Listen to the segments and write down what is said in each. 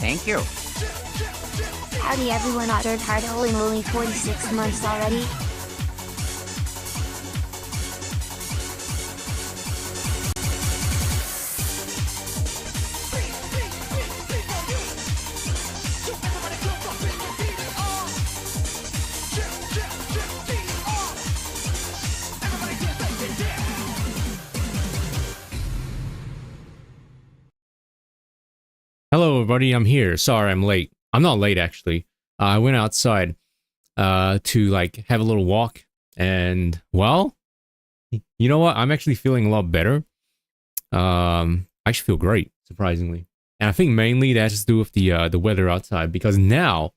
Thank you. Howdy everyone, Ottered Heart, holy moly, 46 months already. Hello, everybody. I'm here. Sorry, I'm late. I'm not late, actually. I went outside to like have a little walk, and well, you know what? I'm actually feeling a lot better. I actually feel great, surprisingly, and I think mainly that has to do with the weather outside because now,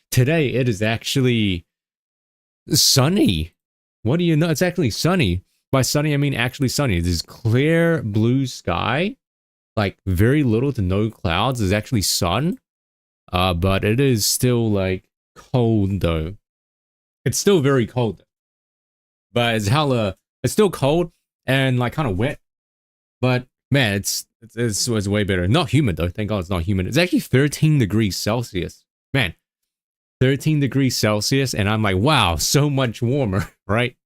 today, it is actually sunny. What do you know? It's actually sunny. By sunny, I mean actually sunny. This clear blue sky. Like very little to no clouds. There's actually sun, but it is still like cold though. It's still very cold, but it's still cold and like kind of wet. But man, it's way better. Not humid though. Thank God it's not humid. It's actually 13 degrees Celsius. Man, 13 degrees Celsius, and I'm like, wow, so much warmer, right?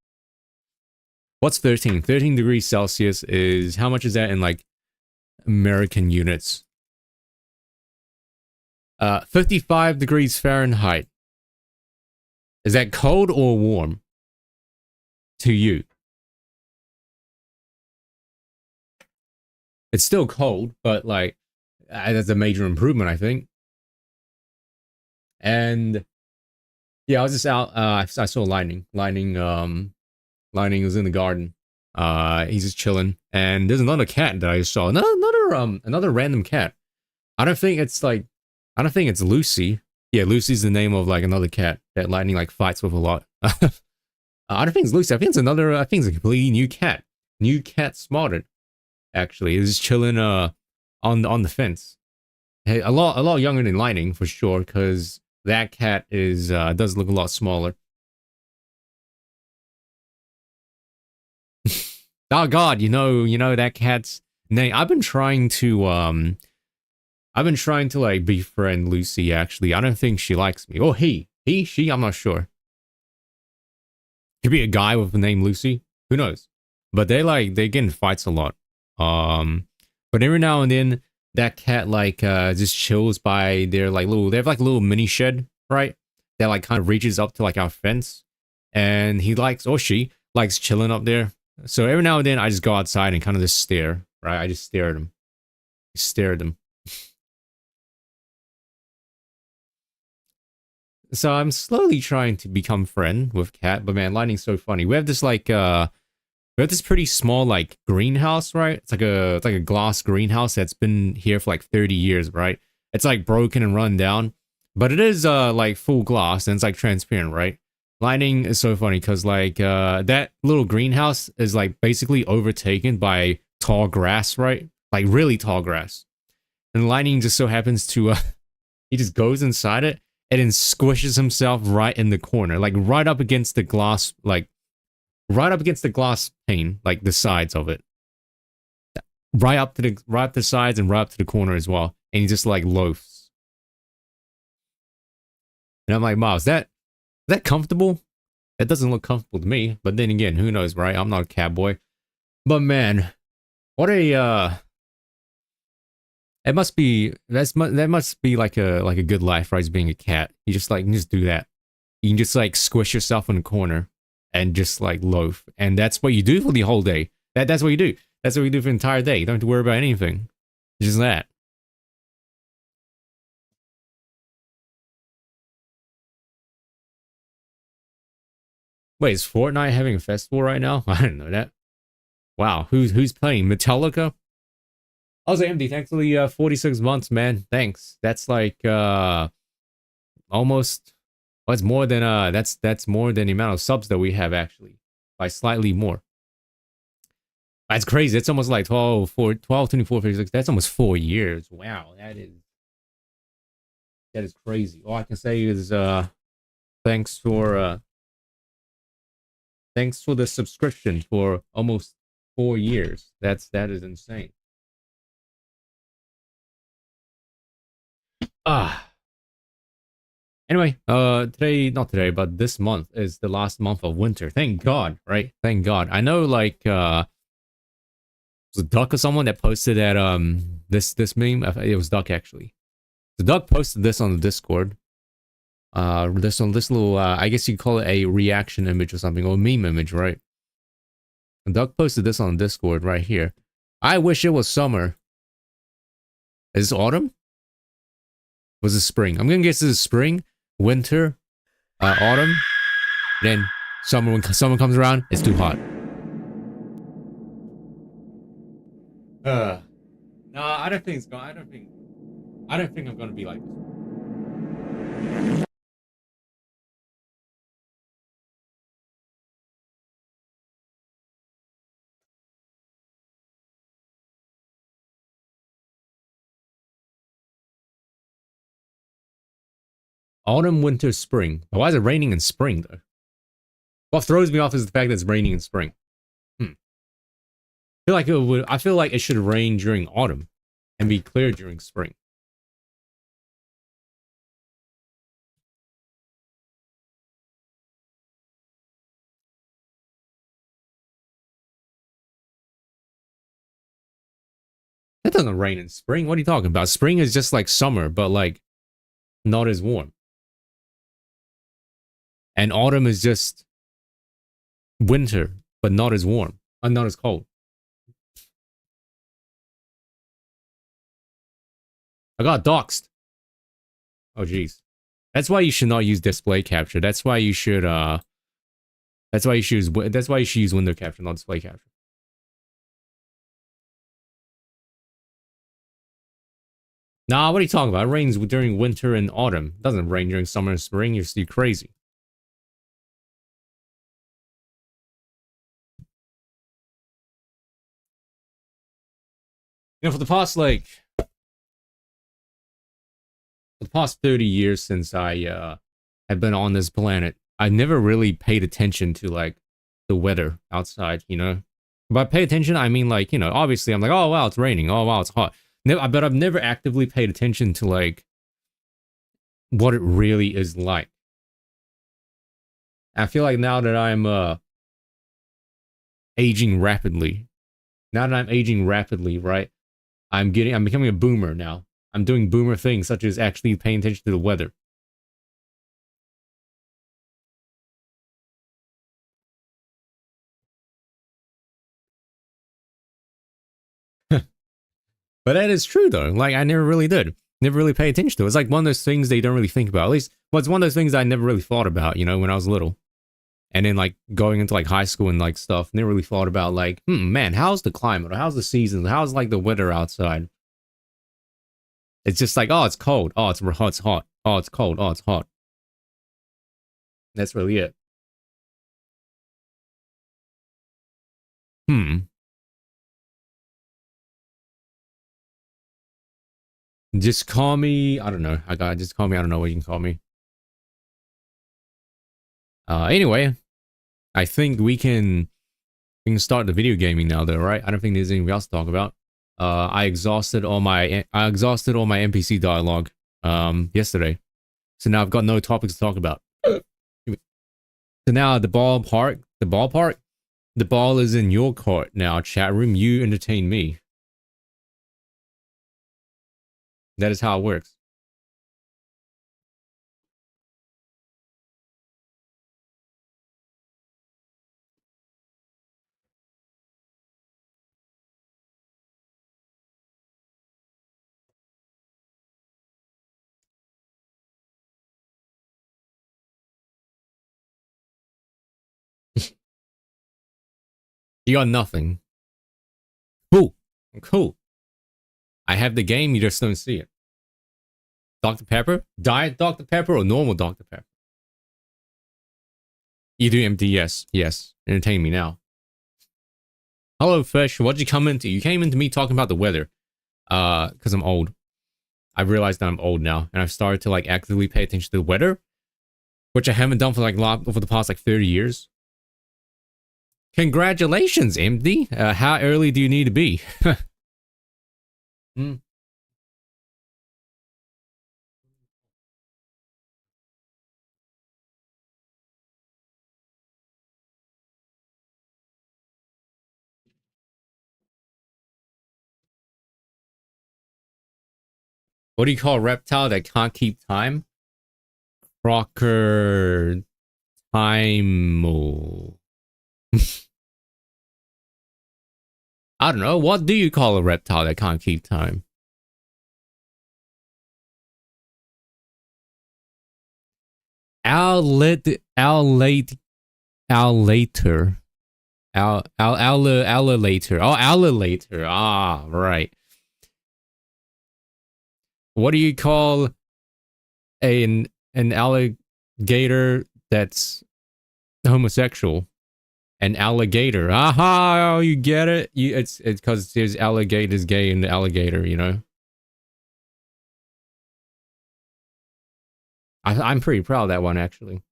What's 13? 13 degrees Celsius is how much is that in like American units? 55 degrees Fahrenheit. Is that cold or warm to you? It's still cold, but like that's a major improvement, I think. And yeah, I was just out. I saw Lightning. Lightning was in the garden. He's just chilling, and there's another cat that I saw. Another random cat. I don't think it's Lucy. Yeah, Lucy's the name of like another cat that Lightning like fights with a lot. I don't think it's Lucy. I think it's a completely new cat. New cat spotted. Actually, it's just chilling on the fence. Hey, a lot younger than Lightning for sure, because that cat is does look a lot smaller. Oh God, you know that cat's name. I've been trying to like befriend Lucy. Actually, I don't think she likes me. Or she. I'm not sure. Could be a guy with the name Lucy. Who knows? But they get in fights a lot. But every now and then that cat like just chills by their like they have like a little mini shed, right? That like kind of reaches up to like our fence, and she likes chilling up there. So every now and then I just go outside and kind of just stare, right? I just stare at them. Stare at them. So I'm slowly trying to become friend with Cat, but man, Lightning's so funny. We have this like we have this pretty small like greenhouse, right? It's like a glass greenhouse that's been here for like 30 years, right? It's like broken and run down, but it is like full glass and it's like transparent, right? Lightning is so funny because like that little greenhouse is like basically overtaken by tall grass, right? Like really tall grass. And Lightning just so happens to he just goes inside it and then squishes himself right in the corner, like right up against the glass, like right up against the glass pane, like the sides of it. Right up the sides and right up to the corner as well. And he just like loafs. And I'm like, Miles, is that comfortable? That doesn't look comfortable to me. But then again, who knows, right? I'm not a cat boy. But man, what a that must be like a good life, right? As being a cat. You just like can just do that. You can just like squish yourself in a corner and just like loaf. And that's what you do for the whole day. That's what you do. That's what you do for the entire day. You don't have to worry about anything. It's just that. Wait, is Fortnite having a festival right now? I didn't know that. Wow, who's playing? Metallica? Also, MD, thanks for the 46 months, man. Thanks. That's like almost it's more than that's more than the amount of subs that we have actually. By slightly more. That's crazy. It's almost like 12, 24, 56. That's almost 4 years. Wow, that is crazy. All I can say is thanks for the subscription for almost 4 years. That is insane. Ah. Anyway, today, not today, but this month is the last month of winter. Thank God, right? Thank God. I know, like, was it Duck or someone that posted that, this meme? It was Duck, actually. The Duck posted this on the Discord. This little, I guess you call it a reaction image or something, or a meme image, right? And Duck posted this on Discord right here. I wish it was summer. Is this autumn? Was it spring? I'm gonna guess this is spring, winter, autumn, then summer. When summer comes around, it's too hot. No, I don't think it's going. I don't think I'm gonna be like this. Autumn, winter, spring. Why is it raining in spring though? What throws me off is the fact that it's raining in spring. I feel like it would. I feel like it should rain during autumn and be clear during spring. It doesn't rain in spring. What are you talking about? Spring is just like summer, but like not as warm. And autumn is just winter, but not as warm and not as cold. I got doxxed. Oh jeez. That's why you should not use display capture. That's why you should that's why you should use window capture, not display capture. Nah, what are you talking about? It rains during winter and autumn. It doesn't rain during summer and spring. You're crazy. You know, for the past for the past 30 years since I have been on this planet, I never really paid attention to like the weather outside, you know? By pay attention, I mean like, you know, obviously I'm like, oh wow, it's raining. Oh wow, it's hot. But I've never actively paid attention to like what it really is like. I feel like now that I'm aging rapidly, right? I'm becoming a boomer now. I'm doing boomer things such as actually paying attention to the weather. But that is true though. Like I never really did. Never really pay attention to it. It's like one of those things they don't really think about. At least, well, it's one of those things I never really thought about, you know, when I was little. And then like going into like high school and like stuff, never really thought about like, man, how's the climate? Or how's the seasons? How's like the weather outside? It's just like, oh, it's cold. Oh, it's hot. Oh, it's cold. Oh, it's hot. That's really it. Hmm. Just call me. I don't know. Just call me. I don't know what you can call me. Anyway, I think we can start the video gaming now, though, right? I don't think there's anything else to talk about. I exhausted all my NPC dialogue yesterday, so now I've got no topics to talk about. So now the ballpark, the ball is in your court now. Chat room, you entertain me. That is how it works. You got nothing. Cool, cool. I have the game. You just don't see it. Dr. Pepper, Diet Dr. Pepper, or normal Dr. Pepper. You do empty, yes. Entertain me now. Hello, Fish. What'd you come into? You came into me talking about the weather. Because I'm old. I've realized that I'm old now, and I've started to like actively pay attention to the weather, which I haven't done for like over the past like 30 years. Congratulations, MD. How early do you need to be? What do you call a reptile that can't keep time? Crocker time. I don't know. What do you call a reptile that can't keep time? Alligator. Alligator. Alligator. Oh, alligator. Ah, right. What do you call an alligator that's homosexual? An alligator. Aha! Oh, you get it. It's because there's alligators gay and the alligator. You know. I'm pretty proud of that one actually.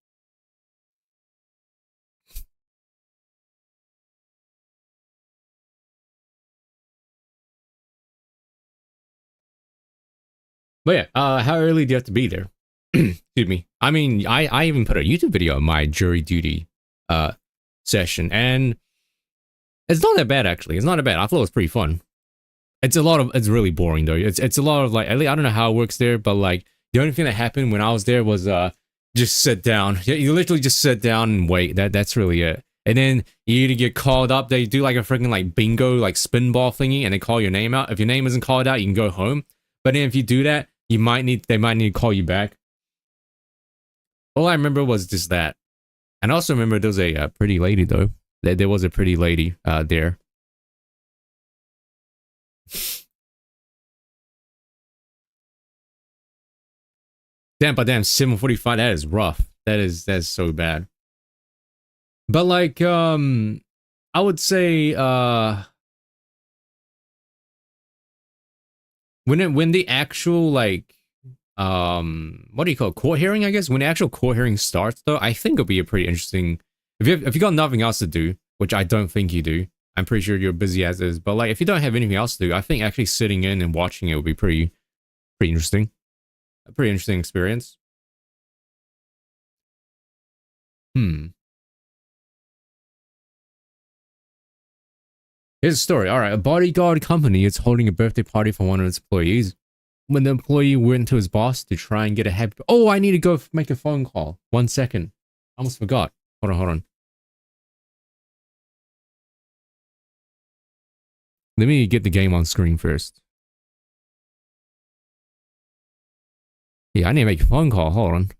But yeah, how early do you have to be there? Excuse me. I mean, I even put a YouTube video on my jury duty session, and it's not that bad actually. It's not that bad. I thought it was pretty fun. It's really boring though. It's a lot of like, I don't know how it works there, but like the only thing that happened when I was there was just sit down. You literally just sit down and wait. That's really it. And then you either get called up, they do like a freaking like bingo, like spin ball thingy, and they call your name out. If your name isn't called out, you can go home. But then if you do that, they might need to call you back. All I remember was just that. And I also remember there was a pretty lady though. There was a pretty lady there. Damn, 7:45, that is rough. That's so bad. But like I would say when the actual like what do you call it? Court hearing, I guess? When the actual court hearing starts though, I think it'll be a pretty interesting, if you got nothing else to do, which I don't think you do. I'm pretty sure you're busy as is, but like if you don't have anything else to do, I think actually sitting in and watching it would be pretty interesting. A pretty interesting experience. Hmm. Here's a story. All right, a bodyguard company is holding a birthday party for one of its employees. When the employee went to his boss to try and get a happy... Oh, I need to go make a phone call. 1 second. I almost forgot. Hold on. Let me get the game on screen first. Yeah, I need to make a phone call. Hold on.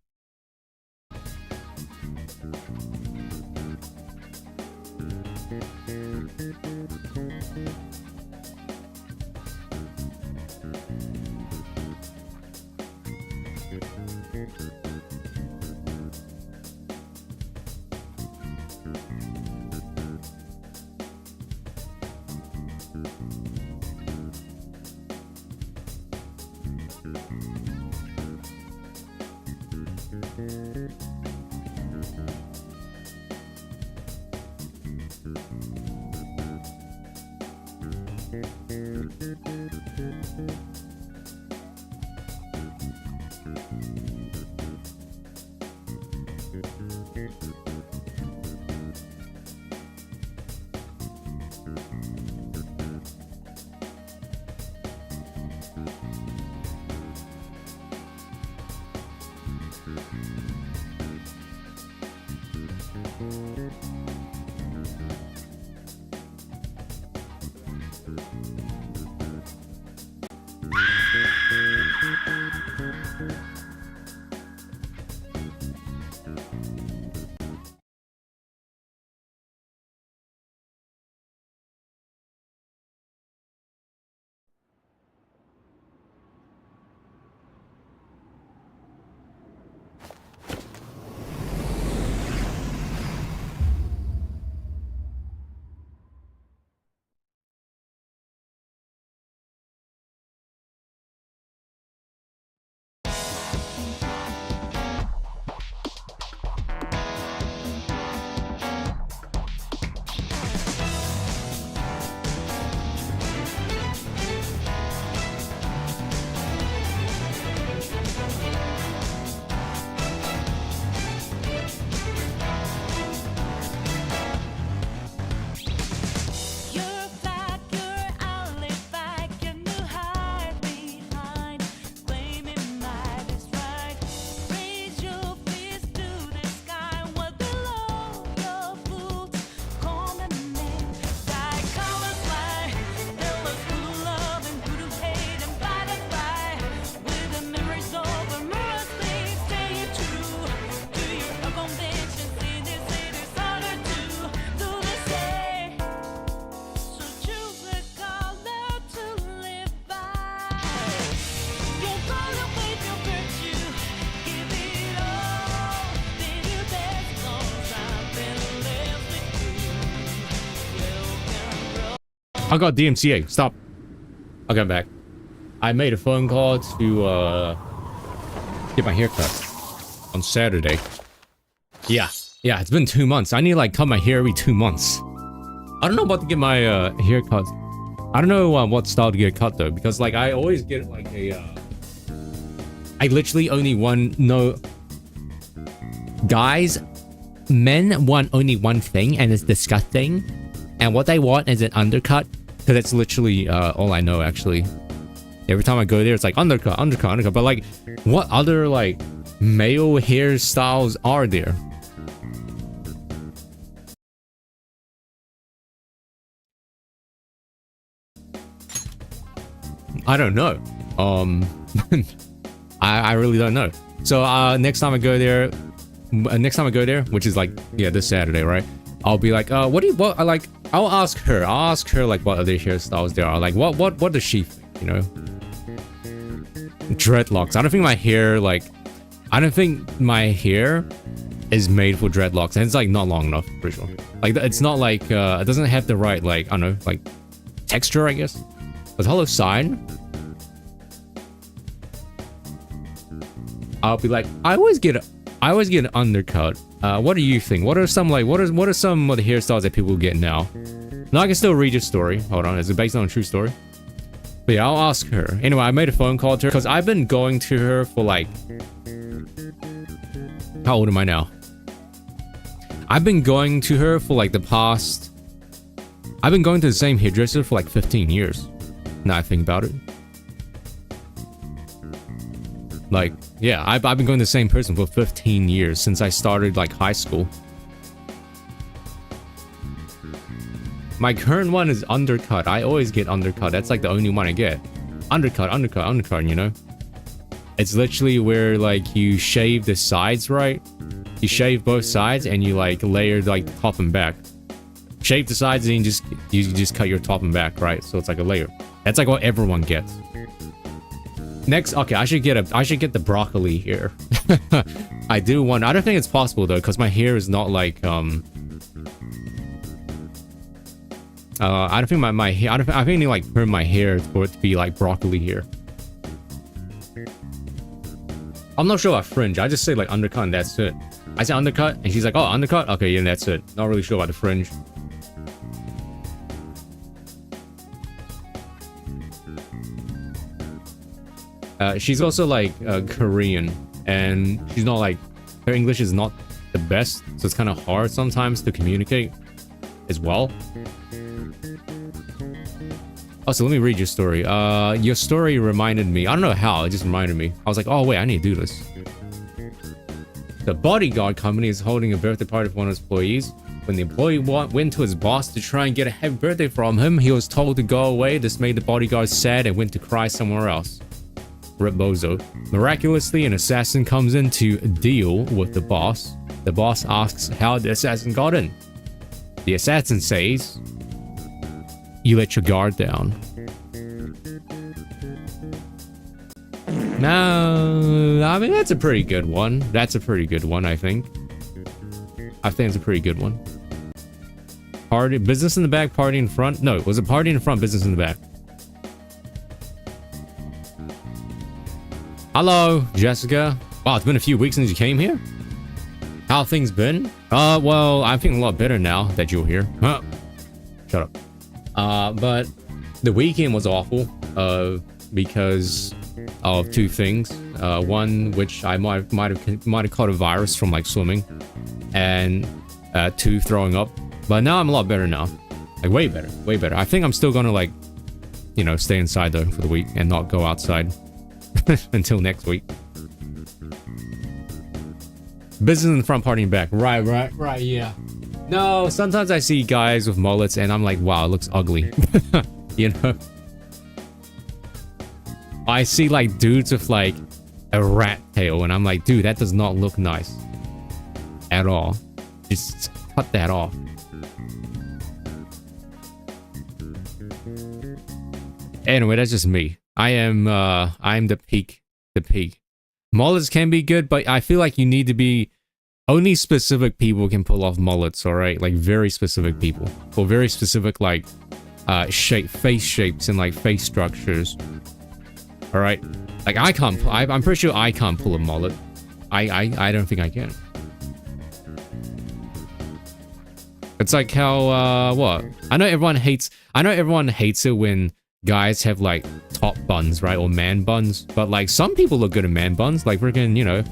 I got DMCA. Stop. I'll get back. I made a phone call to get my hair cut on Saturday. Yeah, it's been 2 months. I need to like cut my hair every 2 months. I don't know about to get my hair cut. I don't know what style to get cut though, because like I always get like a I literally only guys, men want only one thing, and it's disgusting. And what they want is an undercut, because that's literally all I know actually. Every time I go there, it's like undercut. But like, what other like male hairstyles are there? I don't know. I really don't know. So next time I go there, which is like this Saturday, right? I'll be like, what I like. I'll ask her like what other hairstyles there are. Like what does she think? You know, dreadlocks. I don't think my hair is made for dreadlocks, and it's like not long enough for sure. Like it's not like it doesn't have the right like I don't know like texture, I guess. But hello sign. I'll be like, I always get an undercut. What do you think? What are some of the hairstyles that people get now? Now I can still read your story. Hold on, is it based on a true story? But yeah, I'll ask her. Anyway, I made a phone call to her because I've been going to her for like, how old am I now? I've been going to her for like I've been going to the same hairdresser for like 15 years. Now I think about it. Like, yeah, I've been going to the same person for 15 years since I started like high school. My current one is undercut. I always get undercut. That's like the only one I get. Undercut, you know? It's literally where like you shave the sides, right? You shave both sides and you like layer like top and back. Shave the sides and you just cut your top and back, right? So it's like a layer. That's like what everyone gets. Next, okay, I should get the broccoli here. I don't think it's possible though, because my hair is not like I don't think my hair. I think I need like perm my hair for it to be like broccoli here. I'm not sure about fringe. I just say like undercut and that's it. I say undercut and she's like, oh, undercut. Okay, yeah, that's it. Not really sure about the fringe. She's also like Korean, and she's not like, her English is not the best, so it's kind of hard sometimes to communicate as well. Oh, so let me read your story. Your story reminded me, I don't know how, it just reminded me. I was like, oh wait, I need to do this. The bodyguard company is holding a birthday party for one of its employees. When the employee went to his boss to try and get a happy birthday from him, he was told to go away. This made the bodyguard sad and went to cry somewhere else. Rip Bozo. Miraculously, an assassin comes in to deal with the boss. The boss asks how the assassin got in. The assassin says, you let your guard down. No, I mean, that's a pretty good one. I think. I think it's a pretty good one. Party, business in the back, party in front. No, it was a party in front, business in the back. Hello, Jessica. Wow, it's been a few weeks since you came here. How have things been? Well, I'm feeling a lot better now that you're here. Huh. Shut up. But the weekend was awful, because of two things. One, which I might have caught a virus from like swimming, and two, throwing up. But now I'm a lot better now, like way better. I think I'm still gonna like, stay inside though for the week and not go outside until next week. Business in the front, party in the back. Right, yeah. No, sometimes I see guys with mullets and I'm like, wow, it looks ugly. I see like dudes with like a rat tail and I'm like, dude, that does not look nice at all. Just cut that off. Anyway, that's just me. I'm the peak. Mullets can be good, but I feel like you need to be, only specific people can pull off mullets, alright? Like very specific people. For very specific like face shapes and like face structures. All right, like I can't. I'm pretty sure I can't pull a mullet. I don't think I can. It's like how what? I know everyone hates it when guys have like top buns, right? Or man buns. But like some people look good in man buns. Like freaking, you know,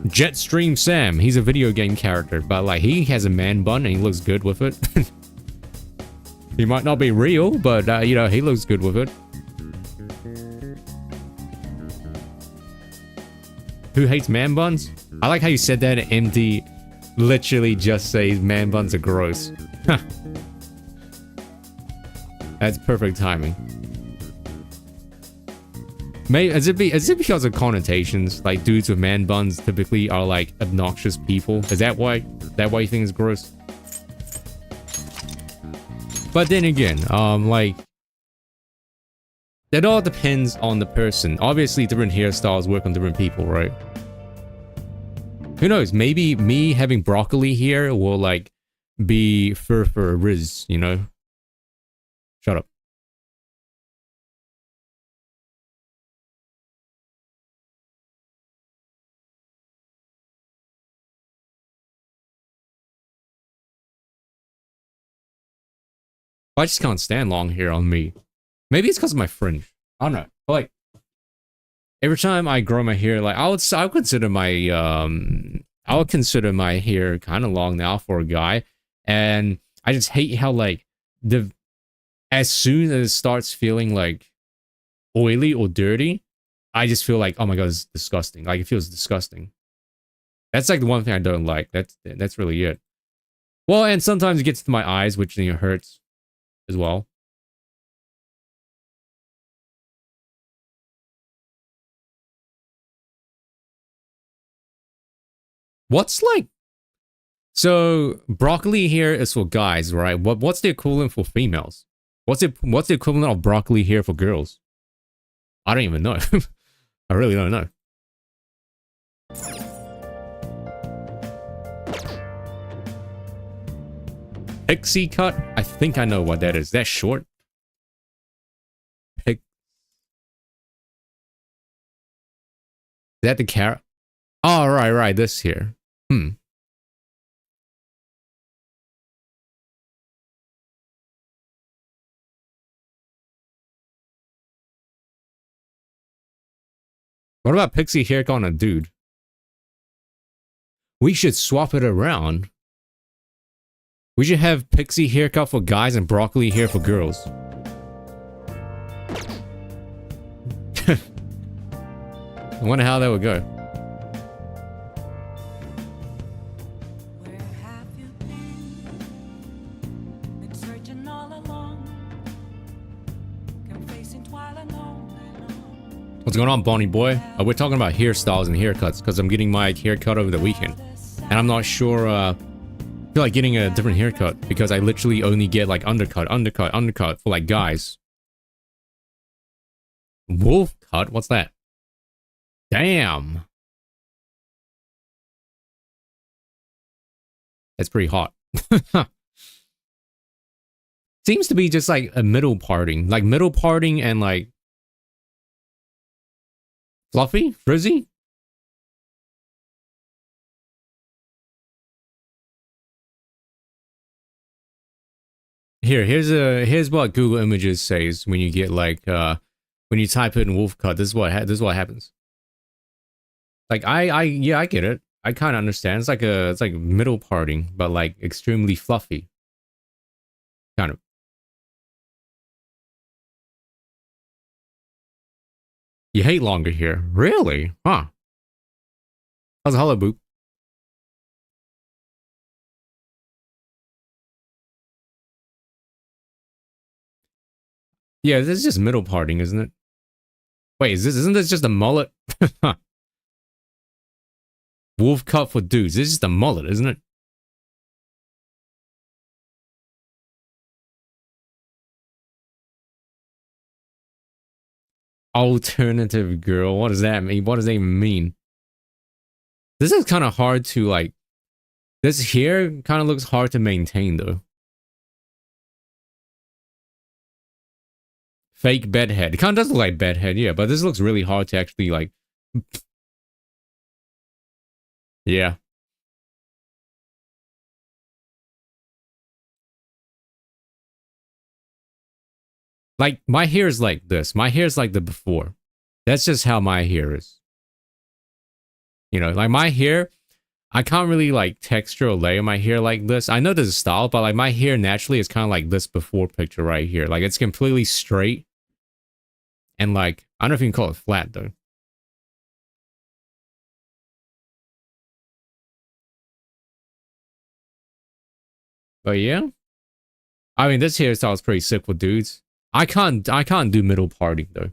Jetstream Sam. He's a video game character, but like he has a man bun and he looks good with it. He might not be real, but you know, he looks good with it. Who hates man buns? I like how you said that. MD literally just says man buns are gross. That's perfect timing. Maybe is it because of connotations? Like dudes with man buns typically are like obnoxious people. Is that why you think it's gross? But then again, like that all depends on the person. Obviously, different hairstyles work on different people, right? Who knows? Maybe me having broccoli here will like be fur for Riz, you know? Shut up. I just can't stand long hair on me. Maybe it's because of my fringe. I don't know. But like every time I grow my hair, like I would consider my hair kind of long now for a guy, and I just hate how like as soon as it starts feeling like oily or dirty, I just feel like, oh my god, it's disgusting. Like it feels disgusting. That's like the one thing I don't like. That's really it. Well, and sometimes it gets to my eyes, which you know, hurts as well. What's like, so broccoli here is for guys, right? What's the equivalent for females? What's the equivalent of broccoli here for girls? I don't even know. I really don't know. Pixie cut? I think I know what that is. That's short. Is that the carrot? Oh, right. This here. What about pixie haircut on a dude? We should swap it around. We should have pixie haircut for guys and broccoli hair for girls. I wonder how that would go. What's going on, Bonnie boy? We're talking about hairstyles and haircuts because I'm getting my haircut over the weekend. And I'm not sure, I feel like getting a different haircut because I literally only get like undercut for like guys. Wolf cut? What's that? Damn. That's pretty hot. Seems to be just like a middle parting. Like middle parting and like fluffy? Frizzy? Here's what Google Images says when you get like when you type in wolf cut. This is what happens. Like yeah, I get it. I kind of understand. It's like middle parting, but like extremely fluffy. Kind of. You hate longer hair. Really? Huh. How's a hollow boop? Yeah, this is just middle parting, isn't it? Wait, isn't this just a mullet? Wolf cut for dudes. This is just a mullet, isn't it? Alternative girl. What does that mean? What does that even mean? This is kind of hard to like. This hair kind of looks hard to maintain though. fake bedhead. It kind of does look like bedhead, yeah, but this looks really hard to actually like. Yeah. Like my hair is like this. My hair is like the before. That's just how my hair is. You know, like my hair, I can't really like texture or layer my hair like this. I know there's a style, but like my hair naturally is kind of like this before picture right here. Like it's completely straight. And like, I don't know if you can call it flat though. But yeah. I mean, this hairstyle is pretty sick for dudes. I can't do middle parting though.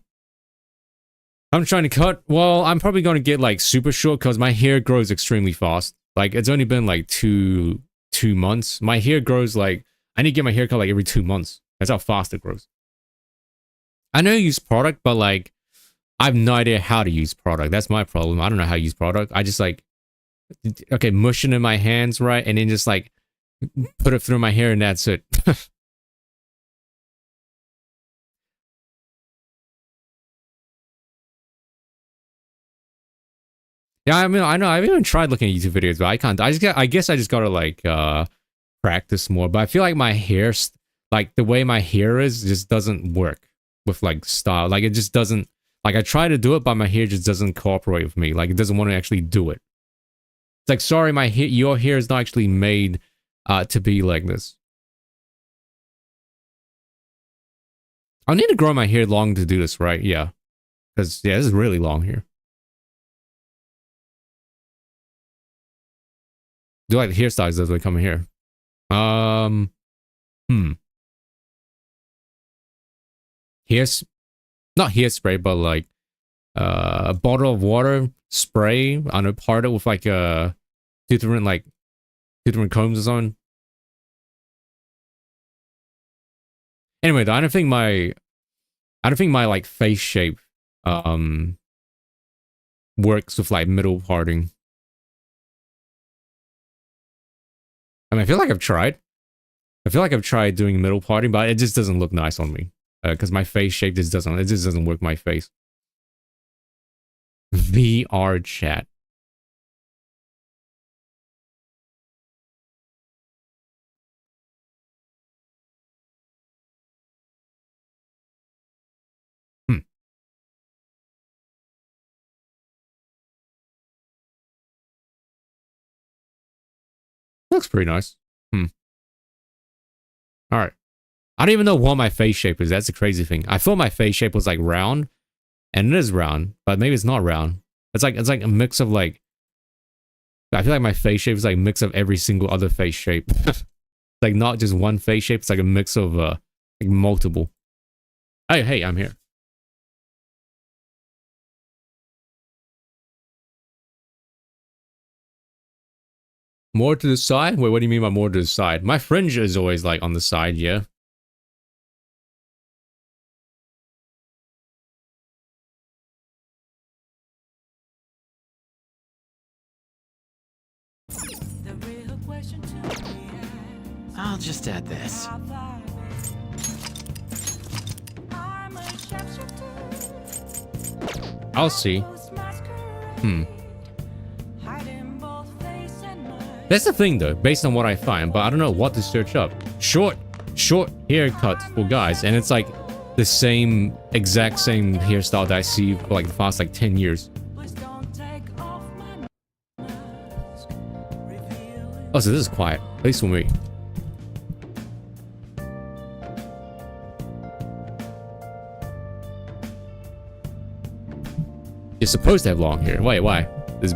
I'm trying to cut. Well, I'm probably going to get like super short because my hair grows extremely fast. Like it's only been like two months. My hair grows like, I need to get my hair cut like every 2 months. That's how fast it grows. I know you use product, but like, I have no idea how to use product. That's my problem. I don't know how to use product. I just like, okay, mush it in my hands, right? And then just like, put it through my hair and that's it. Yeah, I mean, I know. I've even tried looking at YouTube videos, but I can't. I guess I just gotta like practice more. But I feel like my hair, like the way my hair is, just doesn't work with like style. Like it just doesn't. Like I try to do it, but my hair just doesn't cooperate with me. Like it doesn't want to actually do it. It's like, sorry, my hair, your hair is not actually made to be like this. I need to grow my hair long to do this, right? Yeah, because yeah, this is really long here. Do like the hairstyles as they come in here. Hmm. Here's not hairspray, but like a bottle of water spray on a part it with like two different combs or something. Anyway, I don't think my like face shape works with like middle parting. I mean, I feel like I've tried. I feel like I've tried doing middle parting, but it just doesn't look nice on me. Because my face shape just doesn't work my face. VR chat. Hmm. Looks pretty nice. Hmm. Alright. I don't even know what my face shape is. That's the crazy thing. I thought my face shape was like round. And it is round, but maybe it's not round. It's like a mix of like, I feel like my face shape is like a mix of every single other face shape. Like not just one face shape, it's like a mix of like multiple. Hey, I'm here. More to the side? Wait, what do you mean by more to the side? My fringe is always like on the side, yeah. I'll just add this. I'll see. Hmm. That's the thing though, based on what I find, but I don't know what to search up. Short haircut for guys, and it's like the same, exact same hairstyle that I see for like the past like 10 years. Oh, so this is quiet, at least for me. You're supposed to have long hair. Wait, why? Is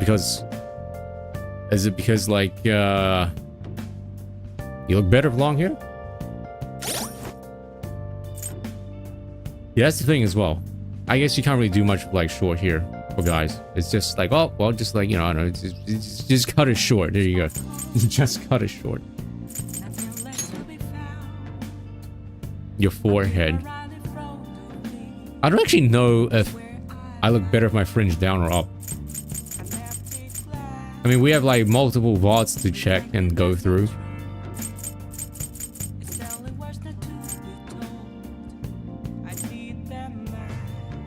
it because like you look better with long hair? Yeah, that's the thing as well. I guess you can't really do much with like short hair for guys. It's just like, oh, well, just like, you know, I don't know, just cut it short. There you go. Just cut it short. Your forehead. I don't actually know if I look better if my fringe down or up. I mean, we have like multiple VODs to check and go through.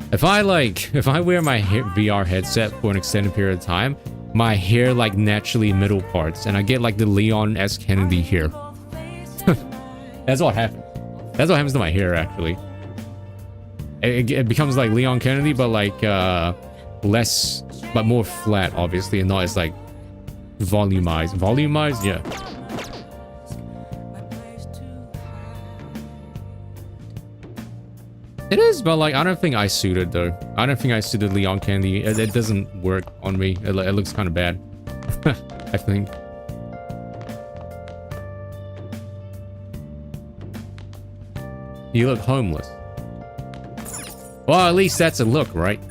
If I wear my VR headset for an extended period of time, my hair like naturally middle parts, and I get like the Leon S. Kennedy hair. That's what happens. That's what happens to my hair, actually. It becomes like Leon Kennedy, but like less, but more flat, obviously, and not as like volumized. Volumized, yeah. It is, but like I don't think I suited though. I don't think I suited Leon Kennedy. It doesn't work on me. It looks kind of bad. I think. You look homeless. Well, at least that's a look, right?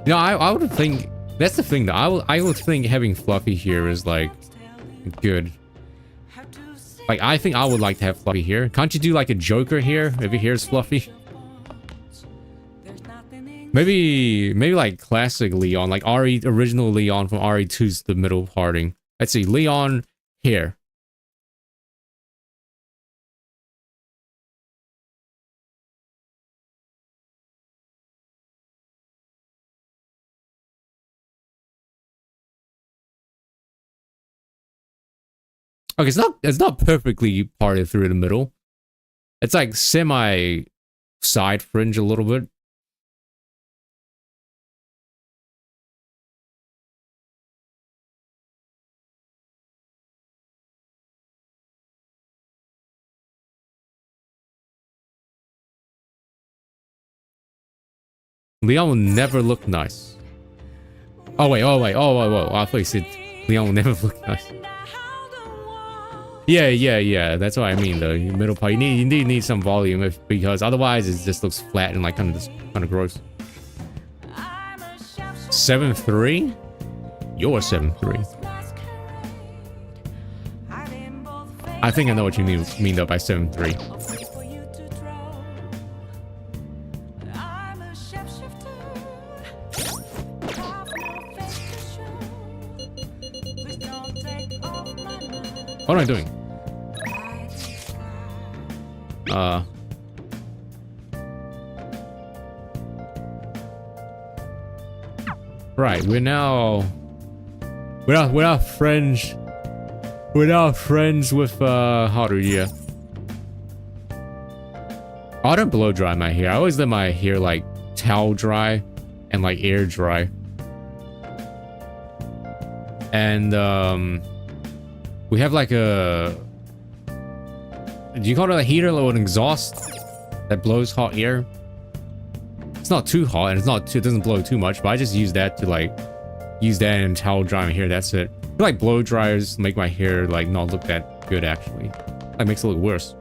You know, I would think that's the thing though. I would think having Fluffy here is like good. Like I think I would like to have Fluffy here. Can't you do like a Joker here if your hair is fluffy? Maybe like classic Leon, like original Leon from RE2's The Middle Parting. Let's see, Leon here. Okay, it's not perfectly parted through the middle. It's like semi side fringe a little bit. Leon will never look nice. Oh wait. I thought you said Leon will never look nice. Yeah. That's what I mean, though. Middle part, you need some volume, because otherwise it just looks flat and like kind of gross. 7'3"? You're 7'3". I think I know what you mean though by 7'3". What am I doing? Right, we're now friends with Haru, yeah. I don't blow dry my hair. I always let my hair like towel dry and like air dry. And we have like a, do you call it a heater or an exhaust that blows hot air? It's not too hot and it doesn't blow too much, but I just use that and towel dry my hair. That's it. I feel like blow dryers make my hair like not look that good, actually. Like makes it look worse.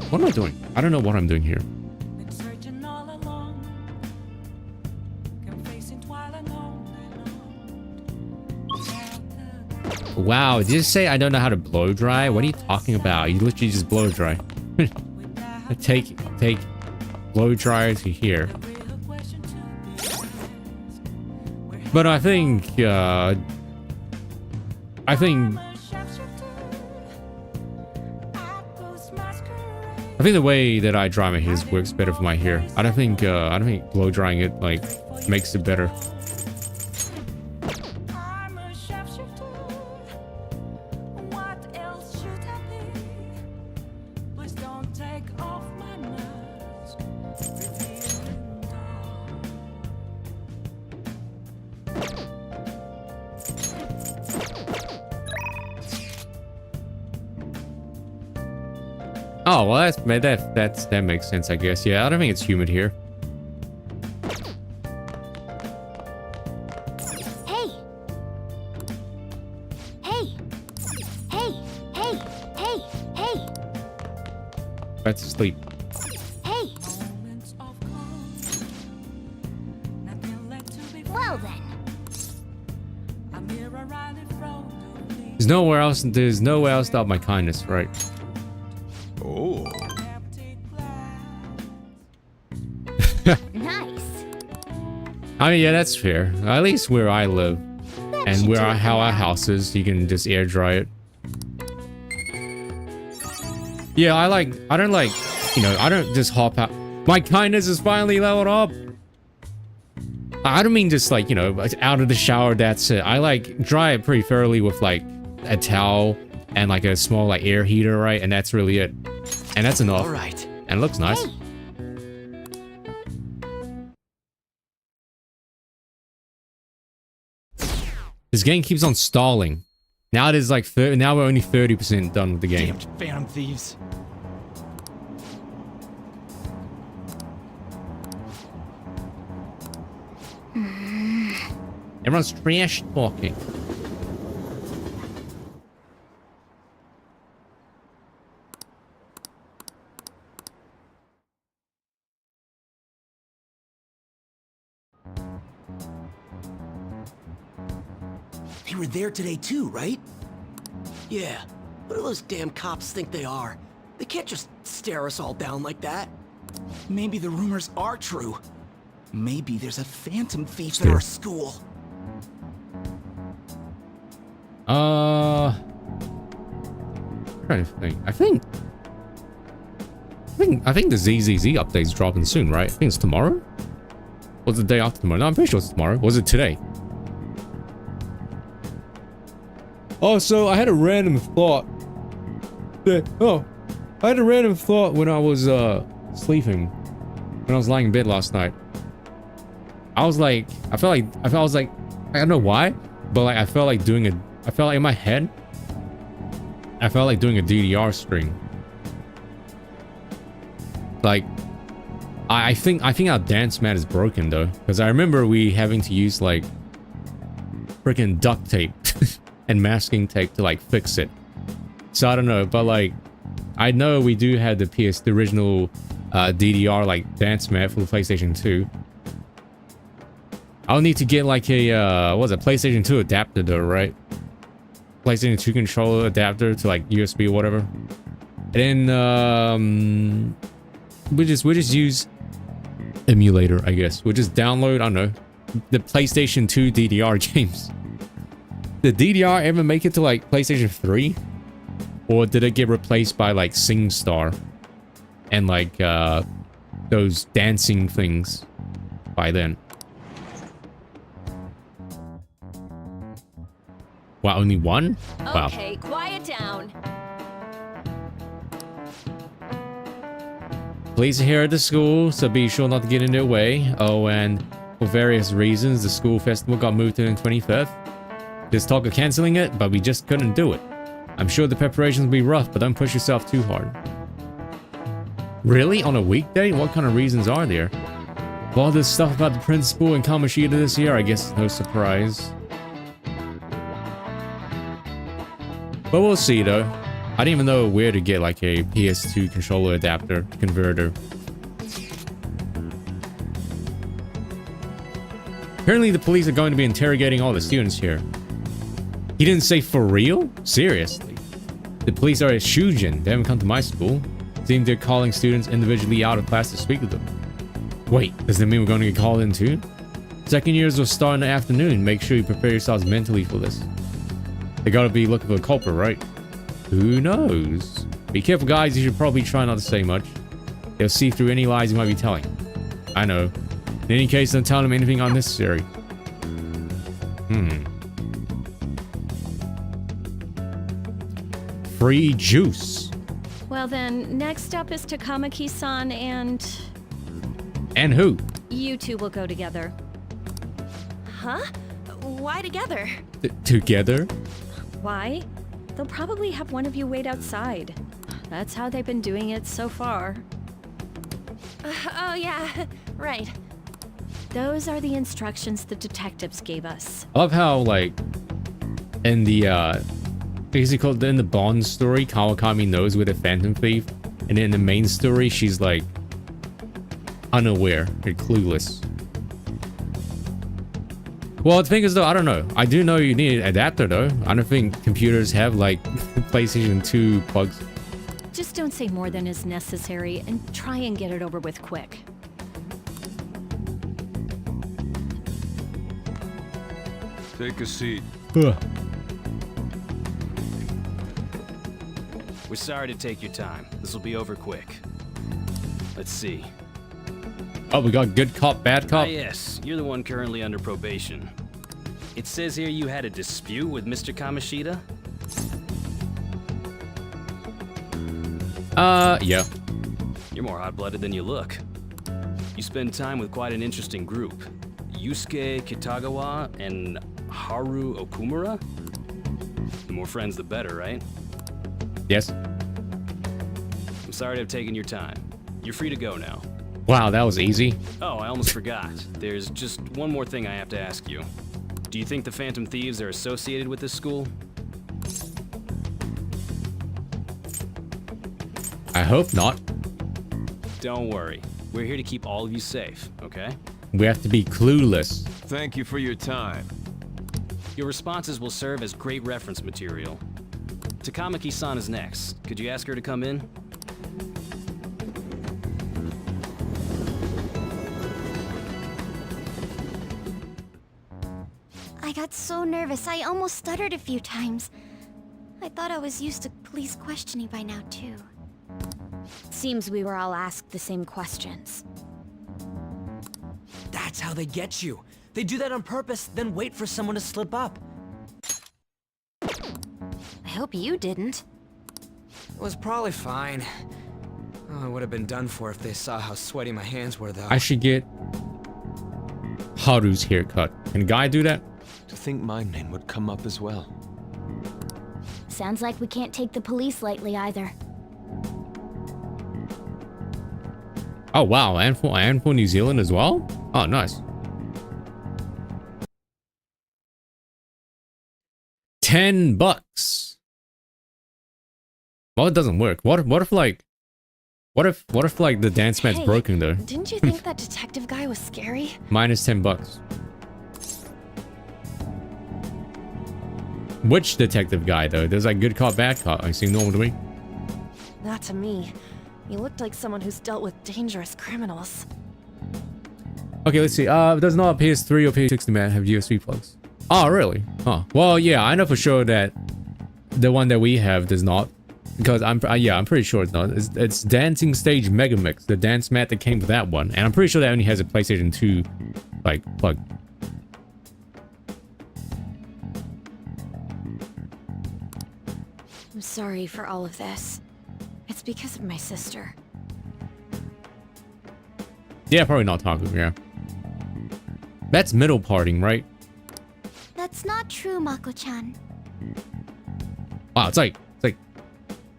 What am I doing? I don't know what I'm doing here. Wow, did you say I don't know how to blow dry? What are you talking about? You literally just blow dry. take blow dryer to here. But I think the way that I dry my hair works better for my hair. I don't think blow drying it like makes it better. Oh, well, that makes sense, I guess. Yeah, I don't think it's humid here. Hey. That's asleep. Hey. Well then. There's nowhere else to stop my kindness, right? Oh. Nice. I mean, yeah, that's fair. At least where I live and where how our house is, you can just air dry it. Yeah, I don't like, you know, I don't just hop out. My kindness is finally leveled up. I don't mean just like, you know, out of the shower, that's it. I like dry it pretty thoroughly with like a towel and like a small like air heater, right? And that's really it. And that's enough. All right. And it looks nice. This game keeps on stalling. Now it is like now we're only 30% done with the game. Damned phantom thieves. Everyone's trash talking. They were there today too, right? Yeah. What do those damn cops think they are? They can't just stare us all down like that. Maybe the rumors are true. Maybe there's a phantom thief at our school. I'm trying to think. I think the ZZZ update's dropping soon, right? I think it's tomorrow? What's the day after tomorrow? No, I'm pretty sure it's tomorrow. Was it today? Oh, so I had a random thought. I had a random thought when I was sleeping. When I was lying in bed last night. I was like, I felt like, I don't know why, but like I felt like in my head, I felt like doing a DDR string. Like, I think our dance mat is broken though, because I remember we having to use like freaking duct tape and masking tape to like fix it. So I don't know, but like I know we do have the original DDR like dance mat for the PlayStation 2. I'll need to get like a what's it, PlayStation 2 adapter though, right? PlayStation 2 controller adapter to like USB or whatever. And then we just use emulator, I guess. We'll just download, I don't know, the PlayStation 2 DDR games. Did DDR ever make it to like PlayStation 3? Or did it get replaced by like SingStar and like those dancing things by then? Wow, only one? Wow. Okay, quiet down. Police are here at the school, so be sure not to get in their way. Oh, and for various reasons, the school festival got moved to the 25th. There's talk of canceling it, but we just couldn't do it. I'm sure the preparations will be rough, but don't push yourself too hard. Really? On a weekday? What kind of reasons are there? With all this stuff about the principal and Kamoshida this year, I guess it's no surprise. But we'll see though. I didn't even know where to get like a PS2 controller adapter converter. Apparently the police are going to be interrogating all the students here. He didn't say for real? Seriously. The police are at Shujin. They haven't come to my school. Seems they're calling students individually out of class to speak with them. Wait, does that mean we're going to get called in too? Second years will start in the afternoon. Make sure you prepare yourselves mentally for this. They gotta be looking for a culprit, right? Who knows? Be careful, guys. You should probably try not to say much. They'll see through any lies you might be telling. I know. In any case, don't tell them anything unnecessary. Free juice. Well then, next up is Takamaki-san and... And who? You two will go together. Huh? Why together? Together? Why? They'll probably have one of you wait outside. That's how they've been doing it so far. Oh yeah, right. Those are the instructions the detectives gave us. I love how, like, in the, basically in the Bond story, Kawakami knows with a phantom thief, and in the main story, she's, like, unaware and clueless. Well, the thing is, though, I don't know. I do know you need an adapter, though. I don't think computers have, like, PlayStation 2 plugs. Just don't say more than is necessary, and try and get it over with quick. Take a seat. Ugh. We're sorry to take your time. This will be over quick. Let's see. Oh, we got good cop, bad Ah, cop. yes. You're the one currently under probation. It says here you had a dispute with Mr. Kamoshida? Yeah. You're more hot-blooded than you look. You spend time with quite an interesting group. Yusuke Kitagawa and Haru Okumura? The more friends, the better, right? Yes. I'm sorry to have taken your time. You're free to go now. Wow, that was easy. Oh, I almost forgot. There's just one more thing I have to ask you. Do you think the Phantom Thieves are associated with this school? I hope not. Don't worry. We're here to keep all of you safe, okay? We have to be clueless. Thank you for your time. Your responses will serve as great reference material. Takamaki-san is next. Could you ask her to come in? I got so nervous, I almost stuttered a few times. I thought I was used to police questioning by now, too. Seems we were all asked the same questions. That's how they get you. They do that on purpose, then wait for someone to slip up. I hope you didn't. It was probably fine. Oh, I would have been done for if they saw how sweaty my hands were, though. I should get Haru's haircut. Can Guy do that? To think my name would come up as well. Sounds like we can't take the police lightly either. Oh wow, and for New Zealand as well? Oh nice. 10 bucks. Well, it doesn't work. What if like the dance mat's Hey, broken though? Didn't you think that detective guy was scary? Minus 10 bucks. Which detective guy though? There's like good cop, bad cop. I seem normal to me. Not to me. You looked like someone who's dealt with dangerous criminals. Okay, let's see. Does not PS3 or PS60 man have USB plugs? Oh, really? Huh. Well, yeah, I know for sure that the one that we have does not, because I'm pretty sure it's not. It's Dancing Stage Mega Mix, the dance mat that came with that one, and I'm pretty sure that only has a PlayStation 2 like plug. I'm sorry for all of this. It's because of my sister. Yeah, probably not Taco. Yeah, that's middle parting, right? That's not true, Mako-chan. Wow, it's like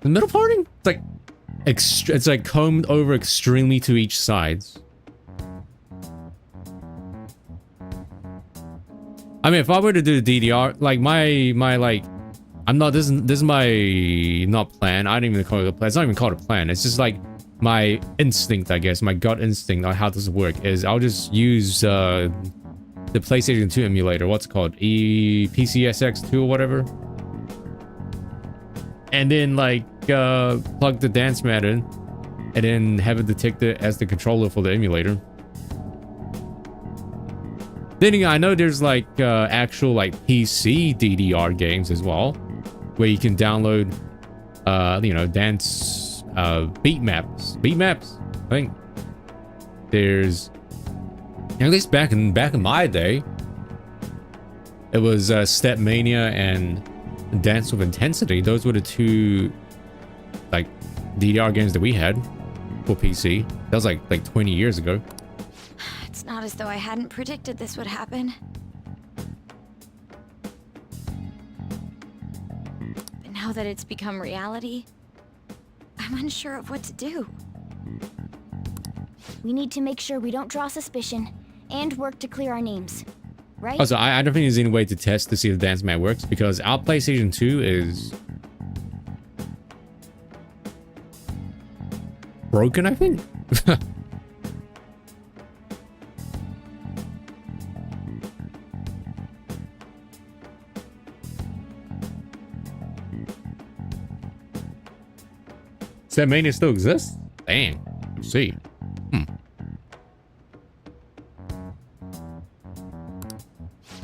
the middle parting. It's like combed over extremely to each sides. I mean, if I were to do the DDR, like my like, I'm not. This is my not plan. I don't even call it a plan. It's not even called a plan. It's just like my instinct, I guess, my gut instinct on how this work is. I'll just use the PlayStation 2 emulator. What's it called? PCSX2 or whatever. And then like plug the dance mat in, and then have it detect it as the controller for the emulator. Then again, I know there's like actual like PC DDR games as well, where you can download you know, dance beat maps. I think there's, at least back in my day, it was Step Mania and Dance with Intensity. Those were the two like DDR games that we had for PC. That was like 20 years ago. It's not as though I hadn't predicted this would happen. But now that it's become reality, I'm unsure of what to do. We need to make sure we don't draw suspicion and work to clear our names. Right? Also, I don't think there's any way to test to see if the dance mat works, because our PlayStation 2 is broken, I think. Does that mania still exist? Dang. Let's see.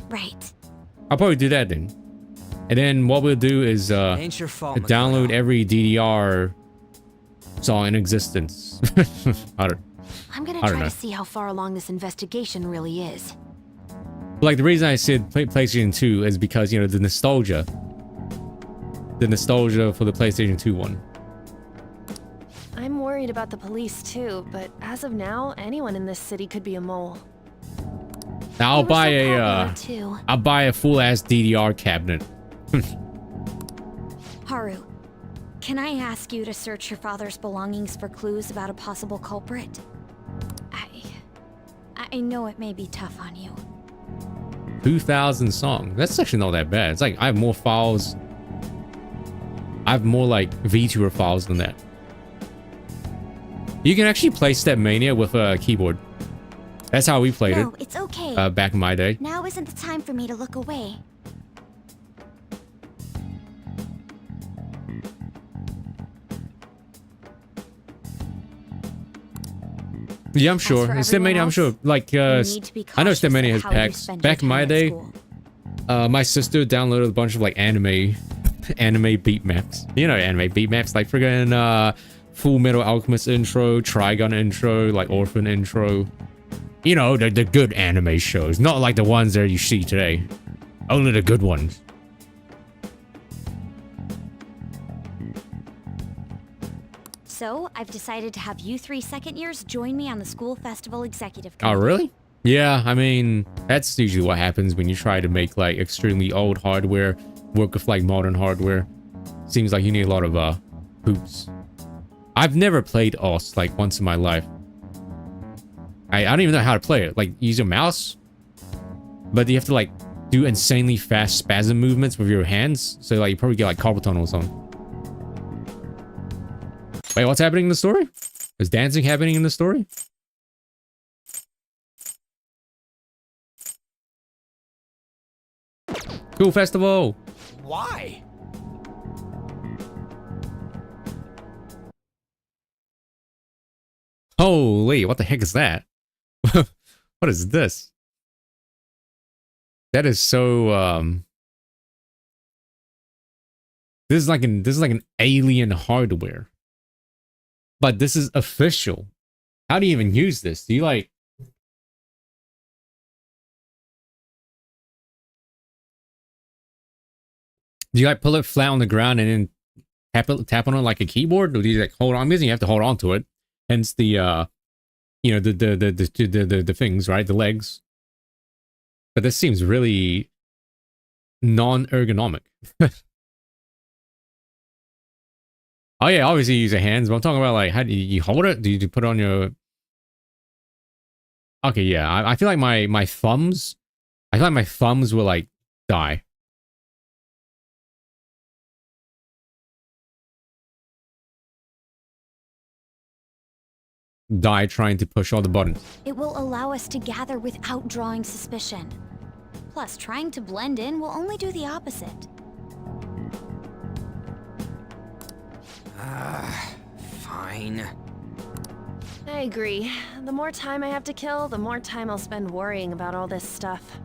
Right. I'll probably do that then. And then what we'll do is Ain't your fault, download McGonagall. every DDR song in existence. I'm gonna I don't try know. to see how far along this investigation really is. Like the reason I said PlayStation 2 is because, you know, the nostalgia for the PlayStation 2 one. I'm worried about the police too, but as of now, anyone in this city could be a mole. Now They were so popular, too. I'll buy a full ass DDR cabinet. Haru, can I ask you to search your father's belongings for clues about a possible culprit? I know it may be tough on you. 2,000 songs. That's actually not that bad. It's like I have more files. I have more like VTuber files than that. You can actually play Stepmania with a keyboard. That's how we played No, it's okay. it back in my day. Now isn't the time for me to look away. Yeah, I'm sure. for Stepmania, everyone I'm sure. else, Like, you need to be I know cautious Stepmania of has how you packs. spend Back your in my time at day, school. my sister downloaded a bunch of like anime beat maps. You know, anime beat maps like friggin' Full Metal Alchemist intro, Trigun intro, like Orphan intro. You know, the good anime shows, not like the ones that you see today. Only the good ones. So, I've decided to have you three second years join me on the school festival executive Oh, committee. really? Yeah, I mean, that's usually what happens when you try to make like extremely old hardware work with like modern hardware. Seems like you need a lot of hoops. I've never played OS like once in my life. I don't even know how to play it. Like, use your mouse, but you have to like do insanely fast spasm movements with your hands. So like you probably get like carpal tunnel on. Wait, what's happening in the story? Is dancing happening in the story? School festival. Why? Holy, what the heck is that? What is this? That is so this is like an alien hardware. But this is official. How do you even use this? Do you like pull it flat on the ground and then tap on it like a keyboard? Or do you like hold on? I'm guessing you have to hold on to it. Hence the you know, the things, right? The legs. But this seems really non-ergonomic. Oh yeah, obviously you use your hands, but I'm talking about like, how do you hold it? Do you put it on your... Okay, yeah, I feel like my thumbs... I feel like my thumbs will like die. Die trying to push all the buttons. It will allow us to gather without drawing suspicion. Plus, trying to blend in will only do the opposite. Fine. I agree. The more time I have to kill, the more time I'll spend worrying about all this stuff.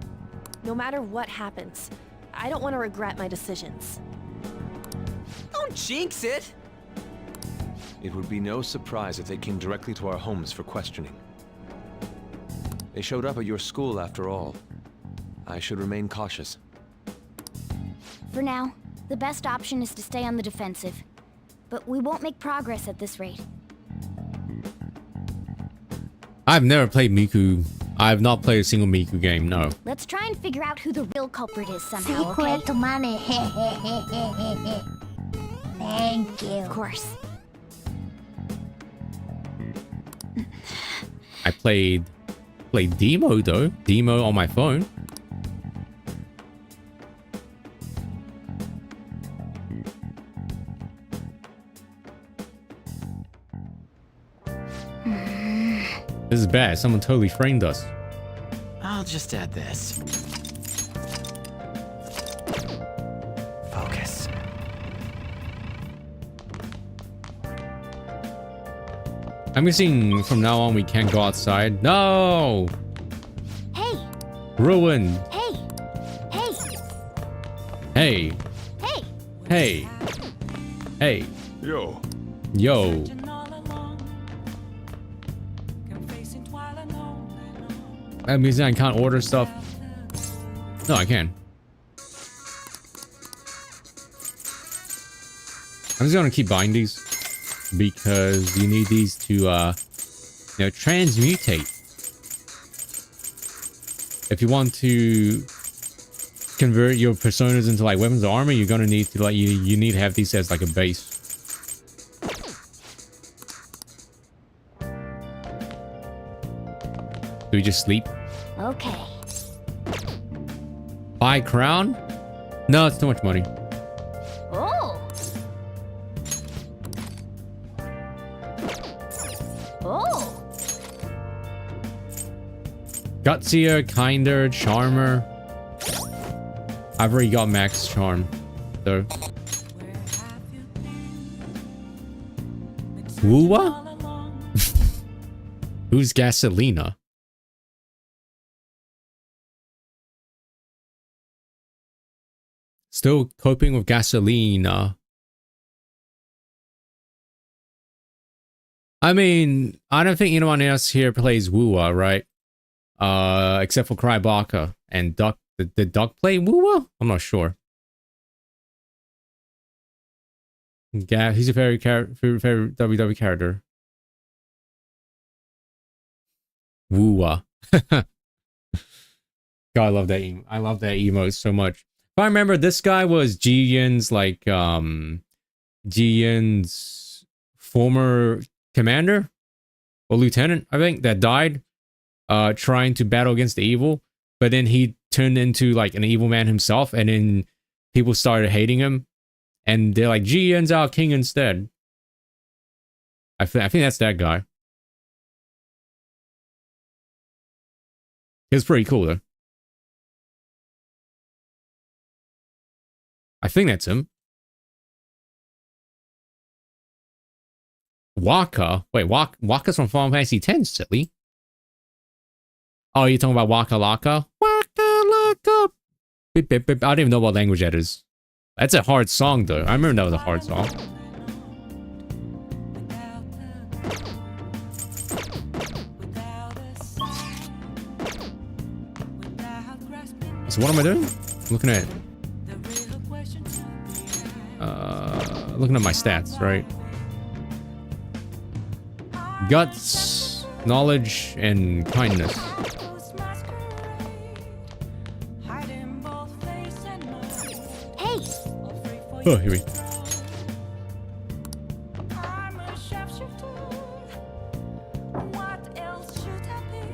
No matter what happens, I don't want to regret my decisions. Don't jinx it! It would be no surprise if they came directly to our homes for questioning. They showed up at your school after all. I should remain cautious. For now, the best option is to stay on the defensive. But we won't make progress at this rate. I've never played Miku. I have not played a single Miku game, no. Let's try and figure out who the real culprit is somehow, okay? Secret money. Thank you. Of course. I played Demo though. Demo on my phone. This is bad. Someone totally framed us. I'll just add this. Focus. I'm guessing from now on we can't go outside. No! Hey! Ruin! Hey! Hey! Hey. Hey. Yo. Yo. That means I can't order stuff. No, I can. I'm just gonna keep buying these because you need these to, transmutate. If you want to convert your personas into like weapons of armor, you're gonna need to like you need to have these as like a base. Do we just sleep? Okay. Buy crown? No, it's too much money. Oh. Oh. Gutsier, kinder, charmer. I've already got max charm, so. Woowa? Who's Gasolina? Still coping with Gasolina. I mean, I don't think anyone else here plays Woowa, right? Except for Krybaka and Duck. Did Duck play Woowa? I'm not sure. He's a very favorite WW character. Woowa. God, I love that. I love that emote so much. If I remember, this guy was Ji-Yin's like Ji-Yin's former commander or lieutenant, I think, that died trying to battle against the evil, but then he turned into like an evil man himself, and then people started hating him, and they're like, Ji-Yin's our king instead. I think that's that guy. He was pretty cool though. I think that's him. Waka? Wait, Waka's from Final Fantasy X, silly. Oh, you're talking about Waka Laka? Waka Laka! Beep, beep, beep. I don't even know what language that is. That's a hard song, though. I remember that was a hard song. So what am I doing? Looking at my stats, right? Guts, knowledge, and kindness. Hey. Oh, here we.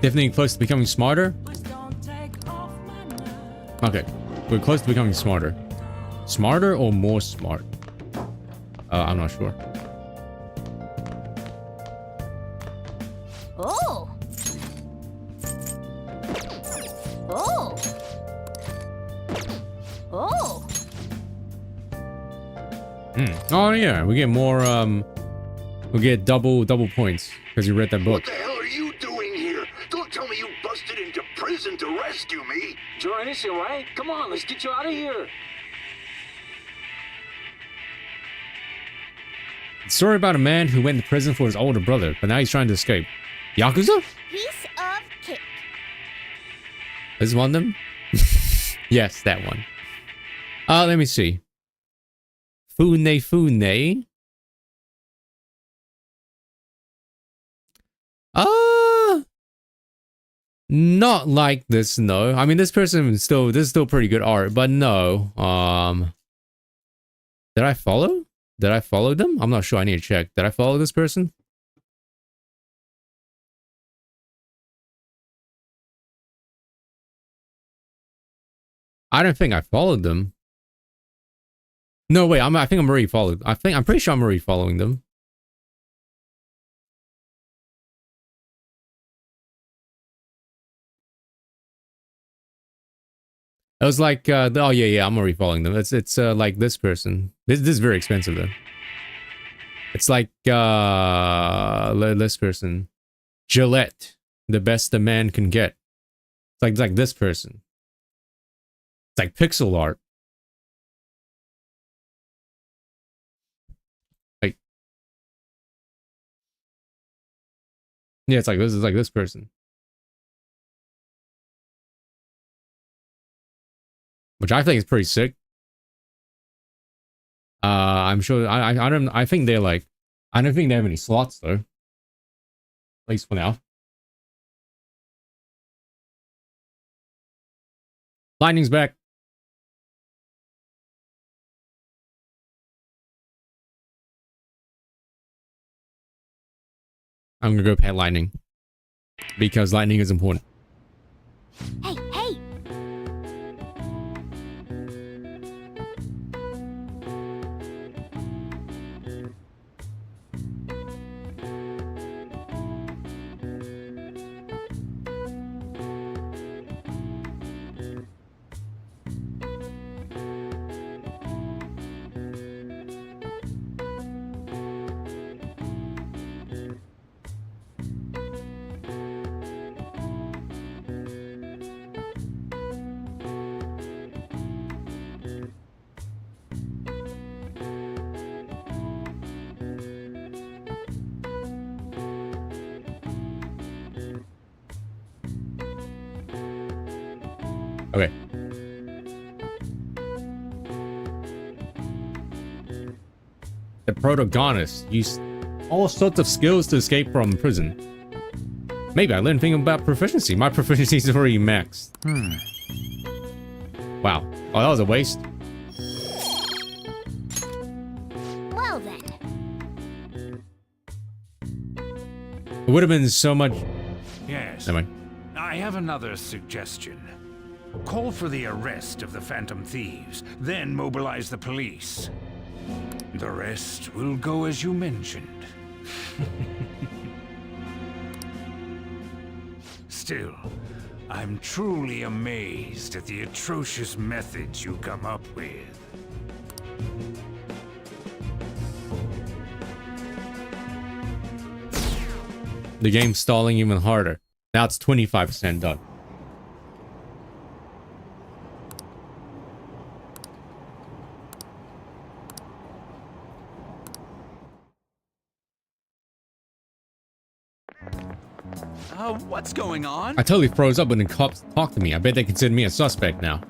Definitely close to becoming smarter. Okay, we're close to becoming smarter. Smarter or more smart? I'm not sure. Oh. Oh. Oh. Oh yeah, we get more. We get double points because you read that book. What the hell are you doing here? Don't tell me you busted into prison to rescue me. Join us, right? Come on, let's get you out of here. Story about a man who went to prison for his older brother, but now he's trying to escape. Yakuza? Piece of cake. Is one of them? Yes, that one. Let me see. Fune. Not like this, no. I mean, this is still pretty good art, but no. Did I follow? Did I follow them? I'm not sure. I need to check. Did I follow this person? I don't think I followed them. No, wait. I think I'm already followed. I'm pretty sure I'm already following them. It was like, oh yeah, I'm already following them. It's like this person. This is very expensive though. It's like this person, Gillette, the best a man can get. It's like this person. It's like pixel art. Yeah, it's like this is like this person. Which I think is pretty sick. I'm sure I think they're like I don't think they have any slots though. At least for now. Lightning's back. I'm gonna go pet Lightning. Because Lightning is important. Hey, hey! Okay. The protagonist used all sorts of skills to escape from prison. Maybe I learned a thing about proficiency. My proficiency is already maxed. Wow. Oh, that was a waste. Well then. It would have been so much... Yes. Never mind. I have another suggestion. Call for the arrest of the Phantom Thieves, then mobilize the police. The rest will go as you mentioned. Still, I'm truly amazed at the atrocious methods you come up with. The game's stalling even harder. Now it's 25% done. What's going on? I totally froze up when the cops talked to me. I bet they consider me a suspect now.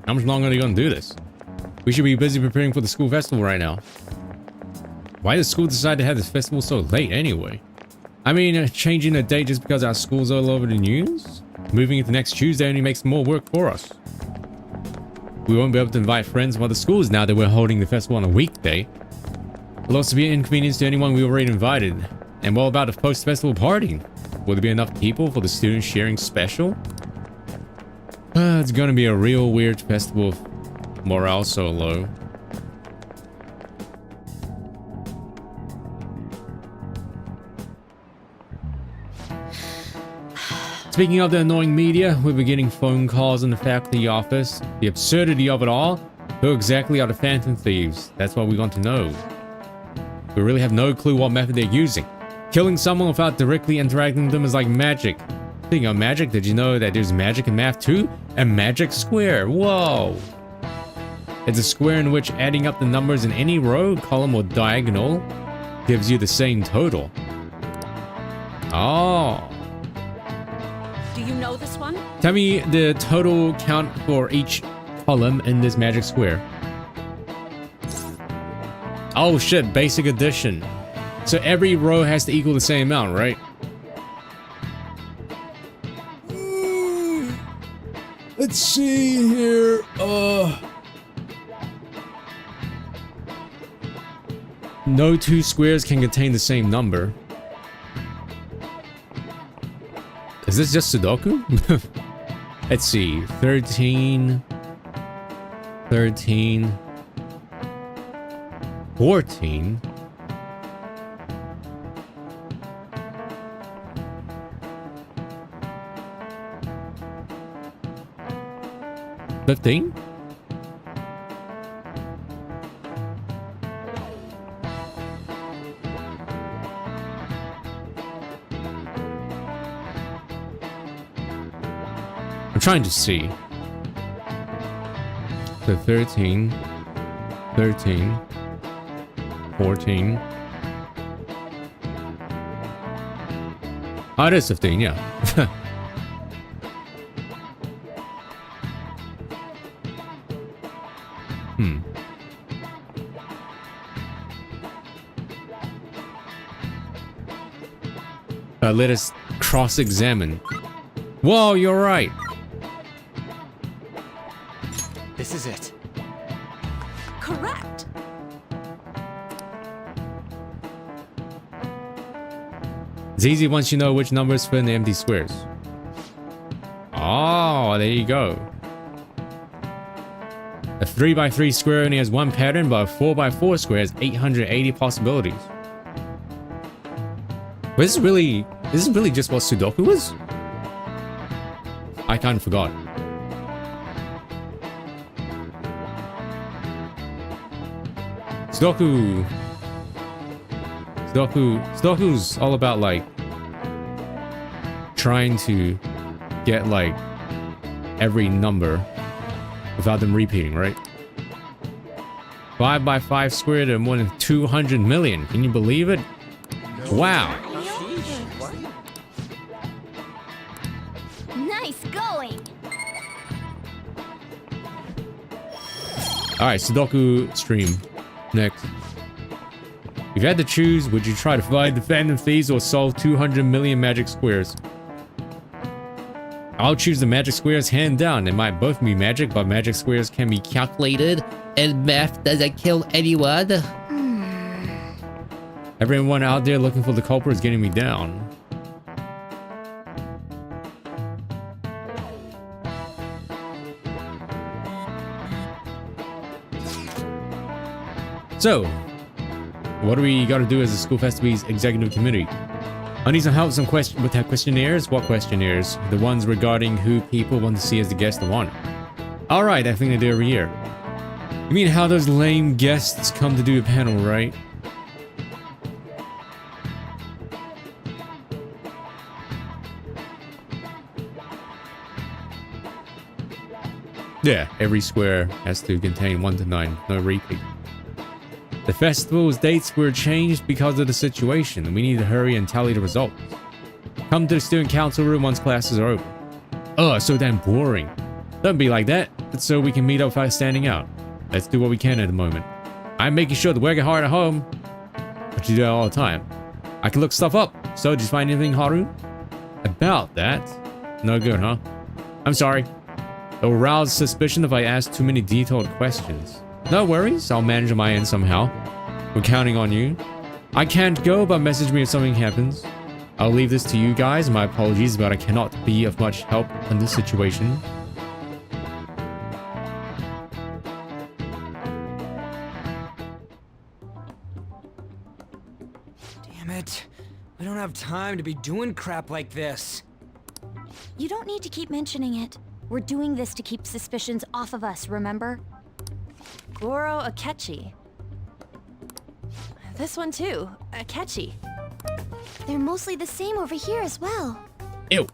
How much longer are they gonna do this? We should be busy preparing for the school festival right now. Why did school decide to have this festival so late anyway? I mean, changing the date just because our school's all over the news? Moving it to next Tuesday only makes more work for us. We won't be able to invite friends from other schools now that we're holding the festival on a weekday. It'll also be an inconvenience to anyone we already invited. And what about a post-festival party? Will there be enough people for the student sharing special? It's gonna be a real weird festival if morale so low. Speaking of the annoying media, we've been getting phone calls in the faculty office. The absurdity of it all. Who exactly are the Phantom Thieves? That's what we want to know. We really have no clue what method they're using. Killing someone without directly interacting with them is like magic. Speaking of magic, did you know that there's magic in math too? A magic square. Whoa. It's a square in which adding up the numbers in any row, column, or diagonal gives you the same total. Oh. Do you know this one? Tell me the total count for each column in this magic square. Oh shit, basic addition. So every row has to equal the same amount, right? Let's see here. No two squares can contain the same number. Is this just Sudoku? Let's see. 13. 14. 15? I'm trying to see. So 13, 14. Oh, it is 15, yeah. Let us cross-examine. Whoa, you're right. This is it. Correct. It's easy once you know which numbers fit in the empty squares. Oh, there you go. A 3x3 square only has one pattern, but a 4x4 square has 880 possibilities. But this is really just what Sudoku was? I kind of forgot. Sudoku's all about like trying to get like every number without them repeating, right? 5x5 squared and more than 200 million. Can you believe it? Wow. Nice going. Alright, Sudoku stream. Next. If you had to choose, would you try to find the Phantom Thieves or solve 200 million magic squares? I'll choose the magic squares hand down. They might both be magic, but magic squares can be calculated, and math doesn't kill anyone. Everyone out there looking for the culprit is getting me down. So, what do we gotta do as a School Festivities Executive Committee? I need some help with that questionnaires. What questionnaires? The ones regarding who people want to see as the guest of honor. Alright, I think they do every year. You mean how those lame guests come to do a panel, right? Yeah, every square has to contain 1 to 9, no repeat. The festival's dates were changed because of the situation, and we need to hurry and tally the results. Come to the student council room once classes are over. Oh, so damn boring. Don't be like that. It's so we can meet up without standing out. Let's do what we can at the moment. I'm making sure to work hard at home. But you do that all the time. I can look stuff up. So, did you find anything, Haru? About that? No good, huh? I'm sorry. It will rouse suspicion if I ask too many detailed questions. No worries, I'll manage on my end somehow. We're counting on you. I can't go, but message me if something happens. I'll leave this to you guys. My apologies, but I cannot be of much help in this situation. Damn it. We don't have time to be doing crap like this. You don't need to keep mentioning it. We're doing this to keep suspicions off of us, remember? Goro Akechi. This one too, Akechi. They're mostly the same over here as well. Ew.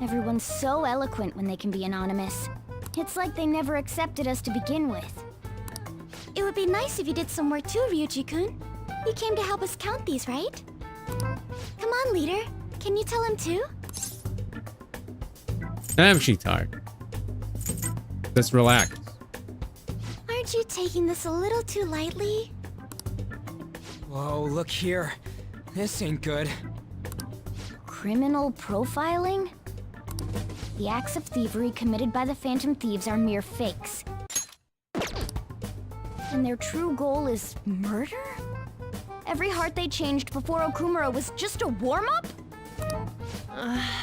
Everyone's so eloquent when they can be anonymous. It's like they never accepted us to begin with. It would be nice if you did some work too, Ryuji-kun. You came to help us count these, right? Come on, leader. Can you tell him too? Damn, she tired. Let's relax. Aren't you taking this a little too lightly? Whoa, look here. This ain't good. Criminal profiling? The acts of thievery committed by the Phantom Thieves are mere fakes. And their true goal is murder? Every heart they changed before Okumura was just a warm-up?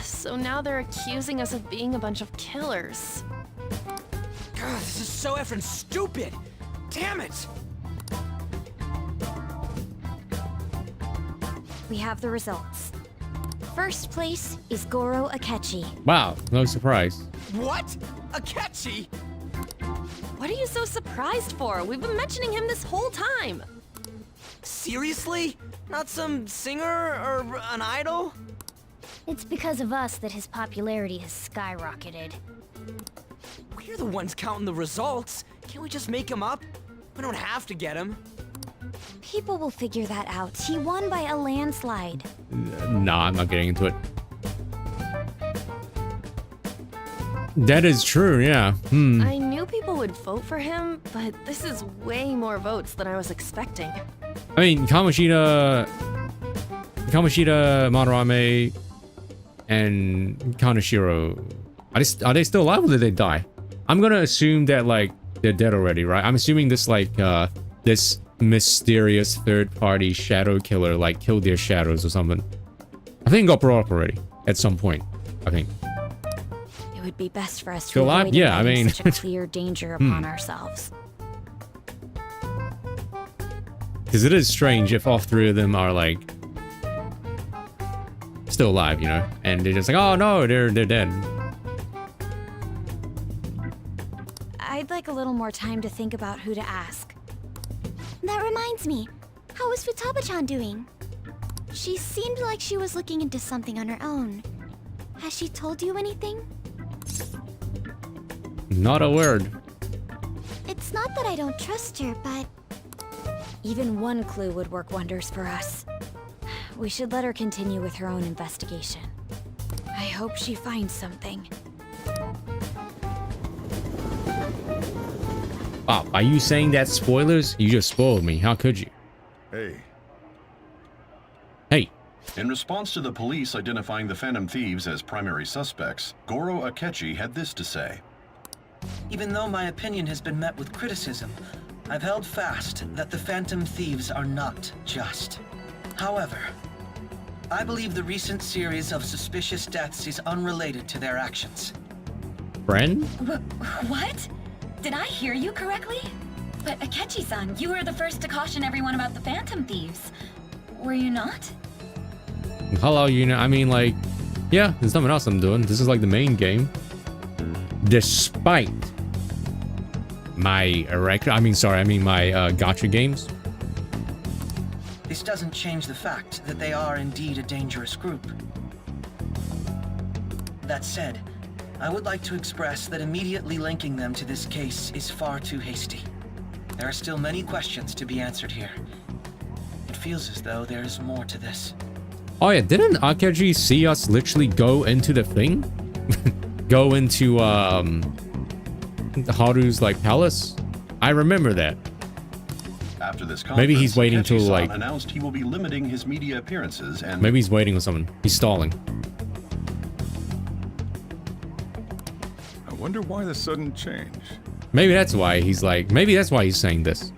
So now they're accusing us of being a bunch of killers. God, this is so effing stupid! Damn it! We have the results. First place is Goro Akechi. Wow, no surprise. What? Akechi? What are you so surprised for? We've been mentioning him this whole time. Seriously? Not some singer or an idol? It's because of us that his popularity has skyrocketed. We're the ones counting the results. Can't we just make him up? We don't have to get him. People will figure that out. He won by a landslide. Nah, I'm not getting into it. That is true, yeah. I knew people would vote for him, but this is way more votes than I was expecting. I mean, Kamoshida, Madarame, and Kaneshiro, are they still alive or did they die? I'm gonna assume that, like, they're dead already, right? I'm assuming this, like, this mysterious third-party shadow killer, like, killed their shadows or something. I think it got brought up already at some point, I think. It would be best for us to Still alive? avoid Yeah, I inviting mean... such a clear danger upon ourselves. Because it is strange if all three of them are, like, still alive, you know? And they're just like, oh no, they're dead. I'd like a little more time to think about who to ask. That reminds me. How was Futaba-chan doing? She seemed like she was looking into something on her own. Has she told you anything? Not a word. It's not that I don't trust her, but... Even one clue would work wonders for us. We should let her continue with her own investigation. I hope she finds something. Wow, are you saying that spoilers? You just spoiled me. How could you? Hey. Hey. In response to the police identifying the Phantom Thieves as primary suspects, Goro Akechi had this to say. Even though my opinion has been met with criticism, I've held fast that the Phantom Thieves are not just. However, I believe the recent series of suspicious deaths is unrelated to their actions. Friend? What? Did I hear you correctly? But Akechi-san, you were the first to caution everyone about the Phantom Thieves. Were you not? Hello, you know, I mean, like, yeah, there's nothing else I'm doing. This is like the main game. Despite my my gacha games. This doesn't change the fact that they are indeed a dangerous group. That said, I would like to express that immediately linking them to this case is far too hasty. There are still many questions to be answered here. It feels as though there is more to this. Oh yeah, didn't Akechi see us literally go into the thing? Go into Haru's like palace? I remember that. After this conference, maybe he's waiting till like announced he will be limiting his media appearances and maybe he's waiting on someone. He's stalling. I wonder why the sudden change. Maybe that's why he's like, maybe that's why he's saying this.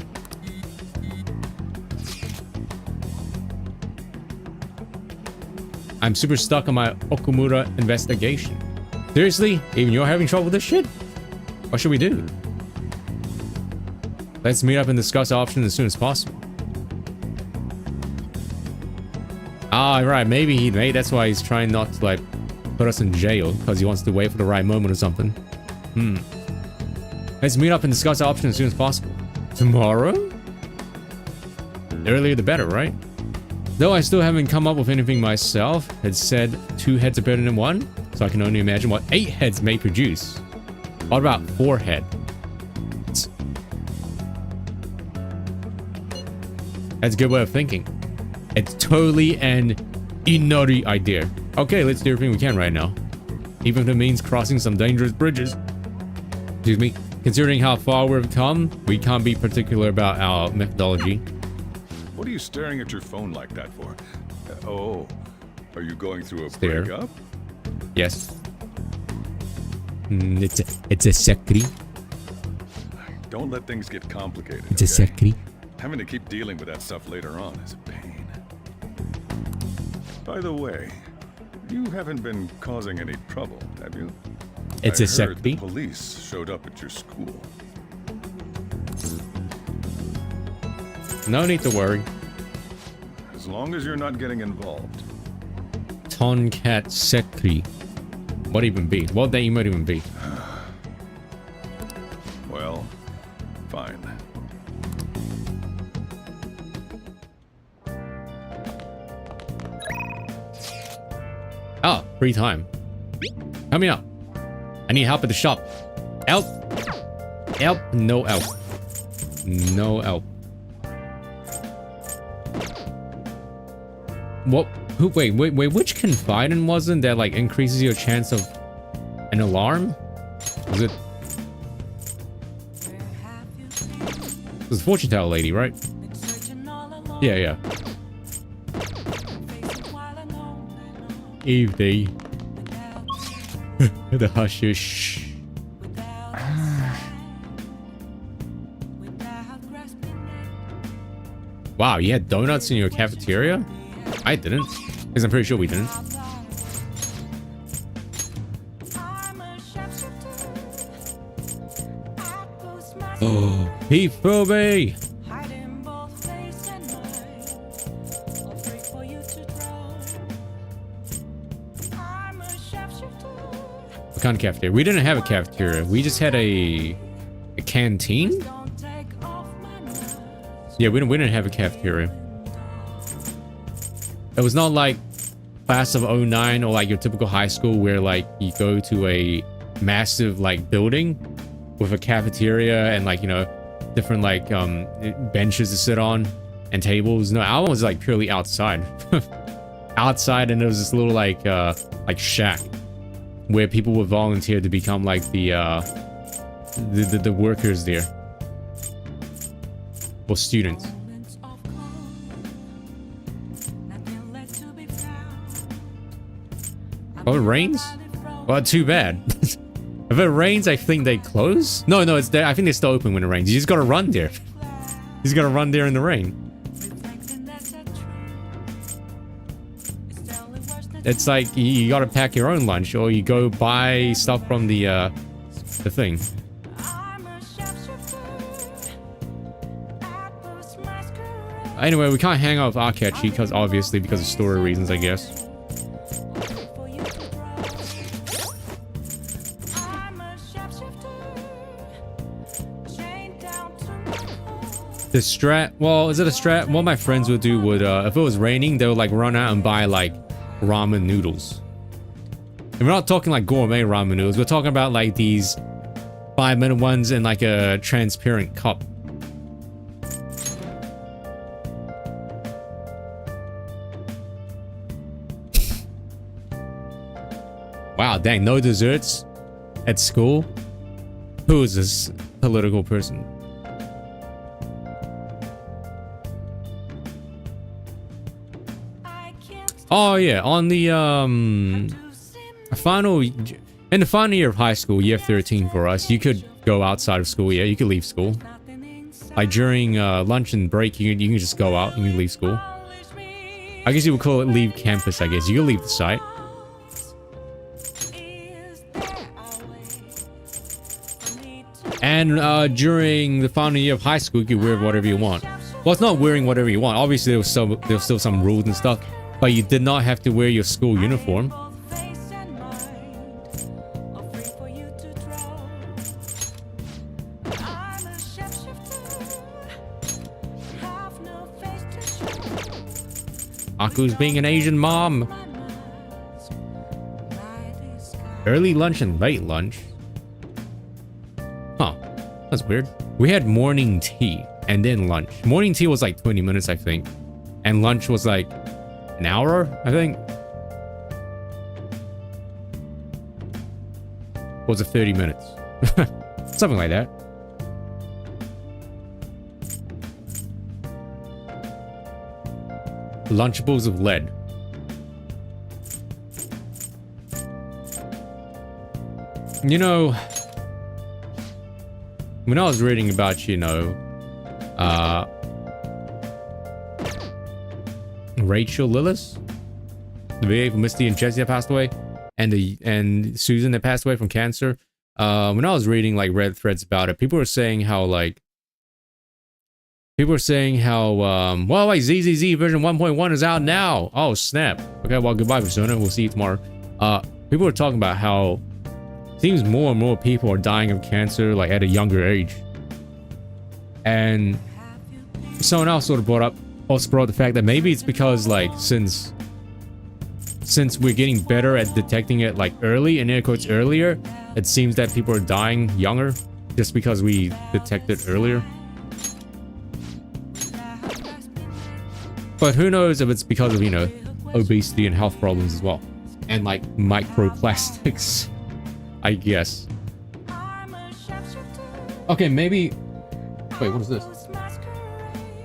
I'm super stuck on my Okumura investigation. Seriously? Even you're having trouble with this shit? What should we do? Let's meet up and discuss options as soon as possible. Ah, right. Maybe that's why he's trying not to, like, put us in jail. Because he wants to wait for the right moment or something. Let's meet up and discuss options as soon as possible. Tomorrow? The earlier the better, right? Though I still haven't come up with anything myself. It said 2 heads are better than 1. So I can only imagine what 8 heads may produce. What about 4 heads? That's a good way of thinking. It's totally an Inori idea. Okay, let's do everything we can right now. Even if it means crossing some dangerous bridges. Excuse me. Considering how far we've come, we can't be particular about our methodology. What are you staring at your phone like that for? Oh, are you going through a Stare. breakup? Yes. It's a secret. Don't let things get complicated. It's a secret. Having to keep dealing with that stuff later on is a pain. By the way, you haven't been causing any trouble, have you? It's I a heard secret. the police showed up at your school. No need to worry. As long as you're not getting involved. Tonkat Sekri. What even be? What that might even be? Well, fine. Oh, free time. Coming up. I need help at the shop. Help. Help. No help. No help. What? Who? Wait. Which confidant wasn't that like increases your chance of an alarm? Was it? It was the fortune teller lady, right? Yeah, yeah. Evening. The hushish. Wow, you had donuts in your cafeteria? I didn't. Because I'm pretty sure we didn't. Oh, he flew me! What kind of cafeteria? We didn't have a cafeteria. We just had a canteen? Yeah, we didn't have a cafeteria. It was not like class of 09 or like your typical high school where like you go to a massive like building with a cafeteria and like, you know, different like benches to sit on and tables. No, our one was like purely outside. Outside, and there was this little like shack where people would volunteer to become like the workers there. Or students. Oh, it rains? Well, too bad. If it rains, I think they close. No, it's there. I think they're still open when it rains. You just gotta run there. You just gotta run there in the rain. It's like you gotta pack your own lunch, or you go buy stuff from the thing. Anyway, we can't hang out with Akechi because obviously because of story reasons, I guess. The strat, well, is it a strat? What my friends would do would, if it was raining, they would like run out and buy like ramen noodles. And we're not talking like gourmet ramen noodles. We're talking about like these 5-minute ones in like a transparent cup. Wow, dang, no desserts at school? Who is this political person? Oh yeah, on the in the final year of high school, year 13 for us, you could go outside of school. Yeah, you could leave school. Like during lunch and break, you can just go out and you can leave school. I guess you would call it leave campus, I guess. You can leave the site. And during the final year of high school, you could wear whatever you want. Well, it's not wearing whatever you want. Obviously, there was still some rules and stuff. But you did not have to wear your school uniform. Aku's being an Asian mom. Early lunch and late lunch. Huh. That's weird. We had morning tea and then lunch. Morning tea was like 20 minutes, I think. And lunch was like an hour, I think. Or was it 30 minutes? Something like that. Lunchables of lead. You know, when I was reading about, you know, Rachel Lillis, the VA for Misty and Jessie that passed away, and Susan that passed away from cancer. When I was reading like Reddit threads about it, people were saying how well, like ZZZ version 1.1 is out now. Oh snap. Okay, well, goodbye, Persona. We'll see you tomorrow. People were talking about how it seems more and more people are dying of cancer like at a younger age. And someone else sort of brought up the fact that maybe it's because like since we're getting better at detecting it like early, in air quotes earlier, it seems that people are dying younger just because we detect it earlier. But who knows if it's because of, you know, obesity and health problems as well. And like microplastics, I guess. Okay, maybe... Wait, what is this?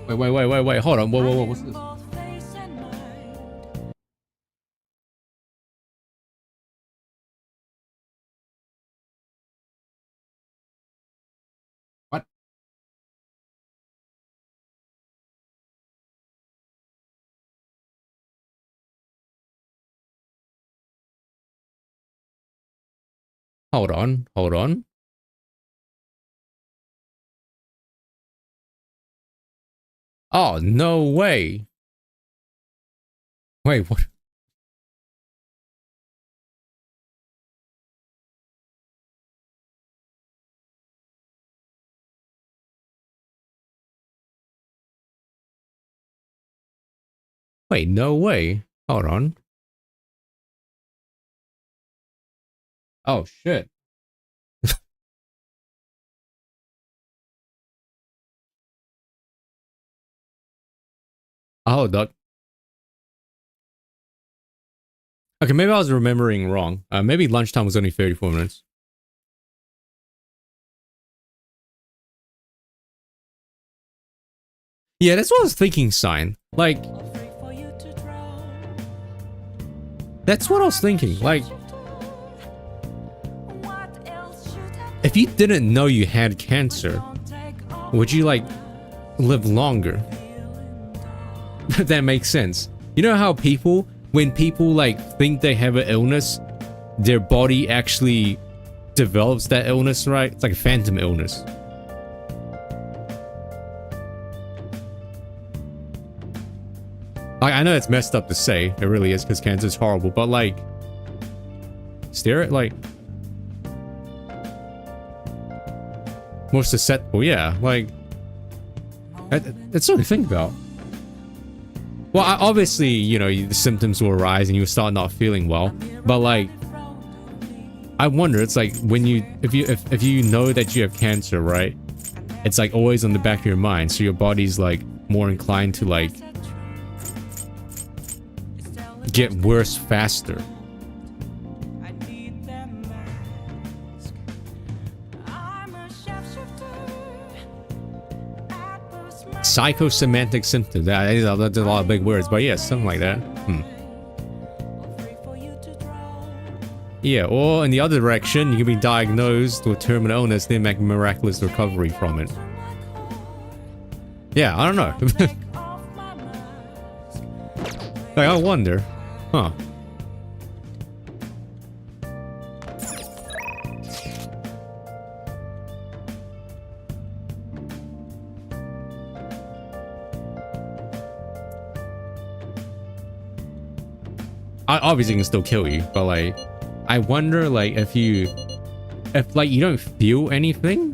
Wait, hold on. Whoa, what's this? What? Hold on. Oh, no way. Wait, what? Wait, no way. Hold on. Oh, shit. Hold up. Okay, maybe I was remembering wrong. Maybe lunchtime was only 34 minutes. Yeah, that's what I was thinking, Sign. Like... That's what I was thinking. Like... If you didn't know you had cancer, would you, like, live longer? If that makes sense. You know how people, when people, like, think they have an illness, their body actually develops that illness, right? It's like a phantom illness. Like, I know it's messed up to say, it really is, because cancer is horrible, but, like... Stare at, like... More susceptible, yeah, like... That's something to think about. Well, obviously, you know, the symptoms will arise and you start not feeling well, but, like... I wonder, it's like, when you... If you know that you have cancer, right? It's, like, always on the back of your mind, so your body's, like, more inclined to, like... get worse faster. Psychosemantic symptoms. That's a lot of big words, but yeah, something like that. Yeah, or in the other direction, you can be diagnosed with terminal illness, then make miraculous recovery from it. Yeah, I don't know. Like, I wonder. Huh. I obviously can still kill you, but like, I wonder like if like you don't feel anything.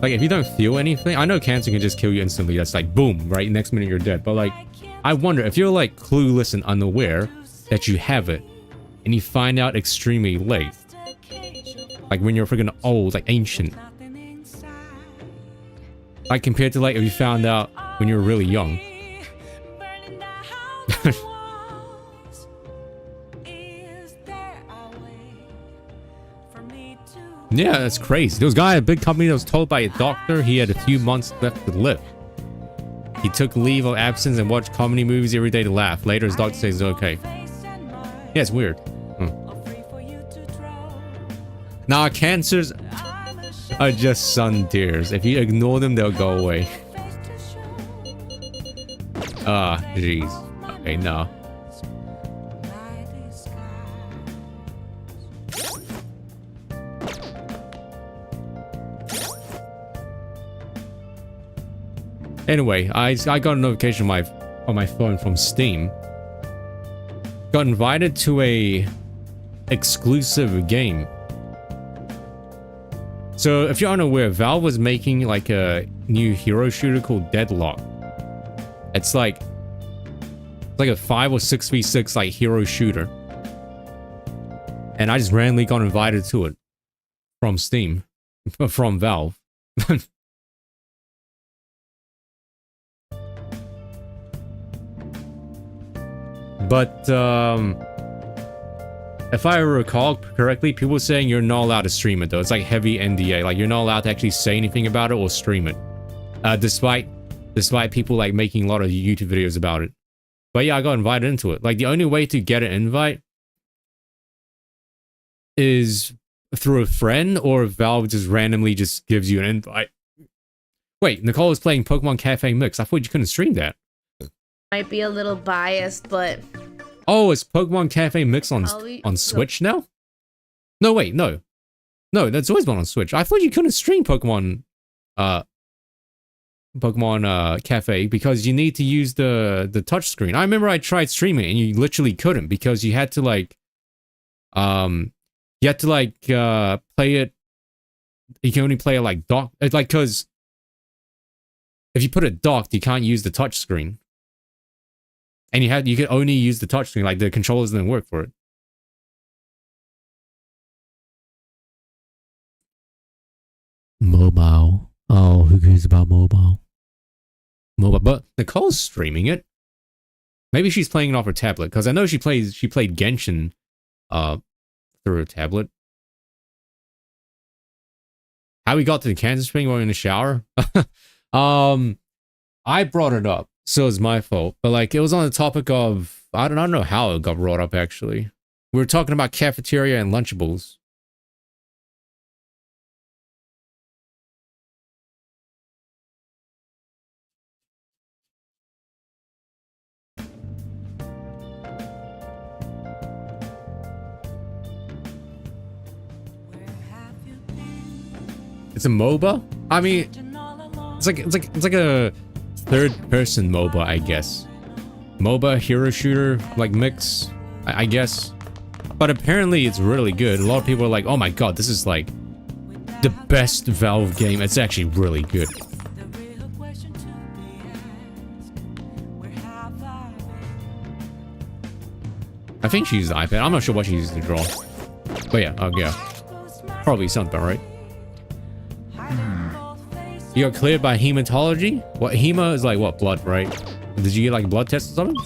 Like if you don't feel anything, I know cancer can just kill you instantly. That's like boom, right? Next minute you're dead. But like, I wonder if you're like clueless and unaware that you have it, and you find out extremely late, like when you're freaking old, like ancient. Like compared to like if you found out when you were really young. Yeah, that's crazy. There was a guy at a big company that was told by a doctor he had a few months left to live. He took leave of absence and watched comedy movies every day to laugh. Later, his doctor says it's okay. Yeah, it's weird. Nah, cancers are just sun tears. If you ignore them, they'll go away. Ah, jeez. Okay, no. Anyway, I got a notification on my phone from Steam. Got invited to a exclusive game. So if you're unaware, Valve was making like a new hero shooter called Deadlock. It's like a 5 or 6v6 like hero shooter. And I just randomly got invited to it from Steam, from Valve. But, if I recall correctly, people were saying you're not allowed to stream it though. It's like heavy NDA. Like you're not allowed to actually say anything about it or stream it. Despite people like making a lot of YouTube videos about it. But yeah, I got invited into it. Like the only way to get an invite is through a friend, or Valve just randomly just gives you an invite. Wait, Nicole was playing Pokemon Cafe Mix. I thought you couldn't stream that. Might be a little biased, but oh, it's Pokemon Cafe Mix on Switch now? No, wait, no, that's always been on Switch. I thought you couldn't stream Pokemon Cafe because you need to use the touch screen. I remember I tried streaming it and you literally couldn't because you had to like play it. You can only play it like dock. It's like, because if you put it docked, you can't use the touch screen. And you could only use the touch screen, like the controllers didn't work for it. Mobile. Oh, who cares about mobile? But Nicole's streaming it. Maybe she's playing it off her tablet, because I know she played Genshin through her tablet. How we got to the Kansas Spring while in the shower? I brought it up, so it's my fault. But like, it was on the topic of, I don't know how it got brought up actually. We were talking about cafeteria and Lunchables. It's a MOBA? I mean, it's like a third-person MOBA, I guess. MOBA, hero shooter, like mix, I guess. But apparently it's really good. A lot of people are like, oh my god, this is like the best Valve game. It's actually really good. I think she used the iPad. I'm not sure what she used to draw. But yeah, yeah. Probably something, right? You got cleared by hematology? What, hema is like what, blood, right? Did you get like blood tests or something?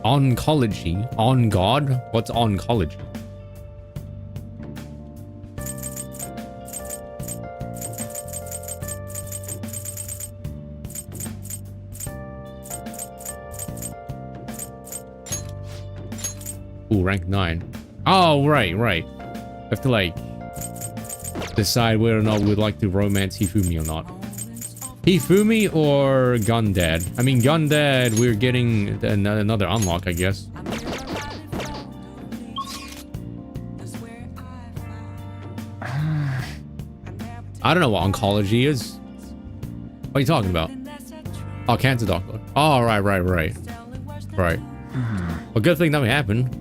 Oncology? On God? What's oncology? Ooh, rank 9. Oh, right. I have to like decide whether or not we'd like to romance Hifumi or not. Hifumi or Gundad? I mean, Gundad, we're getting another unlock, I guess. I don't know what oncology is. What are you talking about? Oh, cancer doctor. Oh, right. Right. Well, good thing nothing happened.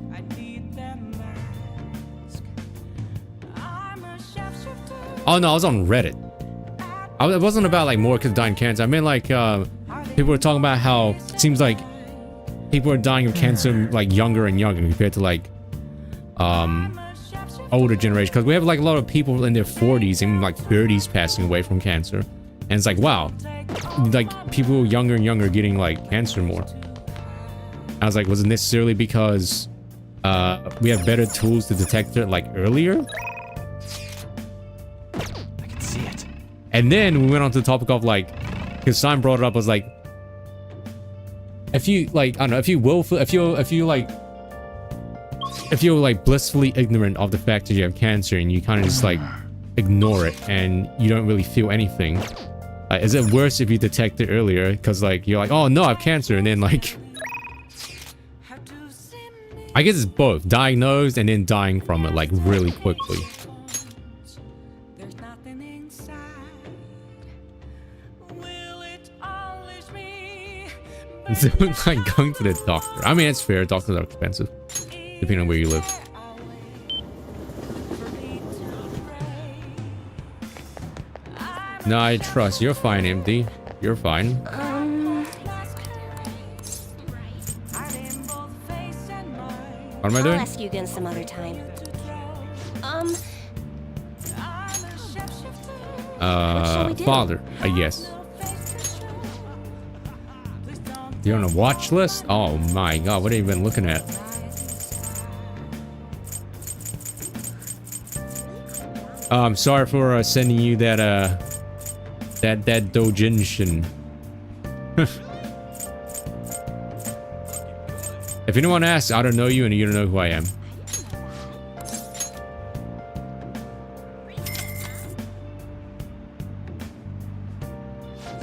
Oh no, I was on Reddit. It wasn't about like more kids dying of cancer. I mean, like people were talking about how it seems like people are dying of cancer like younger and younger compared to like older generation. Because we have like a lot of people in their 40s and like 30s passing away from cancer, and it's like, wow, like people younger and younger getting like cancer more. I was like, was it necessarily because we have better tools to detect it like earlier? And then we went on to the topic of like, because Simon brought it up, was like, if you like, I don't know, if you're like blissfully ignorant of the fact that you have cancer and you kind of just like ignore it and you don't really feel anything, is it worse if you detect it earlier? Because like you're like, oh no, I have cancer, and then like, I guess it's both diagnosed and then dying from it like really quickly. It's like going to the doctor. I mean, it's fair. Doctors are expensive, depending on where you live. No, I trust. You're fine, MD. You're fine. What am I doing? I'll ask you again some other time. father, I guess. You're on a watch list? Oh my god, what have you been looking at? I'm sorry for sending you that that doujinshi. If anyone asks, I don't know you and you don't know who I am.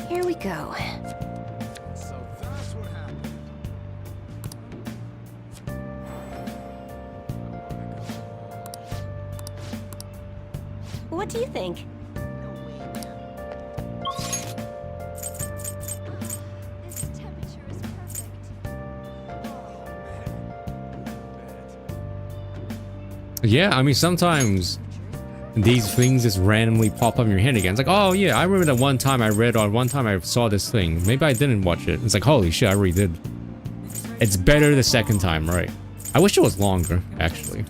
Here we go. What do you think? Yeah, I mean, sometimes these things just randomly pop up in your head again. It's like, oh yeah, I remember that one time I read or one time I saw this thing. Maybe I didn't watch it. It's like, holy shit, I already did. It's better the second time, right? I wish it was longer, actually.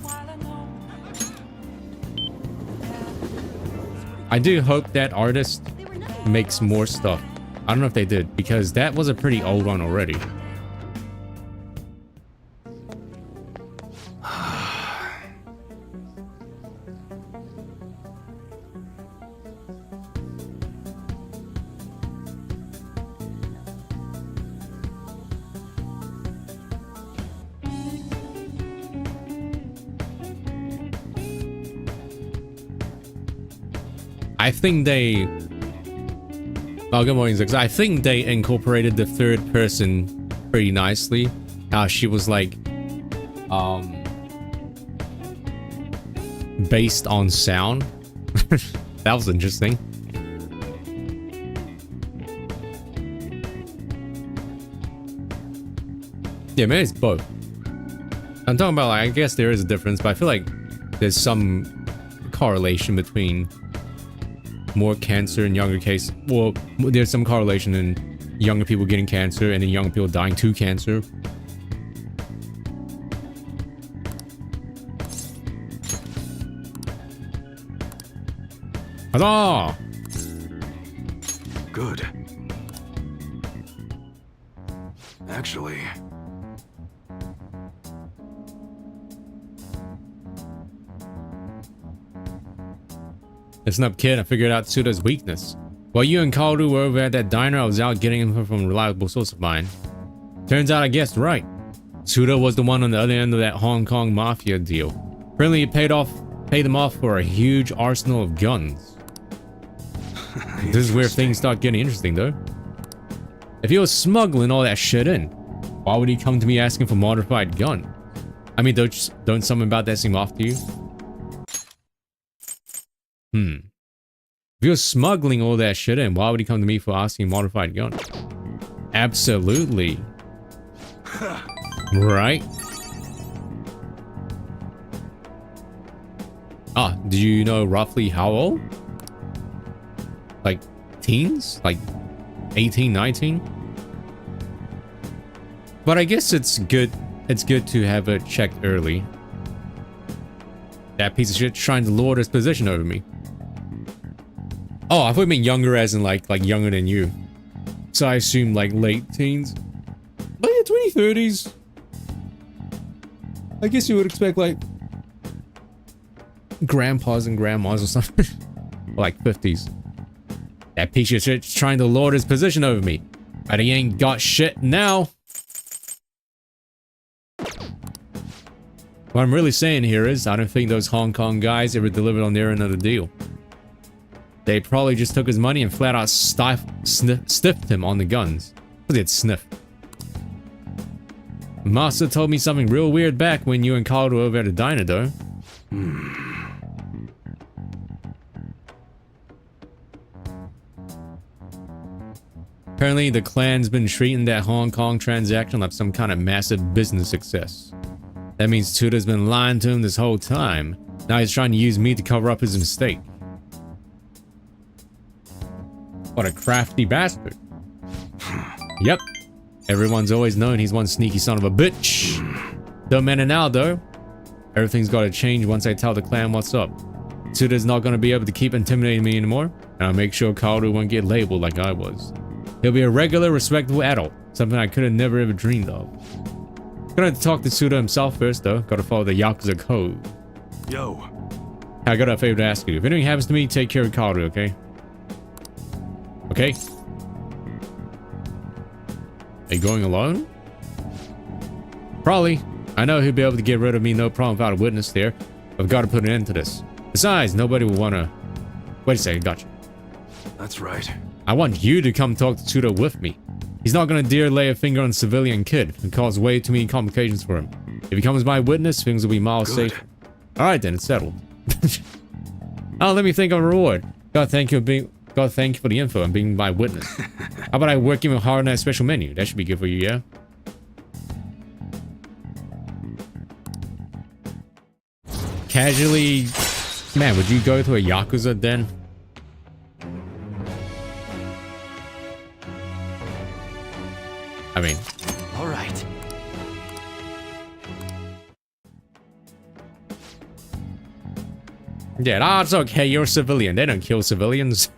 I do hope that artist makes more stuff. I don't know if they did, because that was a pretty old one already. I think they... Oh, good morning, Zix. I think they incorporated the third person pretty nicely. How she was like... based on sound. That was interesting. Yeah, maybe it's both. I'm talking about, like, I guess there is a difference, but I feel like there's some correlation between more cancer in younger cases. Well, there's some correlation in younger people getting cancer and then younger people dying to cancer. Huzzah! Good. Actually... Listen up, kid. I figured out Tsuda's weakness. While you and Kaoru were over at that diner, I was out getting him from a reliable source of mine. Turns out I guessed right. Tsuda was the one on the other end of that Hong Kong mafia deal. Apparently it paid them off for a huge arsenal of guns. This is where things start getting interesting, though. If he was smuggling all that shit in, why would he come to me asking for modified gun? I mean, don't something about that seem off to you? If he was smuggling all that shit in, why would he come to me for asking a modified gun? Absolutely. Right? Ah, do you know roughly how old? Like teens? Like 18, 19? But I guess it's good to have it checked early. That piece of shit trying to lord his position over me. Oh, I thought you meant younger as in like younger than you. So I assume like late teens. But yeah, 20s, 30s. I guess you would expect like grandpas and grandmas or something. Or like 50s. That piece of shit's trying to lord his position over me. But he ain't got shit now. What I'm really saying here is, I don't think those Hong Kong guys ever delivered on their end of the deal. They probably just took his money and flat out stiffed him on the guns. What did sniff? Master told me something real weird back when you and Carl were over at the diner, though. Apparently, the clan's been treating that Hong Kong transaction like some kind of massive business success. That means Tsuda's been lying to him this whole time. Now he's trying to use me to cover up his mistake. What a crafty bastard. Yep. Everyone's always known he's one sneaky son of a bitch. Don't matter now, though. Everything's got to change once I tell the clan what's up. Tsuda's not going to be able to keep intimidating me anymore. And I'll make sure Kaoru won't get labeled like I was. He'll be a regular, respectable adult. Something I could have never ever dreamed of. Gonna have to talk to Suda himself first though. Gotta follow the Yakuza code. Yo. I got a favor to ask you. If anything happens to me, take care of Kaoru, okay? Okay? Are you going alone? Probably. I know he'll be able to get rid of me no problem without a witness there. I've got to put an end to this. Besides, nobody will want to... Wait a second, gotcha. That's right. I want you to come talk to Tsuda with me. He's not going to dare lay a finger on a civilian kid and cause way too many complications for him. If he becomes my witness, things will be miles safer. Alright then, it's settled. Oh, let me think of a reward. God thank you for the info and being my witness. How about I work even harder on that special menu? That should be good for you, yeah? Casually... Man, would you go to a Yakuza den? I mean... Alright. Yeah, that's okay, you're a civilian. They don't kill civilians.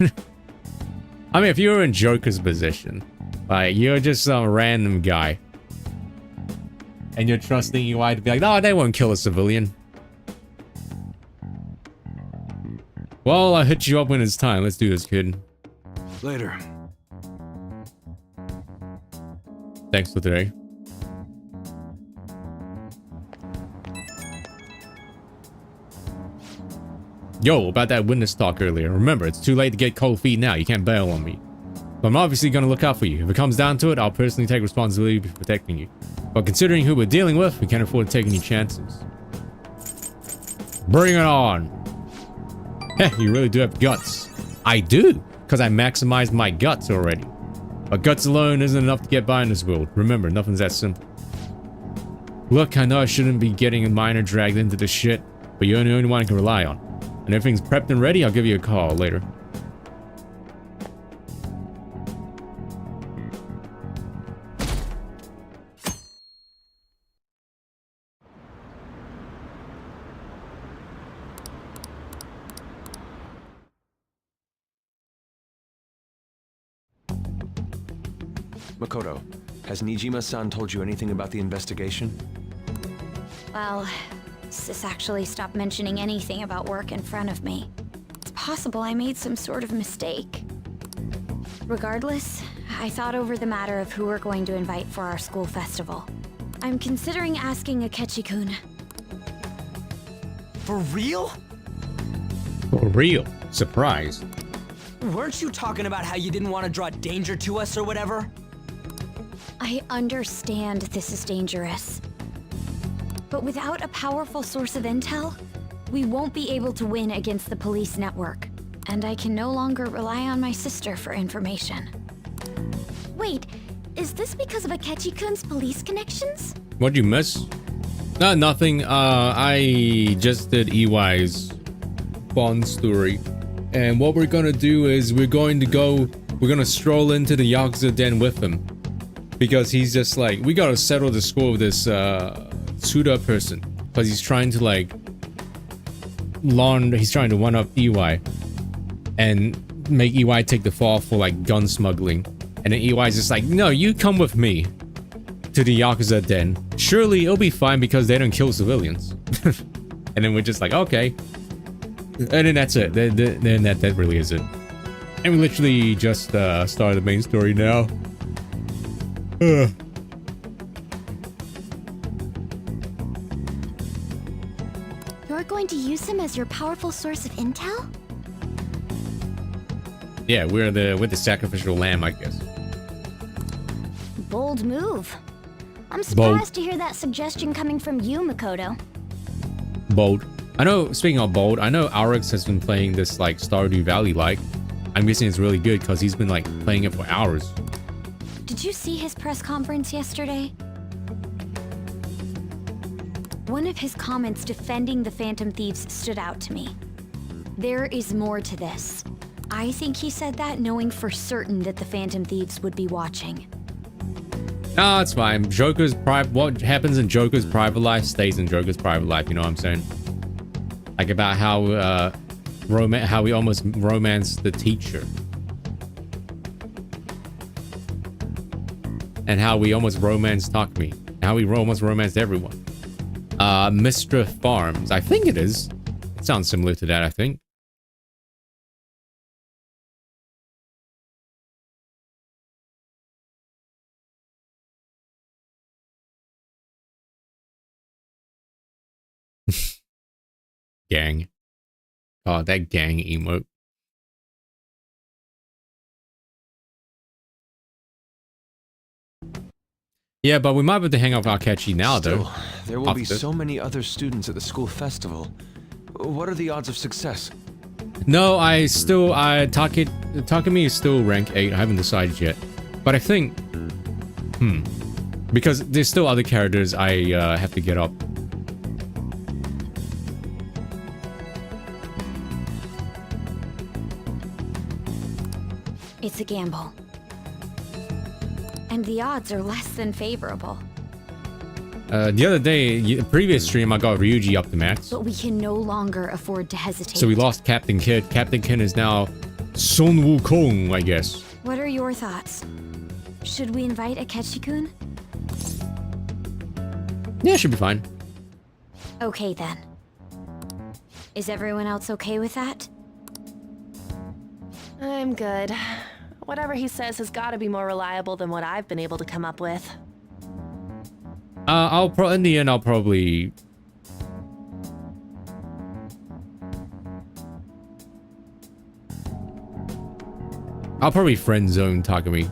I mean, if you were in Joker's position, like, you're just some random guy. And you're trusting UI to be like, no, they won't kill a civilian. Well, I'll hit you up when it's time. Let's do this, kid. Later. Thanks for today. Yo, about that witness talk earlier. Remember, it's too late to get cold feet now. You can't bail on me. But I'm obviously gonna look out for you. If it comes down to it, I'll personally take responsibility for protecting you. But considering who we're dealing with, we can't afford to take any chances. Bring it on! Heh, you really do have guts. I do, because I maximized my guts already. But guts alone isn't enough to get by in this world. Remember, nothing's that simple. Look, I know I shouldn't be getting a minor dragged into this shit, but you're the only one I can rely on. When everything's prepped and ready, I'll give you a call later. Makoto, has Nijima-san told you anything about the investigation? Well, Sis actually stopped mentioning anything about work in front of me. It's possible I made some sort of mistake. Regardless, I thought over the matter of who we're going to invite for our school festival. I'm considering asking Akechi-kun. For real? For real? Surprise. Weren't you talking about how you didn't want to draw danger to us or whatever? I understand this is dangerous. But without a powerful source of intel, we won't be able to win against the police network. And I can no longer rely on my sister for information. Wait, is this because of Akechi-kun's police connections? What'd you miss? Nothing. I just did EY's Bond story. And what we're gonna do is we're gonna stroll into the Yakuza den with him. Because he's just like, we gotta settle the score with this Tsuda person. Because he's trying to like he's trying to one up EY. And make EY take the fall for like gun smuggling. And then EY's just like, no, you come with me to the Yakuza den. Surely it'll be fine because they don't kill civilians. And then we're just like, okay. And then that's it. Then that really is it. And we literally just started the main story now. You're going to use him as your powerful source of intel? Yeah, we're the sacrificial lamb, I guess. Bold move. I'm surprised to hear that suggestion coming from you, Makoto. Bold. I know, speaking of bold, I know Aurix has been playing this like Stardew Valley like. I'm guessing it's really good because he's been like playing it for hours. Did you see his press conference yesterday? One of his comments defending the Phantom Thieves stood out to me. There is more to this. I think he said that knowing for certain that the Phantom Thieves would be watching. No, it's fine. What happens in Joker's private life stays in Joker's private life, you know what I'm saying? Like about how how we almost romanced the teacher. And how we almost romanced Takumi. How we almost romanced everyone. Mr. Farms. I think it is. It sounds similar to that, I think. Gang. Oh, that gang emote. Yeah, but we might be able to hang out with Akechi now, Still, though. there will be so many other students at the school festival. What are the odds of success? No, Takumi is still rank 8. I haven't decided yet. But I think... Because there's still other characters I have to get up. It's a gamble. And the odds are less than favorable. The other day, the previous stream, I got Ryuji up to max. But we can no longer afford to hesitate. So we lost Captain Kid. Captain Kid is now Sun Wukong, I guess. What are your thoughts? Should we invite Akechi-kun? Yeah, should be fine. Okay then. Is everyone else okay with that? I'm good. Whatever he says has got to be more reliable than what I've been able to come up with. In the end, I'll probably... friend zone Takumi.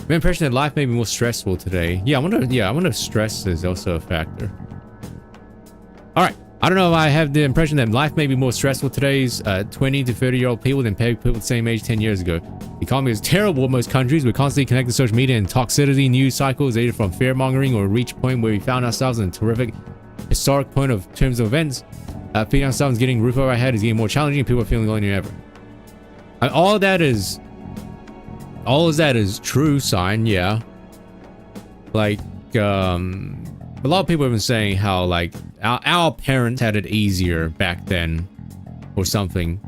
My impression that life may be more stressful today. I wonder if stress is also a factor. Alright. I don't know if I have the impression that life may be more stressful today's 20 to 30-year-old people than people the same age 10 years ago. The economy is terrible in most countries. We're constantly connected to social media and toxicity news cycles, either from fear-mongering or reach a point where we found ourselves in a terrific historic point of terms of events. Feeding ourselves getting roof over our head is getting more challenging and people are feeling lonelier than ever. All of that is true, sign, yeah. Like, a lot of people have been saying how, like, our parents had it easier back then, or something.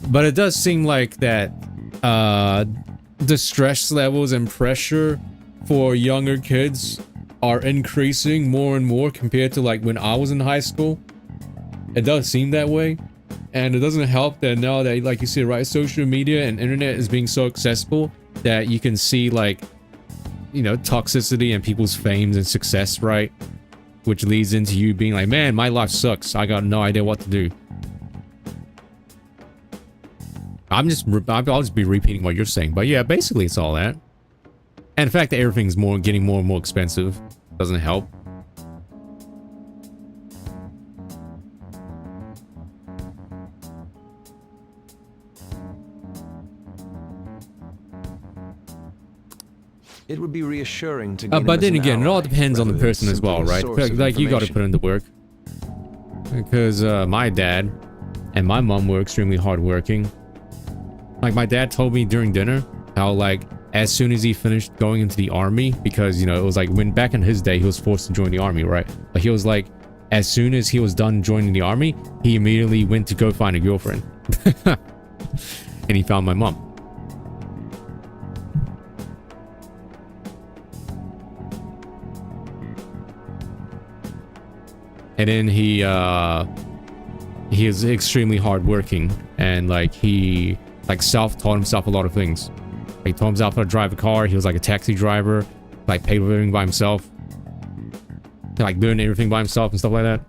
But it does seem like that, the stress levels and pressure for younger kids are increasing more and more compared to, like, when I was in high school. It does seem that way. And it doesn't help that now that, like you said, right, social media and internet is being so accessible that you can see, like, you know, toxicity and people's fames and success, right? Which leads into you being like, man, my life sucks. I got no idea what to do. I'll just be repeating what you're saying. But yeah, basically it's all that. And the fact that everything's getting more and more expensive doesn't help. It would be reassuring to gain but then again, it all depends on the person as well, right? Like, you got to put in the work. Because my dad and my mom were extremely hardworking. Like, my dad told me during dinner how, like, as soon as he finished going into the army, because, you know, it was like when back in his day, he was forced to join the army, right? But he was like, as soon as he was done joining the army, he immediately went to go find a girlfriend. And he found my mom. And then he is extremely hardworking, and like he self-taught himself a lot of things. Like, he taught himself how to drive a car. He was like a taxi driver, like paid everything by himself, like doing everything by himself and stuff like that.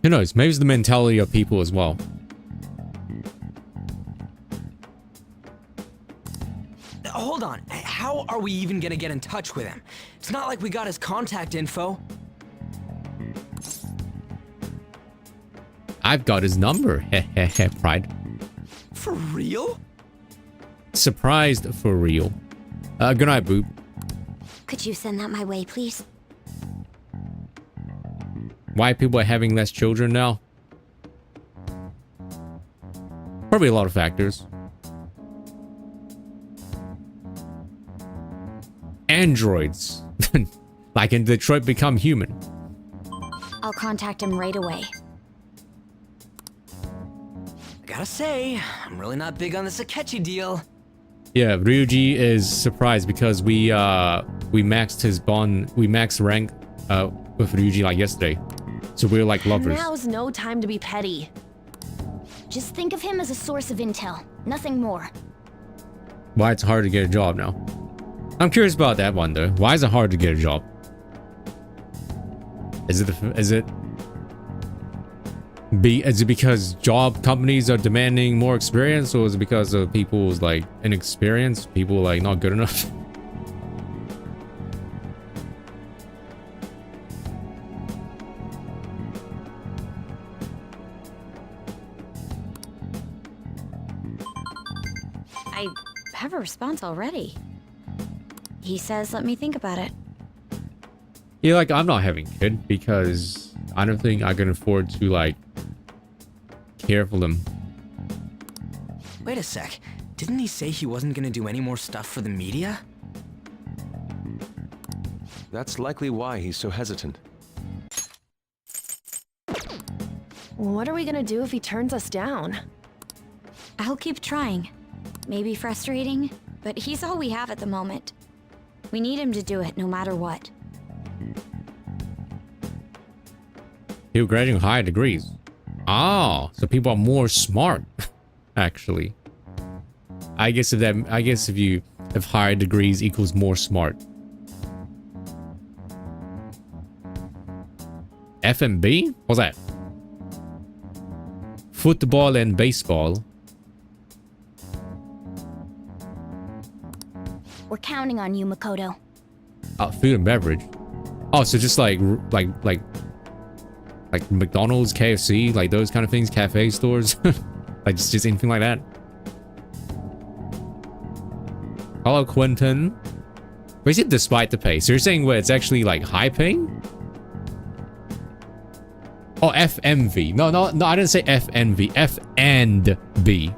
Who knows? Maybe it's the mentality of people as well. Hold on. How are we even gonna get in touch with him? It's not like we got his contact info. I've got his number. Heh, pride. For real? Surprised for real. Good night, Boop. Could you send that my way, please? Why people are having less children now? Probably a lot of factors. Androids. Like in Detroit Become Human. I'll contact him right away. I gotta say, I'm really not big on this Akechi deal. Yeah, Ryuji is surprised because we maxed his bond, we maxed rank with Ryuji like yesterday. So we're like lovers. Now's no time to be petty. Just think of him as a source of intel, nothing more. Why it's hard to get a job now? I'm curious about that one though. Why is it hard to get a job? Is it because job companies are demanding more experience, or is it because of people's like inexperience, people like not good enough? I have a response already. He says, let me think about it. Yeah, like I'm not having a kid because I don't think I can afford to like care for them. Wait a sec. Didn't he say he wasn't gonna do any more stuff for the media? That's likely why he's so hesitant. What are we gonna do if he turns us down? I'll keep trying. Maybe frustrating, but he's all we have at the moment. We need him to do it no matter what. He'll graduate with higher degrees. Oh, so people are more smart, actually. I guess if higher degrees equals more smart. FMB? What's that? Football and baseball. We're counting on you, Makoto. Food and beverage. Oh, so just like McDonald's, KFC, like those kind of things, cafe stores, like just anything like that. Hello, Quentin. Wait, is it despite the pay? So you're saying where it's actually like high paying? Oh, FMV. No, I didn't say FNV. F and B.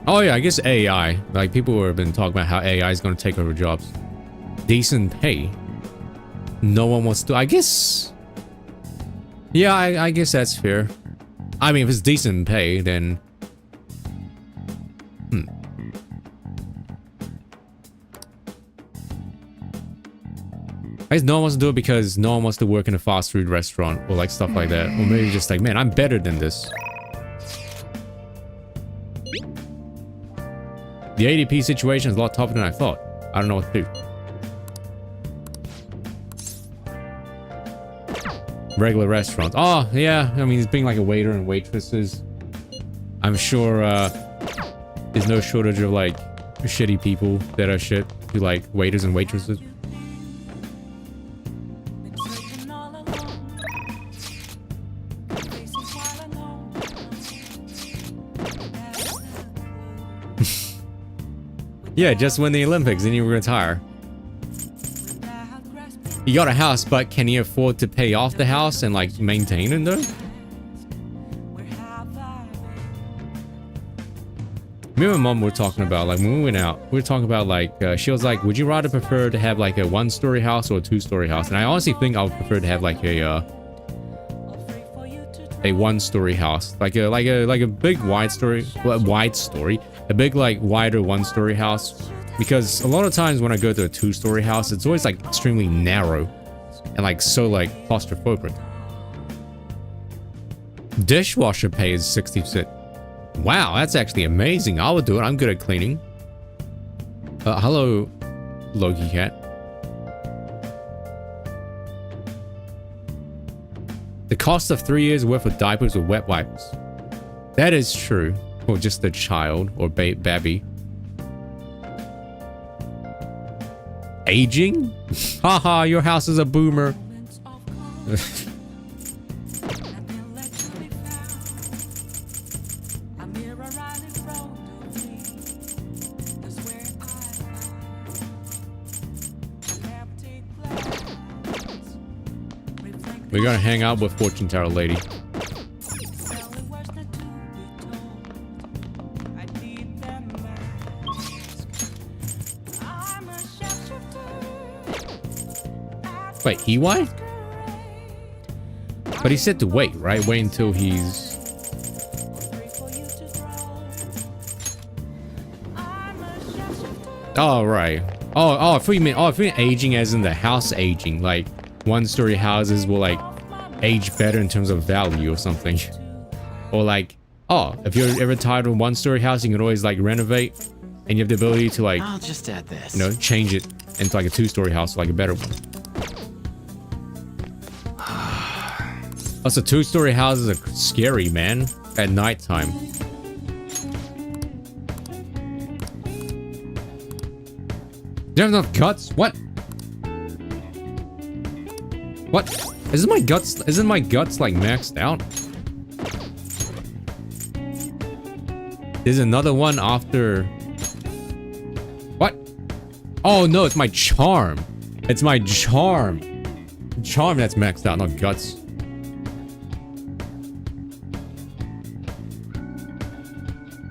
Oh yeah, I guess AI. Like people have been talking about how AI is going to take over jobs. Decent pay. No one wants to. I guess. Yeah, I guess that's fair. I mean, if it's decent pay, then. I guess no one wants to do it because no one wants to work in a fast food restaurant or like stuff like that. Or maybe just like, man, I'm better than this. The ADP situation is a lot tougher than I thought. I don't know what to do. Regular restaurants. Oh, yeah. I mean, it's being like a waiter and waitresses. I'm sure there's no shortage of like shitty people that are shit who like waiters and waitresses. Yeah, just win the Olympics, then you retire. You got a house, but can you afford to pay off the house and like maintain it though? Me and my mom were talking about, like when we went out, we were talking about like, she was like, would you rather prefer to have like a 1-story house or a 2-story house? And I honestly think I would prefer to have like a 1-story house, like a big wide story, a big like wider 1-story house, because a lot of times when I go to a 2-story house, it's always like extremely narrow and like so like claustrophobic. Dishwasher pay is 60%. Wow, that's actually amazing. I would do it. I'm good at cleaning. Hello, Loki Cat. The cost of 3 years worth of diapers or wet wipes. That is true. Or just a child or babby. Aging? Haha, your house is a boomer. We're gonna hang out with Fortune Teller Lady. Wait, EY? But he said to wait, right? Wait until he's... Oh, right. Oh, I thought you meant, I thought aging as in the house aging. Like, one-story houses will, like, age better in terms of value or something. Or, like, oh, if you're ever tired of a one-story house, you can always, like, renovate. And you have the ability to, like... I'll just add this. You know, change it into, like, a two-story house, like a better one. Also, two-story houses are scary, man. At nighttime. You have enough guts? What? What? Isn't my guts like maxed out? There's another one after... What? Oh no, it's my charm. It's my charm. Charm that's maxed out, not guts.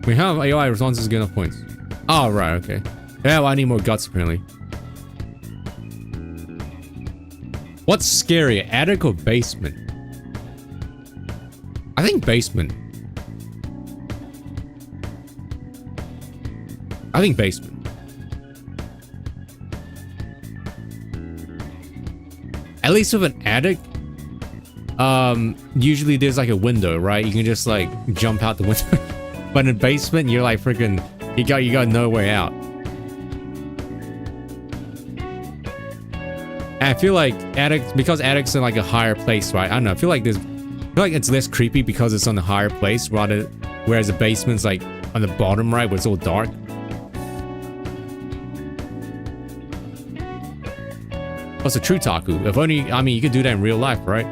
We have AI responses good enough points. Oh, right, okay. Yeah, well, I need more guts, apparently. What's scarier, attic or basement? I think basement. I think basement. At least with an attic, usually there's like a window, right? You can just like jump out the window. But in a basement, you're like freaking, you got no way out. And I feel like attics, because attics are like a higher place, right? I don't know. I feel like it's less creepy because it's on the higher place, whereas the basement's like on the bottom, right, where it's all dark. What's a true taku? If only, I mean, you could do that in real life, right?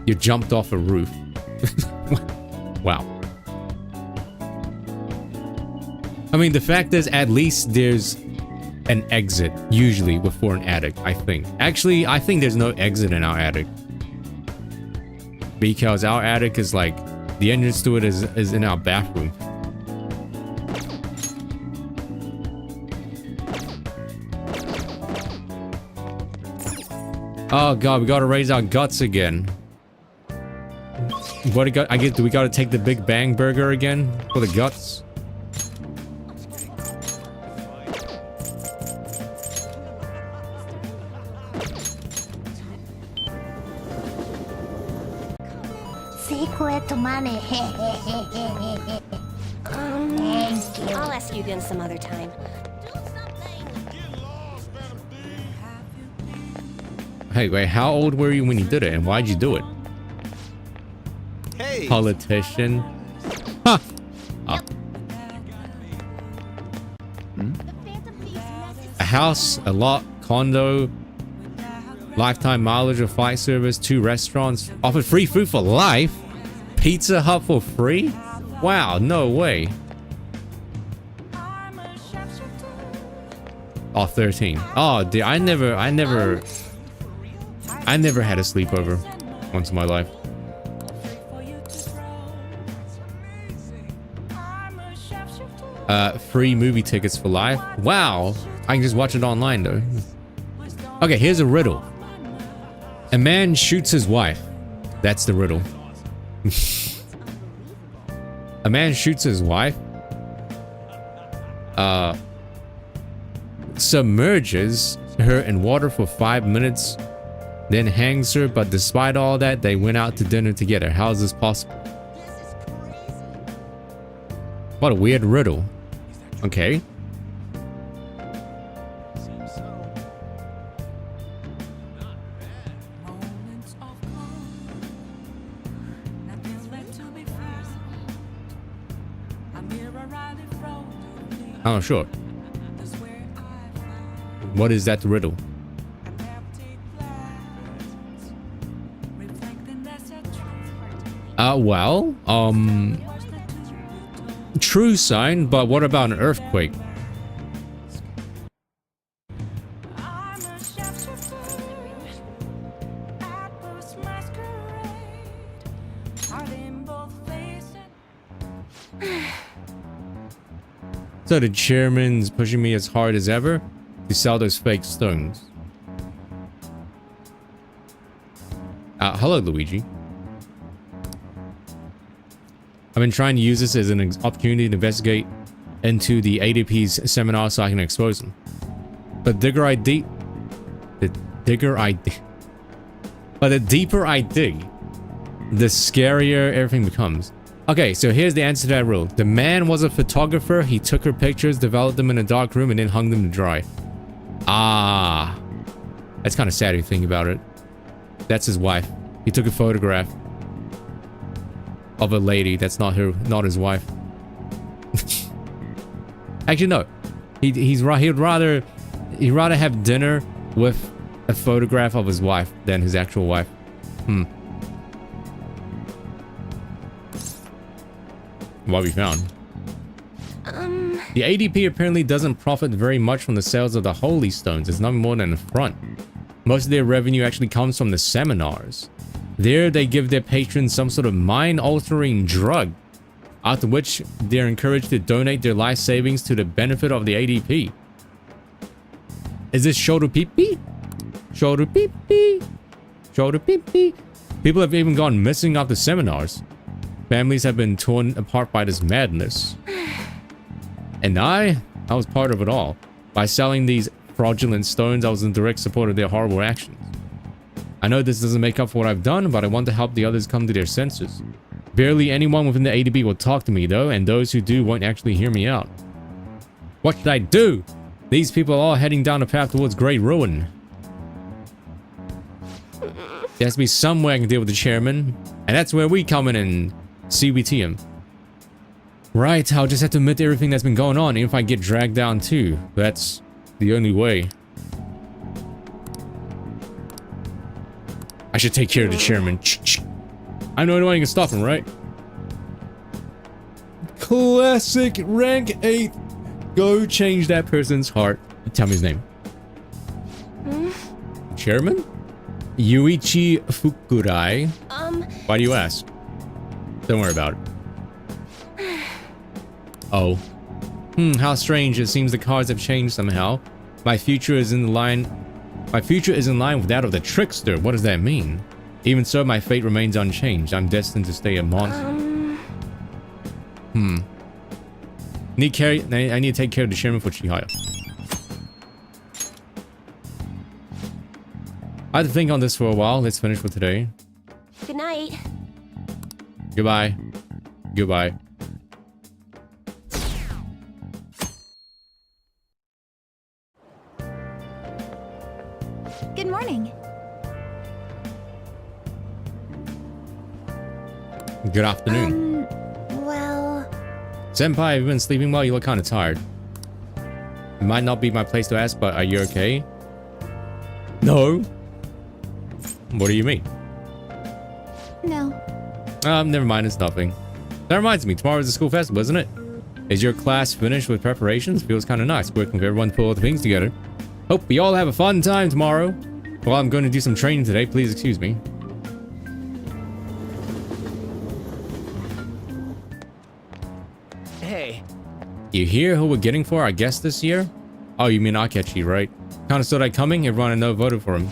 You jumped off a roof. Wow. I mean, the fact is, at least there's an exit, usually, before an attic, I think. Actually, I think there's no exit in our attic. Because our attic is like, the entrance to it is in our bathroom. Oh god, we gotta raise our guts again. What do we got? I guess, do we gotta take the Big Bang Burger again for the guts? Secret money. Thank you. I'll ask you again some other time. Hey, wait, how old were you when you did it, and why'd you do it? Hey. Politician. Huh. Oh. A house, a lot, condo, lifetime mileage of flight service, 2 restaurants, offered free food for life, Pizza Hut for free? Wow, no way. Oh, 13. Oh, dude, I never had a sleepover once in my life. Free movie tickets for life. Wow. I can just watch it online though. Okay, here's a riddle. A man shoots his wife. That's the riddle. A man shoots his wife. Submerges her in water for 5 minutes. Then hangs her, but despite all that, they went out to dinner together. How is this possible? What a weird riddle. Okay. Oh, sure. What is that riddle? Well, true sign, but what about an earthquake? So the chairman's pushing me as hard as ever to sell those fake stones. Hello, Luigi. I've been trying to use this as an opportunity to investigate into the ADP's seminar so I can expose them. But the deeper I dig, the scarier everything becomes. Okay, so here's the answer to that rule. The man was a photographer. He took her pictures, developed them in a dark room, and then hung them to dry. Ah. That's kind of sad if you think about it. That's his wife. He took a photograph of a lady that's not his wife. Actually, no. He'd rather have dinner with a photograph of his wife than his actual wife. What we found. The ADP apparently doesn't profit very much from the sales of the holy stones. It's nothing more than a front. Most of their revenue actually comes from the seminars. There, they give their patrons some sort of mind-altering drug, after which they're encouraged to donate their life savings to the benefit of the ADP. Is this shoulder pee-pee? Shoulder pee-pee? Shoulder pee-pee? People have even gone missing after seminars. Families have been torn apart by this madness. And I was part of it all. By selling these fraudulent stones, I was in direct support of their horrible actions. I know this doesn't make up for what I've done, but I want to help the others come to their senses. Barely anyone within the ADB will talk to me though, and those who do won't actually hear me out. What should I do? These people are all heading down a path towards great ruin. There has to be some way I can deal with the chairman, and that's where we come in and CBT him. Right, I'll just have to admit everything that's been going on, even if I get dragged down too. That's the only way. I should take care of the chairman. I know anyone can stop him, right? Classic rank 8. Go change that person's heart. Tell me his name. Chairman? Yuichi Fukurai. Why do you ask? Don't worry about it. Oh. How strange. It seems the cards have changed somehow. My future is in line with that of the trickster. What does that mean? Even so, my fate remains unchanged. I'm destined to stay a monster. I need to take care of the chairman for Chihaya. I had to think on this for a while. Let's finish for today. Good night. Goodbye. Goodbye. Good morning. Good afternoon. Well... Senpai, have you been sleeping well? You look kind of tired. It might not be my place to ask, but are you okay? No. What do you mean? No. Never mind, it's nothing. That reminds me, tomorrow is the school festival, isn't it? Is your class finished with preparations? Feels kind of nice working with everyone to pull all the things together. Hope we all have a fun time tomorrow. Well, I'm going to do some training today. Please excuse me. Hey. You hear who we're getting for our guest this year? Oh, you mean Akechi, right? Kind of saw that coming. Everyone I know voted for him.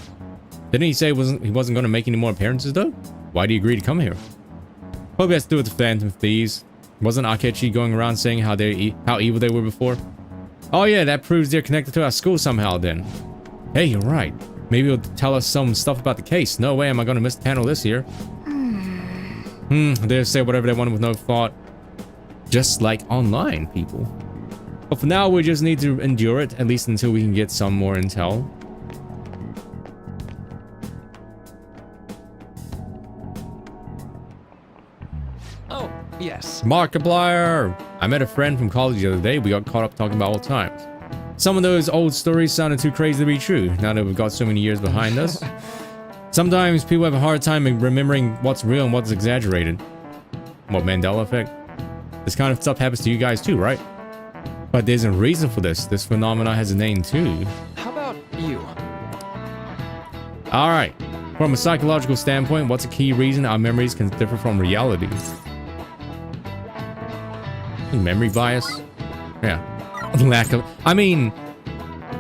Didn't he say he wasn't going to make any more appearances, though? Why do you agree to come here? Probably has to do with the Phantom Thieves. Wasn't Akechi going around saying how evil they were before? Oh yeah, that proves they're connected to our school somehow then. Hey, you're right. Maybe it'll tell us some stuff about the case. No way am I going to miss the panel this year. They'll say whatever they want with no thought. Just like online people. But for now, we just need to endure it, at least until we can get some more intel. Oh, yes. Markiplier! I met a friend from college the other day. We got caught up talking about old times. Some of those old stories sounded too crazy to be true, now that we've got so many years behind us. Sometimes people have a hard time remembering what's real and what's exaggerated. What, Mandela effect? This kind of stuff happens to you guys too, right? But there's a reason for this. This phenomenon has a name too. How about you? Alright. From a psychological standpoint, what's a key reason our memories can differ from reality? Memory bias? Yeah. Lack of, I mean,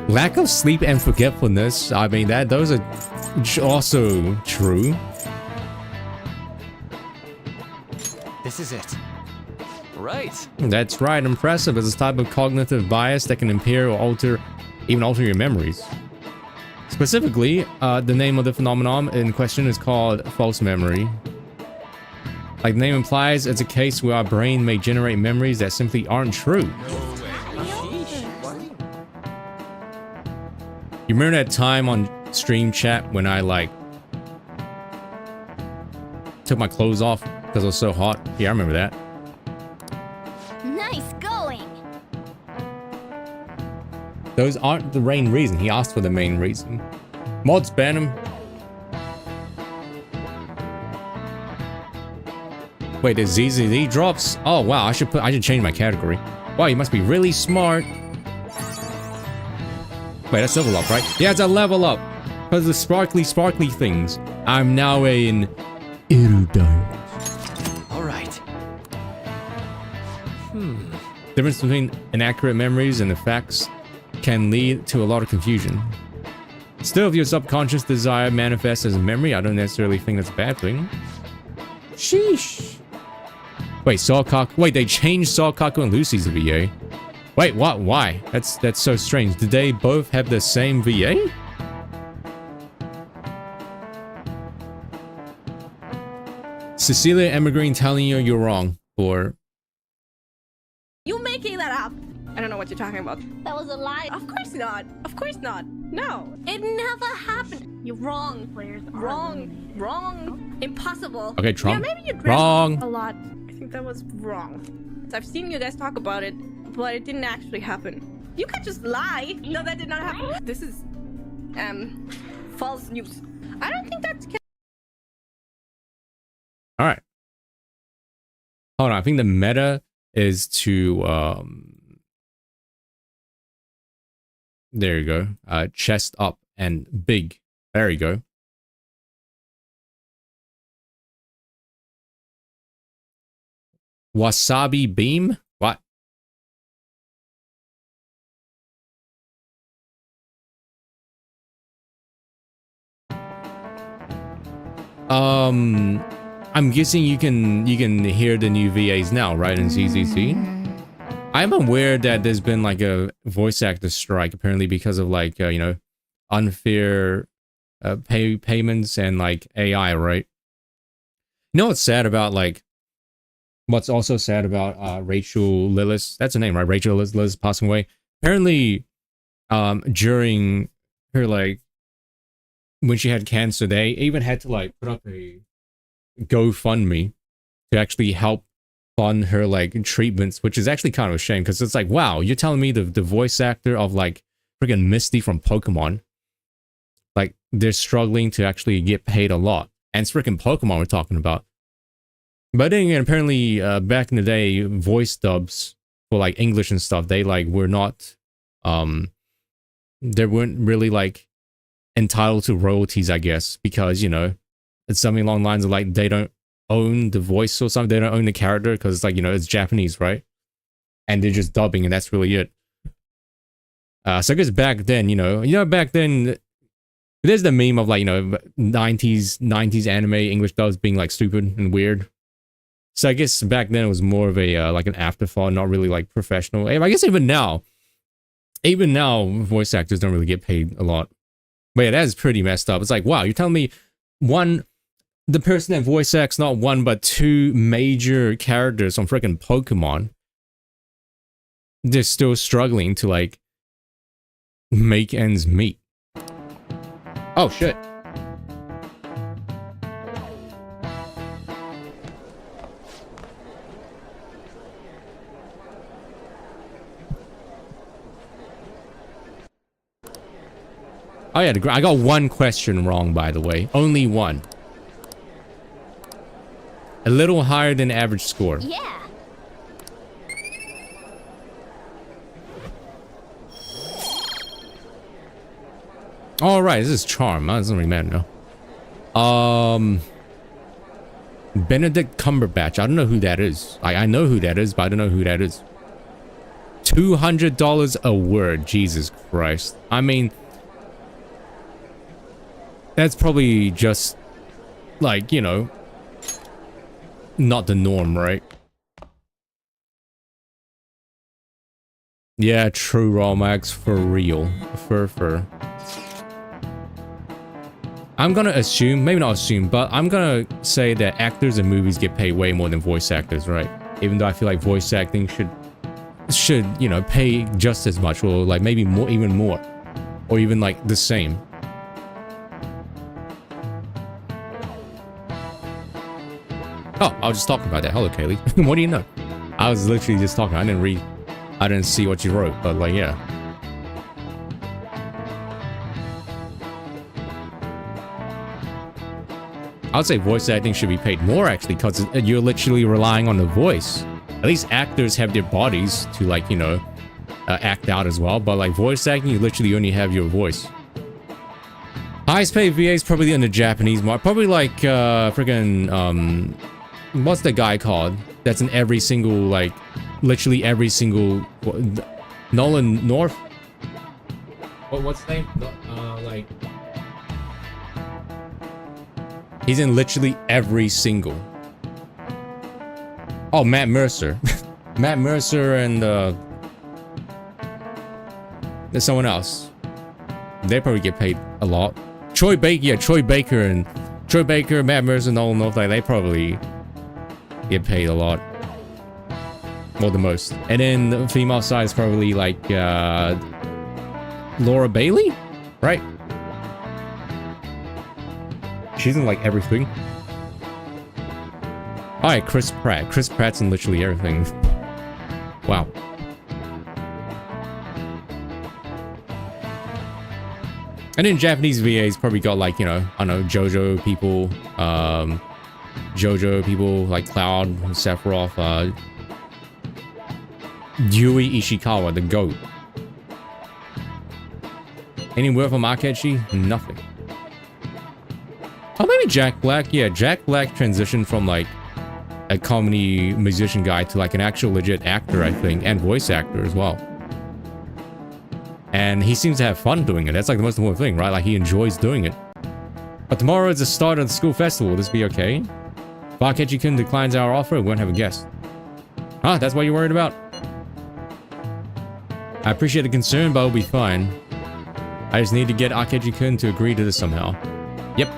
lack of sleep and forgetfulness. I mean, those are also true. This is it. Right. That's right. Impressive is a type of cognitive bias that can impair or even alter your memories. Specifically, the name of the phenomenon in question is called false memory. Like the name implies, it's a case where our brain may generate memories that simply aren't true. You remember that time on stream chat when I like took my clothes off because it was so hot? Yeah, I remember that. Nice going. Those aren't the main reason. He asked for the main reason. Mods ban him. Wait, there's ZZZ drops? Oh wow, I should change my category. Wow, you must be really smart. Wait, that's level up, right? Yeah, it's a level up. Because the sparkly things. I'm now an erudite. Alright. Difference between inaccurate memories and the facts can lead to a lot of confusion. Still, if your subconscious desire manifests as a memory, I don't necessarily think that's a bad thing. Sheesh. Wait, wait, they changed Kaku and Lucy's VA. Wait, what? Why? That's so strange. Did they both have the same VA? Cecilia Emmergreen telling you you're wrong, or... You making that up? I don't know what you're talking about. That was a lie. Of course not. Of course not. No. It never happened. You're wrong. Players wrong. Wrong. Impossible. Okay, Trump. Yeah, maybe you dressed wrong. A lot. I think that was wrong. I've seen you guys talk about it, but it didn't actually happen. You could just lie. No, that did not happen. This is, false news. I don't think that's... Alright. Hold on, I think the meta is to, there you go. Chest up and big. There you go. Wasabi beam? What? I'm guessing you can hear the new VAs now, right, in ZZC? I'm aware that there's been like a voice actor strike apparently because of like you know, unfair payments and like AI, right? You know what's sad about like what's also sad about Rachel Lillis? That's her name, right? Rachel Lillis passing away. Apparently, during her like when she had cancer, they even had to like put up a GoFundMe to actually help fund her like treatments, which is actually kind of a shame because it's like, wow, you're telling me the voice actor of like freaking Misty from Pokemon, like they're struggling to actually get paid a lot, and it's freaking Pokemon we're talking about. But then again, apparently back in the day, voice dubs for like English and stuff, they like were not, they weren't really like entitled to royalties, I guess, because you know it's something along the lines of like they don't own the voice or something, they don't own the character because it's like, you know, it's Japanese, right? And they're just dubbing and that's really it. So I guess back then, you know, back then there's the meme of like, you know, 90s anime English dubs being like stupid and weird. So I guess back then it was more of a like an afterthought, not really like professional. I guess even now voice actors don't really get paid a lot. But yeah, that is pretty messed up. It's like, wow, you're telling me the person that voice acts not one but two major characters on freaking Pokemon, they're still struggling to like make ends meet. Oh shit. Oh yeah, I got one question wrong, by the way. Only one. A little higher than average score. Yeah. All right, this is Charm. That doesn't really matter, no. Benedict Cumberbatch. I don't know who that is. I know who that is, but I don't know who that is. $200 a word. Jesus Christ. I mean, that's probably just like, you know, not the norm, right? Yeah, true, Romax, for real. Fur. I'm gonna assume, maybe not assume, but I'm gonna say that actors in movies get paid way more than voice actors, right? Even though I feel like voice acting should, you know, pay just as much, or like maybe more, even more, or even like the same. Oh, I was just talking about that. Hello, Kaylee. What do you know? I was literally just talking. I didn't see what you wrote, but like, yeah. I would say voice acting should be paid more, actually, because you're literally relying on the voice. At least actors have their bodies to, like, you know, act out as well. But like voice acting, you literally only have your voice. Highest paid VA is probably in the Japanese market. Probably like, friggin', what's the guy called? That's in every single, like, literally every single, Nolan North? What's his name? Like, he's in literally every single. Oh, Matt Mercer. Matt Mercer and, there's someone else. They probably get paid a lot. Troy Baker, yeah, Troy Baker, Matt Mercer, Nolan North, like, they probably get paid a lot. More than most. And then the female side is probably like Laura Bailey, right? She's in like everything. Alright, Chris Pratt. Chris Pratt's in literally everything. Wow. And then Japanese VAs probably got like, you know, I don't know, JoJo people, like Cloud, Sephiroth, Yui Ishikawa, the GOAT. Any word from Akechi? Nothing. Oh, maybe Jack Black. Yeah, Jack Black transitioned from like a comedy musician guy to like an actual legit actor, I think, and voice actor as well. And he seems to have fun doing it. That's like the most important thing, right? Like he enjoys doing it. But tomorrow is the start of the school festival. Will this be okay? If Akechi-kun declines our offer, we won't have a guest. Huh? That's what you're worried about? I appreciate the concern, but I'll be fine. I just need to get Akechi-kun to agree to this somehow. Yep.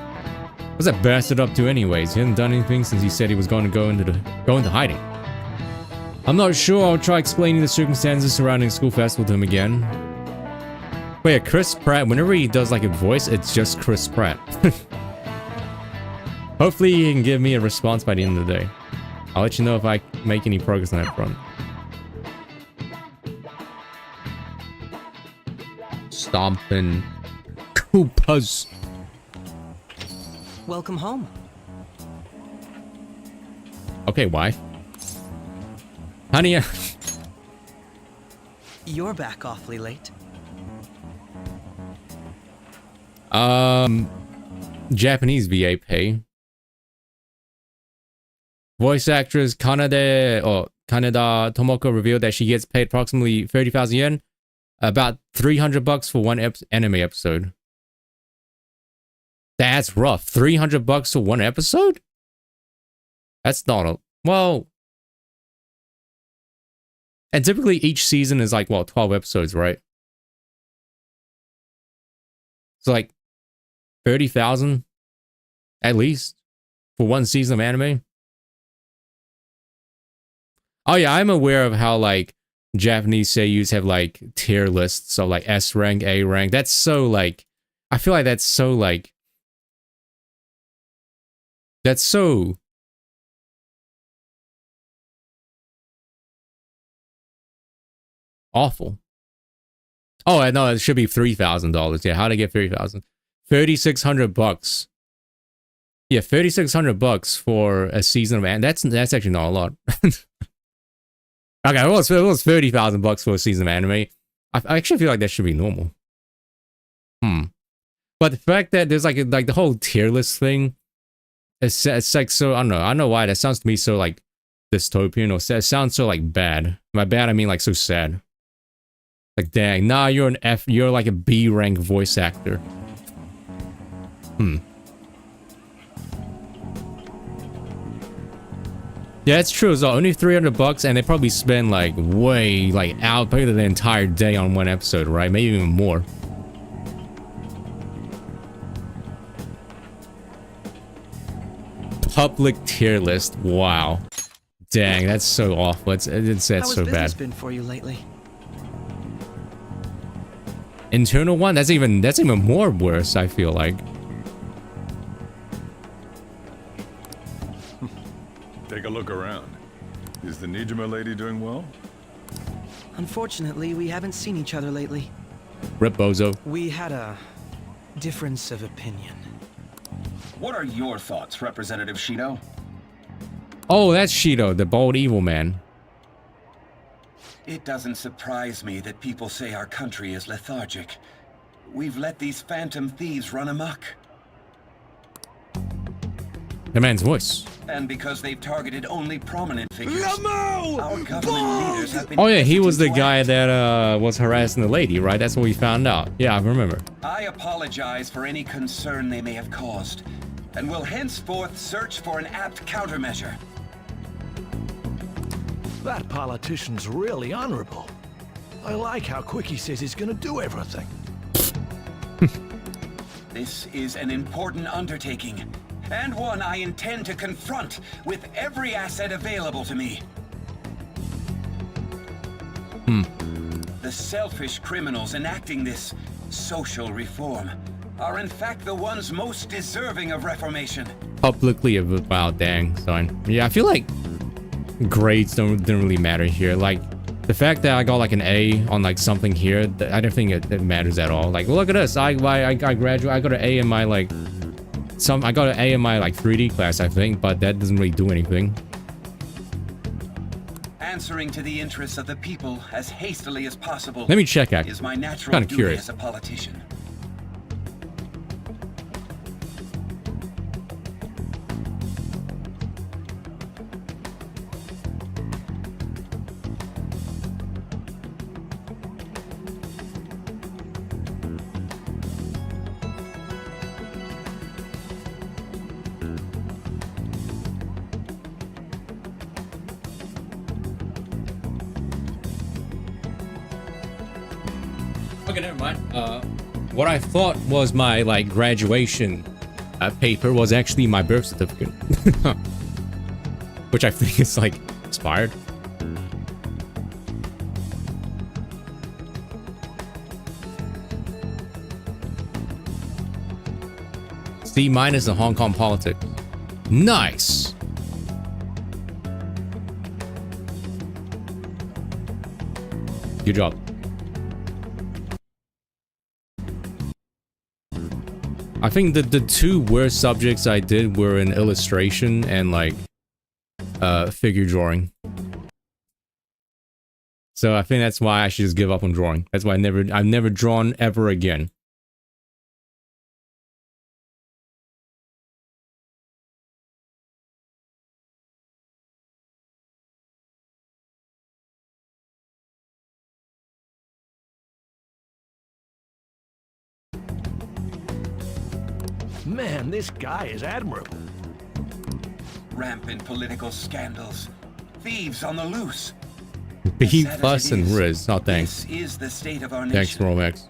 What's that bastard up to anyways? He hasn't done anything since he said he was going to go into hiding. I'm not sure. I'll try explaining the circumstances surrounding school festival to him again. But yeah, Chris Pratt, whenever he does like a voice, it's just Chris Pratt. Hopefully he can give me a response by the end of the day. I'll let you know if I make any progress on that front. Stomping Koopas. Welcome home. Okay, wife. Honey, You're back awfully late. Japanese VA pay. Voice actress Kaneda Tomoko revealed that she gets paid approximately 30,000 yen, about $300 for one anime episode. That's rough. $300 for one episode? That's not a... Well... And typically each season is like, well, 12 episodes, right? So like 30,000 at least for one season of anime. Oh yeah, I'm aware of how like Japanese seiyus have like tier lists, so like S rank, A rank. That's so like, I feel like that's so like, that's so awful. Oh, I know it should be $3,000. Yeah, how'd I get 30,000? $3,600. Yeah, $3,600 for a season of anime. That's actually not a lot. Okay, well, it was $30,000 for a season of anime. I actually feel like that should be normal. But the fact that there's like the whole tier list thing, it's like so, I don't know why that sounds to me so like dystopian, or it sounds so like bad. By bad I mean like so sad. Like, dang, nah, you're an F. You're like a B rank voice actor. Yeah, it's true. It's only $300, and they probably spend like way out probably the entire day on one episode, right? Maybe even more. Public tier list. Wow. Dang, that's so awful. It's so bad. How has business been for you lately? Internal one? That's even more worse, I feel like. Take a look around. Is the Nijima lady doing well? Unfortunately, we haven't seen each other lately. Rip Bozo. We had a difference of opinion. What are your thoughts, Representative Shido? Oh, that's Shido, the bald evil man. It doesn't surprise me that people say our country is lethargic. We've let these phantom thieves run amok. The man's voice. And because they've targeted only prominent figures, our government leaders have been... Oh yeah, he was the guy that was harassing the lady, right? That's what we found out. Yeah, I remember. I apologize for any concern they may have caused, and will henceforth search for an apt countermeasure. That politician's really honorable. I like how quick he says he's gonna do everything. This is an important undertaking, and one I intend to confront with every asset available to me. The selfish criminals enacting this social reform are in fact the ones most deserving of reformation. Publicly, wow, dang, son. Yeah, I feel like grades don't really matter here. Like, the fact that I got like an A on like something here, I don't think it matters at all. Like, look at us, I graduated, I got an A in my like I got an A in my like 3D class, I think, but that doesn't really do anything. Answering to the interests of the people as hastily as possible. Let me check, actually. Is my natural Kind of duty curious. as a politician. Okay, never mind. What I thought was my like graduation paper was actually my birth certificate, which I think is like expired. C- in Hong Kong politics. Nice. Good job. I think the two worst subjects I did were in illustration and like figure drawing. So I think that's why I should just give up on drawing. That's why I've never drawn ever again. Man, this guy is admirable. Rampant political scandals, thieves on the loose. B plus and Riz. Oh, thanks. This is the state of our Thanks, nation. Romex.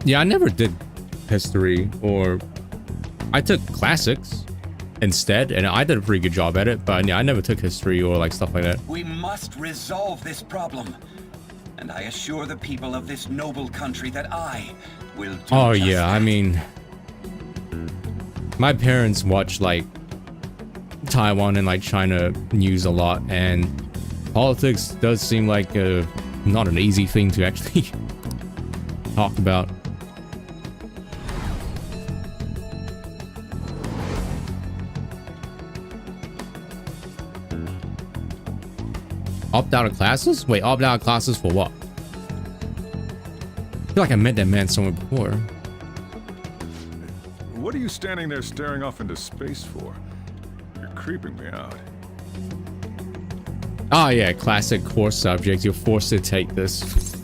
Yeah, I never did history, or I took classics instead, and I did a pretty good job at it. But yeah, I never took history or like stuff like that. We must resolve this problem. And I assure the people of this noble country that I will do Oh just yeah, that. I mean, my parents watch like Taiwan and like China news a lot, and politics does seem like not an easy thing to actually talk about. Opt out of classes? Wait, opt out of classes for what? I feel like I met that man somewhere before. What are you standing there staring off into space for? You're creeping me out. Oh yeah, classic course subject. You're forced to take this.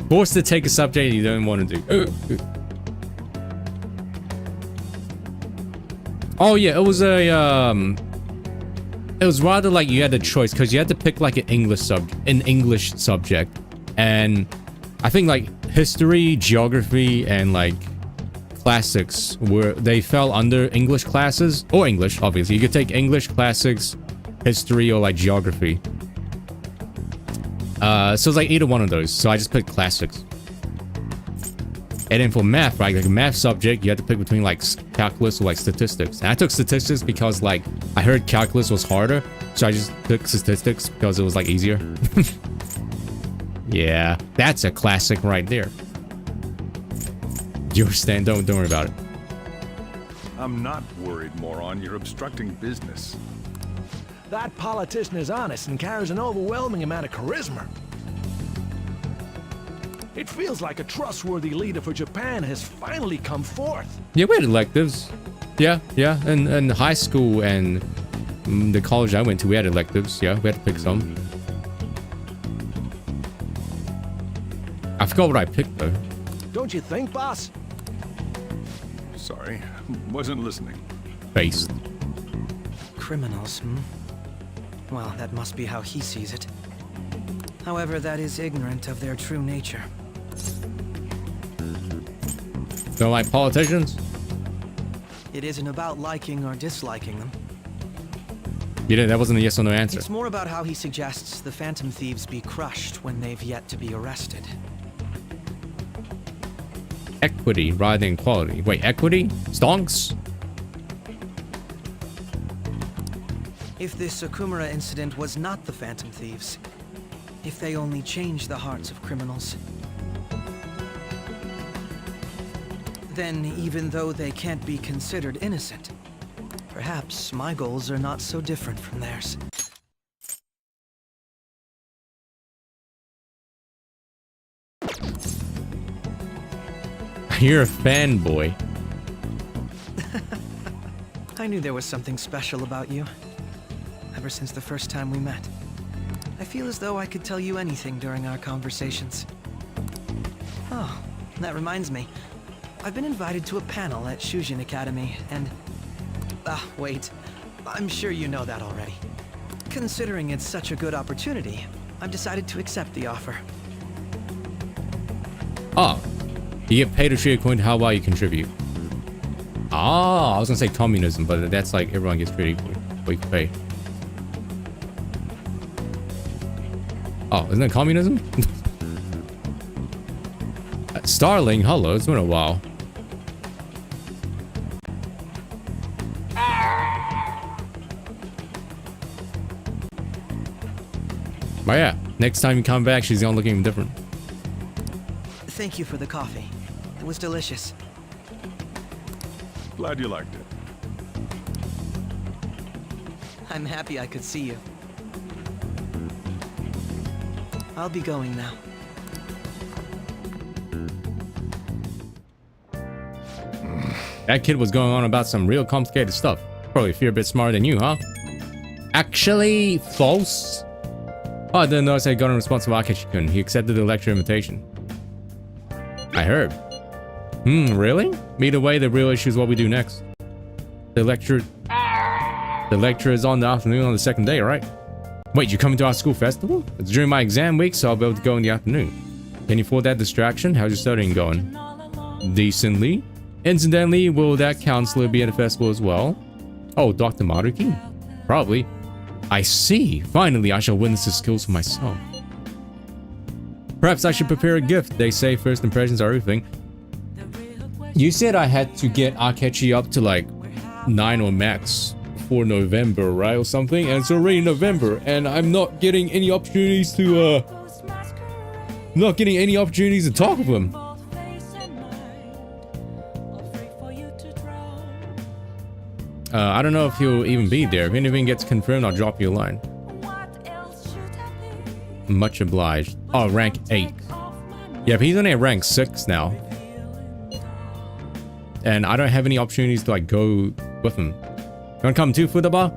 Forced to take a subject you don't want to do. Oh yeah, it was a it was rather like you had a choice because you had to pick like an English subject, and I think like history, geography, and like classics they fell under English classes, or English obviously. You could take English, classics, history, or like geography. So it's like either one of those. So I just picked classics. And then for math, right, like a math subject, you had to pick between like calculus or like statistics. And I took statistics because like I heard calculus was harder, so I just took statistics because it was like easier. Yeah, that's a classic right there. You understand? Don't worry about it. I'm not worried, moron. You're obstructing business. That politician is honest and carries an overwhelming amount of charisma. It feels like a trustworthy leader for Japan has finally come forth. Yeah, we had electives. Yeah. And high school and the college I went to, we had electives. Yeah, we had to pick some. I forgot what I picked though. Don't you think, boss? Sorry, wasn't listening. Based. Criminals, hmm? Well, that must be how he sees it. However, that is ignorant of their true nature. Don't like politicians? It isn't about liking or disliking them. You didn't, that wasn't a yes or no answer. It's more about how he suggests the Phantom Thieves be crushed when they've yet to be arrested. Equity rather than equality. Wait, equity? Stonks? If this Okumura incident was not the Phantom Thieves, if they only changed the hearts of criminals, then even though they can't be considered innocent, perhaps my goals are not so different from theirs. You're a fanboy. I knew there was something special about you. Ever since the first time we met. I feel as though I could tell you anything during our conversations. Oh, that reminds me. I've been invited to a panel at Shujin Academy, and... wait. I'm sure you know that already. Considering it's such a good opportunity, I've decided to accept the offer. Oh. You get paid a tree according to how well you contribute. Ah, I was gonna say communism, but that's like everyone gets treated equally. What you can pay. Oh, isn't that communism? Starling, hello, it's been a while. But yeah, next time you come back, she's gonna look even different. Thank you for the coffee. It was delicious. Glad you liked it. I'm happy I could see you. I'll be going now. That kid was going on about some real complicated stuff. Probably if you're a bit smarter than you, huh? Actually, false. Oh, I didn't notice I got a response from Akechi-kun. He accepted the lecture invitation. I heard. Really? Either way, the real issue is what we do next. The lecture is on the afternoon on the second day, right? Wait, you coming to our school festival? It's during my exam week, so I'll be able to go in the afternoon. Can you afford that distraction? How's your studying going? Decently. Incidentally, will that counselor be at the festival as well? Oh, Dr. Maruki? Probably. I see. Finally, I shall witness his skills for myself. Perhaps I should prepare a gift. They say first impressions are everything. You said I had to get Akechi up to like 9 or max for November, right? Or something. And it's already November. And I'm not getting any opportunities to, talk with him. I don't know if he'll even be there. If anything gets confirmed, I'll drop you a line. Much obliged. Oh, rank 8. Yeah, but he's only at rank 6 now. And I don't have any opportunities to like go with him. You wanna come too, Futaba?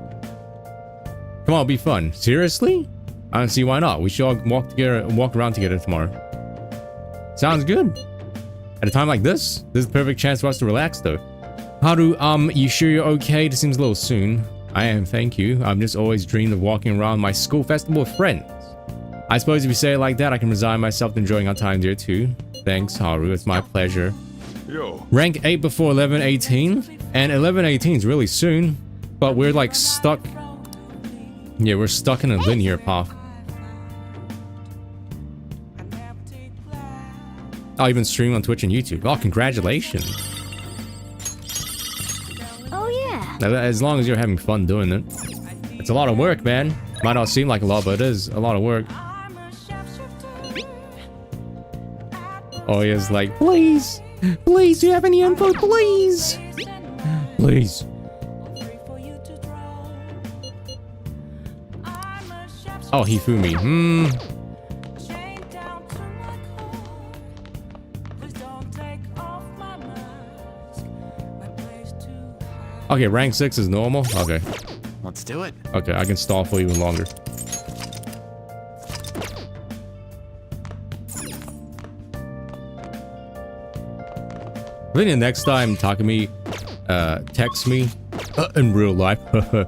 Come on, it'll be fun. Seriously? I don't see why not. We should all walk around together tomorrow. Sounds good. At a time like this is the perfect chance for us to relax though. Haru, you sure you're okay? This seems a little soon. I am, thank you. I've just always dreamed of walking around my school festival with friends. I suppose if you say it like that, I can resign myself to enjoying our time there too. Thanks, Haru. It's my pleasure. Yo. Rank 8 before 11:18, and 11:18 is really soon, but we're like stuck. Yeah, we're stuck in a linear path. I'll even stream on Twitch and YouTube. Oh, congratulations. Oh yeah. Now, as long as you're having fun doing it. It's a lot of work, man. Might not seem like a lot, but it is a lot of work. Oh, he is like, please, please, do you have any info, please? Please. Oh, Hifumi. Okay, rank 6 is normal. Okay. Let's do it. Okay, I can stall for even longer. I think the next time Takumi texts me in real life. The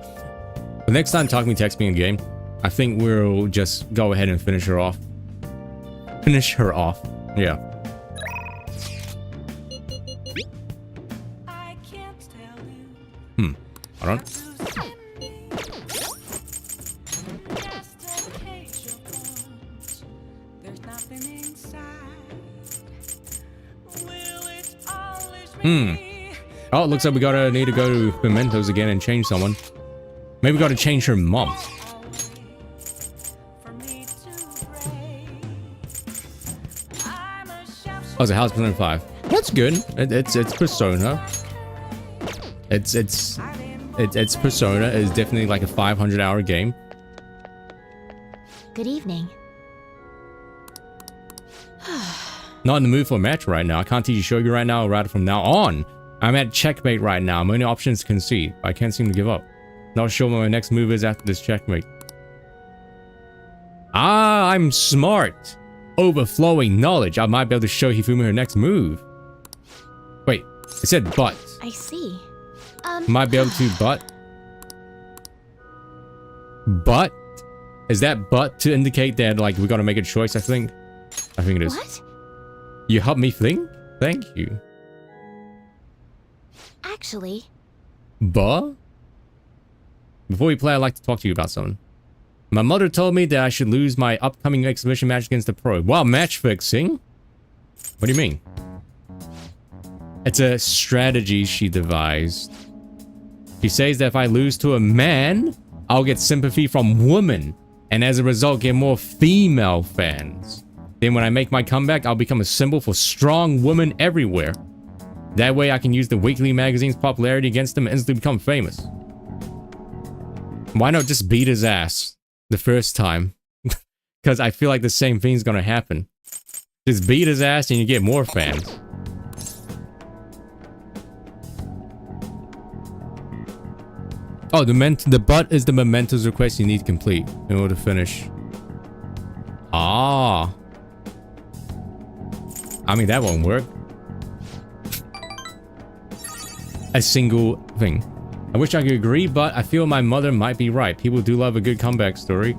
next time Takumi texts me in game, I think we'll just go ahead and finish her off. Finish her off. Yeah. Hold on. Oh, it looks like we need to go to Mementos again and change someone. Maybe we gotta change her mom. Oh, it's a house Persona 5. That's good. It's Persona. It's Persona. It's definitely like a 500-hour game. Good evening. Not in the mood for a match right now. I can't teach you Shogi right now, or rather from now on. I'm at checkmate right now. My only option is to concede. I can't seem to give up. Not sure what my next move is after this checkmate. Ah, I'm smart. Overflowing knowledge. I might be able to show Hifumi her next move. Wait, it said but. I see. Might be able to but. But? Is that but to indicate that like we gotta make a choice, I think? I think it is. What? You helped me think? Thank you. Actually. But? Before we play, I'd like to talk to you about something. My mother told me that I should lose my upcoming exhibition match against the pro. Wow, match fixing? What do you mean? It's a strategy she devised. She says that if I lose to a man, I'll get sympathy from women, and as a result get more female fans. Then when I make my comeback, I'll become a symbol for strong women everywhere. That way I can use the weekly magazine's popularity against them and instantly become famous. Why not just beat his ass the first time? Because I feel like the same thing's gonna happen. Just beat his ass and you get more fans. Oh, the but is the mementos request you need to complete in order to finish. Ah. I mean, that won't work. A single thing. I wish I could agree, but I feel my mother might be right. People do love a good comeback story.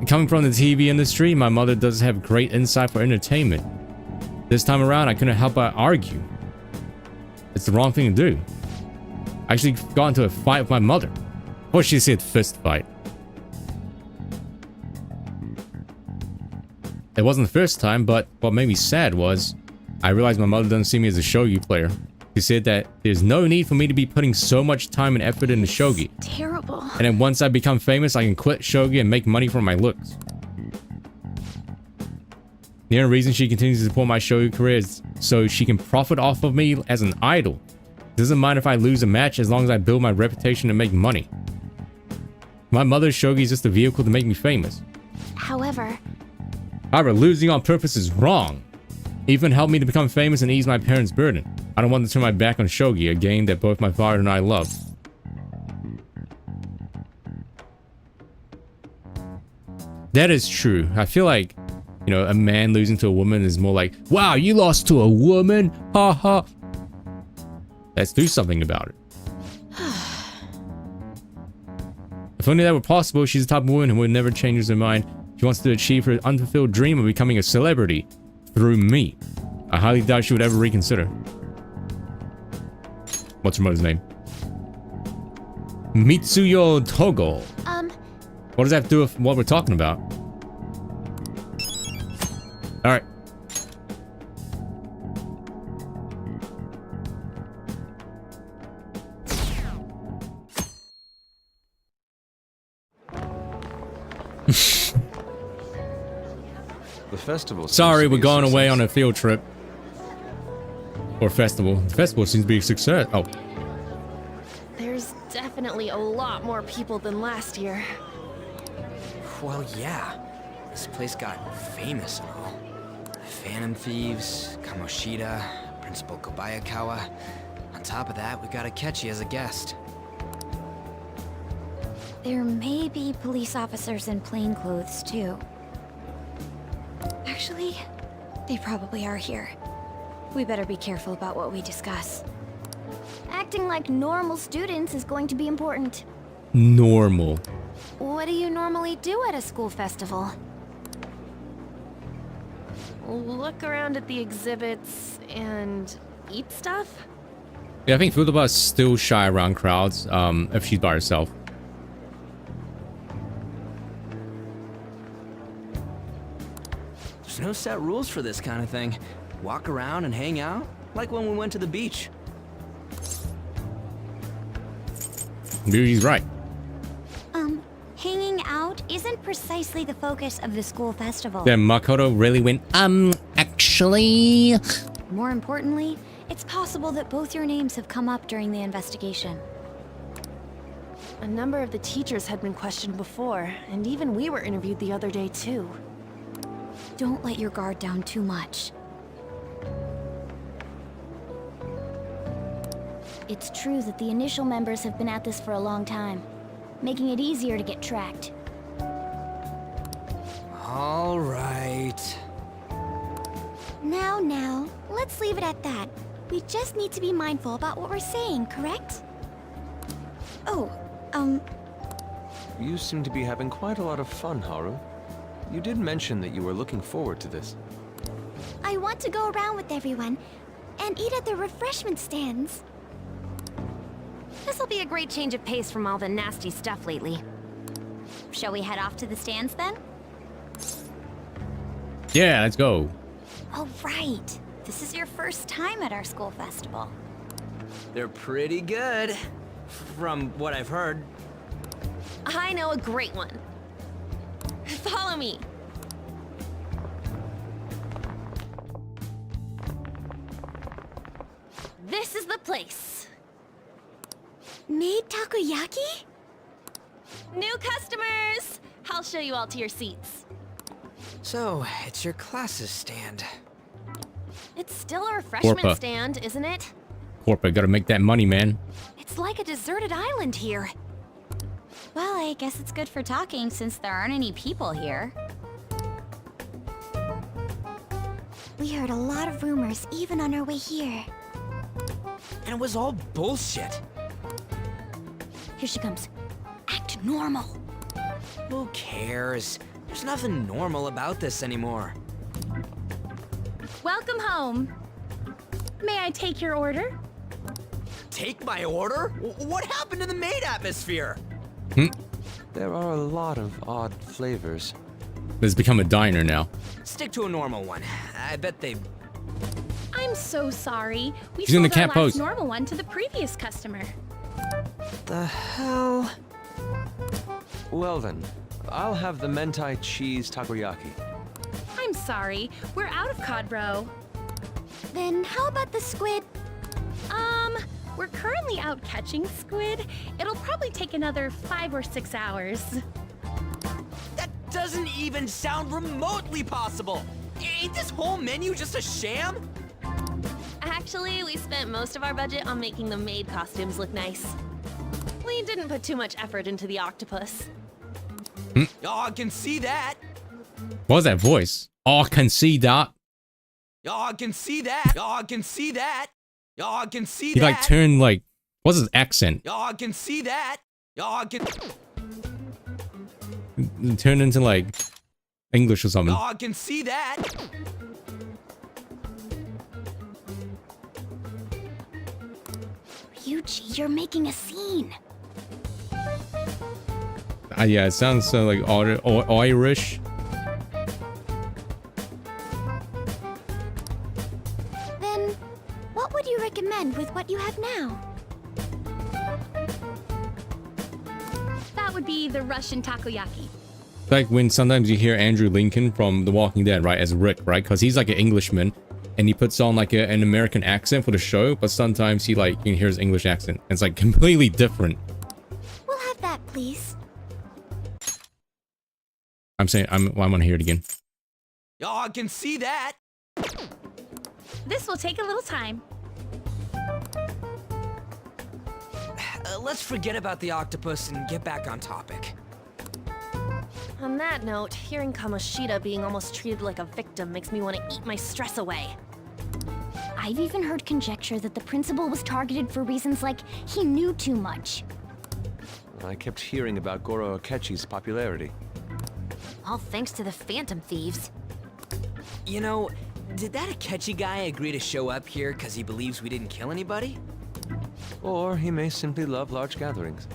Coming from the TV industry, my mother does have great insight for entertainment. This time around, I couldn't help but argue. It's the wrong thing to do. I actually got into a fight with my mother. Or she said fist fight. It wasn't the first time, but what made me sad was I realized my mother doesn't see me as a shogi player. She said that there's no need for me to be putting so much time and effort into shogi. Terrible. And then once I become famous, I can quit shogi and make money from my looks. The only reason she continues to support my shogi career is so she can profit off of me as an idol. Doesn't mind if I lose a match as long as I build my reputation and make money. My mother's shogi is just a vehicle to make me famous. However, losing on purpose is wrong. Even helped me to become famous and ease my parents' burden. I don't want to turn my back on shogi, a game that both my father and I love. That is true. I feel like, you know, a man losing to a woman is more like, wow, you lost to a woman? Ha ha. Let's do something about it. If only that were possible, she's the type of woman who would never change her mind. She wants to achieve her unfulfilled dream of becoming a celebrity through me. I highly doubt she would ever reconsider. What's her mother's name? Mitsuyo Togo. What does that have to do with what we're talking about? Alright. The festival. Sorry, we're going away on a field trip. Or festival. The festival seems to be a success. Oh. There's definitely a lot more people than last year. Well, yeah. This place got famous and all. Phantom Thieves, Kamoshida, Principal Kobayakawa. On top of that, we got Akechi as a guest. There may be police officers in plain clothes, too. Actually, they probably are here. We better be careful about what we discuss. Acting like normal students is going to be important. Normal. What do you normally do at a school festival? Look around at the exhibits and eat stuff? Yeah, I think Fudoba's still shy around crowds, if she's by herself. There's no set rules for this kind of thing. Walk around and hang out, like when we went to the beach. Maybe he's right. Hanging out isn't precisely the focus of the school festival. Then Makoto really went, actually. More importantly, it's possible that both your names have come up during the investigation. A number of the teachers had been questioned before, and even we were interviewed the other day too. Don't let your guard down too much. It's true that the initial members have been at this for a long time, making it easier to get tracked. All right. Now, let's leave it at that. We just need to be mindful about what we're saying, correct? Oh, You seem to be having quite a lot of fun, Haru. You did mention that you were looking forward to this. I want to go around with everyone and eat at the refreshment stands. This'll be a great change of pace from all the nasty stuff lately. Shall we head off to the stands then? Yeah, let's go. oh right. This is your first time at our school festival. They're pretty good, from what I've heard. I know a great one. Follow me. This is the place. Made takoyaki? New customers! I'll show you all to your seats. So, it's your classes stand. It's still a refreshment Corpa. stand, isn't it? Corporate, gotta make that money, man. It's like a deserted island here. Well, I guess it's good for talking since there aren't any people here. We heard a lot of rumors even on our way here. And it was all bullshit. Here she comes. Act normal. Who cares? There's nothing normal about this anymore. Welcome home. May I take your order? Take my order? What happened to the maid atmosphere? There are a lot of odd flavors. This has become a diner now. Stick to a normal one. I bet they... I'm so sorry. We He's in the sold our cat last pose. normal one to the previous customer. The hell? Well then, I'll have the mentai cheese takoyaki. I'm sorry. We're out of cod roe. Then how about the squid? We're currently out catching squid. It'll probably take another 5 or 6 hours. That doesn't even sound remotely possible. Ain't this whole menu just a sham? Actually, we spent most of our budget on making the maid costumes look nice. We didn't put too much effort into the octopus. Y'all can see that. What was that voice? Oh, I can see that. Y'all can see that. Y'all can see that. Y'all can see He that. like turned like, what's his accent? Y'all can see that. Y'all can. He turned into like English or something. Y'all can see that. Ryuji, you're making a scene. Yeah, it sounds so like Irish. Then, what would you recommend with what you have now? That would be the Russian takoyaki. Like when sometimes you hear Andrew Lincoln from The Walking Dead, right, as Rick, right? Because he's like an Englishman, and he puts on like an American accent for the show, but sometimes he like, you can hear his English accent. And it's like completely different. We'll have that, please. I'm saying, I want to hear it again. Y'all can see that. This will take a little time. Let's forget about the octopus and get back on topic. On that note, hearing Kamoshida being almost treated like a victim makes me want to eat my stress away. I've even heard conjecture that the principal was targeted for reasons like he knew too much. I kept hearing about Goro Akechi's popularity. All thanks to the Phantom Thieves. You know, did that Akechi guy agree to show up here because he believes we didn't kill anybody? Or he may simply love large gatherings.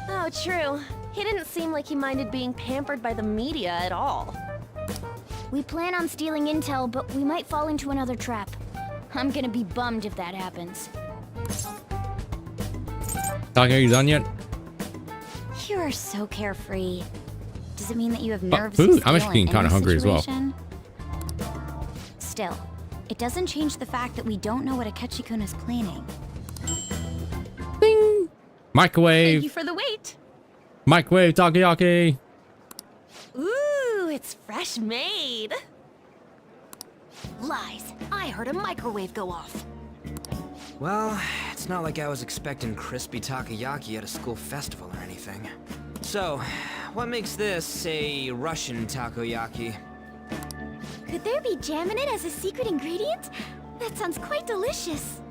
Oh, true. He didn't seem like he minded being pampered by the media at all. We plan on stealing intel, but we might fall into another trap. I'm gonna be bummed if that happens. Talking, are you done yet? You are so carefree. Does it mean that you have nerves? Food? I'm actually getting kind of hungry as well. Still, it doesn't change the fact that we don't know what Akechi-kun is planning. Bing! Microwave. Thank you for the wait. Microwave takoyaki. Ooh, it's fresh made. Lies. I heard a microwave go off. Well, it's not like I was expecting crispy takoyaki at a school festival or anything. So, what makes this a Russian takoyaki? Could there be jam in it as a secret ingredient? That sounds quite delicious.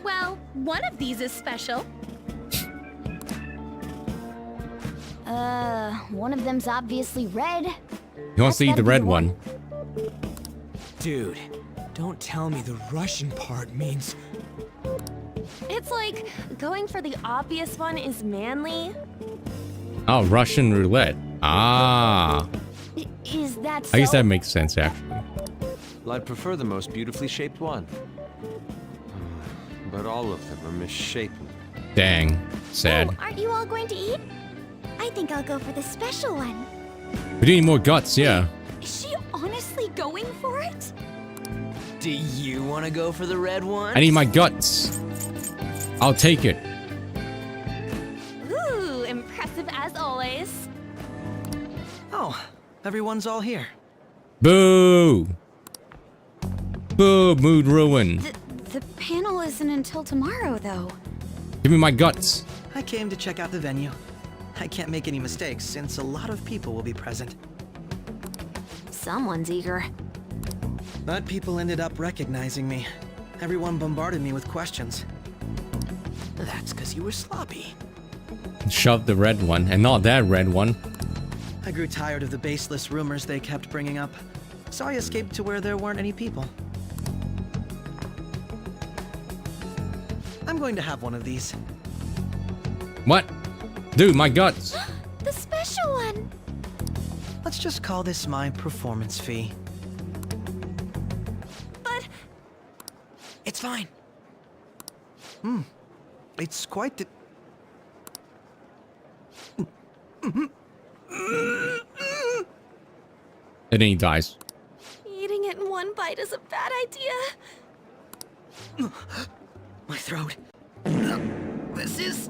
Well, one of these is special. One of them's obviously red. He wants to eat the red one. Dude, don't tell me the Russian part means... It's like going for the obvious one is manly. Oh, Russian roulette. Ah. Is that so? I guess that makes sense, actually. Well, I'd prefer the most beautifully shaped one. But all of them are misshapen. Dang. Sad. Oh, aren't you all going to eat? I think I'll go for the special one. We do need more guts, yeah. Is she honestly going for it? Do you want to go for the red one? I need my guts. I'll take it. Ooh, impressive as always. Oh, everyone's all here. Boo! Boo, mood ruin. The panel isn't until tomorrow, though. Give me my guts. I came to check out the venue. I can't make any mistakes since a lot of people will be present. Someone's eager. But people ended up recognizing me. Everyone bombarded me with questions. That's because you were sloppy. Shove the red one, and not that red one. I grew tired of the baseless rumors they kept bringing up, so I escaped to where there weren't any people. I'm going to have one of these. What? Dude, my guts. The special one. Let's just call this my performance fee. But... It's fine. It's quite the... And then he dies. Eating it in one bite is a bad idea. My throat. This is...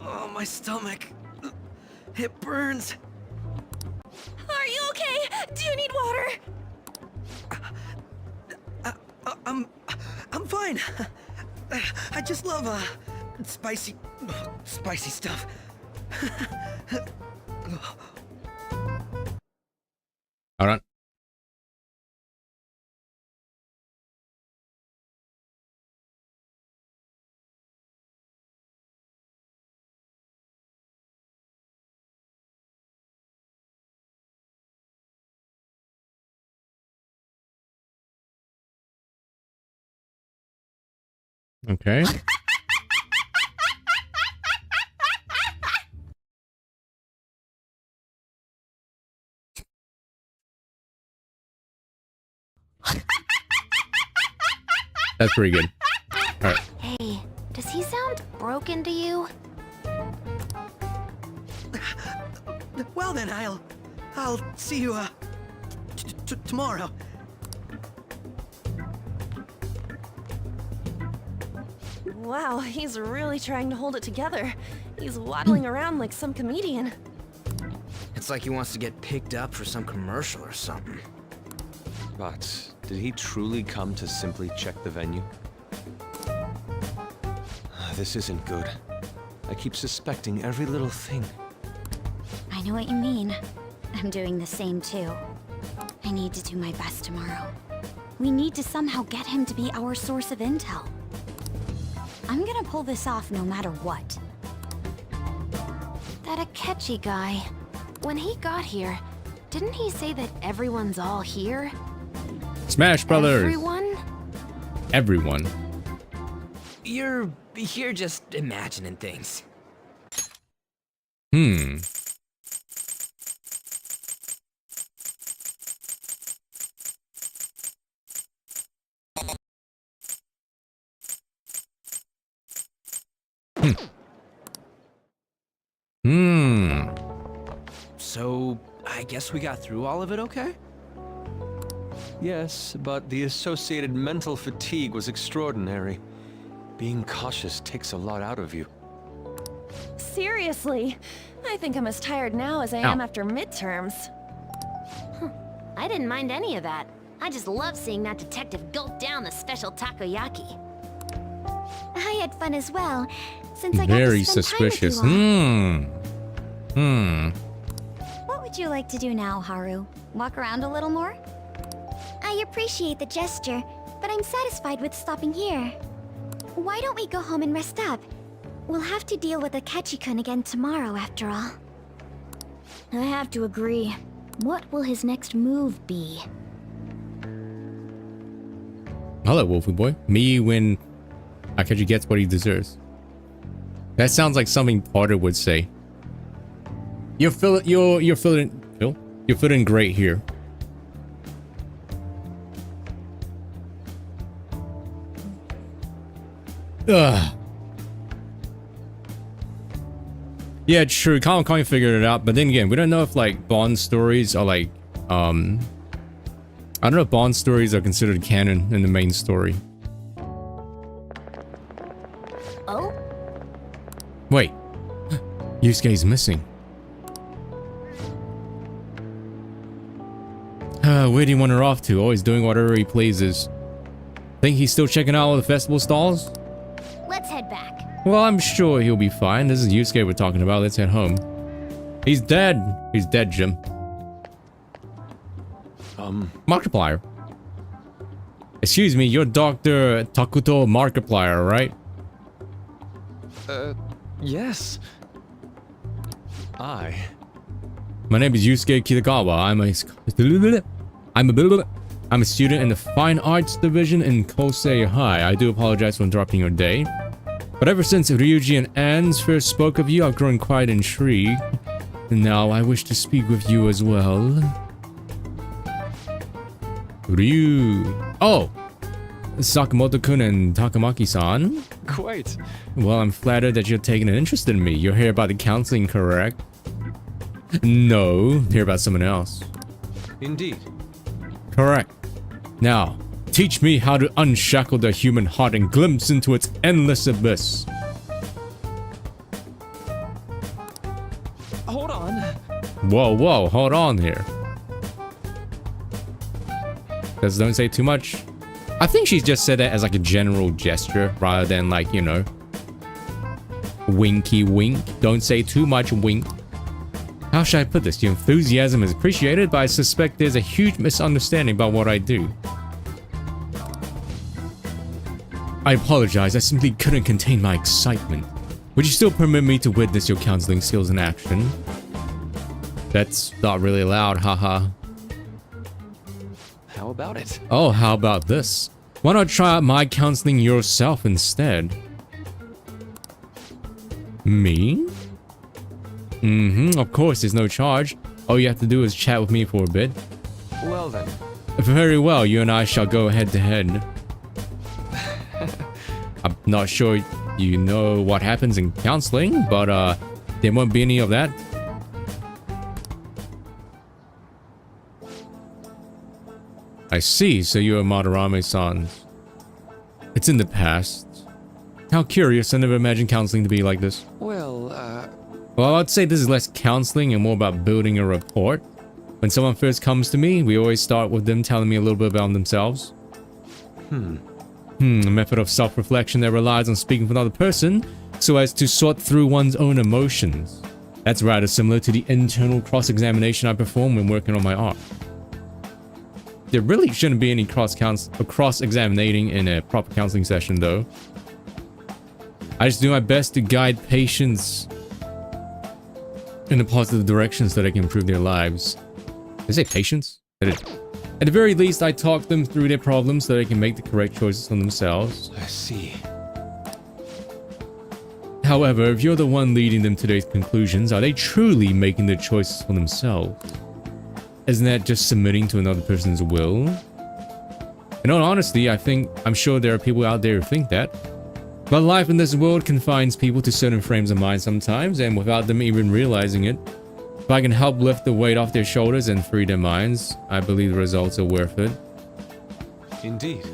Oh, my stomach. It burns. Are you okay? Do you need water? I'm fine. I just love, spicy stuff. Hold on. Okay. That's pretty good. Alright. Hey, does he sound broken to you? Well then, I'll see you, tomorrow. Wow, he's really trying to hold it together. He's waddling around like some comedian. It's like he wants to get picked up for some commercial or something. But did he truly come to simply check the venue? This isn't good. I keep suspecting every little thing. I know what you mean. I'm doing the same too. I need to do my best tomorrow. We need to somehow get him to be our source of intel. I'm gonna pull this off no matter what. That Akechi guy, when he got here, didn't he say that everyone's all here? Smash Brothers. Everyone? Everyone. You're just imagining things. Hmm. So, I guess we got through all of it okay? Yes, but the associated mental fatigue was extraordinary. Being cautious takes a lot out of you. Seriously, I think I'm as tired now as I am after midterms. I didn't mind any of that. I just love seeing that detective gulp down the special takoyaki. I had fun as well, since I got Very to spend suspicious. time with you all. What would you like to do now, Haru? Walk around a little more? I appreciate the gesture, but I'm satisfied with stopping here. Why don't we go home and rest up? We'll have to deal with Akechi-kun again tomorrow, after all. I have to agree. What will his next move be? Hello, Wolfie boy. Me when Akechi gets what he deserves. That sounds like something Potter would say. You're feeling great here. Ugh. Yeah, true. Kami figured it out, but then again, we don't know if like Bond stories are like I don't know if Bond stories are considered canon in the main story. Oh? Wait. Yusuke's missing. Where do you want her off to? Always doing whatever he pleases. Think he's still checking out all the festival stalls? Let's head back. Well, I'm sure he'll be fine. This is Yusuke we're talking about. Let's head home. He's dead. He's dead, Jim. Markiplier. Excuse me, you're Dr. Takuto Markiplier, right? Yes. My name is Yusuke Kitagawa. I'm a student in the Fine Arts Division in Kosei High. I do apologize for interrupting your day. But ever since Ryuji and Ans first spoke of you, I've grown quite intrigued. And now I wish to speak with you as well. Oh! Sakamoto-kun and Takamaki-san? Quite. Well, I'm flattered that you're taking an interest in me. You're here about the counseling, correct? No, here about someone else. Indeed. Correct. Now, teach me how to unshackle the human heart and glimpse into its endless abyss. Hold on. Whoa, hold on here. Just don't say too much. I think she's just said that as like a general gesture rather than like, you know. Winky wink. Don't say too much wink. How should I put this? Your enthusiasm is appreciated, but I suspect there's a huge misunderstanding about what I do. I apologize, I simply couldn't contain my excitement. Would you still permit me to witness your counseling skills in action? That's not really allowed, haha. How about it? Oh, how about this? Why not try out my counseling yourself instead? Me? Of course, there's no charge. All you have to do is chat with me for a bit. Well then. Very well, you and I shall go head to head. I'm not sure you know what happens in counseling, but there won't be any of that. I see, so you're Madarame-san. It's in the past. How curious, I never imagined counseling to be like this. Well, I'd say this is less counseling and more about building a rapport. When someone first comes to me, we always start with them telling me a little bit about themselves. A method of self-reflection that relies on speaking with another person so as to sort through one's own emotions. That's rather similar to the internal cross-examination I perform when working on my art. There really shouldn't be any cross-examining in a proper counseling session, though. I just do my best to guide patients in a positive direction so they can improve their lives. Did I say patients? At the very least, I talk them through their problems so they can make the correct choices for themselves. I see. However, if you're the one leading them to their conclusions, are they truly making the choices for themselves? Isn't that just submitting to another person's will? In all honesty, I'm sure there are people out there who think that. But life in this world confines people to certain frames of mind sometimes, and without them even realizing it. If I can help lift the weight off their shoulders and free their minds, I believe the results are worth it. Indeed.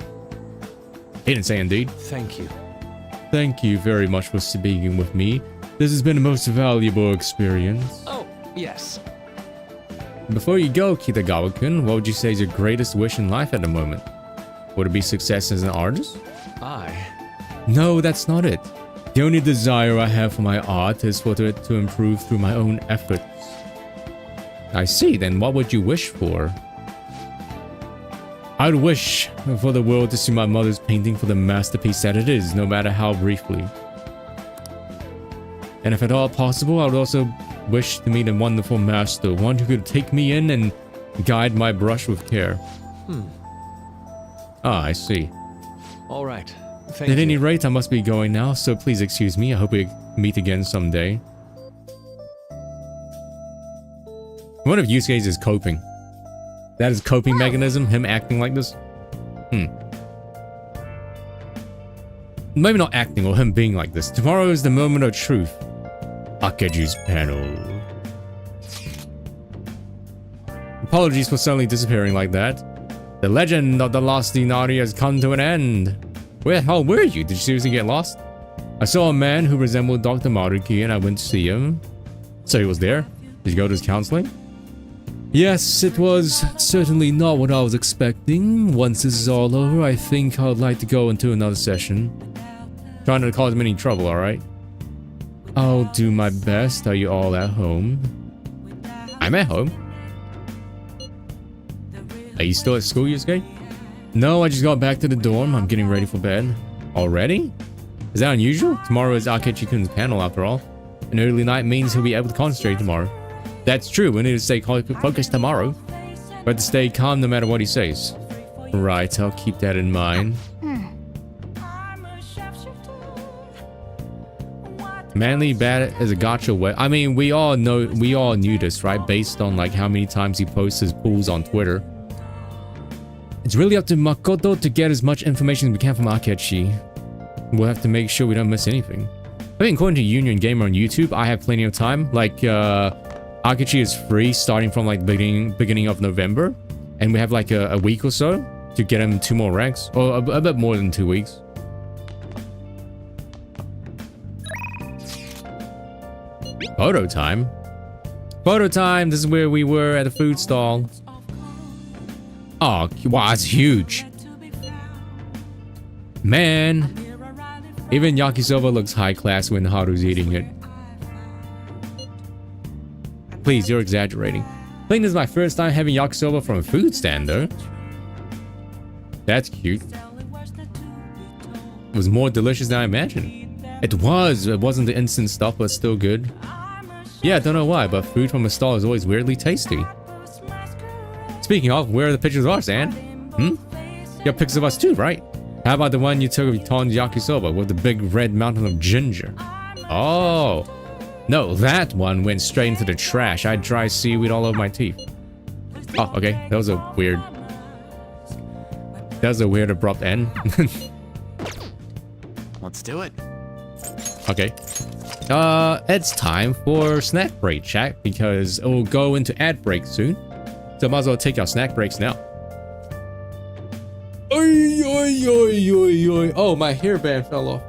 He didn't say indeed. Thank you. Thank you very much for speaking with me. This has been a most valuable experience. Oh, yes. Before you go, Kitagawa-kun, what would you say is your greatest wish in life at the moment? Would it be success as an artist? No, that's not it. The only desire I have for my art is for it to improve through my own efforts. I see, then what would you wish for? I'd wish for the world to see my mother's painting for the masterpiece that it is, no matter how briefly. And if at all possible, I would also wish to meet a wonderful master, one who could take me in and guide my brush with care. Ah, I see. All right. Thank At you. any rate, I must be going now, so please excuse me. I hope we meet again someday. One of Yusuke's is coping. That is coping mechanism, him acting like this. Maybe not acting, or him being like this. Tomorrow is the moment of truth. Akeji's panel. Apologies for suddenly disappearing like that. The legend of the lost Inari has come to an end. Where the hell were you? Did you seriously get lost? I saw a man who resembled Dr. Maruki and I went to see him. So he was there? Did you go to his counseling? Yes, it was certainly not what I was expecting. Once this is all over, I think I would like to go into another session. Trying not to cause me any trouble, alright? I'll do my best. Are you all at home? I'm at home. Are you still at school, Yusuke? No, I just got back to the dorm. I'm getting ready for bed. Already? Is that unusual? Tomorrow is Akechi-kun's panel after all. An early night means he'll be able to concentrate tomorrow. That's true, we need to stay focused tomorrow. But to stay calm no matter what he says. Right, I'll keep that in mind. Manly bad as a gacha way. I mean, we all knew this, right? Based on like how many times he posts his pools on Twitter. It's really up to Makoto to get as much information as we can from Akechi. We'll have to make sure we don't miss anything. I think according to Union Gamer on YouTube, I have plenty of time. Like, Akechi is free starting from like beginning of November. And we have like a week or so to get him 2 more ranks. Or a bit more than 2 weeks. Photo time? Photo time! This is where we were at the food stall. Oh, wow, that's huge. Man. Even yakisoba looks high class when Haru's eating it. Please, you're exaggerating. I think this is my first time having yakisoba from a food stand though. That's cute. It was more delicious than I imagined. It wasn't the instant stuff, but still good. Yeah, I don't know why, but food from a stall is always weirdly tasty. Speaking of, where are the pictures of us, Anne? You have pictures of us too, right? How about the one you took of Iton's yakisoba with the big red mountain of ginger? Oh. No, that one went straight into the trash. I had dry seaweed all over my teeth. Oh, okay. That was a weird abrupt end. Let's do it. Okay. It's time for snack break, chat, because it will go into ad break soon. So might as well take our snack breaks now. Oy, oy, oy, oy, oy. Oh, my hairband fell off.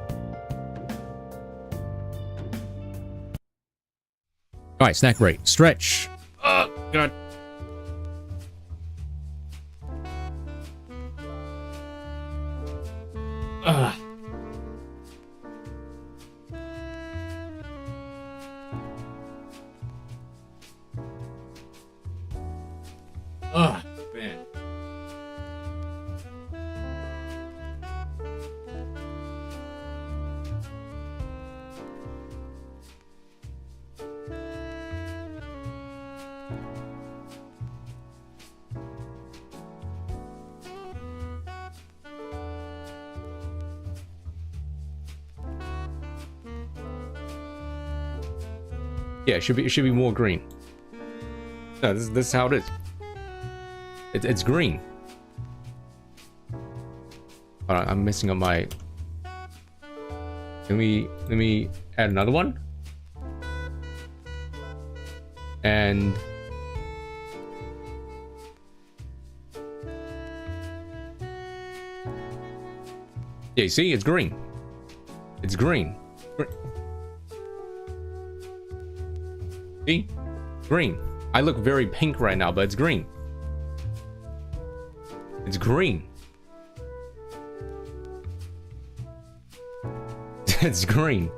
Alright, snack break. Stretch. Oh, God. Ugh. Oh, man. Yeah, it should be more green. No, this is how it is. It's green. Hold on, I'm messing up my. Let me add another one. And yeah, you see, it's green. It's green. See? Green. I look very pink right now, but it's green. It's green. It's green.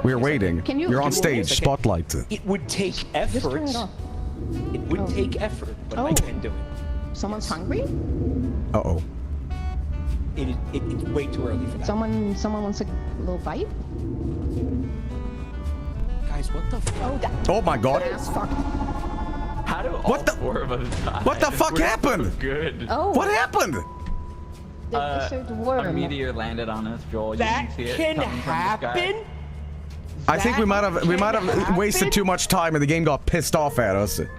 We're waiting. You're on stage. Spotlight. It would take effort. It would take effort, but I can do it. Someone's hungry? Uh-oh. It's way too early for that. Someone wants a little bite? Guys, what the fuck? Oh my God. How do all four of us die? What the fuck happened? Good. Oh. What happened? A meteor landed on us, Joel. That can happen? I think we might have wasted too much time and the game got pissed off at us. It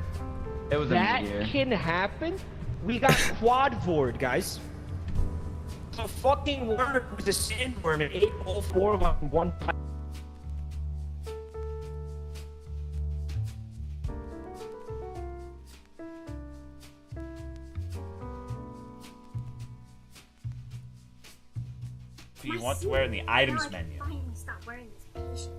was that a meteor. Can happen? We got quad vored, guys. The fucking worm was a sandworm and ate all four of them in one pipe. Do you want to wear in the items menu? Finally stop wearing this bullshit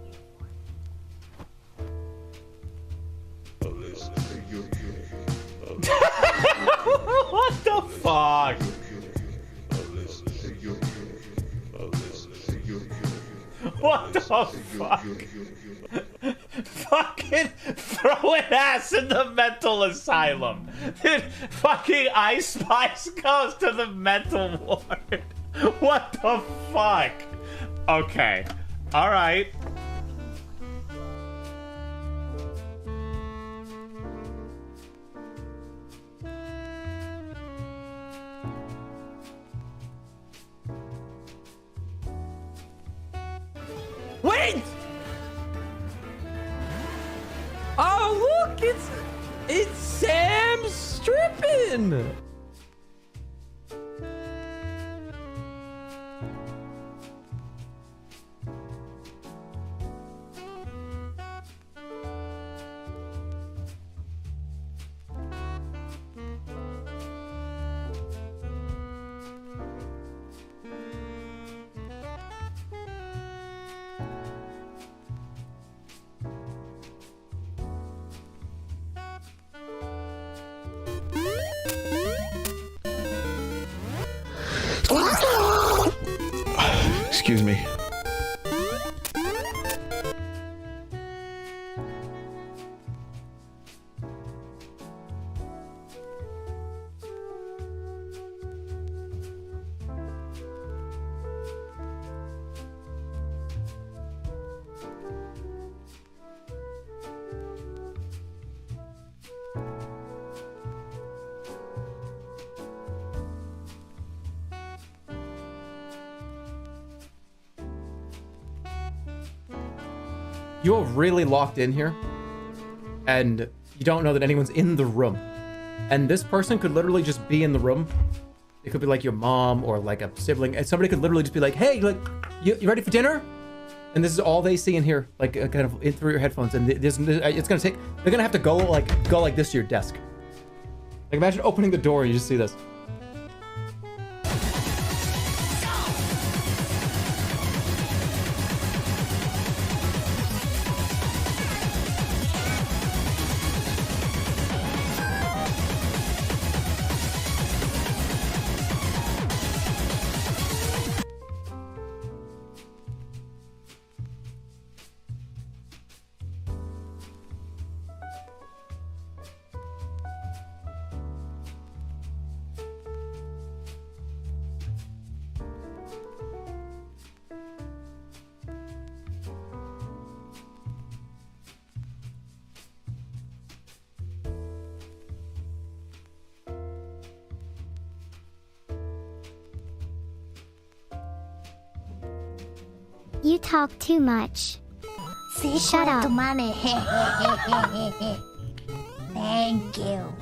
What the fuck? What the fuck? Fucking throwing ass in the mental asylum. Dude, fucking Ice Spice goes to the mental ward. What the fuck? Okay. Alright. Wait! Oh look, it's Sam stripping. Excuse me. You're really locked in here, and you don't know that anyone's in the room. And this person could literally just be in the room. It could be like your mom or like a sibling, and somebody could literally just be like, "Hey, like, you ready for dinner?" And this is all they see and hear, like kind of in through your headphones. And it's gonna take. They're gonna have to go like this to your desk. Like imagine opening the door and you just see this. You talk too much. Shut up. Money. Thank you.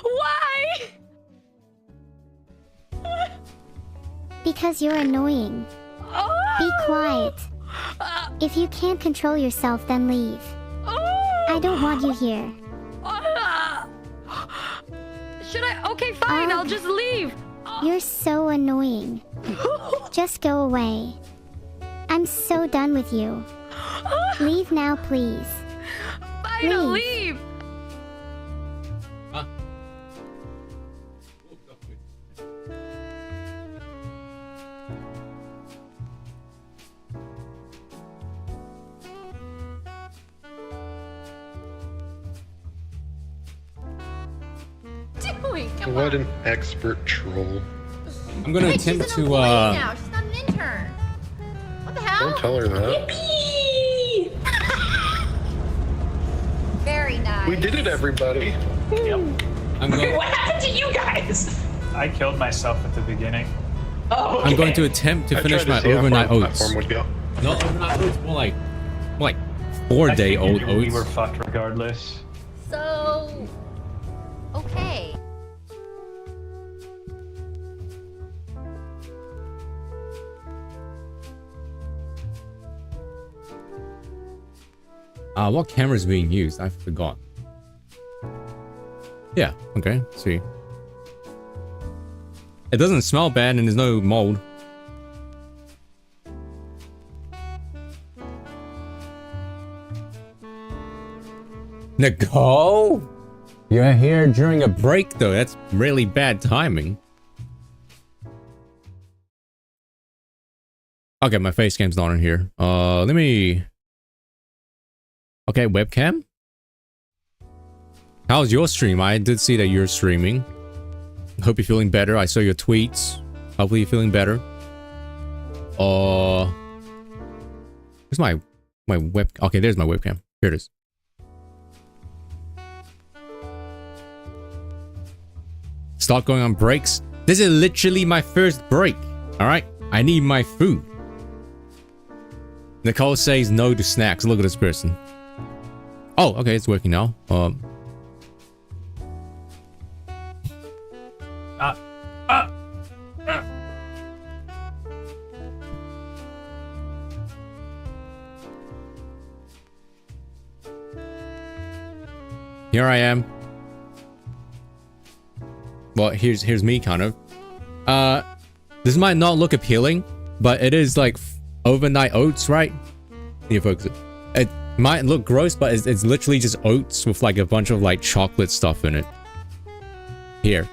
Why? Because you're annoying. Be quiet. If you can't control yourself, then leave. I don't want you here. Should I? Okay, fine. I'll just leave. You're so annoying. Just go away. I'm so done with you. Leave now, please. Fine, I'll leave. What an expert troll. I'm gonna attempt to Now she's not an intern. What the hell? Don't tell her that. Yippee! Very nice. We did it, everybody. Yep. I'm going. What happened to you guys? I killed myself at the beginning. Oh, I'm going to attempt to finish my overnight oats. Would go. No, overnight oats, more like 4-day-old oats. We were fucked regardless. So, okay. What camera is being used? I forgot. Yeah, okay, see. It doesn't smell bad and there's no mold. Nicole? You're here during a break though, that's really bad timing. Okay, my face cam's not in here. Let me... Okay, webcam? How's your stream? I did see that you're streaming. Hope you're feeling better. I saw your tweets. Hopefully you're feeling better. Where's my web... Okay, there's my webcam. Here it is. Start going on breaks. This is literally my first break. Alright? I need my food. Nicole says no to snacks. Look at this person. Oh, okay, it's working now. Here I am. Well, here's me, kind of. This might not look appealing, but it is like overnight oats, right? Need to focus it. Might look gross, but it's literally just oats with like a bunch of like chocolate stuff in it. Here.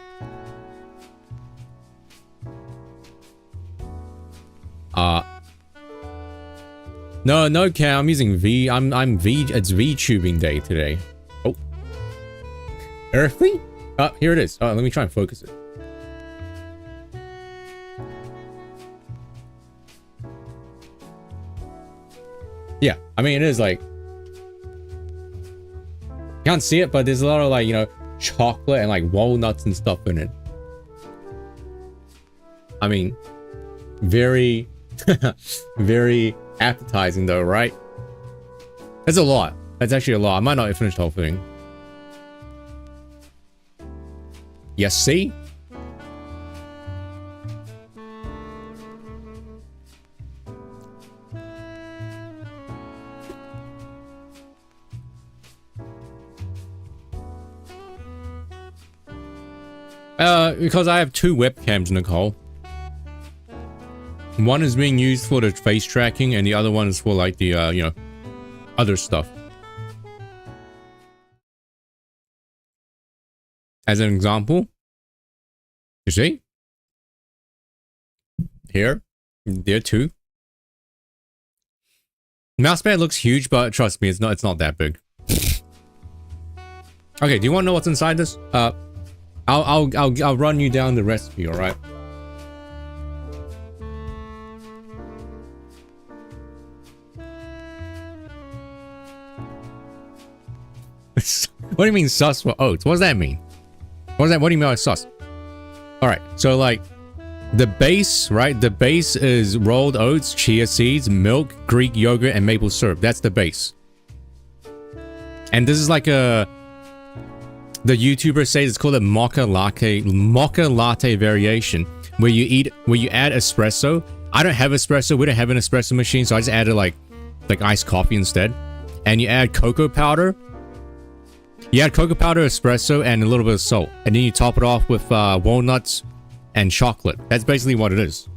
No, Cam, I'm using V. I'm V. It's VTubing day today. Oh. Earthly? Here it is. Let me try and focus it. Yeah, I mean, it is like... Can't see it, but there's a lot of like, you know, chocolate and like walnuts and stuff in it. I mean, very, very appetizing though, right? That's a lot. That's actually a lot. I might not have finished the whole thing. Yes, see? Because I have two webcams, Nicole. One is being used for the face tracking, and the other one is for like the, you know, other stuff. As an example, you see? Here, there too. Mousepad looks huge, but trust me, it's not that big. Okay, do you want to know what's inside this? I'll run you down the recipe, all right? What do you mean sus for oats? What does that mean? What do you mean by sus? All right, so like the base, right? The base is rolled oats, chia seeds, milk, Greek yogurt, and maple syrup. That's the base. And this is like a... The YouTuber says it's called a mocha latte variation, where you add espresso. I don't have espresso. We don't have an espresso machine, so I just added like iced coffee instead. And you add cocoa powder. You add cocoa powder, espresso, and a little bit of salt, and then you top it off with walnuts and chocolate. That's basically what it is.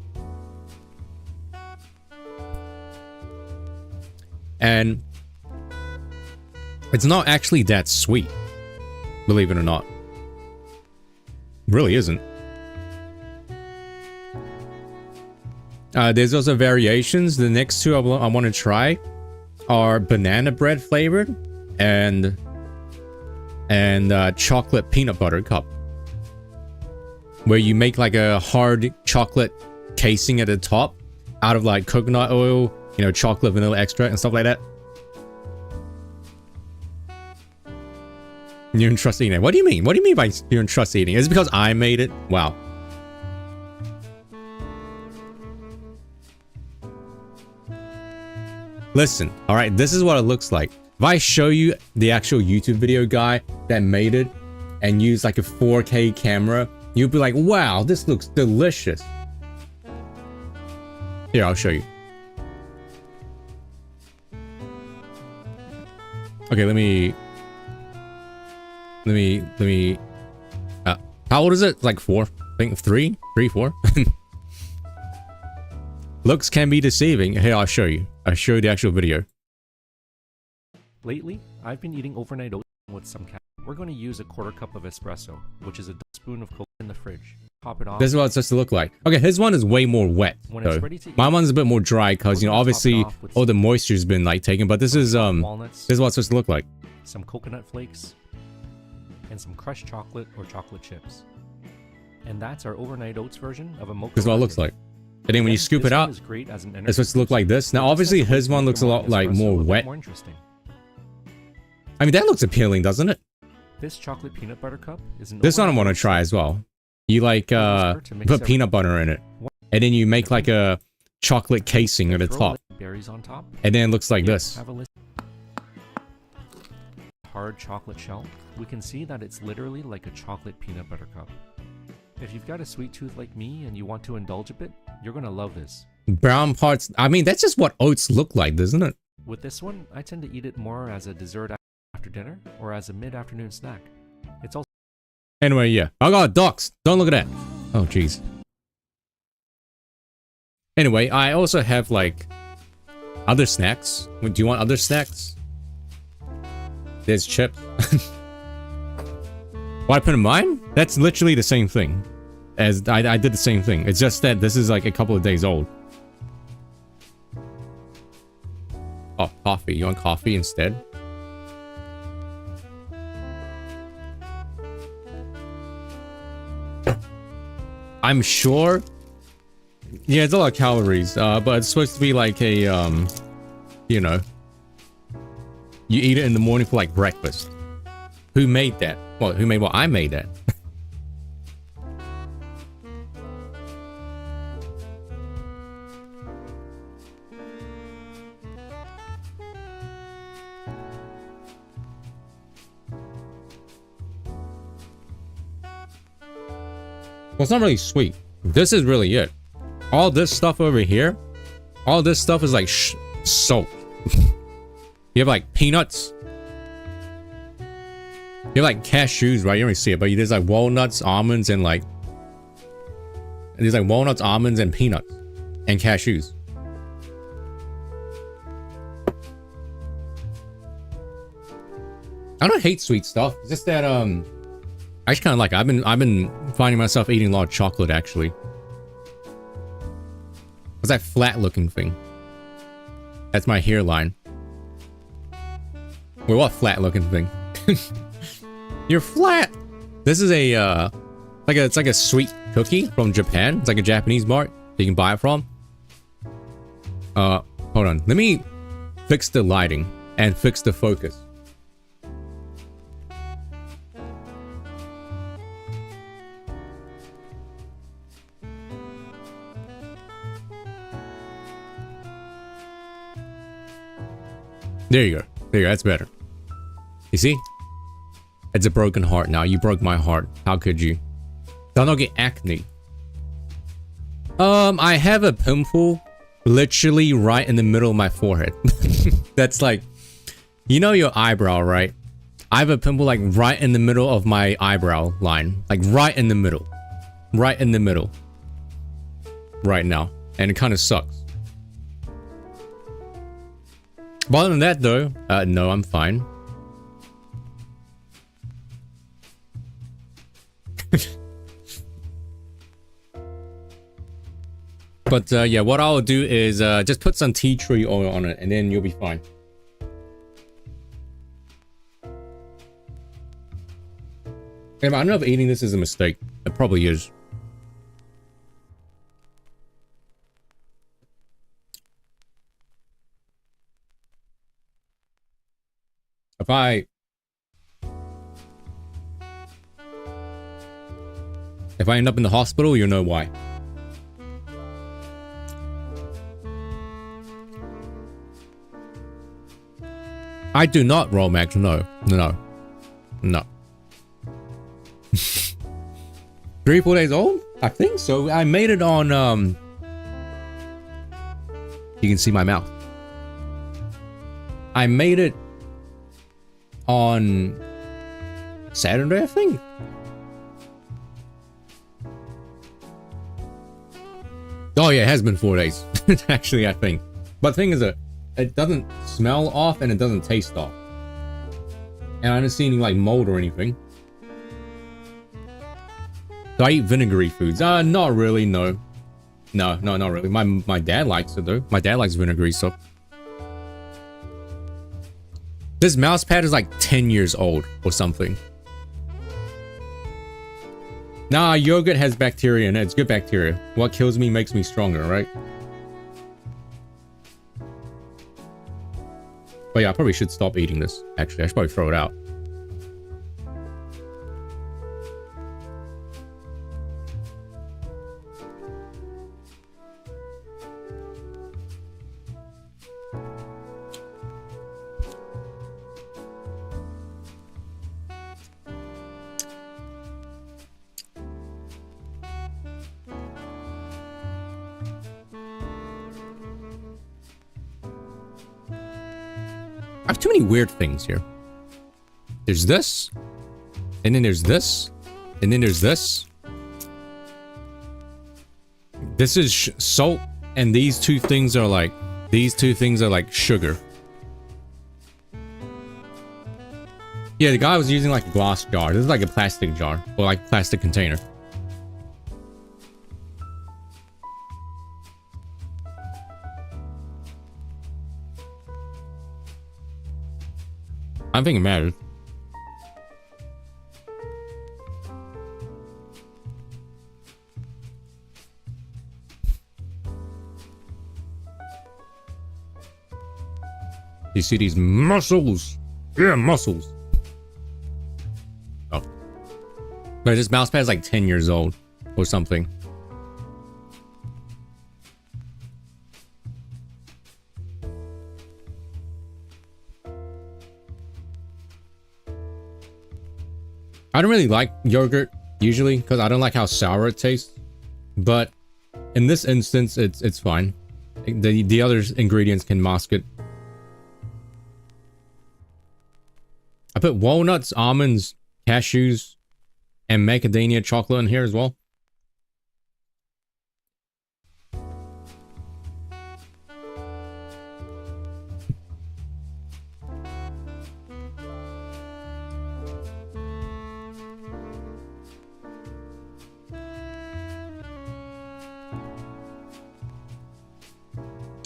And it's not actually that sweet. Believe it or not. It really isn't. There's also variations. The next two I want to try are banana bread flavored and chocolate peanut butter cup. Where you make like a hard chocolate casing at the top out of like coconut oil, you know, chocolate vanilla extract and stuff like that. You don't trust eating it. What do you mean? What do you mean by you don't trust eating? Is it because I made it? Wow. Listen, all right, this is what it looks like. If I show you the actual YouTube video guy that made it and used like a 4K camera, you'll be like, wow, this looks delicious. Here, I'll show you. Okay, let me how old is it? Like 4? I think 3, 4. Looks can be deceiving. Here, I'll show you. I'll show you the actual video. Lately, I've been eating overnight oats with some caffeine. We're going to use a 1/4 cup of espresso, which is a spoon of cocoa in the fridge. Top it off. This is what it's supposed to look like. Okay, his one is way more wet. When it's ready to eat, my one's a bit more dry because, you know, obviously all the moisture's been like taken, but this is walnuts, this is what it's supposed to look like. Some coconut flakes, and some crushed chocolate or chocolate chips. And that's our overnight oats version of a mocha. This is what it looks like. And then when you scoop it out, it's supposed to look like this. Now, obviously, his one looks a lot like more wet. More interesting. I mean, that looks appealing, doesn't it? This chocolate peanut butter cup is an this one I want to try as well. You like put peanut butter in it, and then you make like a chocolate casing at the top. Berries on top. And then it looks like this. Have a list. Hard chocolate shell. We can see that it's literally like a chocolate peanut butter cup. If you've got a sweet tooth like me and you want to indulge a bit, you're gonna love this. Brown parts. I mean, that's just what oats look like, doesn't it? With this one, I tend to eat it more as a dessert after dinner or as a mid-afternoon snack. It's also... Anyway, yeah. I got ducks. Don't look at that. Oh, jeez. Anyway, I also have, like, other snacks. Do you want other snacks? There's chips. What I put in mine? That's literally the same thing. As I did the same thing. It's just that this is like a couple of days old. Oh, coffee. You want coffee instead? I'm sure. Yeah, it's a lot of calories, but it's supposed to be like a, you know, you eat it in the morning for like breakfast. Who made that? Well, who made what? I made that. Well, it's not really sweet. This is really it. All this stuff over here, all this stuff is like salt. You have like peanuts. You have like cashews, right? You don't really see it, but there's like walnuts, almonds, and like... There's like walnuts, almonds, and peanuts. And cashews. I don't hate sweet stuff. It's just that, I just kind of like it. I've been finding myself eating a lot of chocolate, actually. What's that flat looking thing? That's my hairline. Wait, what flat looking thing? You're flat! This is a, it's like a sweet cookie from Japan. It's like a Japanese mart that you can buy it from. Hold on. Let me fix the lighting and fix the focus. There you go. There you go. That's better. You see? It's a broken heart now. You broke my heart. How could you? Don't get acne. I have a pimple literally right in the middle of my forehead. That's like, you know your eyebrow, right? I have a pimple like right in the middle of my eyebrow line. Like right in the middle. Right in the middle. Right now. And it kind of sucks. But other than that, though, no, I'm fine. But yeah, what I'll do is just put some tea tree oil on it, and then you'll be fine. I don't know if eating this is a mistake. It probably is. If I end up in the hospital, you'll know why. I do not roll max. No. 3 or 4 days old? I think so. I made it on you can see my mouth. I made it on Saturday, I think. Oh yeah, it has been 4 days. Actually, I think. But the thing is that it doesn't smell off and it doesn't taste off. And I didn't see any like mold or anything. Do I eat vinegary foods? Not really, no. No, not really. My dad likes it though. My dad likes vinegary stuff. This mouse pad is like 10 years old or something. Nah, yogurt has bacteria in it. It's good bacteria. What kills me makes me stronger, right? But yeah, I probably should stop eating this. Actually, I should probably throw it out. I have too many weird things here. There's this, and then there's this, and then there's this. This is salt, and these two things are like, sugar. Yeah, the guy was using like a glass jar. This is like a plastic jar or like plastic container. I don't think it matters. You see these muscles? Yeah, muscles. Oh. But this mouse pad is like 10 years old or something. I don't really like yogurt usually because I don't like how sour it tastes. But in this instance, it's fine. The other ingredients can mask it. I put walnuts, almonds, cashews, and macadamia chocolate in here as well.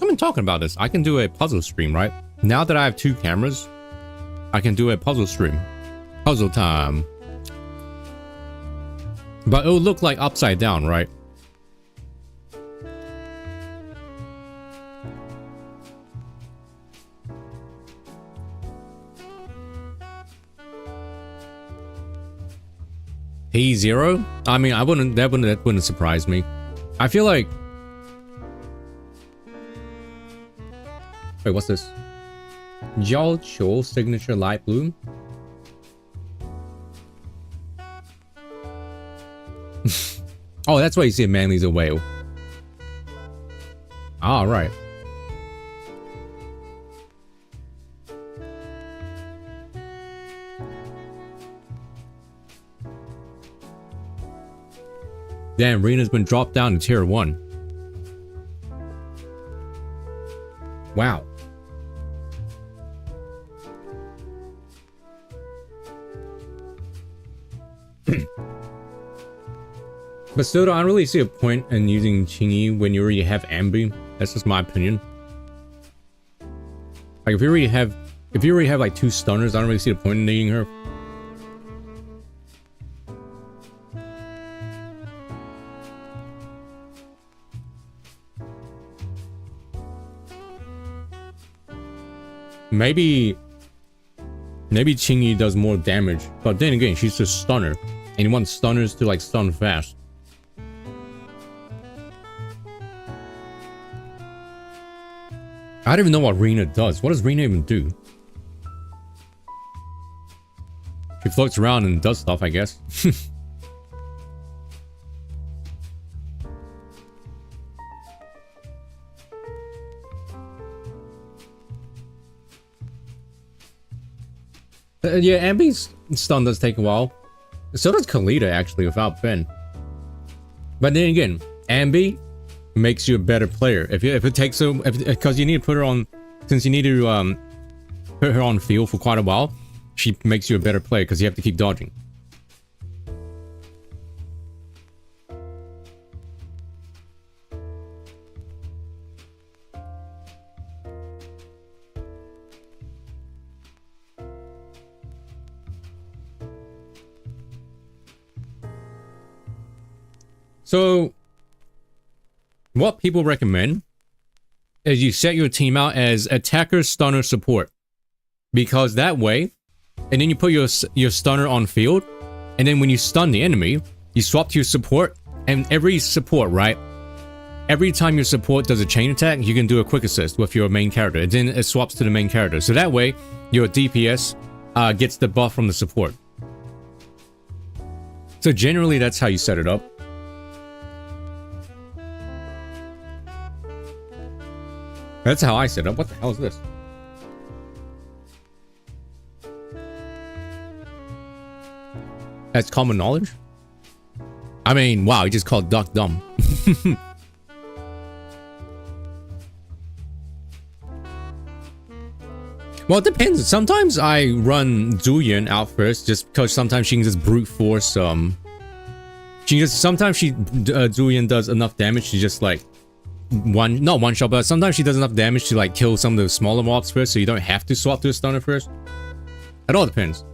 I've been talking about this. I can do a puzzle stream, right? Now that I have 2 cameras, I can do a puzzle stream. Puzzle time. But it will look like upside down, right? P0? I mean, that wouldn't surprise me. I feel like... Wait, what's this? Yao Cho signature light blue. Oh, that's why you see a Manly's a whale. All right. Damn, Rena's been dropped down to tier 1. Wow. But still, I don't really see a point in using Chingy when you already have Ambi. That's just my opinion. Like if you already have like 2 stunners, I don't really see the point in needing her. Maybe Chingy does more damage, but then again, she's a stunner, and you want stunners to like stun fast. I don't even know what Rena does. What does Rena even do? She floats around and does stuff, I guess. Yeah, Ambi's stun does take a while. So does Kalita, actually, without Ben. But then again, Ambi makes you a better player. If it takes so, because you need to put her on, since you need to put her on field for quite a while, she makes you a better player because you have to keep dodging. So, what people recommend is you set your team out as attacker, stunner, support. Because that way, and then you put your stunner on field, and then when you stun the enemy, you swap to your support, and every support, right? Every time your support does a chain attack, you can do a quick assist with your main character, and then it swaps to the main character. So that way, your DPS gets the buff from the support. So generally, that's how you set it up. That's how I set up. What the hell is this? That's common knowledge? I mean, wow, he just called Duck dumb. Well, it depends. Sometimes I run Zuyan out first, just because sometimes she can just brute force. Sometimes Zuyan does enough damage to just like not one shot, but sometimes she does enough damage to like kill some of the smaller mobs first, so you don't have to swap to a stunner first. It all depends.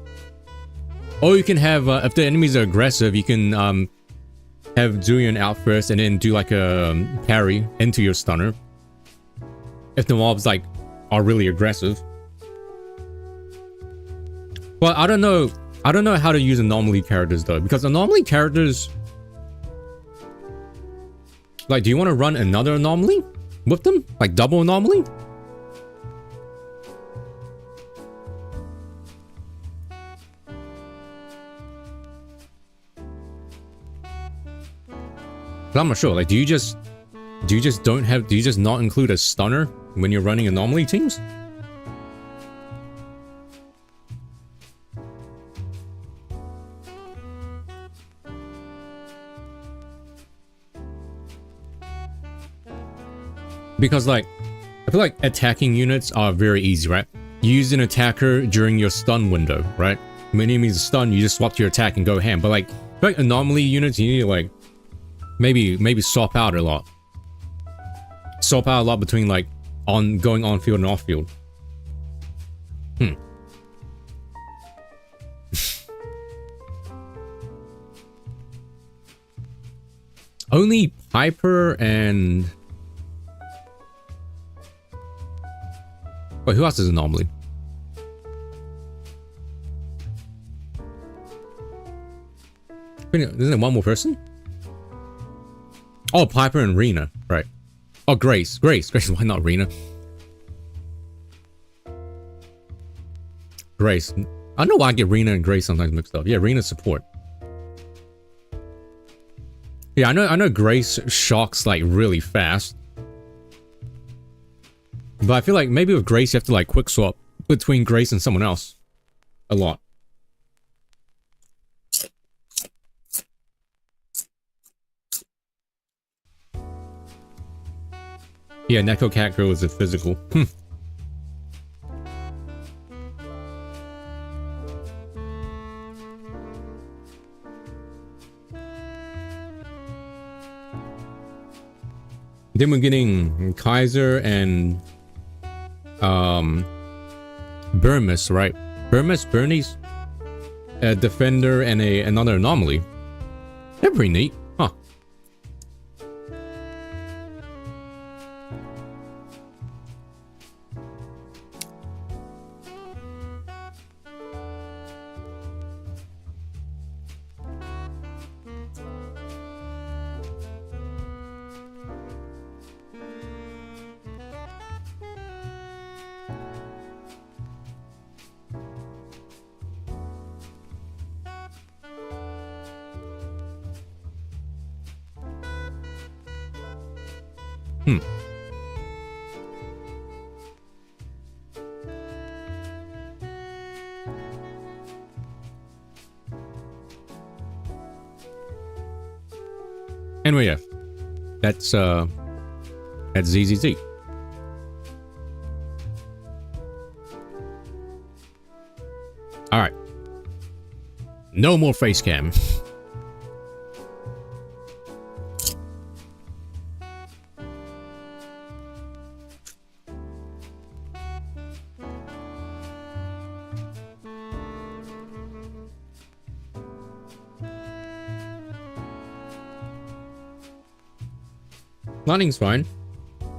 Or you can have, if the enemies are aggressive, you can have Zuyan out first and then do like a parry into your stunner. If the mobs like are really aggressive. But I don't know how to use anomaly characters though, because anomaly characters, like, do you want to run another anomaly with them? Like double anomaly? I'm not sure. Like, do you just not include a stunner when you're running anomaly teams? Because like, I feel like attacking units are very easy, right? You use an attacker during your stun window, right? When enemies are stunned, you just swap to your attack and go ham. But like, I feel like anomaly units, you need to like maybe swap out a lot. Swap out a lot between like going on field and off field. Only Piper and... Wait, who else is anomaly? Isn't it one more person? Oh, Piper and Rena, right. Oh, Grace, why not Rena? Grace. I don't know why I get Rena and Grace sometimes mixed up. Yeah, Rena's support. Yeah, I know Grace shocks like really fast. But I feel like maybe with Grace you have to like quick swap between Grace and someone else. A lot. Yeah, Neko Cat Girl is a physical. Then we're getting Kaiser and Burmis, right? Bernice, a defender and another anomaly. They're pretty neat, huh? Anyway, yeah, that's ZZZ. All right, no more face cam. Lightning's fine.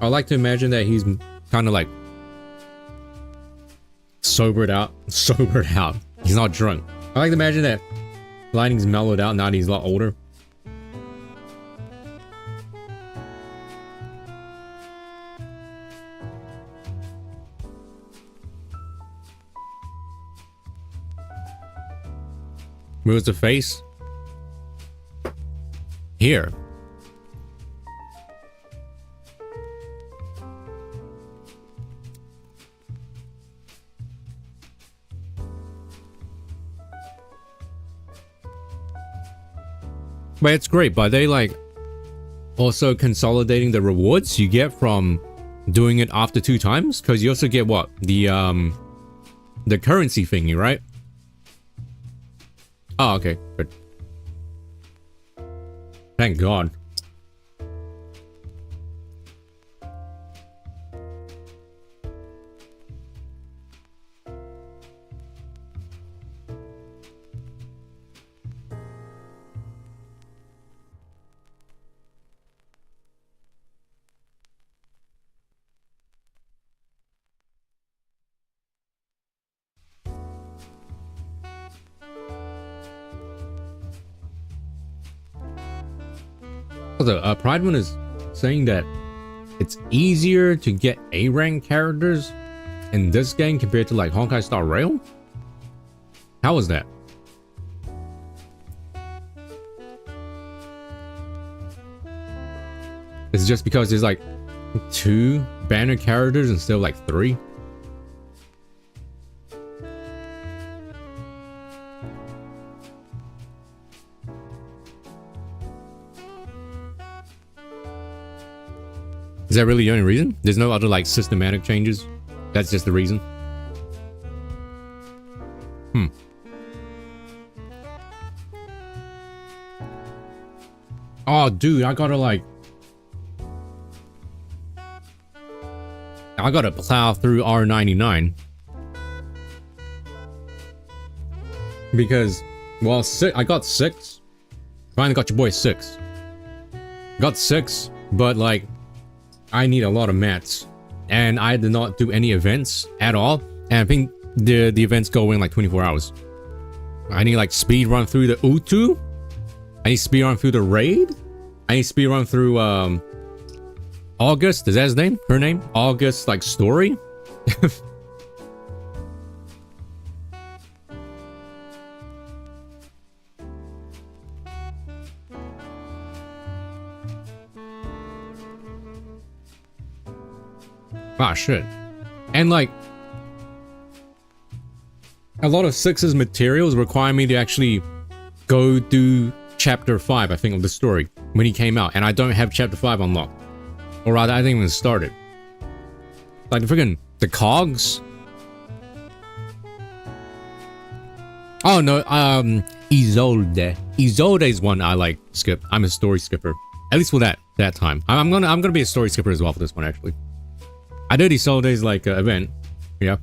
I like to imagine that he's kind of like sobered out. He's not drunk. I like to imagine that Lightning's mellowed out now that he's a lot older. Where's the face? Here. But it's great, but they like also consolidating the rewards you get from doing it after 2 times, because you also get what? The the currency thingy, right? Oh, okay, good. Thank God. Also, Prideman is saying that it's easier to get A rank characters in this game compared to like Honkai Star Rail? How is that? Is it just because there's like 2 banner characters instead of like 3? Is that really the only reason? There's no other like systematic changes? That's just the reason? Oh, dude, I gotta plow through R99. Because, well, I got 6. Finally got your boy 6. Got 6, but like, I need a lot of mats. And I did not do any events at all. And I think the events go in like 24 hours. I need like speed run through the Utu. I need speed run through the raid. I need speed run through August. Is that his name? Her name? August like story? Ah, shit. And like, a lot of 6's materials require me to actually go do chapter 5, I think, of the story when he came out, and I don't have chapter 5 unlocked. Or rather, I didn't even start it. Like the freaking the cogs. Oh no, Isolde. Isolde is one I like skip. I'm a story skipper. At least for that time. I'm gonna be a story skipper as well for this one actually. I did Isolde's like event. Yeah.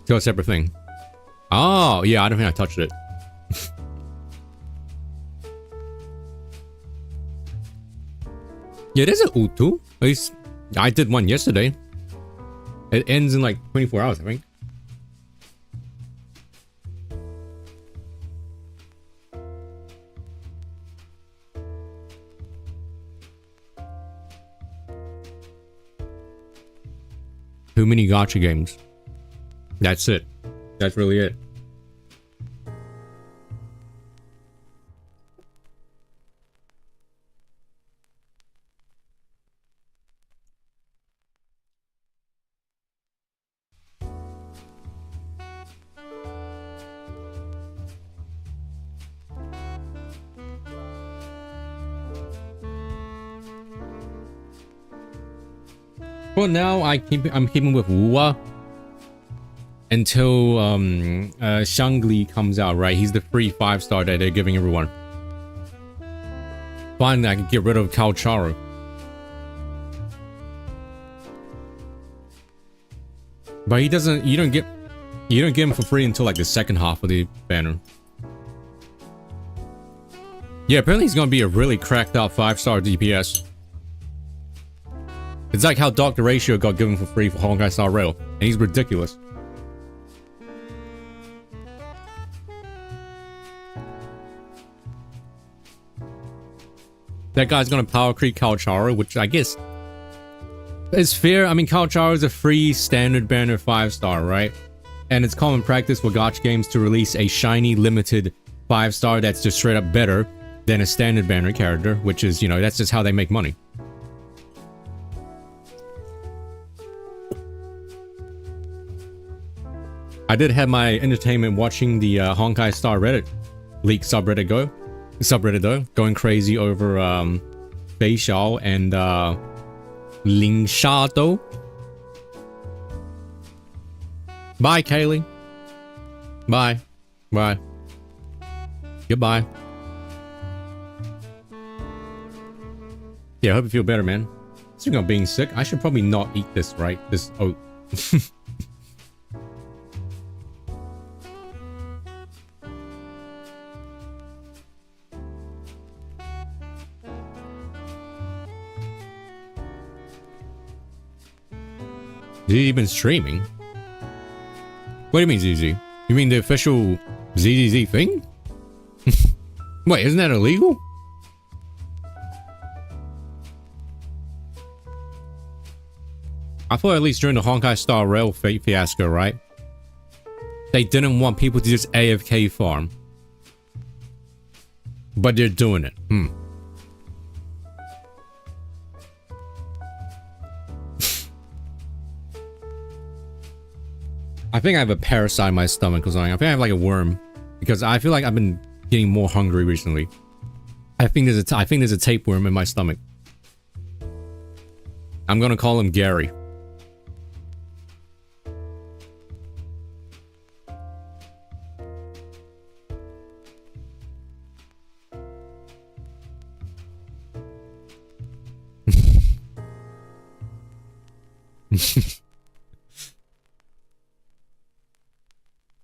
Go a separate thing. Oh, yeah, I don't think I touched it. Yeah, there's an Utu. At least I did one yesterday. It ends in like 24 hours, I think. Too many gacha games. That's it. That's really it. Well, now I'm keeping with Wuwa until Shangli comes out, right? He's the free 5-star that they're giving everyone. Finally, I can get rid of Kalcharo. But he doesn't. You don't get him for free until like the second half of the banner. Yeah, apparently he's gonna be a really cracked out 5-star DPS. It's like how Dr. Ratio got given for free for Honkai Star Rail, and he's ridiculous. That guy's gonna power creep Kalcharo, which I guess is fair. I mean, Kalcharo is a free standard banner 5-star, right? And it's common practice for gacha games to release a shiny limited 5-star that's just straight up better than a standard banner character, which is, you know, that's just how they make money. I did have my entertainment watching the Honkai Star Reddit leak subreddit go. subreddit though, going crazy over Fei Xiao and Ling Shado. Bye, Kaylee. Bye. Bye. Goodbye. Yeah, I hope you feel better, man. Speaking of being sick, I should probably not eat this, right? This oat. ZZ been streaming? What do you mean, ZZ? You mean the official ZZZ thing? Wait, isn't that illegal? I thought at least during the Honkai Star Rail fiasco, right? They didn't want people to just AFK farm. But they're doing it. I think I have a parasite in my stomach or something. I think I have like a worm. Because I feel like I've been getting more hungry recently. I think there's a tapeworm in my stomach. I'm gonna call him Gary.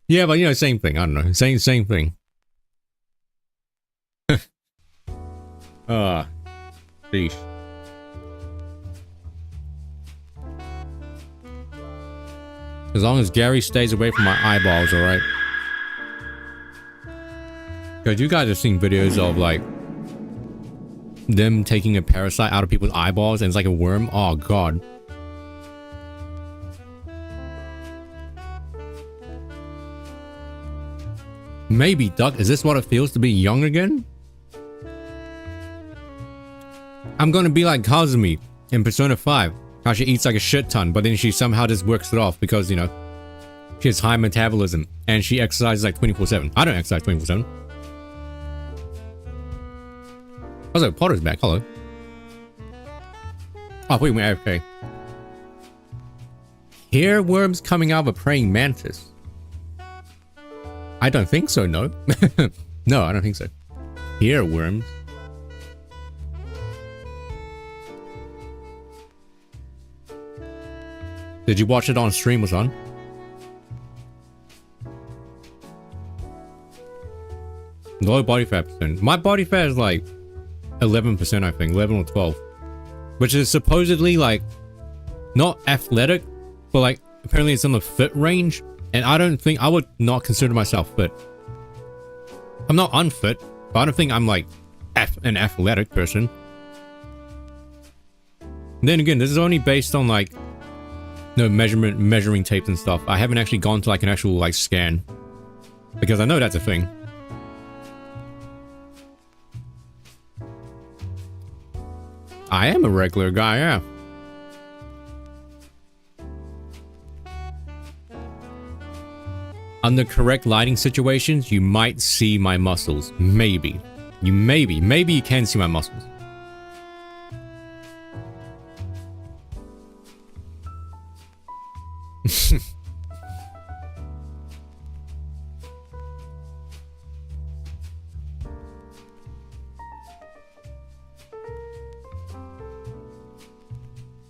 Yeah, but you know, same thing. I don't know. Same thing. Sheesh. As long as Gary stays away from my eyeballs, alright? Because you guys have seen videos of, like, them taking a parasite out of people's eyeballs and it's like a worm. Oh, God. Maybe, Duck. Is this what it feels to be young again? I'm gonna be like Kazumi in Persona 5. How she eats like a shit ton, but then she somehow just works it off because, you know, she has high metabolism and she exercises like 24/7. I don't exercise 24/7. Also, Potter's back. Hello. Oh, wait, we're AFK. Hair worms coming out of a praying mantis. I don't think so, no. No, I don't think so. Hair worms. Did you watch it on stream or something? Low body fat percent. My body fat is like 11%, I think. 11 or 12. Which is supposedly like not athletic, but like apparently it's in the fit range. And I don't think, I would not consider myself fit. I'm not unfit, but I don't think I'm like an athletic person. And then again, this is only based on like no measuring tapes and stuff. I haven't actually gone to like an actual like scan. Because I know that's a thing. I am a regular guy, yeah. Under correct lighting situations, you might see my muscles. Maybe. Maybe you can see my muscles.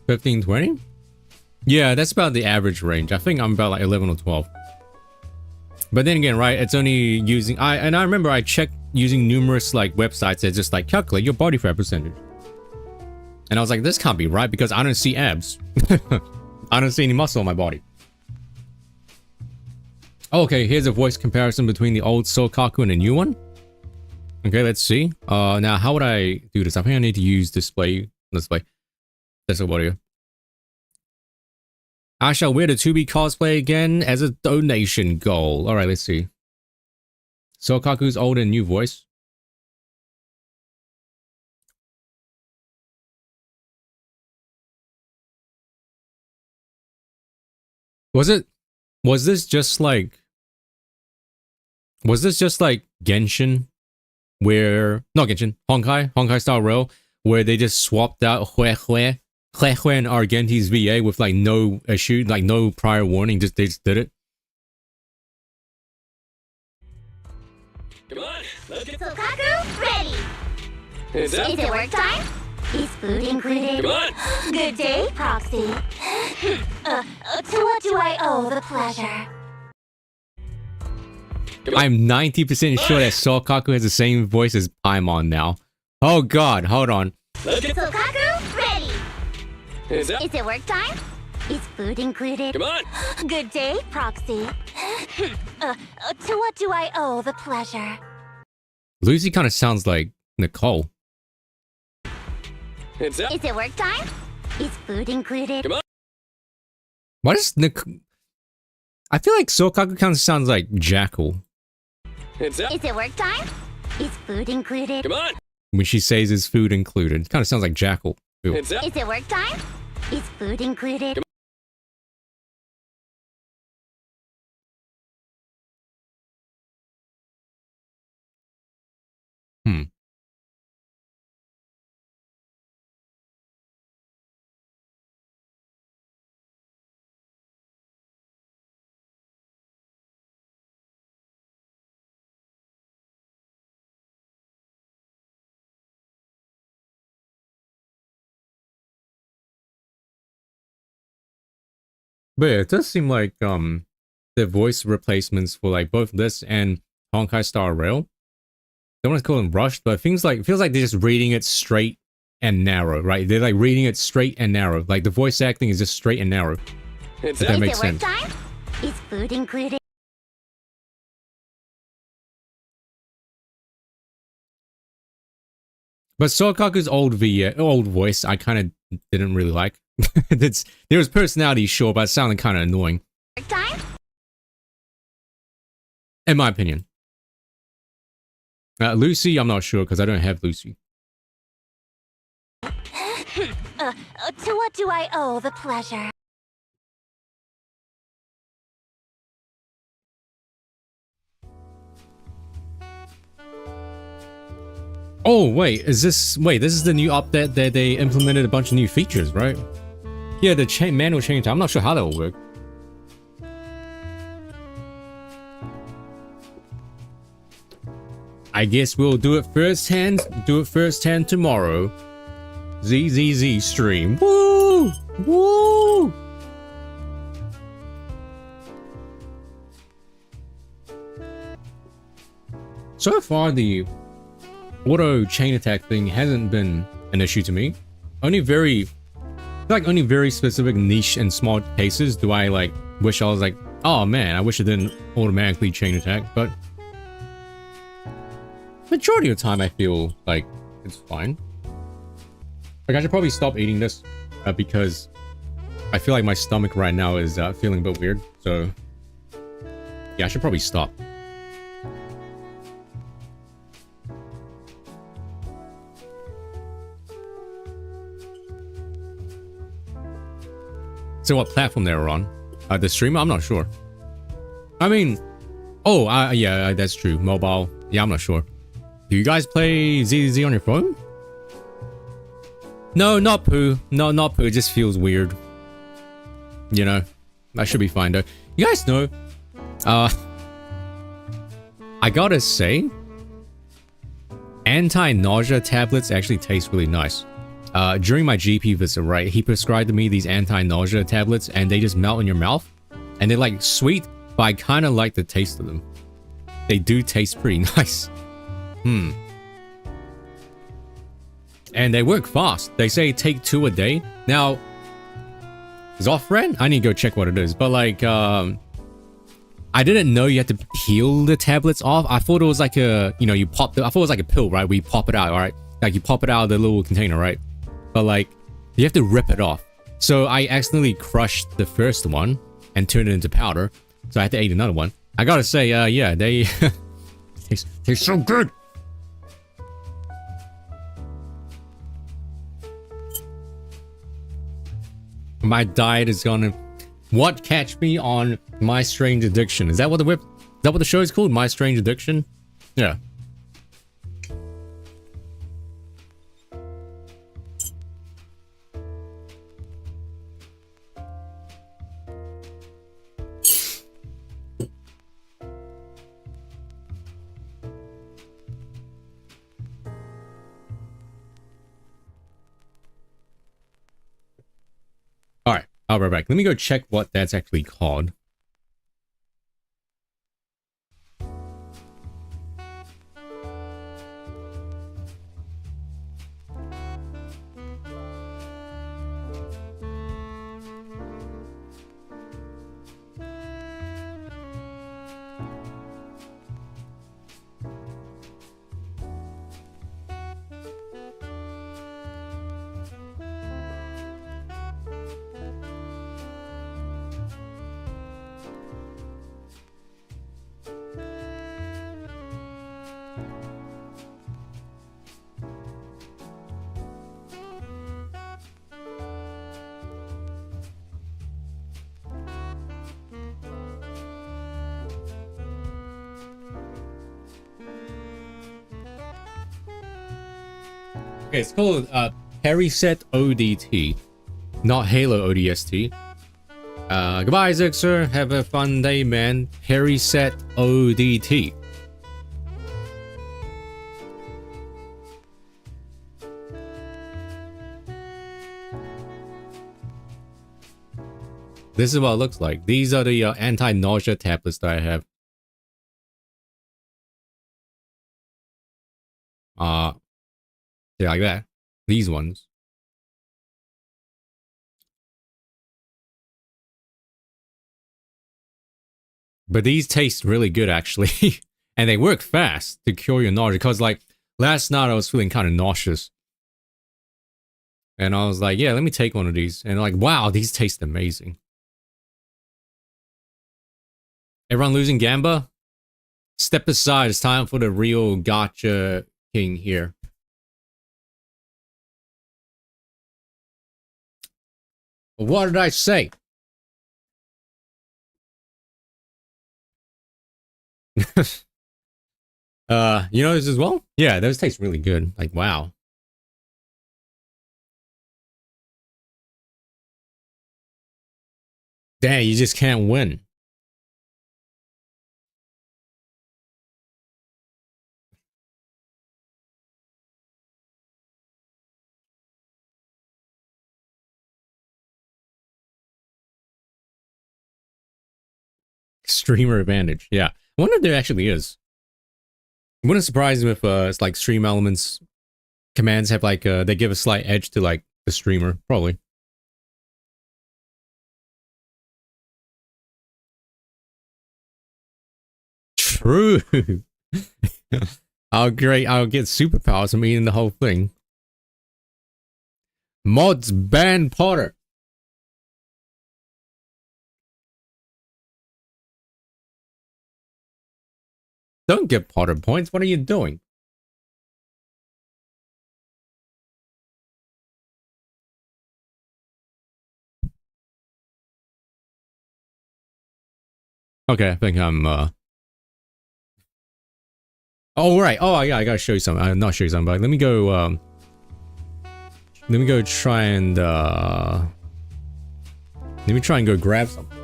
$15, $20? Yeah, that's about the average range. I think I'm about like 11 or 12. But then again, right, it's only using... I remember I checked using numerous like websites that just like calculate your body fat percentage. And I was like, this can't be right because I don't see abs. I don't see any muscle on my body. Okay, here's a voice comparison between the old Sokaku and the new one. Okay, let's see. Now, how would I do this? I think I need to use display. That's audio. I shall wear the 2B cosplay again as a donation goal. Alright, let's see. Sokaku's old and new voice. Was this just like Genshin? where not Genshin, Honkai Star Rail, where they just swapped out Hue and Argenti's VA with like no issue, like no prior warning, they just did it. Come on, let's get Sokaku, ready! Is it work time? Is food included? Come on! Good day, Proxy. To what do I owe the pleasure? I'm 90% sure that Sokaku has the same voice as Paimon now. Oh god, hold on. Let's get Sokaku, ready! Is it work time? Is food included? Come on! Good day, Proxy. To what do I owe the pleasure? Lucy kind of sounds like Nicole. Is it work time? Is food included? Come on! Why does I feel like Sokaku kind of sounds like Jackal. Is it work time? Is food included? Come on! When she says is food included. It kind of sounds like Jackal. Ew. Is it work time? Is food included? But yeah, it does seem like the voice replacements for like both this and Honkai Star Rail. Don't want to call them rushed, but it feels like they're just reading it straight and narrow, right? They're like reading it straight and narrow. Like the voice acting is just straight and narrow. If that makes sense. Time? Is food included? But Sokaku's old voice, I kind of didn't really like. There was personality, sure, but it sounded kind of annoying. Time? In my opinion. Lucy, I'm not sure because I don't have Lucy. To what do I owe the pleasure? Oh, wait, this is the new update that they implemented a bunch of new features, right? Yeah, the manual change. I'm not sure how that will work. I guess we'll do it firsthand tomorrow. ZZZ stream. Woo! Woo! So far, the auto chain attack thing hasn't been an issue to me. Only very specific niche and small cases do I like wish I was like, oh man, I wish it didn't automatically chain attack, but majority of the time I feel like it's fine. Like I should probably stop eating this because I feel like my stomach right now is feeling a bit weird, so yeah, I should probably stop. So what platform they were on? The streamer? I'm not sure. I mean, yeah, that's true. Mobile. Yeah, I'm not sure. Do you guys play ZZZ on your phone? No, not Pooh. No, not Pooh. It just feels weird. You know, I should be fine though. You guys know, I gotta say, anti-nausea tablets actually taste really nice. During my GP visit, right, he prescribed to me these anti-nausea tablets and they just melt in your mouth. And they're like sweet, but I kind of like the taste of them. They do taste pretty nice. And they work fast. They say take 2 a day. Now, is off-brand? I need to go check what it is. But like, I didn't know you had to peel the tablets off. I thought it was like a, you know, I thought it was like a pill, right? We pop it out, all right? Like you pop it out of the little container, right? But like, you have to rip it off. So I accidentally crushed the first one and turned it into powder. So I had to eat another one. I gotta say, yeah, they taste so good. My diet is gonna catch me on My Strange Addiction. Is that what the show is called? My Strange Addiction? Yeah. I'll be right back. Let me go check what that's actually called. Okay, it's called Periset ODT, not Halo ODST. Goodbye, Zixer. Have a fun day, man. Periset ODT. This is what it looks like. These are the anti-nausea tablets that I have. Yeah, like that. These ones. But these taste really good, actually. And they work fast to cure your nausea. Because, like, last night I was feeling kind of nauseous. And I was like, yeah, let me take one of these. And like, wow, these taste amazing. Everyone losing Gamba? Step aside. It's time for the real gotcha king here. What did I say? You know this as well? Yeah, those taste really good. Like, wow. Dang, you just can't win. Streamer advantage. Yeah. I wonder if there actually is. It wouldn't surprise me if it's like stream elements commands have like they give a slight edge to like the streamer, probably. True. Oh great, I'll get superpowers from eating the whole thing. Mods ban Potter. Don't get Potter points. What are you doing? Okay, I think I'm oh right. Oh yeah, I gotta show you something. I'm not show you something, but let me go try and let me try and go grab something.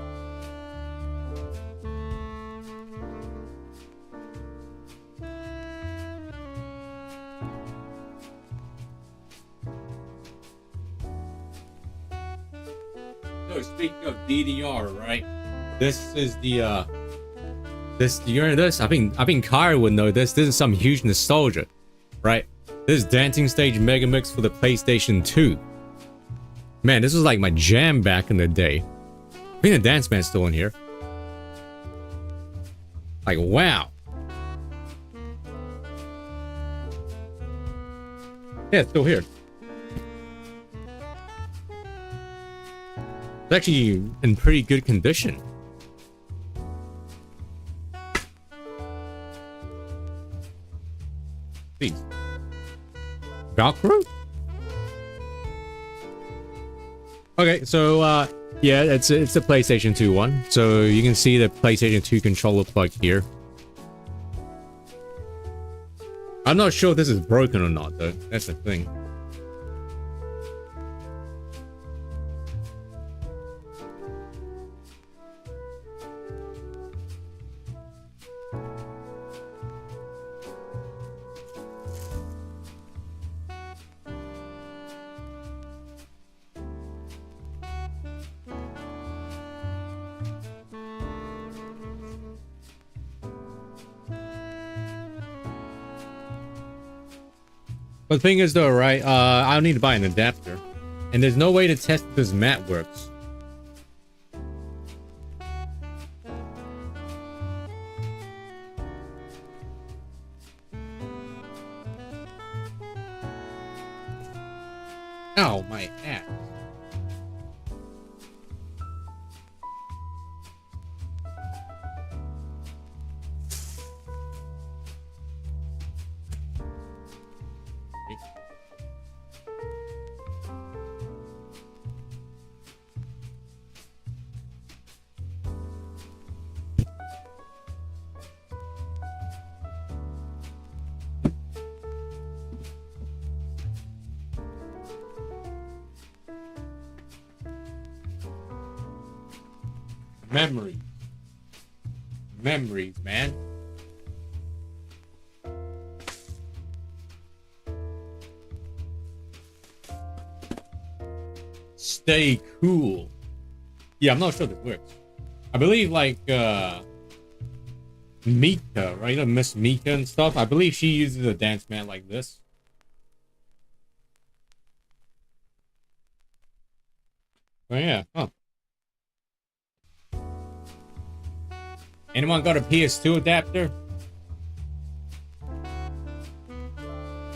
So speaking of DDR, right? This is the this I think Kyra would know this. This is some huge nostalgia, right? This is Dancing Stage Mega Mix for the PlayStation 2. Man, this was like my jam back in the day. I think the Dance Man's still in here. Like, wow. Yeah, it's still here. It's actually in pretty good condition. Please. Velcro? Okay, so yeah, it's the PlayStation 2 one. So you can see the PlayStation 2 controller plug here. I'm not sure if this is broken or not though. That's the thing. But the thing is though, right? I'll need to buy an adapter. And there's no way to test if this mat works. Ow, my ass. Memories. Memories, man. Stay cool. Yeah, I'm not sure this works. I believe like Mika, right? Miss Mika and stuff. I believe she uses a dance mat like this. Oh yeah, huh. Anyone got a PS2 adapter?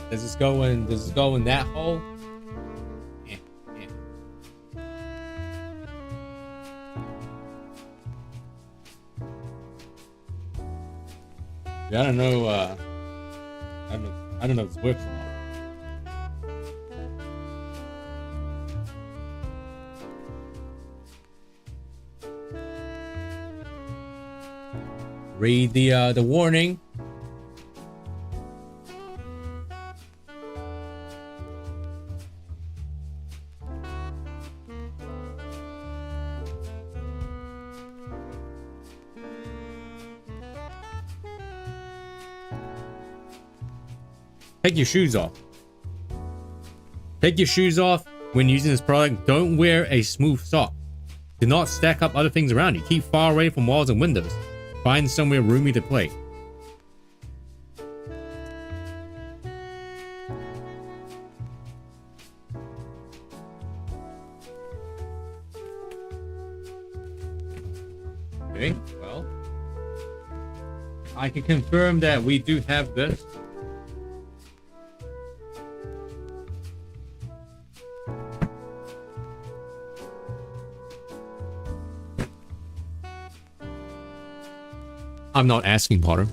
Does this go in that hole? Yeah, yeah. Yeah, I don't know I don't know if this works or not. Read the warning. Take your shoes off. Take your shoes off when using this product. Don't wear a smooth sock. Do not stack up other things around you. Keep far away from walls and windows. Find somewhere roomy to play. Okay, well, I can confirm that we do have this. I'm not asking, Potter.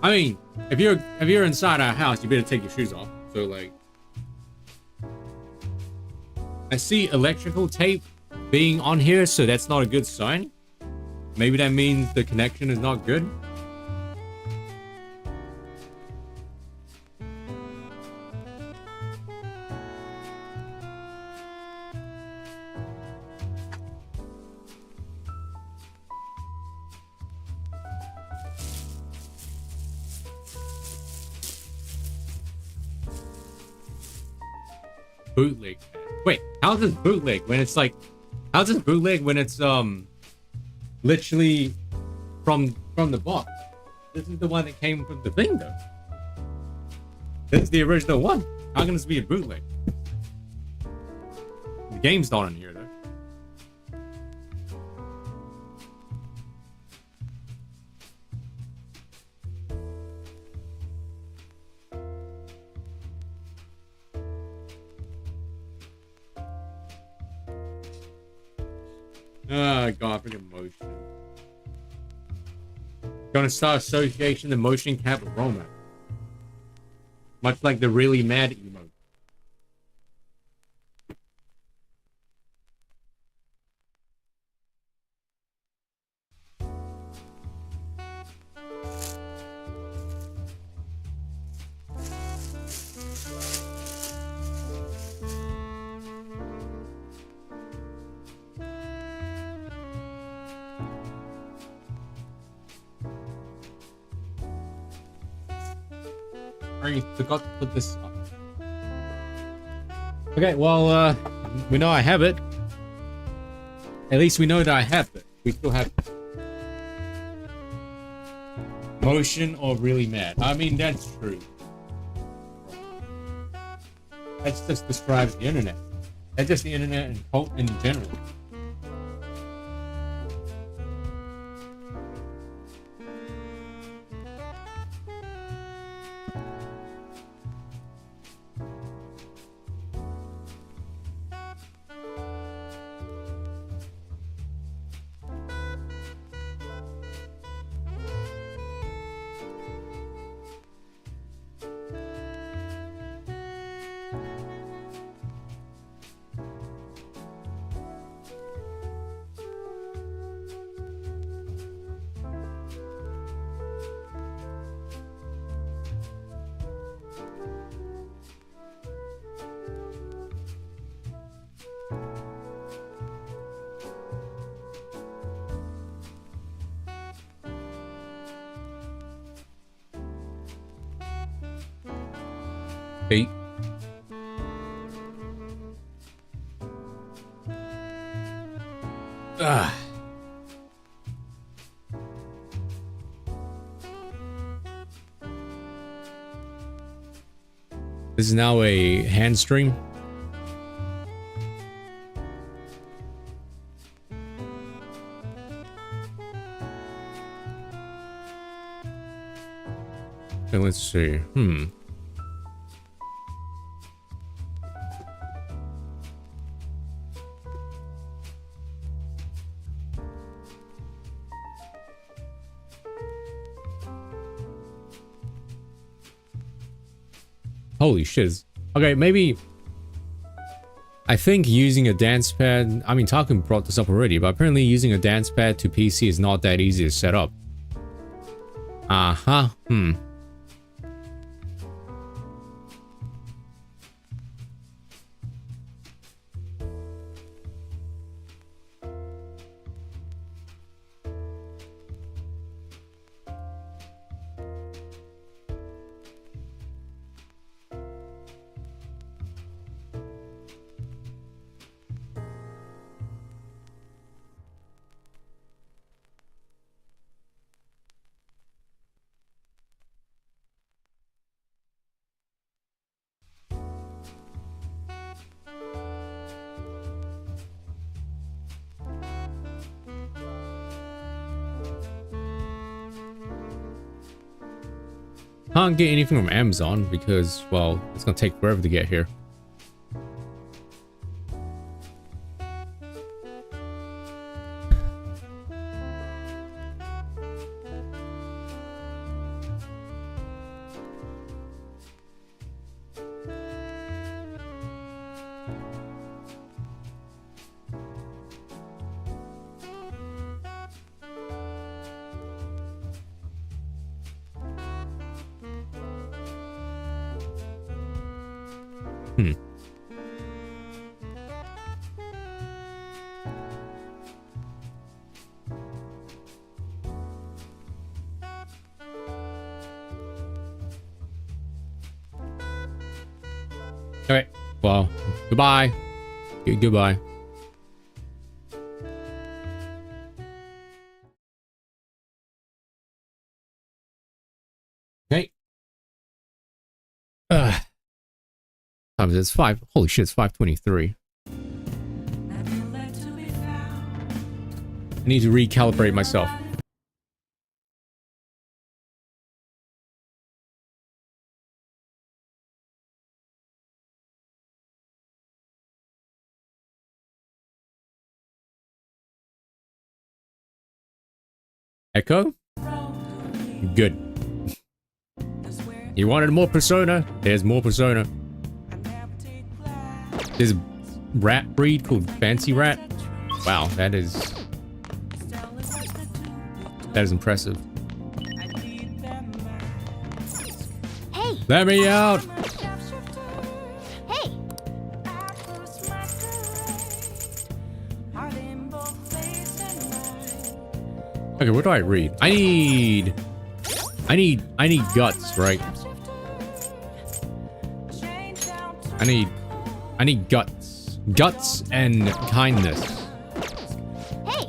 I mean, if you're inside our house, you better take your shoes off. So like, I see electrical tape being on here, so that's not a good sign. Maybe that means the connection is not good. Bootleg. Wait, how's this bootleg when it's like, how's this bootleg when it's literally from the box? This is the one that came from the thing though. This is the original one. How can this be a bootleg? The game's not in here though. Oh god, freaking motion. Gonna start association the motion cap with romance. Much like the really mad emote. I forgot to put this up. Okay, well, we know I have it. At least we know that I have it. We still have it. Emotion or really mad? I mean, that's true. That just describes the internet. That's just the internet in general. Eight. Ah. This is now a hamstring. Okay, let's see. Holy shit. Okay, maybe... I think using a dance pad... I mean, Takun brought this up already, but apparently using a dance pad to PC is not that easy to set up. Uh-huh. Can't get anything from Amazon because, well, it's gonna take forever to get here. Okay, well, goodbye. Goodbye. Okay. Time is it's 5. Holy shit, it's 5:23. I need to recalibrate myself. Echo? Good. You wanted more Persona? There's more Persona. There's a rat breed called Fancy Rat. Wow, that is impressive. Hey! Let me out! Hey! Okay, what do I read? I need guts, right? I need guts. Guts and kindness. Hey!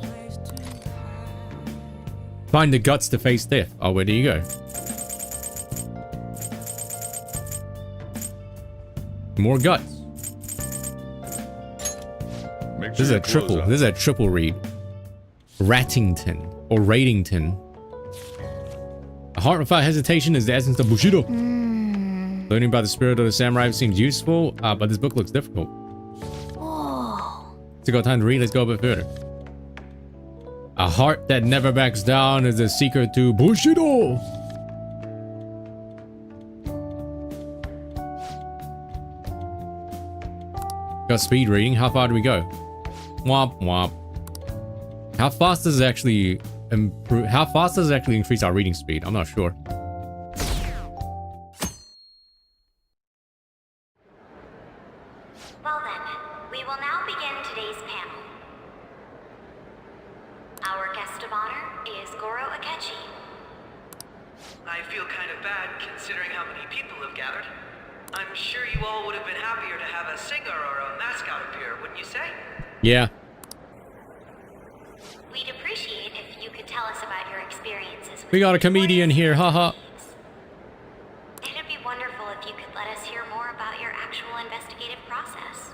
Find the guts to face death. Oh, where do you go? More guts. This is a triple. This is a triple read. Rattington or Ratington. A heart without hesitation is the essence of Bushido. Learning about the spirit of the samurai seems useful, but this book looks difficult. It's got time to read. Let's go a bit further. A heart that never backs down is the secret to Bushido. Got speed reading. How far do we go? Womp womp. How fast does it actually improve? How fast does it actually increase our reading speed? I'm not sure. Well then, we will now begin today's panel. Our guest of honor is Goro Akechi. I feel kind of bad considering how many people have gathered. I'm sure you all would have been happier to have a singer or a mascot appear, wouldn't you say? Yeah. We'd appreciate if you could tell us about your experiences with We got a comedian here, haha. It'd be wonderful if you could let us hear more about your actual investigative process.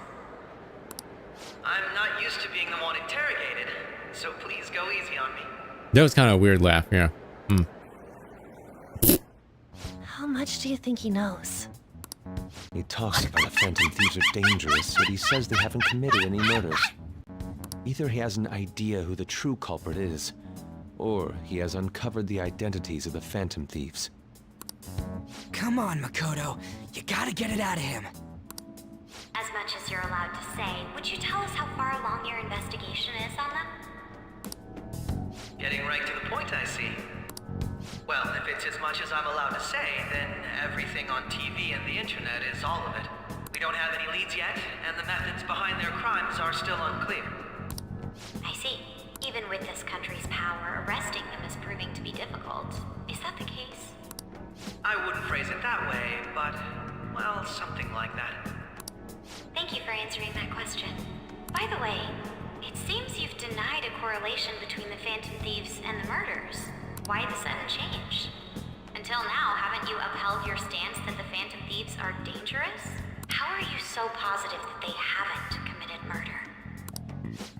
I'm not used to being the one interrogated, so please go easy on me. That was kind of a weird laugh, yeah. How much do you think he knows? He talks about the Phantom Thieves are dangerous, yet he says they haven't committed any murders. Either he has an idea who the true culprit is, or he has uncovered the identities of the Phantom Thieves. Come on, Makoto. You gotta get it out of him. As much as you're allowed to say, would you tell us how far along your investigation is on them? Getting right to the point, I see. Well, if it's as much as I'm allowed to say, then everything on TV and the internet is all of it. We don't have any leads yet, and the methods behind their crimes are still unclear. I see. Even with this country's power, arresting them is proving to be difficult. Is that the case? I wouldn't phrase it that way, but, well, something like that. Thank you for answering that question. By the way, it seems you've denied a correlation between the Phantom Thieves and the murders. Why the sudden change? Until now, haven't you upheld your stance that the Phantom Thieves are dangerous? How are you so positive that they haven't committed murder?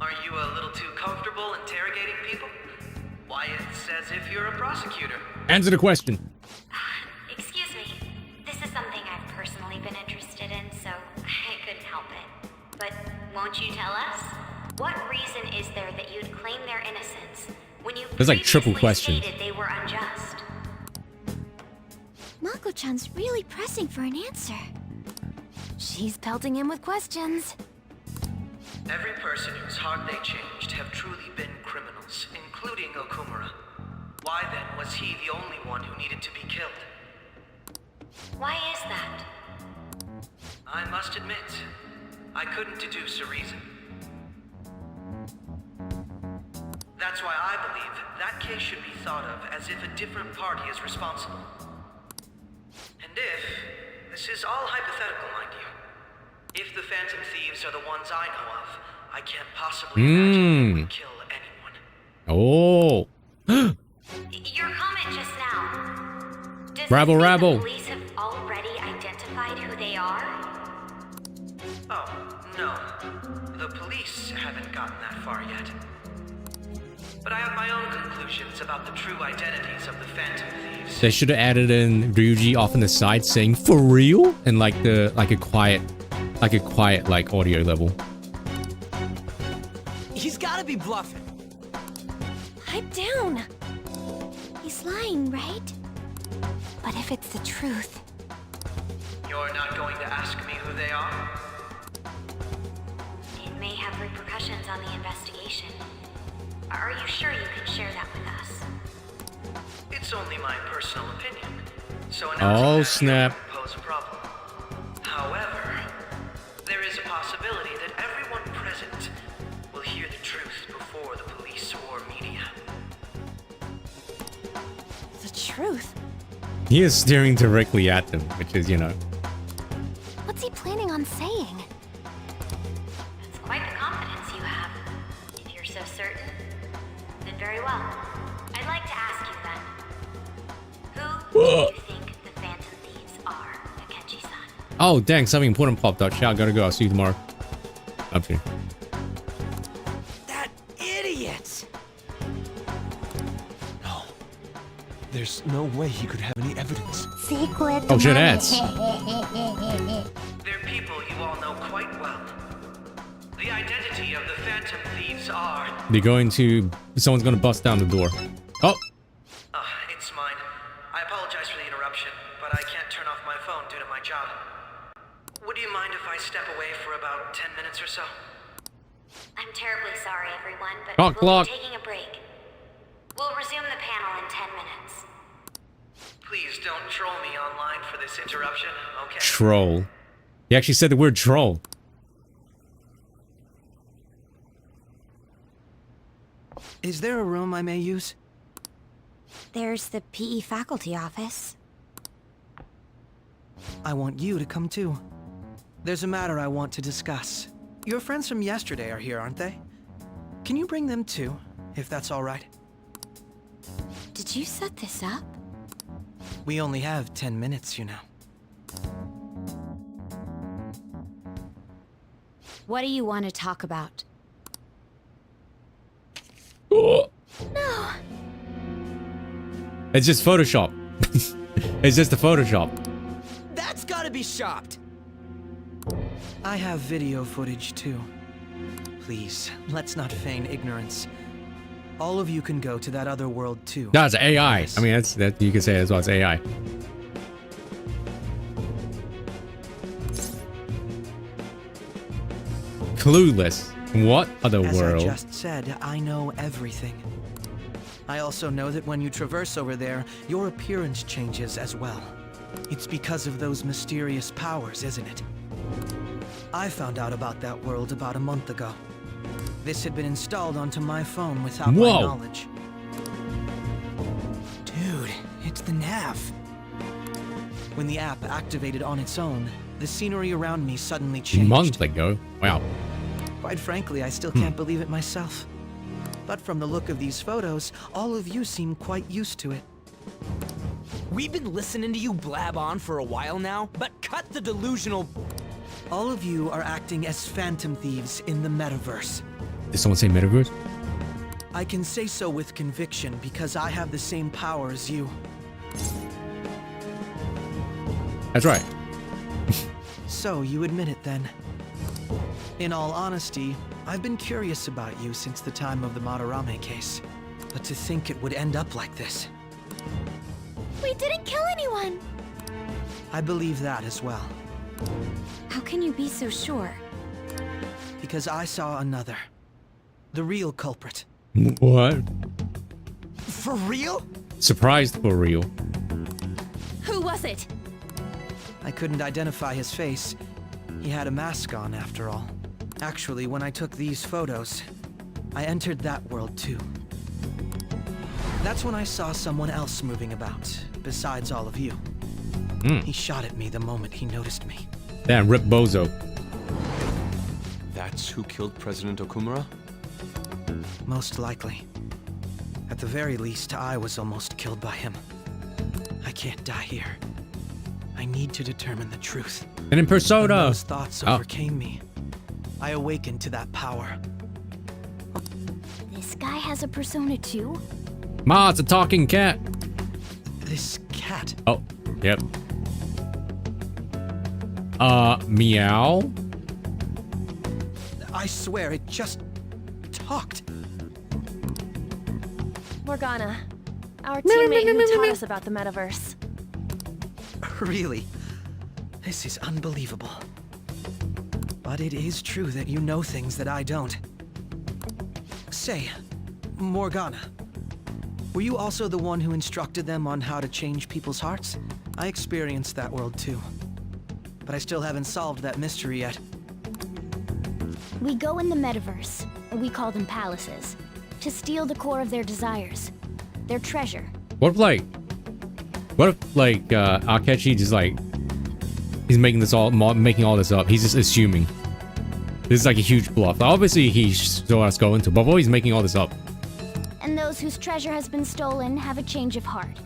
Are you a little too comfortable interrogating people? Why, it's as if you're a prosecutor. Answer the question. Excuse me. This is something I've personally been interested in, so I couldn't help it. But won't you tell us? What reason is there that you'd claim their innocence when you There's like triple questions. stated they were unjust? Mako-chan's really pressing for an answer. She's pelting him with questions. Every person whose heart they changed have truly been criminals, including Okumura. Why then was he the only one who needed to be killed? Why is that? I must admit, I couldn't deduce a reason. That's why I believe that case should be thought of as if a different party is responsible. And if, this is all hypothetical, mind you, if the Phantom Thieves are the ones I know of, I can't possibly imagine they would kill anyone. Oh. Your comment just now. Does Rabble, it mean rabble. the police have already identified who they are? Oh, no. The police haven't gotten that far yet. But I have my own conclusions about the true identities of the Phantom Thieves. They should have added in Ryuji off on the side saying "for real" and like a quiet like audio level. He's gotta be bluffing. Pipe down. He's lying, right? But if it's the truth, You're not going to ask me who they are? It may have repercussions on the investigation. Are you sure you can share that with us? It's only my personal opinion, so Oh snap. would pose a problem. However, there is a possibility that everyone present will hear the truth before the police or media. the truth. He is staring directly at them, which is, you know. What's he planning on saying? That's quite the confidence you have. If you're so certain, then very well. I'd like to ask you then. Who do you think the Phantom Thieves are, Akechi-san? Oh, dang, something important popped up. Shit, I gotta go. I'll see you tomorrow. Up here. That idiot! No. There's no way he could have any evidence. Secret. Oh, shit, ads. They're people you all know quite well. The identity of the Phantom Thieves are... They're going to... Someone's gonna bust down the door. Oh! It's mine. I apologize for the interruption, but I can't turn off my phone due to my job. Would you mind if I step away for about 10 minutes or so? I'm terribly sorry, everyone, but Clock, we'll clock. be taking a break. We'll resume the panel in 10 minutes. Please don't troll me online for this interruption, okay? Troll. He actually said the word troll. Is there a room I may use? There's the PE faculty office. I want you to come too. There's a matter I want to discuss. Your friends from yesterday are here, aren't they? Can you bring them too, if that's all right? Did you set this up? We only have 10 minutes, you know. What do you want to talk about? Oh. No. It's just Photoshop. It's just a Photoshop. That's gotta be shopped. I have video footage too. Please, let's not feign ignorance. All of you can go to that other world too. No, it's AI. I mean, that you can say as well. It's AI. Clueless. What other As world? I just said, I know everything. I also know that when you traverse over there, your appearance changes as well. It's because of those mysterious powers, isn't it? I found out about that world about a month ago. This had been installed onto my phone without my knowledge. Dude, it's the nav. When the app activated on its own, the scenery around me suddenly A changed. month ago. Wow. Quite frankly, I still can't believe it myself. But from the look of these photos, all of you seem quite used to it. We've been listening to you blab on for a while now, but cut the delusional... All of you are acting as phantom thieves in the metaverse. Did someone say metaverse? I can say so with conviction because I have the same power as you. That's right. So you admit it then. In all honesty, I've been curious about you since the time of the Madarame case. But to think it would end up like this. We didn't kill anyone! I believe that as well. How can you be so sure? Because I saw another. The real culprit. What? For real? Surprised for real. Who was it? I couldn't identify his face. He had a mask on, after all. Actually, when I took these photos, I entered that world too. That's when I saw someone else moving about, besides all of you. He shot at me the moment he noticed me. Damn, Rip Bozo. That's who killed President Okumura? Most likely. At the very least, I was almost killed by him. I can't die here. I need to determine the truth. And in Persona. When those thoughts overcame me, I awakened to that power. This guy has a persona too? Ma, it's a talking cat. This cat? Oh, yep. Meow? I swear, it just talked. Morgana, our teammate who taught us about the metaverse. Really? This is unbelievable. But it is true that you know things that I don't. Say, Morgana, were you also the one who instructed them on how to change people's hearts? I experienced that world too. But I still haven't solved that mystery yet. We go in the metaverse, we call them palaces, to steal the core of their desires, their treasure. What if Akechi just like he's making all this up. He's just assuming. This is like a huge bluff. Obviously he saw us go into, but he's making all this up. And those whose treasure has been stolen have a change of heart.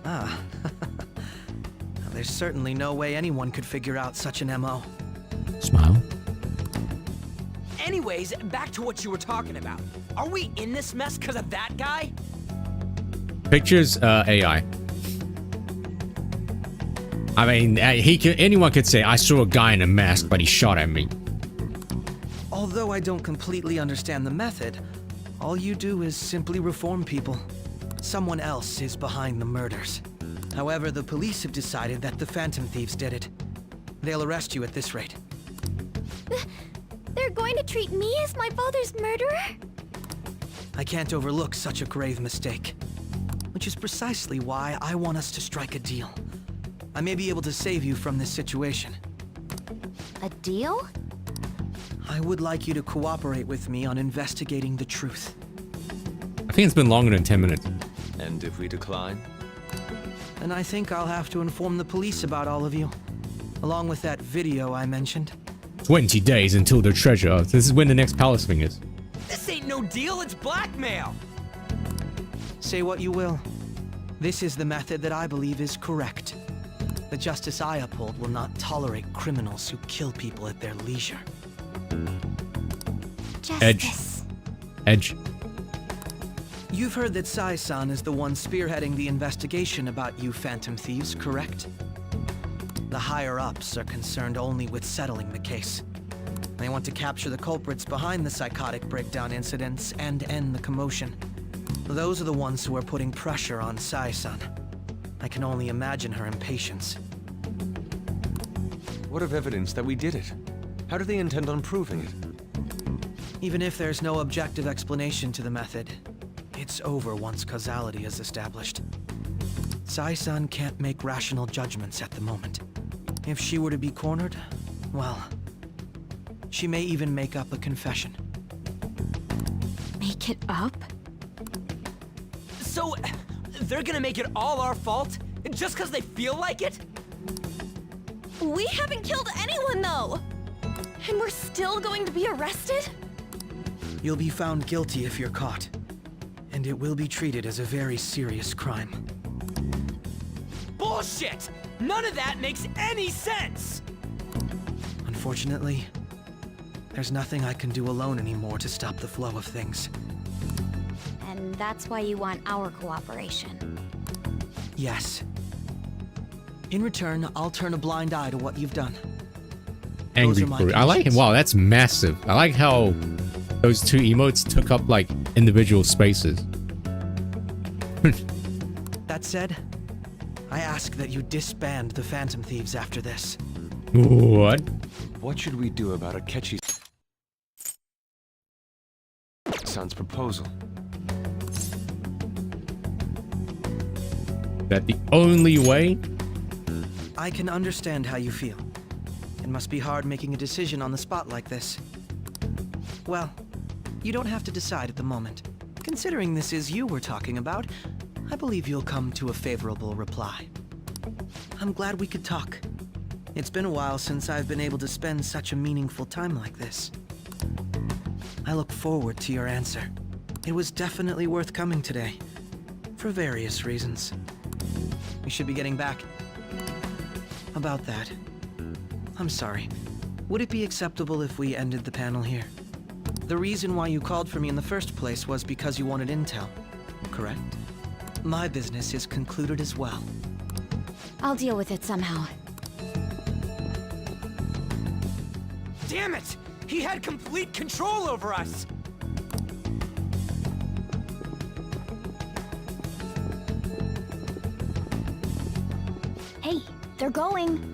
Ah. There's certainly no way anyone could figure out such an MO. Smile. Anyways, back to what you were talking about. Are we in this mess because of that guy? Pictures, AI. I mean, anyone could say, I saw a guy in a mask, but he shot at me. Although I don't completely understand the method, all you do is simply reform people. Someone else is behind the murders. However, the police have decided that the Phantom Thieves did it. They'll arrest you at this rate. They're going to treat me as my father's murderer? I can't overlook such a grave mistake. Which is precisely why I want us to strike a deal. I may be able to save you from this situation. A deal? I would like you to cooperate with me on investigating the truth. I think it's been longer than 10 minutes. And if we decline? And I think I'll have to inform the police about all of you. Along with that video I mentioned. 20 days until the treasure. This is when the next palace thing is. This ain't no deal, it's blackmail! Say what you will. This is the method that I believe is correct. The justice I uphold will not tolerate criminals who kill people at their leisure. Justice. Edge. You've heard that Sai-san is the one spearheading the investigation about you Phantom Thieves, correct? The higher-ups are concerned only with settling the case. They want to capture the culprits behind the psychotic breakdown incidents and end the commotion. Those are the ones who are putting pressure on Sai-san. I can only imagine her impatience. What of evidence that we did it? How do they intend on proving it? Even if there's no objective explanation to the method, it's over once causality is established. Sai-san can't make rational judgments at the moment. If she were to be cornered, well, she may even make up a confession. Make it up? So, they're gonna make it all our fault? Just because they feel like it? We haven't killed anyone, though! And we're still going to be arrested? You'll be found guilty if you're caught. And it will be treated as a very serious crime. Bullshit! None of that makes any sense! Unfortunately, there's nothing I can do alone anymore to stop the flow of things. And that's why you want our cooperation. Yes. In return, I'll turn a blind eye to what you've done. Angry Fury. I like it. Wow, that's massive. I like how those two emotes took up like individual spaces. That said, I ask that you disband the Phantom Thieves after this. What? What should we do about Akechi-san's proposal? That the only way? I can understand how you feel. It must be hard making a decision on the spot like this. Well, you don't have to decide at the moment. Considering this is you we're talking about, I believe you'll come to a favorable reply. I'm glad we could talk. It's been a while since I've been able to spend such a meaningful time like this. I look forward to your answer. It was definitely worth coming today, for various reasons. We should be getting back. About that, I'm sorry. Would it be acceptable if we ended the panel here? The reason why you called for me in the first place was because you wanted intel, correct? My business is concluded as well. I'll deal with it somehow. Damn it! He had complete control over us! Hey, they're going.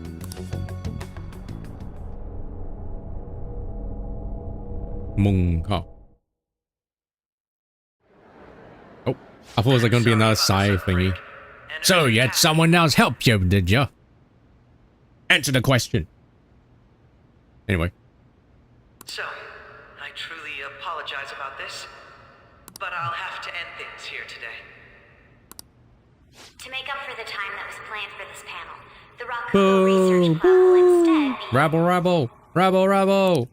Oh, I thought it was like gonna be another side thingy. So you had someone else help you, did you? Answer the question. Anyway. So, I truly apologize about this, but I'll have to end things here today. To make up for the time that was planned for this panel, the Rakugo research club will instead be... Rabble, rabble, rabble, rabble.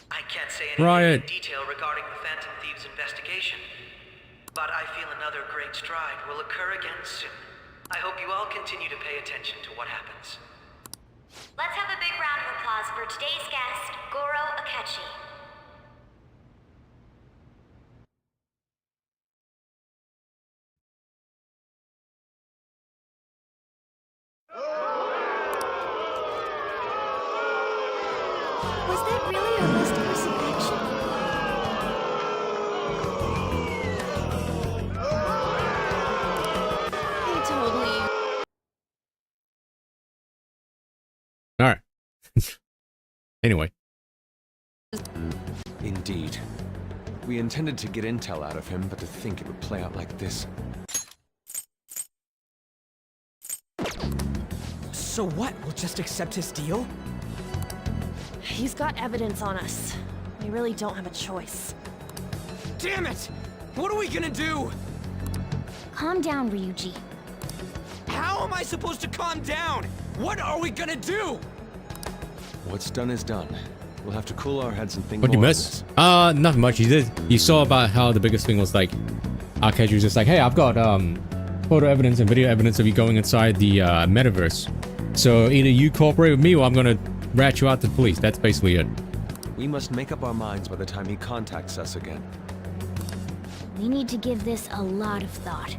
I can't say anything Riot. in detail regarding the Phantom Thieves investigation, will occur again soon. I hope you all continue to pay attention to what happens. Let's have a big round of applause for today's guest, Goro Akechi. Was that really our best course of action? He totally. All right. Anyway. Indeed. We intended to get intel out of him, but to think it would play out like this. So what? We'll just accept his deal? He's got evidence on us. We really don't have a choice. Damn it! What are we gonna do? Calm down, Ryuji. How am I supposed to calm down? What are we gonna do? What's done is done. We'll have to cool our heads and think What'd you more on miss? Nothing much. You saw about how the biggest thing was like, Akechi was just like, hey, I've got photo evidence and video evidence of you going inside the metaverse. So either you cooperate with me or I'm gonna rat you out to the police. That's basically it. We must make up our minds by the time he contacts us again. We need to give this a lot of thought.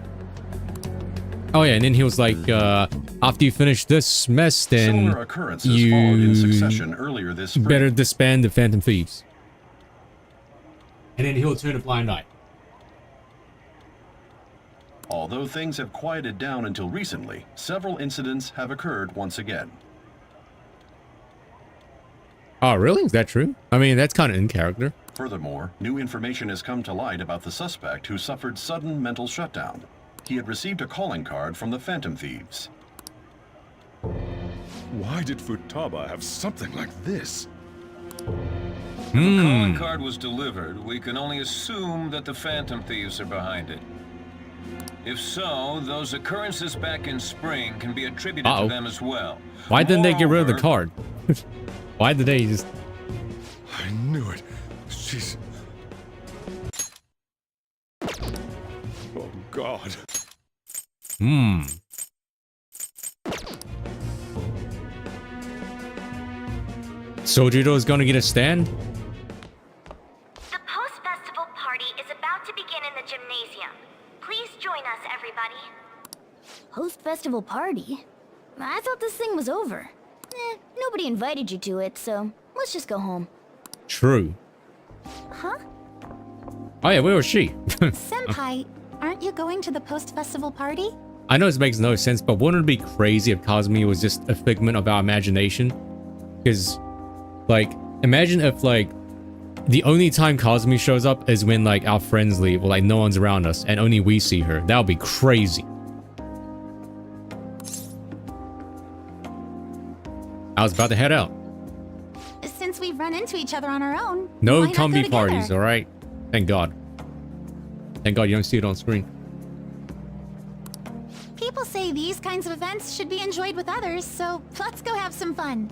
Oh yeah, and then he was like, after you finish this mess, then Similar occurrences followed in you succession earlier this spring. better disband the Phantom Thieves. And then he'll turn a blind eye. Although things have quieted down until recently, several incidents have occurred once again. Oh, really? Is that true? I mean, that's kind of in character. Furthermore, new information has come to light about the suspect who suffered sudden mental shutdown. He had received a calling card from the Phantom Thieves. Why did Futaba have something like this? If a calling card was delivered, we can only assume that the Phantom Thieves are behind it. If so, those occurrences back in spring can be attributed to them as well. Why didn't they get rid of the card? Why did they just... I knew it. She's... Oh, God. Sojiro is gonna get a stand? The post-festival party is about to begin in the gymnasium. Please join us, everybody. Post-festival party? I thought this thing was over. Nobody invited you to it, so let's just go home. True. Huh? Oh yeah, where was she? Senpai, aren't you going to the post-festival party? I know this makes no sense, but wouldn't it be crazy if Kazumi was just a figment of our imagination? Because, like, imagine if, like, the only time Kazumi shows up is when, like, our friends leave or, like, no one's around us and only we see her. That would be crazy. I was about to head out. Since we've run into each other on our own, No why not go combi together? parties, alright? Thank God. Thank God you don't see it on screen. People say these kinds of events should be enjoyed with others, so let's go have some fun.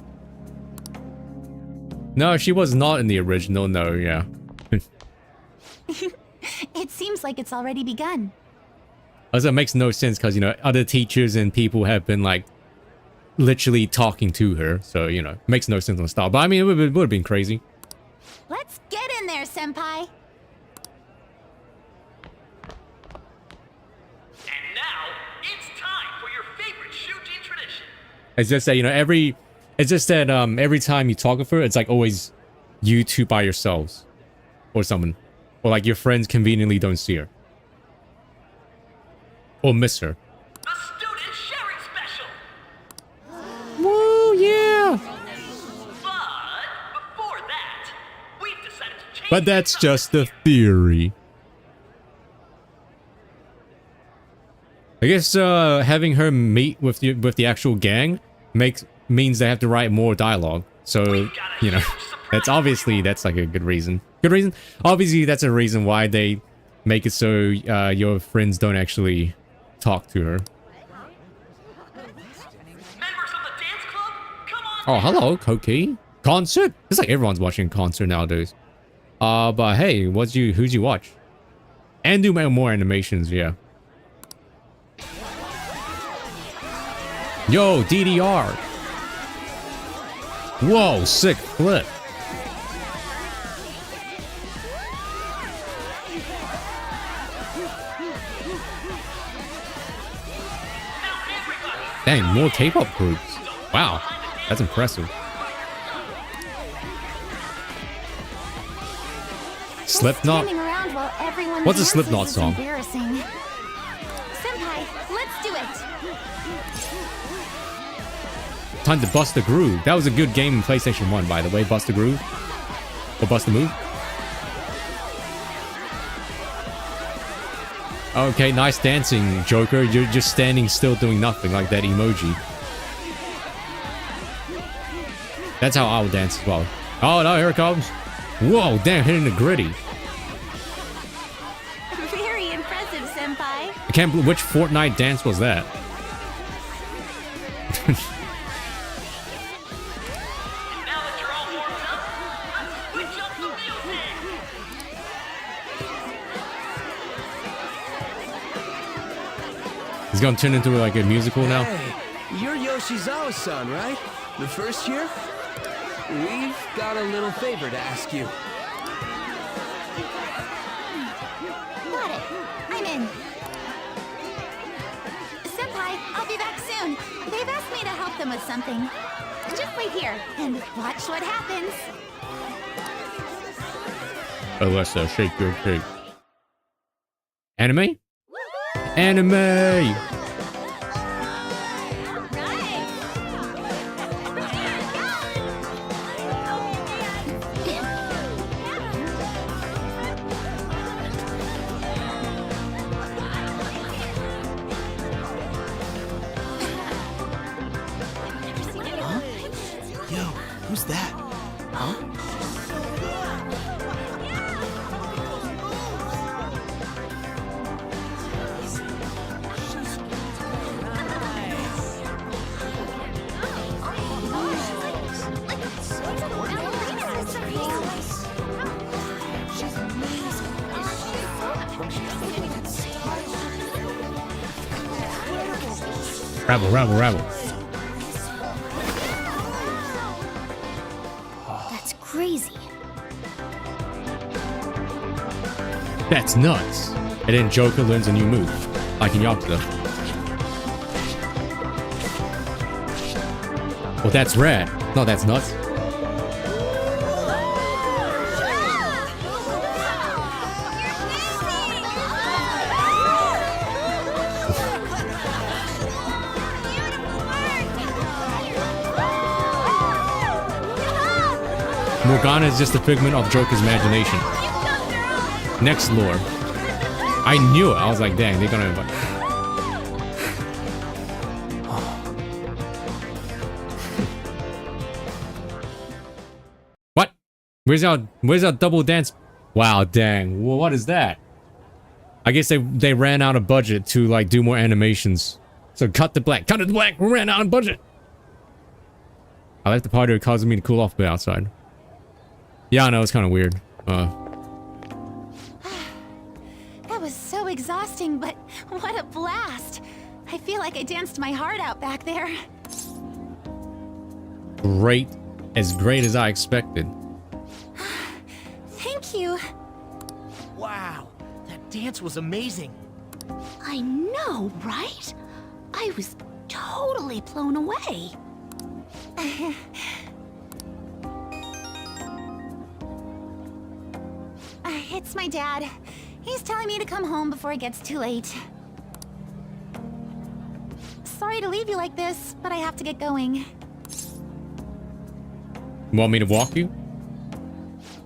No, she was not in the original, no, yeah. It seems like it's already begun. Also, it makes no sense because, you know, other teachers and people have been, like, literally talking to her. So, you know, makes no sense on the start. But, I mean, it would have been crazy. Let's get in there, Senpai. And now, it's time for your favorite Shuji tradition. It's just that, you know, every time you talk with her, it's like always you two by yourselves. Or someone. Or, like, your friends conveniently don't see her. Or miss her. The student sharing special. Woo, yeah! But before that, we've decided to change. But that's just the theory. I guess having her meet with the actual gang means they have to write more dialogue. So, you know, that's like a good reason. Good reason? Obviously, that's a reason why they make it so your friends don't actually talk to her. Oh, hello, Koki. Concert? It's like everyone's watching a concert nowadays. But hey, who'd you watch? And do more animations, yeah. Yo, DDR. Whoa, sick flip. Dang, more K-pop groups. Wow, that's impressive. Slipknot? What's a Slipknot song? Embarrassing. Senpai, let's do it. Time to bust the groove. That was a good game in PlayStation 1, by the way. Bust the groove. Or bust the move. Okay, nice dancing, Joker. You're just standing still doing nothing, like that emoji. That's how I would dance as well. Oh no, here it comes. Whoa, damn, hitting the gritty. Very impressive, Senpai. I can't believe which Fortnite dance was that. It's gonna turn into like a musical now. Hey, you're Yoshizawa-san, right? The first year? We've got a little favor to ask you. Got it. I'm in. Senpai, I'll be back soon. They've asked me to help them with something. Just wait here and watch what happens. Alessa, shake your cake. Anime? Anime! Yo, who's that? Huh? Rabble, rabble, rabble. That's crazy. That's nuts. And then Joker learns a new move, like in Yakuza. Well, that's rad. No, that's nuts. Morgana is just a figment of Joker's imagination. Next lore. I knew it. I was like, dang, they're gonna invite. What? Where's our double dance? Wow, dang. Well, what is that? I guess they ran out of budget to like do more animations. So cut the black. Cut it to black. We ran out of budget. I left the party causing me to cool off a bit outside. Yeah, I know, it's kind of weird. That was so exhausting, but what a blast. I feel like I danced my heart out back there. Great. As great as I expected. Thank you. Wow, that dance was amazing. I know, right? I was totally blown away. It's my dad. He's telling me to come home before it gets too late. Sorry to leave you like this, but I have to get going. Want me to walk you?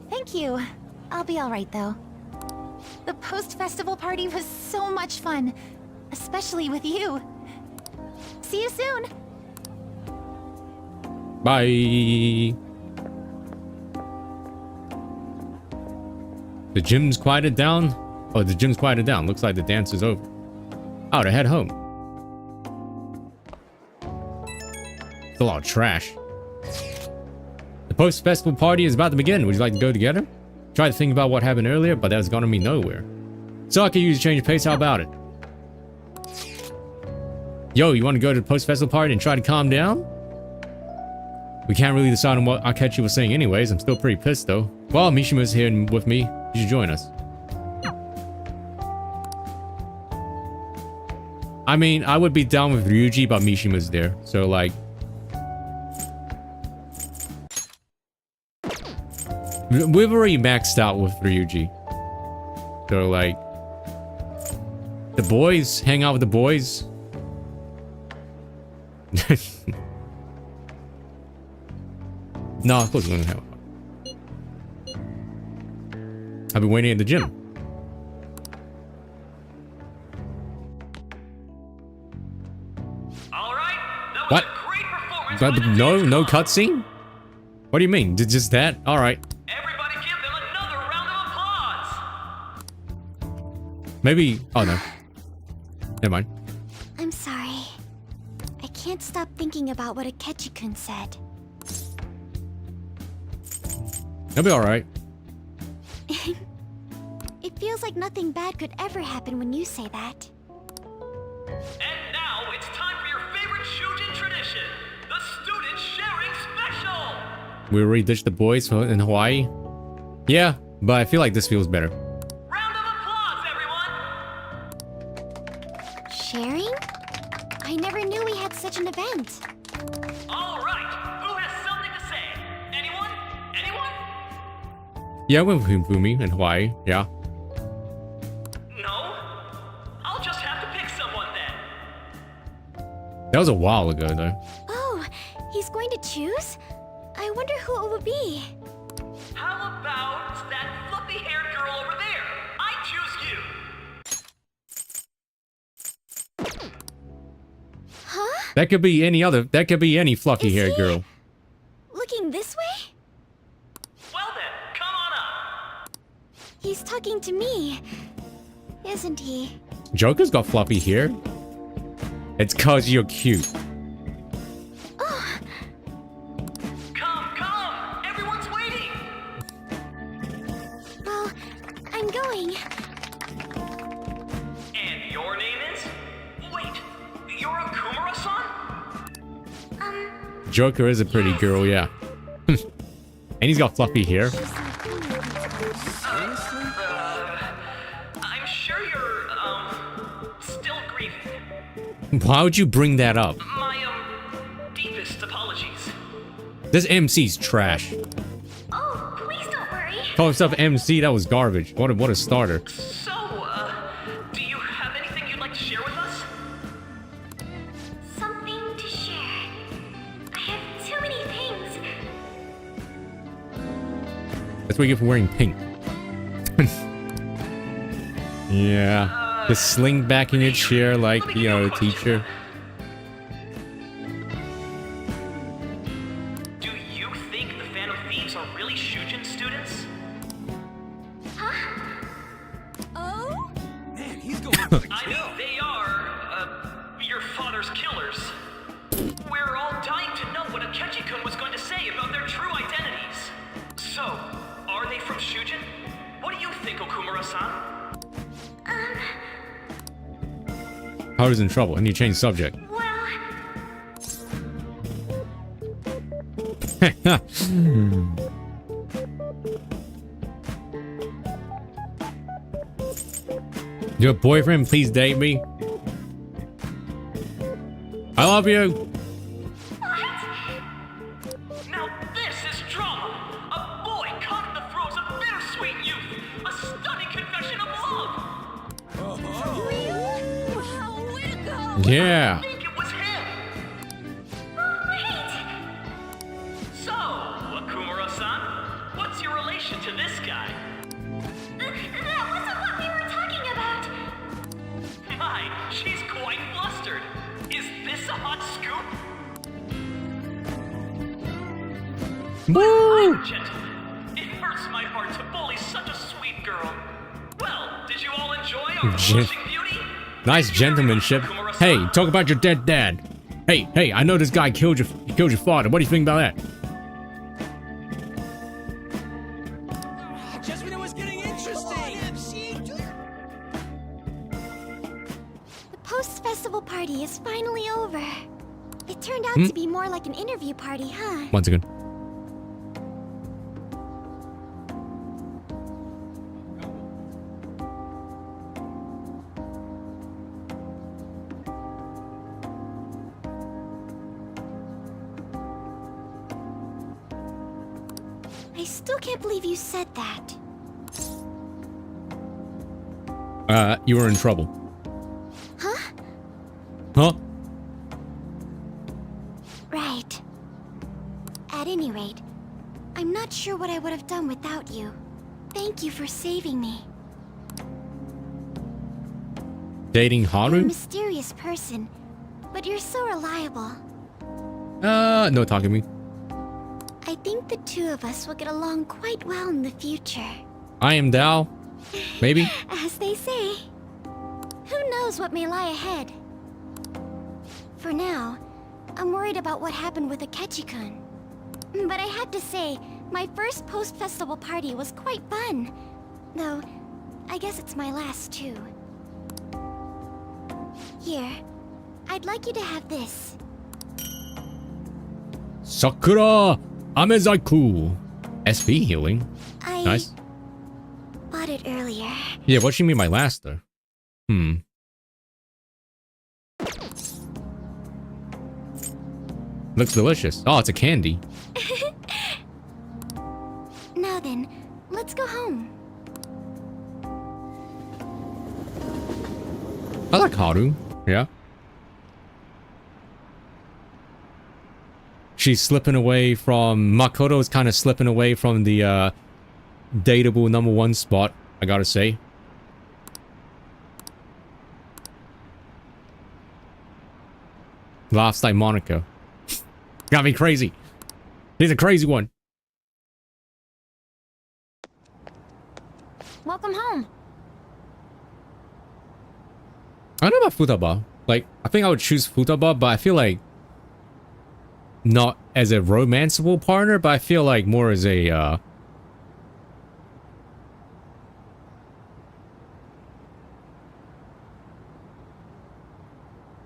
Thank you. I'll be alright though. The post-festival party was so much fun, especially with you. See you soon! Bye! The gym's quieted down? Oh, the gym's quieted down. Looks like the dance is over. Oh, to head home. It's a lot of trash. The post-festival party is about to begin. Would you like to go together? Tried to think about what happened earlier, but that's gonna be nowhere. So I could use a change of pace. How about it? Yo, you want to go to the post-festival party and try to calm down? We can't really decide on what Akechi was saying anyways. I'm still pretty pissed though. Well, Mishima's here with me. You should join us. I mean, I would be down with Ryuji, but Mishima's there. So like... we've already maxed out with Ryuji. So like... the boys, hang out with the boys. No, of course we're gonna have fun. I've been waiting at the gym. What? But no cutscene? What do you mean? Just that? All right. Everybody give them another round of applause. Maybe. Oh no. Never mind. I'm sorry. I can't stop thinking about what Akechi-kun said. It'll be all right. It feels like nothing bad could ever happen when you say that. And now it's time for your favorite Shujin tradition, the student sharing special. We already ditched the boys in Hawaii. Yeah, but I feel like this feels better. Sharing? I never knew we had such an event. All right, who has something to say? Anyone? Anyone? Yeah, I went with Fumi in Hawaii. Yeah. No? I'll just have to pick someone then. That was a while ago, though. Oh, he's going to choose? I wonder who it would be. How about that fluffy-haired girl over there? I choose you. Huh? That could be any other. That could be any fluffy-haired girl. Looking this way? Well then, come on up. He's talking to me, isn't he? Joker's got fluffy hair. It's 'cause you're cute. Oh. Come, everyone's waiting. Well, I'm going. And your name is? Wait, you're a Kumura-san? Joker is a pretty girl, yeah. And he's got fluffy hair. I'm sure you're, still grieving. Why would you bring that up? My, deepest apologies. This MC's trash. Oh, please don't worry. Call himself MC, that was garbage. What a starter. So, do you have anything you'd like to share with us? Something to share. I have too many things. That's what you get for wearing pink. Yeah. Just sling back in your chair like, you know, the teacher. Do you think the Phantom Thieves are really Shujin students? Huh? Oh? Man, he's going I mean, they are, your father's killers. We're all dying to know what Akechi-kun was going to say about their true identities. So, are they from Shujin? What do you think, Okumura-san? Howard's in trouble. I need to change the subject. Your boyfriend, please date me. I love you. Now this is drama! A boy caught in the throes of bittersweet youth! A stunning confession of love! Yeah. I think it was him! So, Okumura-san, what's your relation to this guy? That wasn't what we were talking about. My, she's quite flustered. Is this a hot scoop? Woo! Gentlemen, it hurts my heart to bully such a sweet girl. Well, did you all enjoy our blushing beauty? Nice gentlemanship. Hey, talk about your dead dad. Hey, I know this guy killed your father. What do you think about that? Just when it was getting interesting! The post-festival party is finally about to be more like an interview party, huh? One second. I still can't believe you said that. You were in trouble. Huh? Huh? Right. At any rate, I'm not sure what I would have done without you. Thank you for saving me. Dating You're a Haru? mysterious person, but you're so reliable. No talking to me. I think the two of us will get along quite well in the future. I am Dao. Maybe? As they say. Who knows what may lie ahead? For now, I'm worried about what happened with Akechi-kun. But I have to say, my first post-festival party was quite fun. Though, I guess it's my last too. Here, I'd like you to have this. Sakura Amezaiku. SP healing. Nice. Bought it earlier. Yeah, what she mean by last though? Looks delicious. Oh, it's a candy. Now then, let's go home. I like Haru. Yeah. She's slipping away from... Makoto's kind of slipping away from the dateable #1 spot, I gotta say. Laughs like Monica. Got me crazy. He's a crazy one. Welcome home. I don't know about Futaba. Like, I think I would choose Futaba, but I feel like not as a romanceable partner, but I feel like more as a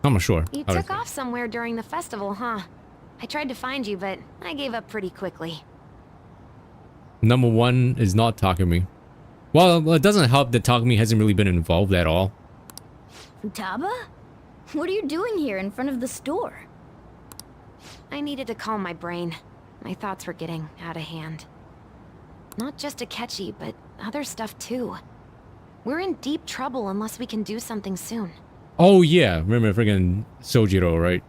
I'm not sure. You took off somewhere during the festival, huh? I tried to find you, but I gave up pretty quickly. #1 is not Takumi. Well, it doesn't help that Takumi hasn't really been involved at all. Taba? What are you doing here in front of the store? I needed to calm my brain. My thoughts were getting out of hand. Not just Akechi, but other stuff too. We're in deep trouble unless we can do something soon. Oh yeah, remember friggin' Sojiro, right?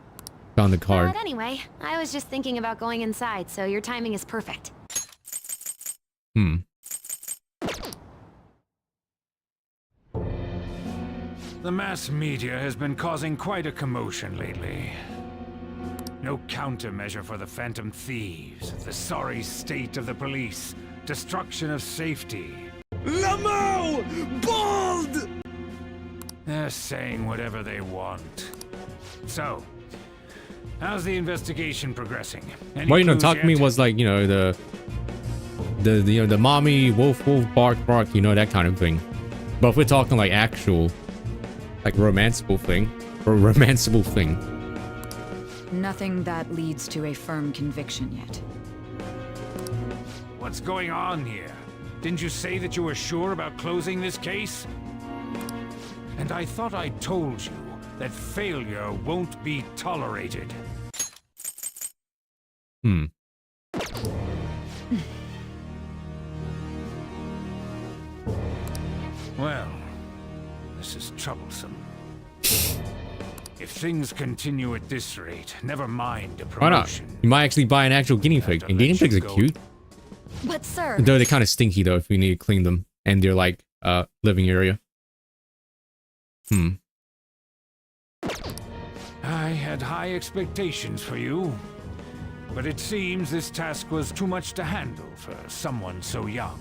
Found the card. But anyway, I was just thinking about going inside, so your timing is perfect. The mass media has been causing quite a commotion lately. No countermeasure for the Phantom Thieves, the sorry state of the police, destruction of safety. Lamo! Bald! They're saying whatever they want. So, how's the investigation progressing? Any Well, you know, clues Takumi yet? was like, you know, the mommy wolf bark, you know, that kind of thing. But if we're talking like actual, like romanceable thing, Nothing that leads to a firm conviction yet. What's going on here? Didn't you say that you were sure about closing this case? And I thought I told you that failure won't be tolerated. Well, this is troublesome. If things continue at this rate, never mind a Why not? promotion. You might actually buy an actual guinea pig. And guinea pigs are cute. But sir... Though they're kind of stinky though if you need to clean them. And they're like, living area. I had high expectations for you, but it seems this task was too much to handle for someone so young.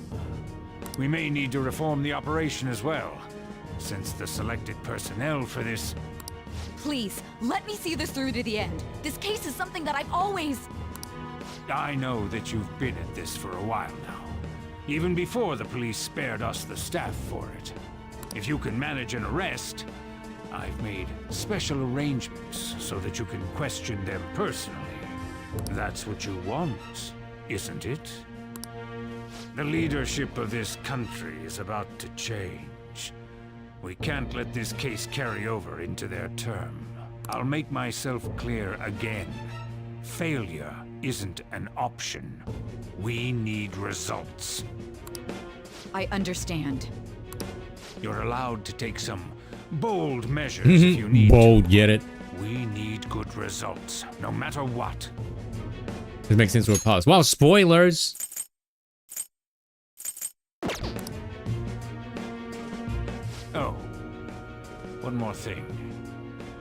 We may need to reform the operation as well, since the selected personnel for this... Please, let me see this through to the end. This case is something that I've always... I know that you've been at this for a while now, even before the police spared us the staff for it. If you can manage an arrest, I've made special arrangements so that you can question them personally. That's what you want, isn't it? The leadership of this country is about to change. We can't let this case carry over into their term. I'll make myself clear again. Failure isn't an option. We need results. I understand. You're allowed to take some bold measures if you need Bold, get it? We need good results, no matter what. This makes sense with a pause. Wow, spoilers! Oh, one more thing.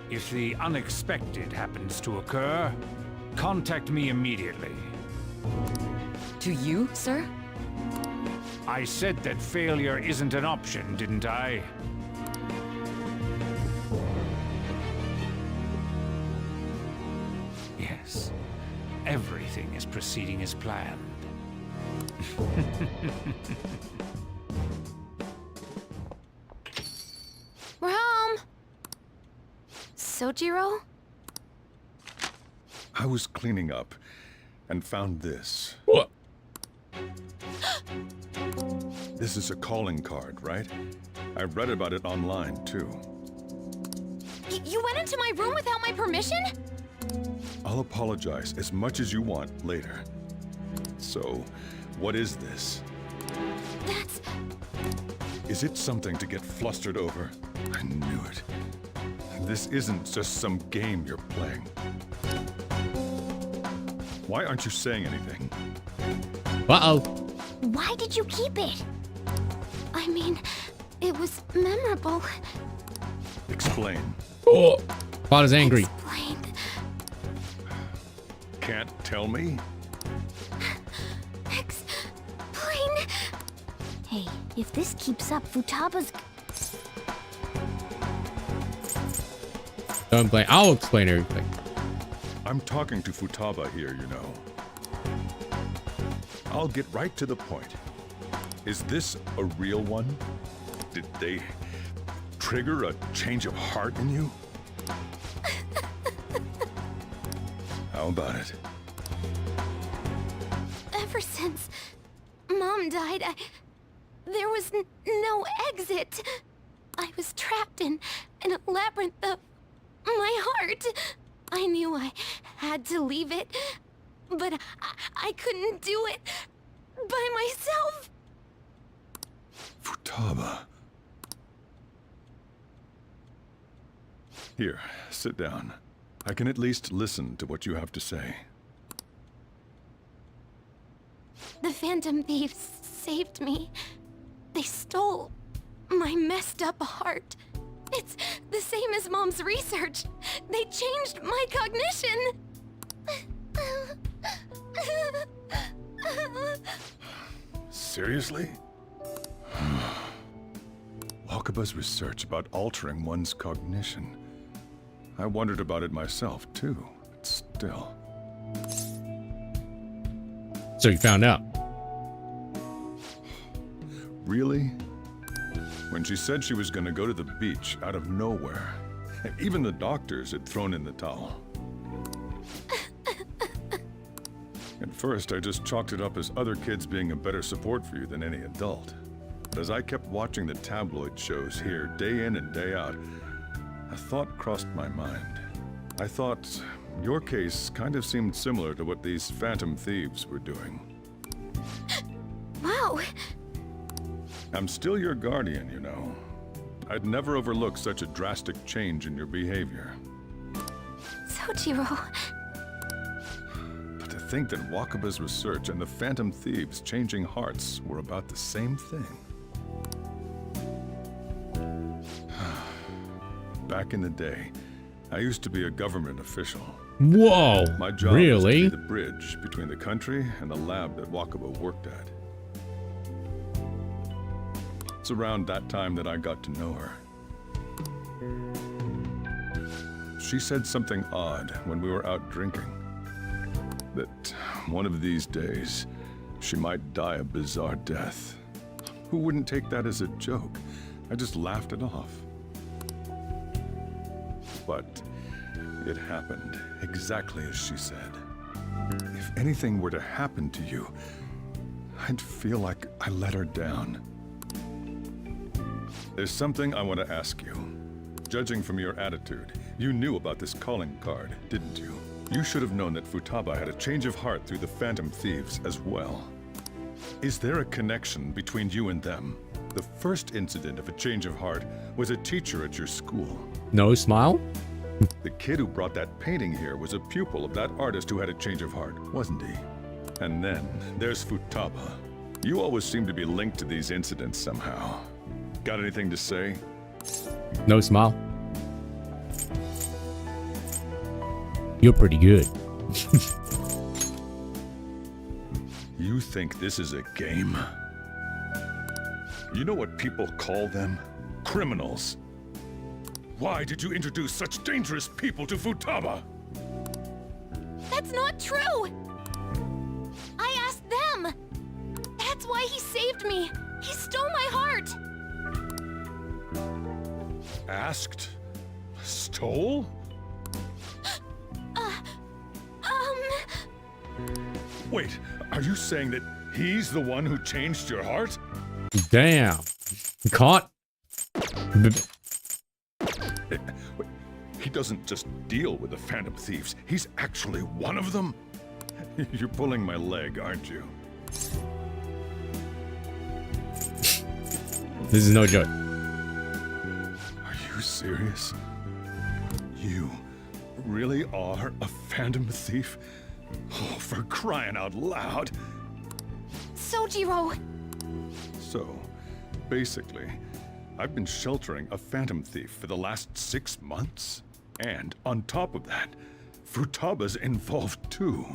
If the unexpected happens to occur, contact me immediately. To you, sir? I said that failure isn't an option, didn't I? Yes. Everything is proceeding as planned. We're home. Sojiro? I was cleaning up and found this. What? This is a calling card, right? I read about it online, too. You went into my room without my permission? I'll apologize as much as you want later. So, what is this? That's... Is it something to get flustered over? I knew it. This isn't just some game you're playing. Why aren't you saying anything? Uh-oh. Why did you keep it? I mean, it was memorable. Explain. Oh, Father's angry. Explain. Can't tell me? Explain. Hey, if this keeps up, Futaba's... Don't blame. I'll explain everything. I'm talking to Futaba here, you know. I'll get right to the point. Is this a real one? Did they trigger a change of heart in you? How about it? Ever since Mom died, there was no exit. I was trapped in a labyrinth of my heart. I knew I had to leave it, but I couldn't do it by myself. Futaba. Here, sit down. I can at least listen to what you have to say. The Phantom Thieves saved me. They stole my messed up heart. It's the same as Mom's research. They changed my cognition. Seriously? Wakaba's research about altering one's cognition. I wondered about it myself, too, but still. So you found out? Really? When she said she was going to go to the beach out of nowhere, even the doctors had thrown in the towel. At first, I just chalked it up as other kids being a better support for you than any adult. But as I kept watching the tabloid shows here day in and day out, a thought crossed my mind. I thought your case kind of seemed similar to what these Phantom Thieves were doing. Wow. I'm still your guardian, you know. I'd never overlook such a drastic change in your behavior. Sojiro. But to think that Wakaba's research and the Phantom Thieves changing hearts were about the same thing. Back in the day, I used to be a government official. Whoa! My job was to be the bridge between the country and the lab that Wakaba worked at. It's around that time that I got to know her. She said something odd when we were out drinking. That one of these days, she might die a bizarre death. Who wouldn't take that as a joke? I just laughed it off. but it happened exactly as she said. If anything were to happen to you, I'd feel like I let her down. There's something I want to ask you. Judging from your attitude, you knew about this calling card, didn't you? You should have known that Futaba had a change of heart through the Phantom Thieves as well. Is there a connection between you and them? The first incident of a change of heart was a teacher at your school. No smile? The kid who brought that painting here was a pupil of that artist who had a change of heart, wasn't he? And then there's Futaba. You always seem to be linked to these incidents somehow. Got anything to say? No smile. You're pretty good. You think this is a game? You know what people call them? Criminals. Why did you introduce such dangerous people to Futaba? That's not true! I asked them! That's why he saved me! He stole my heart! Asked? Stole? Wait, are you saying that he's the one who changed your heart? Damn. Caught? He doesn't just deal with the Phantom Thieves. He's actually one of them? You're pulling my leg, aren't you? This is no joke. Are you serious? You really are a Phantom Thief? Oh, for crying out loud. Sojiro! So, basically, I've been sheltering a Phantom Thief for the last 6 months. And on top of that, Futaba's involved too.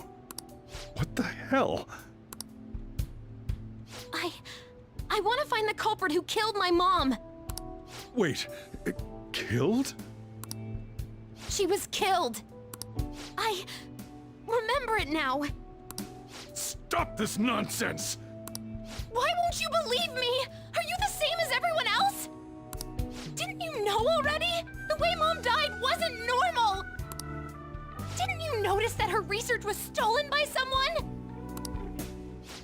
What the hell? I want to find the culprit who killed my mom! Wait, killed? She was killed! I remember it now! Stop this nonsense! Why won't you believe me? Are you the same as everyone else? Didn't you know already? The way Mom died wasn't normal! Didn't you notice that her research was stolen by someone?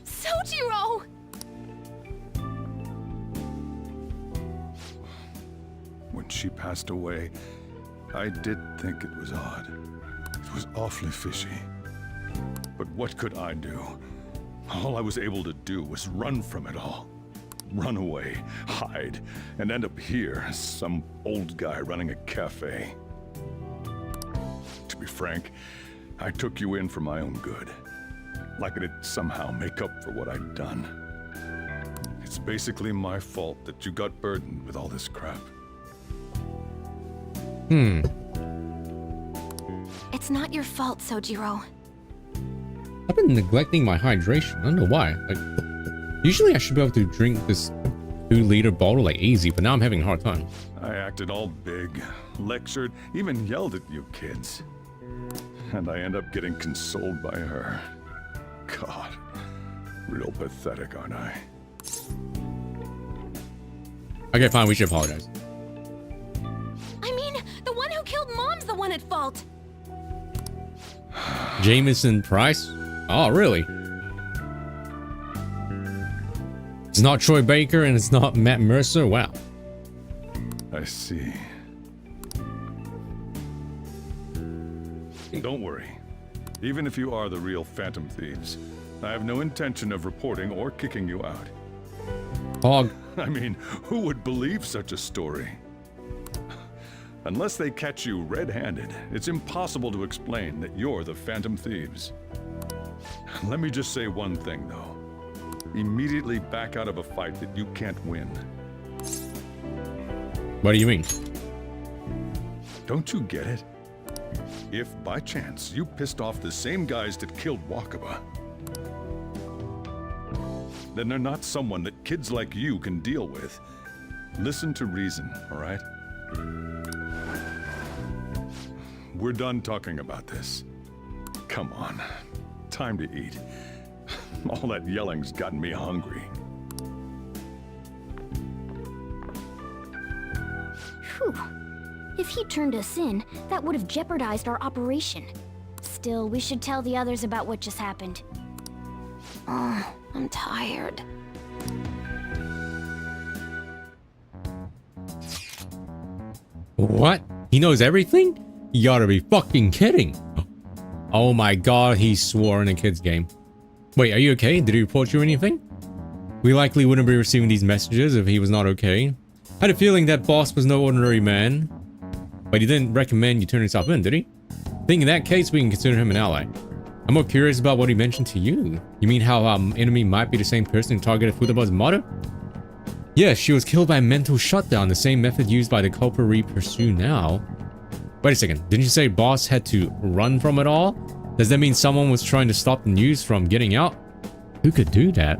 Sojiro! When she passed away, I did think it was odd. It was awfully fishy. But what could I do? All I was able to do was run from it all. Run away, hide, and end up here as some old guy running a cafe. To be frank, I took you in for my own good. Like it'd somehow make up for what I'd done. It's basically my fault that you got burdened with all this crap. It's not your fault, Sojiro. I've been neglecting my hydration. I don't know why. Like, usually I should be able to drink this 2-liter bottle like easy, but now I'm having a hard time. I acted all big, lectured, even yelled at you kids. And I end up getting consoled by her. God, real pathetic, aren't I? Okay, fine, we should apologize. I mean, the one who killed Mom's the one at fault! Jameson Price? Oh, really? It's not Troy Baker and it's not Matt Mercer? Wow. I see. Don't worry. Even if you are the real Phantom Thieves, I have no intention of reporting or kicking you out. Hog. I mean, who would believe such a story? Unless they catch you red-handed, it's impossible to explain that you're the Phantom Thieves. Let me just say one thing, though. Immediately back out of a fight that you can't win. What do you mean? Don't you get it? If, by chance, you pissed off the same guys that killed Wakaba, then they're not someone that kids like you can deal with. Listen to reason, all right? We're done talking about this. Come on. Time to eat. All that yelling's gotten me hungry. Whew. If he turned us in, that would have jeopardized our operation. Still, we should tell the others about what just happened. Oh, I'm tired. What? He knows everything? You gotta be fucking kidding. Oh my god, he swore in a kid's game. Wait, are you okay? Did he report you or anything? We likely wouldn't be receiving these messages if he was not okay. I had a feeling that boss was no ordinary man. But he didn't recommend you turn yourself in, did he? I think in that case, we can consider him an ally. I'm more curious about what he mentioned to you. You mean how enemy might be the same person who targeted Futaba's mother? Yeah, she was killed by a mental shutdown, the same method used by the culprit we pursue now. Wait a second, didn't you say boss had to run from it all? Does that mean someone was trying to stop the news from getting out? Who could do that?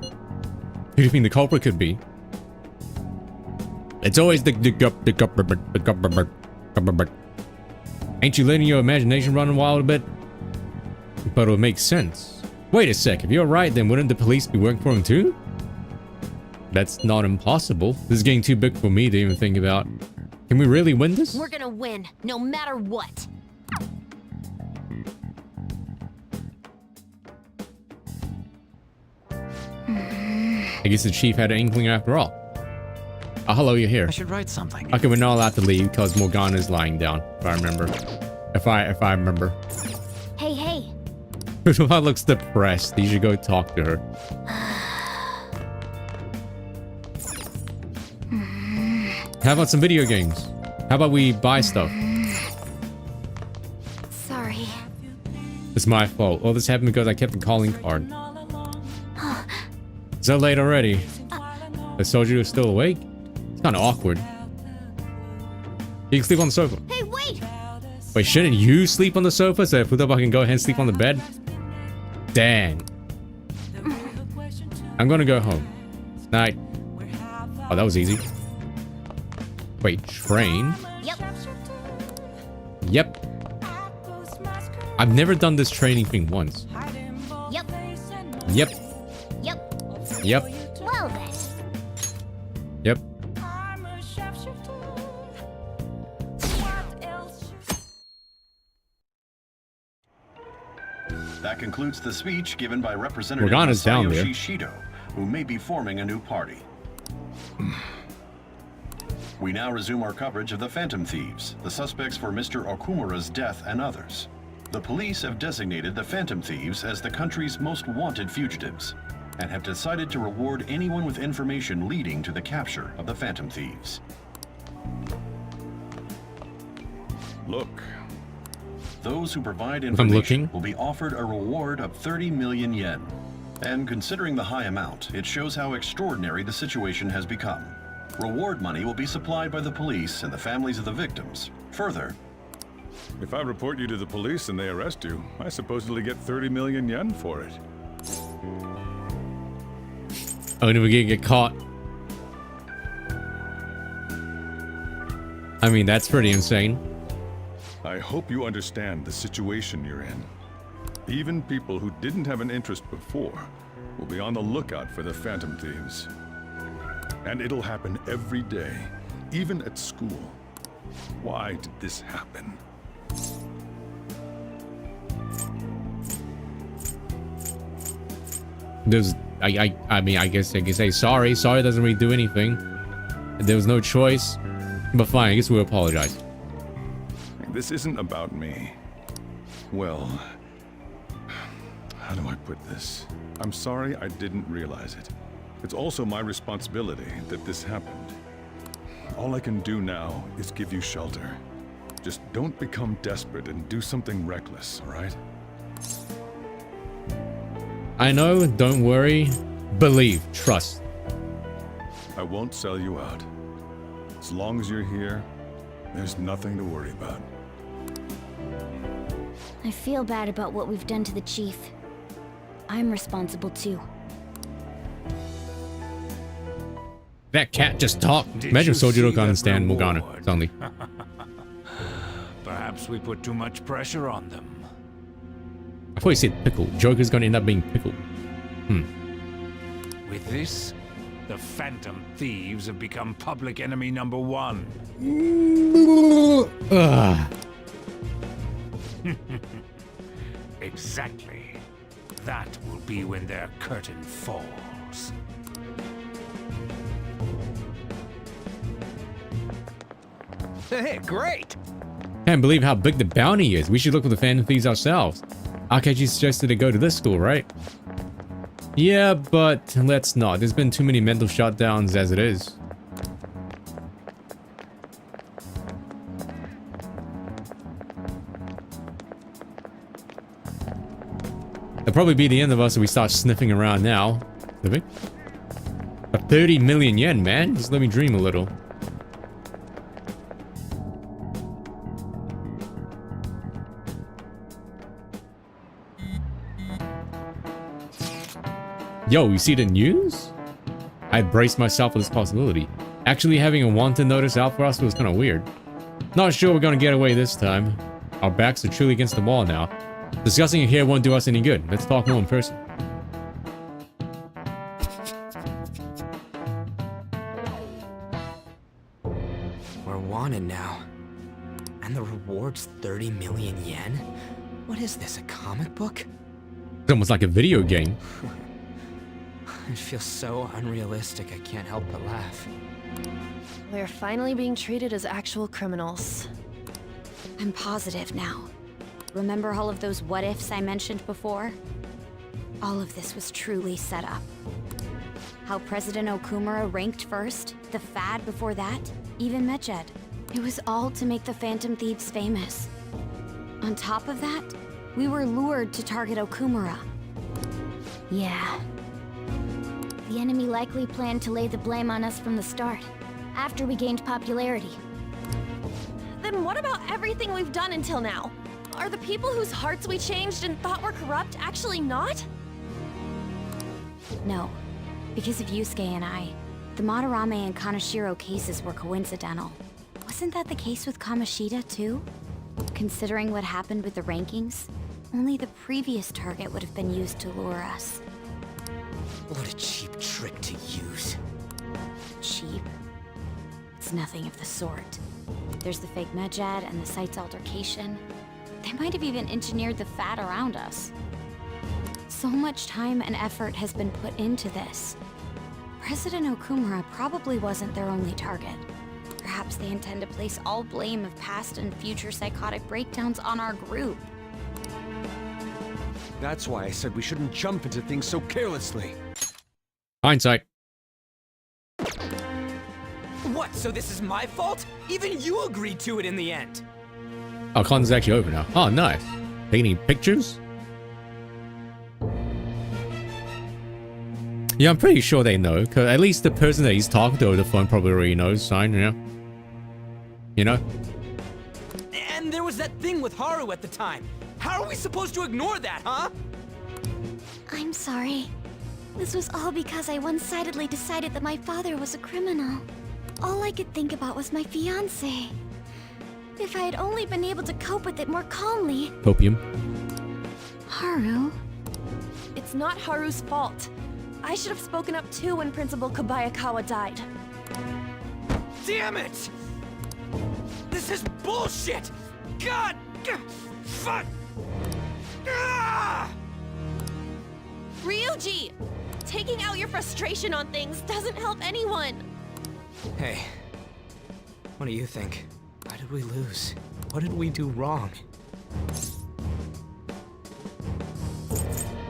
Who do you think the culprit could be? It's always the Ain't you letting your imagination run wild a bit? But it would make sense. Wait a sec, if you're right, then wouldn't the police be working for him too? That's not impossible. This is getting too big for me to even think about. Can we really win this? We're gonna win, no matter what. I guess the chief had an inkling after all. Oh, hello, you're here. I should write something. Okay, we're not allowed to leave because Morgana is lying down, if I remember. If I remember. Hey, hey. Futawa looks depressed. You should go talk to her. How about some video games? How about we buy stuff? Sorry. It's my fault. All this happened because I kept the calling card. It's so late already. The soldier is still awake? It's kind of awkward. You can sleep on the sofa. Hey, wait! Wait, shouldn't you sleep on the sofa so Futaba can go ahead and sleep on the bed? Dang. I'm gonna go home. Night. Oh, that was easy. Wait, train? Yep. Yep. I've never done this training thing once. Yep. Yep. Yep. Yep. Well then. Yep. That concludes the speech given by Representative Morgana's down there. Masayoshi Shido, who may be forming a new party. We now resume our coverage of the Phantom Thieves, the suspects for Mr. Okumura's death and others. The police have designated the Phantom Thieves as the country's most wanted fugitives, and have decided to reward anyone with information leading to the capture of the Phantom Thieves. Look. Those who provide If I'm information looking. will be offered a reward of 30 million yen. And considering the high amount, it shows how extraordinary the situation has become. Reward money will be supplied by the police and the families of the victims. Further, If I report you to the police and they arrest you, I supposedly get 30 million yen for it. Oh, and we get caught. I mean, that's pretty insane. I hope you understand the situation you're in. Even people who didn't have an interest before will be on the lookout for the Phantom Thieves. And it'll happen every day, even at school. Why did this happen? There's, I mean, I guess I can say sorry. Sorry doesn't really do anything. There was no choice. But fine, I guess we'll apologize. This isn't about me. Well, how do I put this? I'm sorry I didn't realize it. It's also my responsibility that this happened. All I can do now is give you shelter. Just don't become desperate and do something reckless, all right? I know, don't worry. Believe, trust. I won't sell you out. As long as you're here, there's nothing to worry about. I feel bad about what we've done to the chief. I'm responsible too. That cat just talked. Did Imagine you Soldier see don't that understand Morgana. reward? Suddenly. Perhaps we put too much pressure on them. I thought you said pickle. Joker's gonna end up being pickle. With this, The Phantom Thieves have become public enemy number 1. Ugh. Exactly. That will be when their curtain falls. Hey, great! Can't believe how big the bounty is. We should look for the Phantom Thieves ourselves. Akechi suggested to go to this school, right? Yeah, but let's not. There's been too many mental shutdowns as it is. That'll probably be the end of us if we start sniffing around now. Sniffing? 30 million yen, man. Just let me dream a little. Yo, you see the news? I braced myself for this possibility. Actually having a wanted notice out for us was kind of weird. Not sure we're gonna get away this time. Our backs are truly against the wall now. Discussing it here won't do us any good. Let's talk more in person. We're wanted now. And the reward's 30 million yen? What is this, a comic book? It's almost like a video game. It feels so unrealistic, I can't help but laugh. We're finally being treated as actual criminals. I'm positive now. Remember all of those what-ifs I mentioned before? All of this was truly set up. How President Okumura ranked first, the Fad before that, even Medjed. It was all to make the Phantom Thieves famous. On top of that, we were lured to target Okumura. Yeah. The enemy likely planned to lay the blame on us from the start, after we gained popularity. Then what about everything we've done until now? Are the people whose hearts we changed and thought were corrupt actually not? No. Because of Yusuke and I, the Madarame and Kaneshiro cases were coincidental. Wasn't that the case with Kamoshida, too? Considering what happened with the rankings, only the previous target would have been used to lure us. What a cheap trick to use. Cheap? It's nothing of the sort. There's the fake Medjed and the site's altercation. They might have even engineered the Fad around us. So much time and effort has been put into this. President Okumura probably wasn't their only target. Perhaps they intend to place all blame of past and future psychotic breakdowns on our group. That's why I said we shouldn't jump into things so carelessly. Hindsight. What, so this is my fault? Even you agreed to it in the end. Oh, con's actually over now. Oh, nice. Taking any pictures? Yeah, I'm pretty sure they know, because at least the person that he's talking to over the phone probably already knows. Sign, yeah. You know? And there was that thing with Haru at the time. How are we supposed to ignore that, huh? I'm sorry. This was all because I one-sidedly decided that my father was a criminal. All I could think about was my fiancé. If I had only been able to cope with it more calmly... Opium. Haru? It's not Haru's fault. I should have spoken up too when Principal Kobayakawa died. Damn it! This is bullshit! God! Fuck! Ryuji! Taking out your frustration on things doesn't help anyone! Hey, what do you think? Why did we lose? What did we do wrong?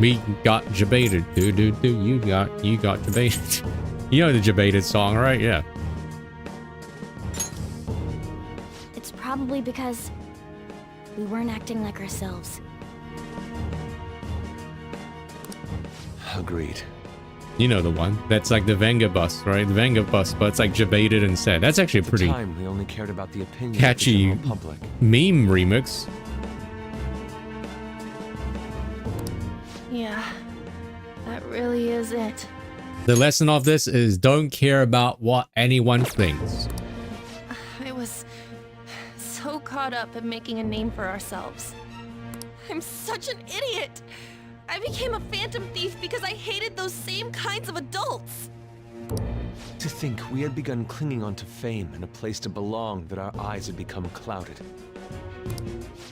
We got jebaited. You got jebaited. You know the jebaited song, right? Yeah. It's probably because we weren't acting like ourselves. Agreed. You know the one. That's like the Venga bus, right? The Venga bus, but it's like jebaited instead. That's actually a pretty At the time, we only cared about the opinion catchy of the general public. meme remix. Yeah, that really is it. The lesson of this is don't care about what anyone thinks. I was so caught up in making a name for ourselves. I'm such an idiot! I became a phantom thief because I hated those same kinds of adults! To think we had begun clinging onto fame and a place to belong, that our eyes had become clouded.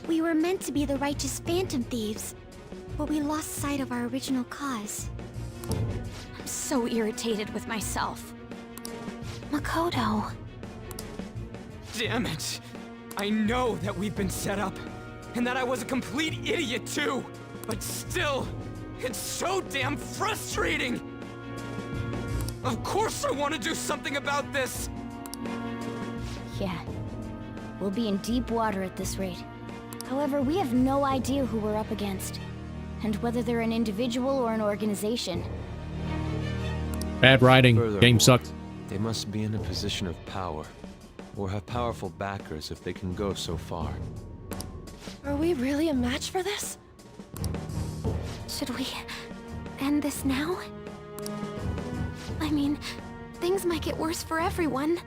We were meant to be the righteous phantom thieves, but we lost sight of our original cause. I'm so irritated with myself. Makoto. Damn it! I know that we've been set up, and that I was a complete idiot too! But still, it's so damn frustrating! Of course I want to do something about this! Yeah. We'll be in deep water at this rate. However, we have no idea who we're up against, and whether they're an individual or an organization. Bad writing. Furthermore, Game sucks. They must be in a position of power, or have powerful backers if they can go so far. Are we really a match for this? Should we end this now? I mean, things might get worse for everyone.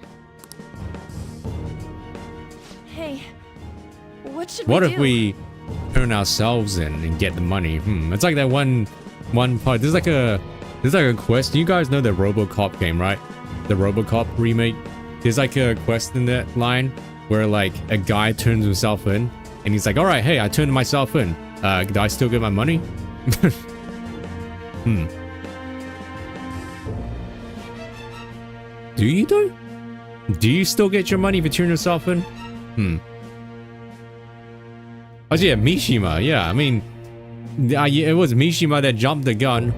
Hey, what should What we do? if we turn ourselves in and get the money? It's like that one part. There's like a quest. You guys know the RoboCop game, right? The RoboCop remake. There's like a quest in that line where like a guy turns himself in, and he's like, "All right, hey, I turned myself in. Do I still get my money?" Do you though? Do you still get your money if you turn yourself in? Oh yeah, Mishima. Yeah, I mean, it was Mishima that jumped the gun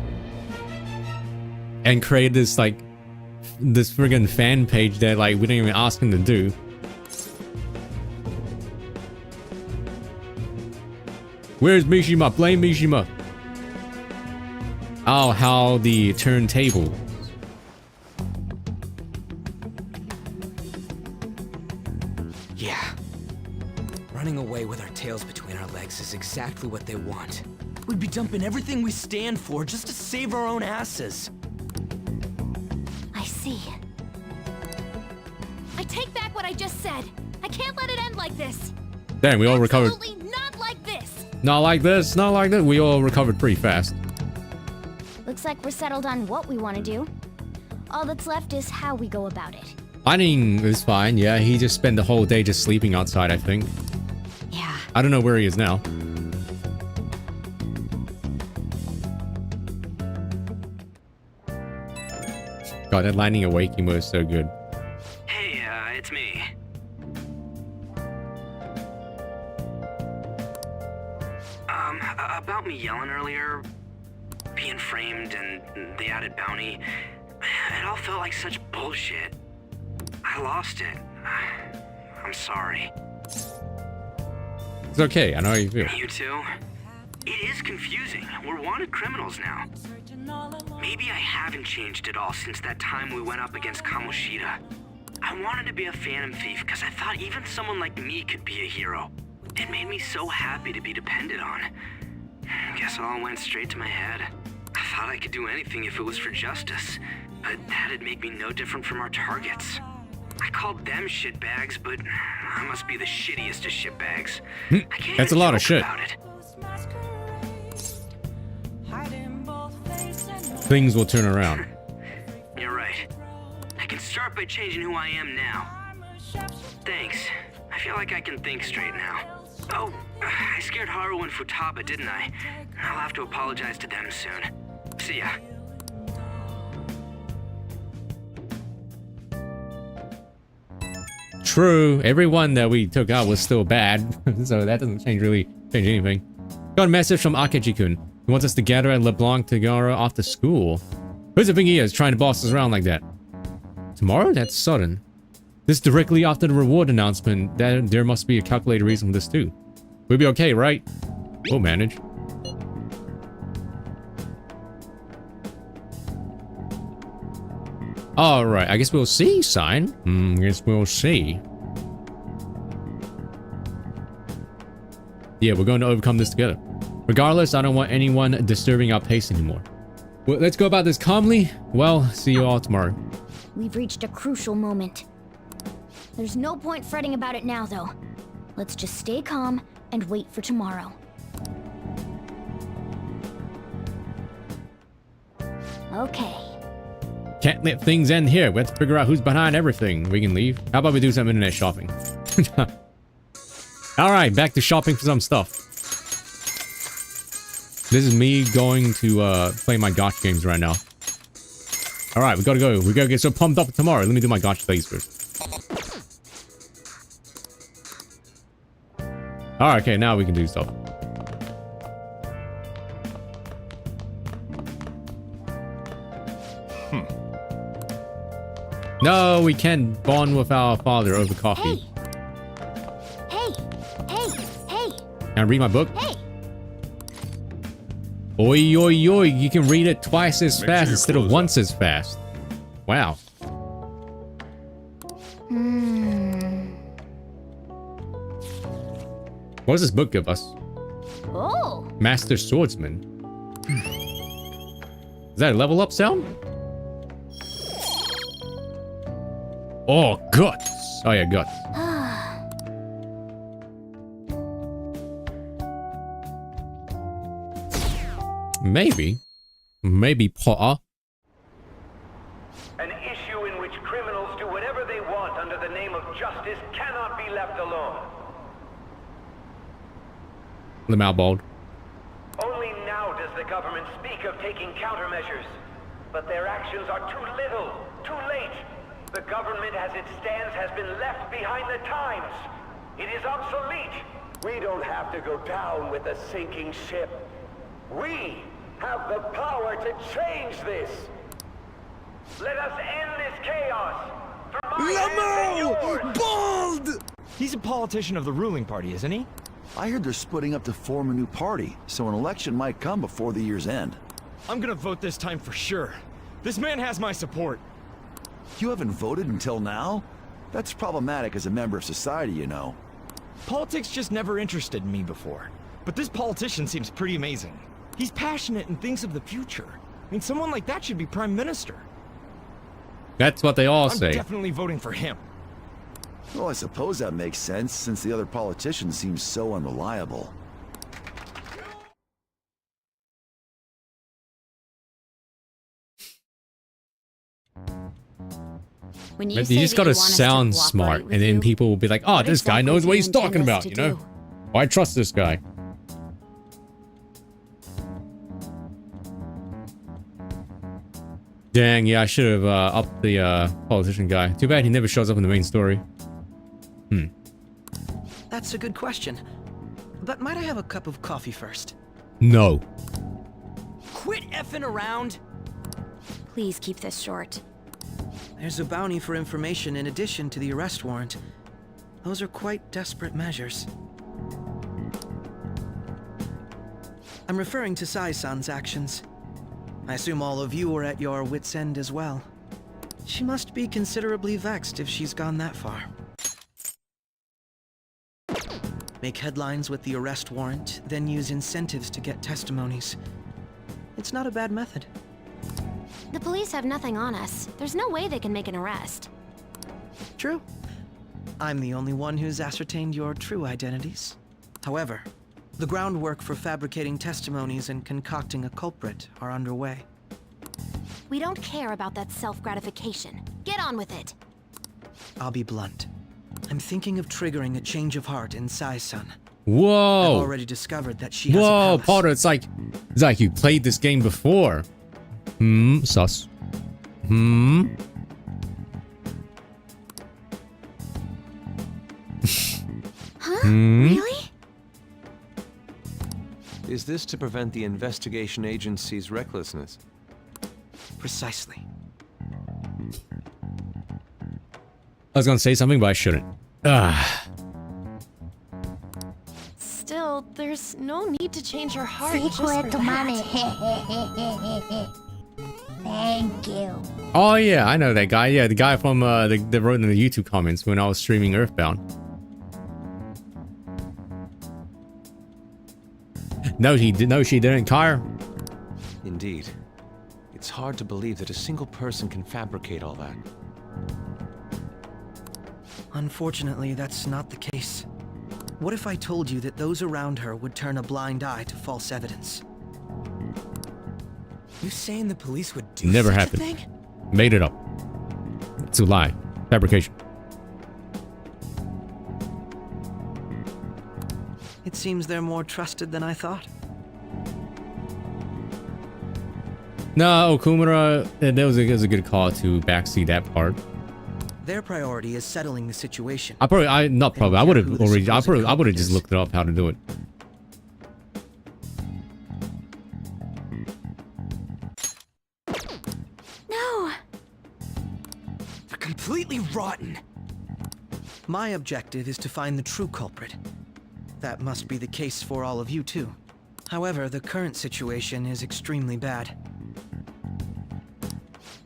and created this like this friggin' fan page that like we didn't even ask him to do. Where's Mishima? Blame Mishima. Oh, how the turntable. Yeah. Running away with our tails between our legs is exactly what they want. We'd be dumping everything we stand for just to save our own asses. I see. I take back what I just said. I can't let it end like this. Dang, we all recovered. Absolutely not like this. Not like this, not like that. We all recovered pretty fast. Looks like we're settled on what we want to do. All that's left is how we go about it. Mining is fine, yeah. He just spent the whole day just sleeping outside, I think. Yeah. I don't know where he is now. God, that lightning awakening was so good. Hey, it's me. About me yelling earlier, being framed and the added bounty, it all felt like such bullshit. I lost it. I'm sorry. It's okay, I know how you feel. You too? It is confusing. We're wanted criminals now. Maybe I haven't changed at all since that time we went up against Kamoshida. I wanted to be a phantom thief because I thought even someone like me could be a hero. It made me so happy to be depended on. Guess it all went straight to my head. I thought I could do anything if it was for justice, but that'd make me no different from our targets. I called them shitbags, but I must be the shittiest of shitbags. I can't That's a even lot of joke shit. about it. Things will turn around. You're right. I can start by changing who I am now. Thanks. I feel like I can think straight now. Oh, I scared Haru and Futaba, didn't I? I'll have to apologize to them soon. See ya. True, everyone that we took out was still bad, so that doesn't change anything. Got a message from Akechi-kun. He wants us to gather at LeBlanc to go off to school. Who's the think he is trying to boss us around like that? Tomorrow? That's sudden. This directly after the reward announcement. There must be a calculated reason for this too. We'll be okay, right? We'll manage. Alright, I guess we'll see, sign. Guess we'll see. Yeah, we're going to overcome this together. Regardless, I don't want anyone disturbing our pace anymore. Well, let's go about this calmly. Well, see you all tomorrow. We've reached a crucial moment. There's no point fretting about it now, though. Let's just stay calm and wait for tomorrow. Okay. can't let things end here. We have to figure out who's behind everything. We can leave. How about we do some internet shopping? Alright, back to shopping for some stuff. This is me going to play my gotcha games right now. Alright, we gotta go. We gotta get so pumped up tomorrow. Let me do my gotcha plays first. Alright, okay, now we can do stuff. No, we can't bond with our father over coffee. Hey! Can I read my book? Hey! Oi, oi, oi. You can read it twice as fast instead of once as fast. Wow. What does this book give us? Oh! Master Swordsman. Is that a level up sound? Oh, guts. Oh, yeah, guts. Maybe. Maybe Potter. An issue in which criminals do whatever they want under the name of justice cannot be left alone. The Malbold. Only now does the government speak of taking countermeasures. But their actions are too little, too late. The government as it stands has been left behind the times. It is obsolete. We don't have to go down with a sinking ship. We have the power to change this. Let us end this chaos. Lamo! Bald! He's a politician of the ruling party, isn't he? I heard they're splitting up to form a new party, so an election might come before the year's end. I'm gonna vote this time for sure. This man has my support. You haven't voted until now? That's problematic as a member of society, you know. Politics just never interested me before. But this politician seems pretty amazing. He's passionate and thinks of the future. I mean, someone like that should be prime minister. That's what they all I'm say. definitely voting for him. Well, I suppose that makes sense, since the other politicians seem so unreliable. When You just gotta sound smart, and then people will be like, oh, this guy knows what he's talking about, you know? Why trust this guy? Dang, yeah, I should have upped the politician guy. Too bad he never shows up in the main story. That's a good question. But might I have a cup of coffee first? No. Quit effing around! Please keep this short. There's a bounty for information in addition to the arrest warrant. Those are quite desperate measures. I'm referring to Sai-san's actions. I assume all of you are at your wits' end as well. She must be considerably vexed if she's gone that far. Make headlines with the arrest warrant, then use incentives to get testimonies. It's not a bad method. The police have nothing on us. There's no way they can make an arrest. True. I'm the only one who's ascertained your true identities. However, the groundwork for fabricating testimonies and concocting a culprit are underway. We don't care about that self-gratification. Get on with it. I'll be blunt. I'm thinking of triggering a change of heart in Sai-san. Whoa! I've already discovered that she has a Whoa, palace. Potter, it's like you played this game before. Sus. Huh? Really? Is this to prevent the investigation agency's recklessness? Precisely. I was gonna say something, but I shouldn't. Still, there's no need to change her heart just Secret for money. that. Thank you. Oh yeah, I know that guy. Yeah, the guy from that wrote in the YouTube comments when I was streaming Earthbound. No, she didn't, Kyre. Indeed. It's hard to believe that a single person can fabricate all that. Unfortunately, that's not the case. What if I told you that those around her would turn a blind eye to false evidence? You saying the police would do Never such happened. a thing? Made it up. It's a lie. Fabrication. It seems they're more trusted than I thought. No, Okumura, that was a good call to backseat that part. Their priority is settling the situation. I would have just is. looked it up how to do it. No. They're completely rotten. My objective is to find the true culprit. That must be the case for all of you too. However, the current situation is extremely bad.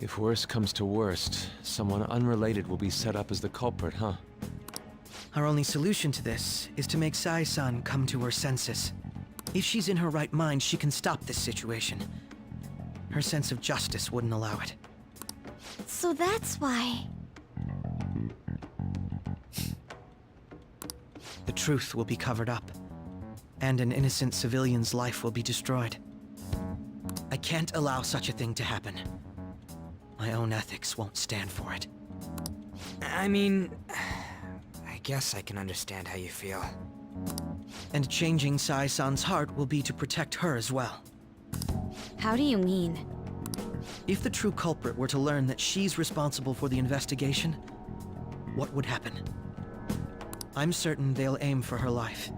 If worst comes to worst, someone unrelated will be set up as the culprit, huh? Our only solution to this is to make Sai-san come to her senses. If she's in her right mind, she can stop this situation. Her sense of justice wouldn't allow it. So that's why. The truth will be covered up, and an innocent civilian's life will be destroyed. I can't allow such a thing to happen. My own ethics won't stand for it. I mean, I guess I can understand how you feel. And changing Sai-san's heart will be to protect her as well. How do you mean? If the true culprit were to learn that she's responsible for the investigation, what would happen? I'm certain they'll aim for her life.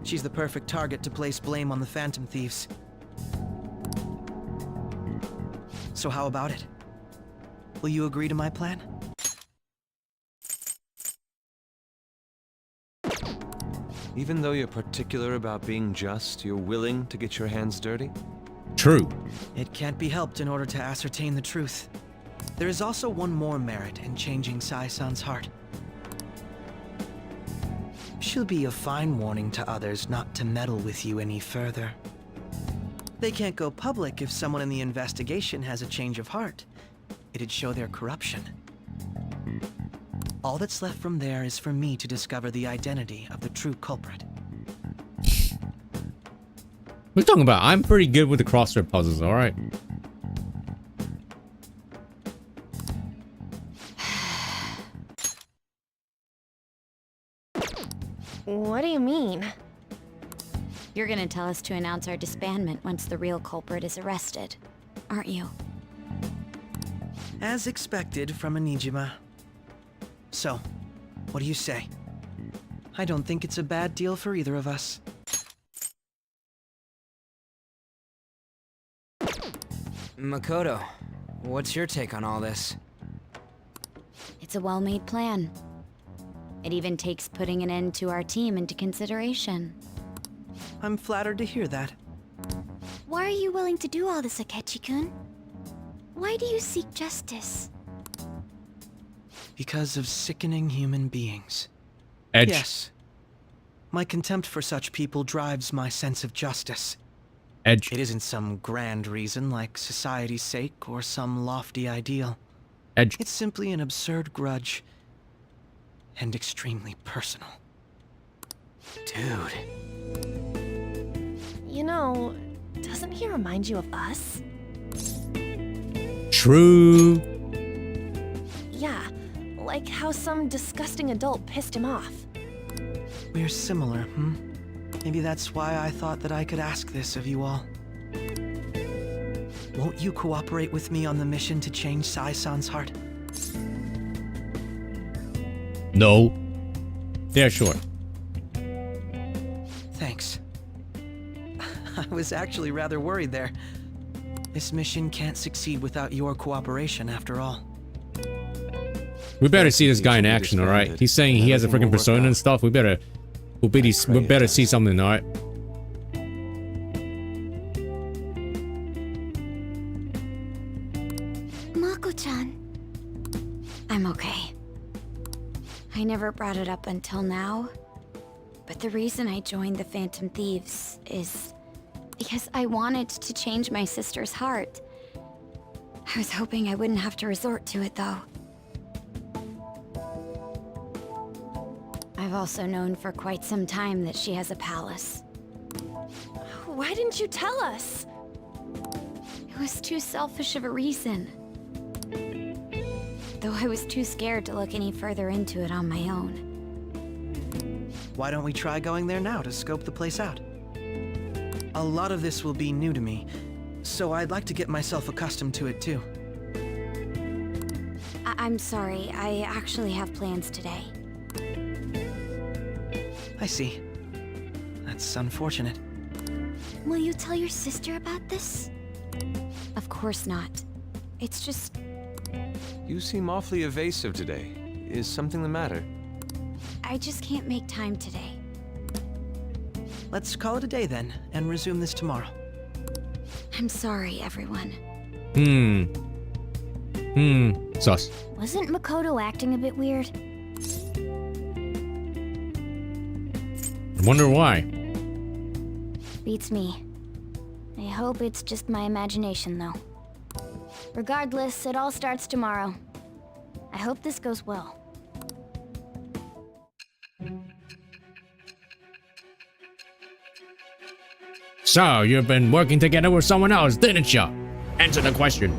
She's the perfect target to place blame on the Phantom Thieves. So how about it? Will you agree to my plan? Even though you're particular about being just, you're willing to get your hands dirty? True. It can't be helped in order to ascertain the truth. There is also one more merit in changing Sai-san's heart. She'll be a fine warning to others not to meddle with you any further. They can't go public if someone in the investigation has a change of heart. It'd show their corruption. All that's left from there is for me to discover the identity of the true culprit. What are you talking about? I'm pretty good with the crossword puzzles, alright? What do you mean? You're gonna tell us to announce our disbandment once the real culprit is arrested, aren't you? As expected from a Nijima. So, what do you say? I don't think it's a bad deal for either of us. Makoto, what's your take on all this? It's a well-made plan. It even takes putting an end to our team into consideration. I'm flattered to hear that. Why are you willing to do all this, Akechi-kun? Why do you seek justice? Because of sickening human beings. Edge. Yes. My contempt for such people drives my sense of justice. Edge. It isn't some grand reason like society's sake or some lofty ideal. Edge. It's simply an absurd grudge. And extremely personal. Dude. You know, doesn't he remind you of us? True. Yeah, like how some disgusting adult pissed him off. We're similar, hmm? Maybe that's why I thought that I could ask this of you all. Won't you cooperate with me on the mission to change Sai-san's heart? No. Yeah, sure. Thanks. I was actually rather worried there. This mission can't succeed without your cooperation, after all. We better see this guy in action, alright? He's saying he has a freaking persona and stuff. We better see something, alright? Mako-chan. I'm okay. I never brought it up until now, but the reason I joined the Phantom Thieves is because I wanted to change my sister's heart. I was hoping I wouldn't have to resort to it, though. I've also known for quite some time that she has a palace. Why didn't you tell us? It was too selfish of a reason. Though I was too scared to look any further into it on my own. Why don't we try going there now to scope the place out? A lot of this will be new to me, so I'd like to get myself accustomed to it too. I'm sorry, I actually have plans today. I see. That's unfortunate. Will you tell your sister about this? Of course not. It's just... You seem awfully evasive today. Is something the matter? I just can't make time today. Let's call it a day then, and resume this tomorrow. I'm sorry, everyone. Sus. Wasn't Makoto acting a bit weird? I wonder why. Beats me. I hope it's just my imagination, though. Regardless, it all starts tomorrow. I hope this goes well. So, you've been working together with someone else, didn't you? Answer the question.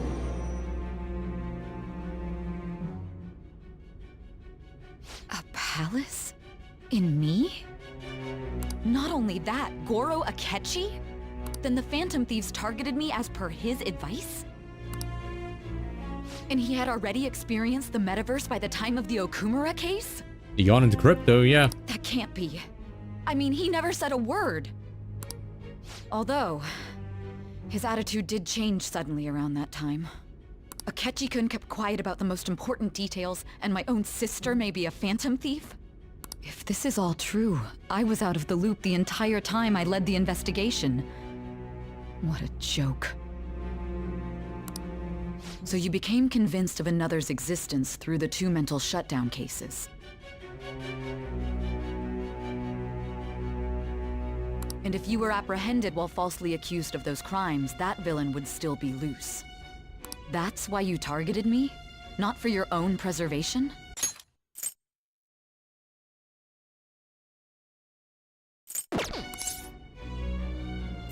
A palace? In me? Not only that, Goro Akechi? Then the Phantom Thieves targeted me as per his advice? And he had already experienced the metaverse by the time of the Okumura case? He got into crypto, yeah. That can't be. I mean, he never said a word. Although, his attitude did change suddenly around that time. Akechi-kun kept quiet about the most important details, and my own sister may be a phantom thief? If this is all true, I was out of the loop the entire time I led the investigation. What a joke. So you became convinced of another's existence through the 2 mental shutdown cases. And if you were apprehended while falsely accused of those crimes, that villain would still be loose. That's why you targeted me? Not for your own preservation?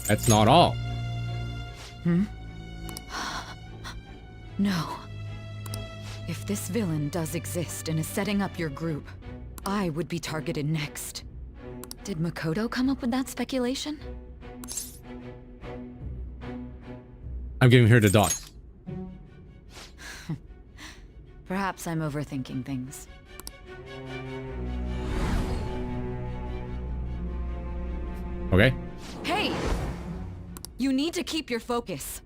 That's not all. No. If this villain does exist and is setting up your group, I would be targeted next. Did Makoto come up with that speculation? I'm giving her the dots. Perhaps I'm overthinking things. Okay. Hey! You need to keep your focus.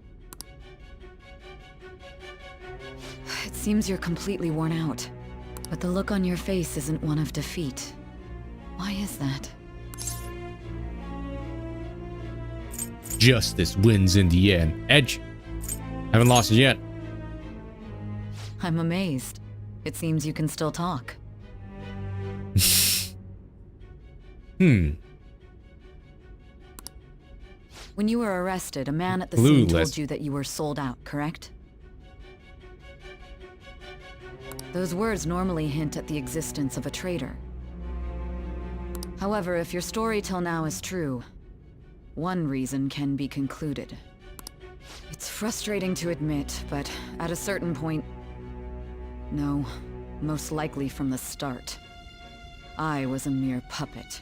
It seems you're completely worn out. But the look on your face isn't one of defeat. Why is that? Justice wins in the end. Edge. Haven't lost it yet. I'm amazed. It seems you can still talk. When you were arrested, a man at the scene told you that you were sold out, correct? Those words normally hint at the existence of a traitor. However, if your story till now is true, one reason can be concluded. It's frustrating to admit, but at a certain point... No, most likely from the start. I was a mere puppet.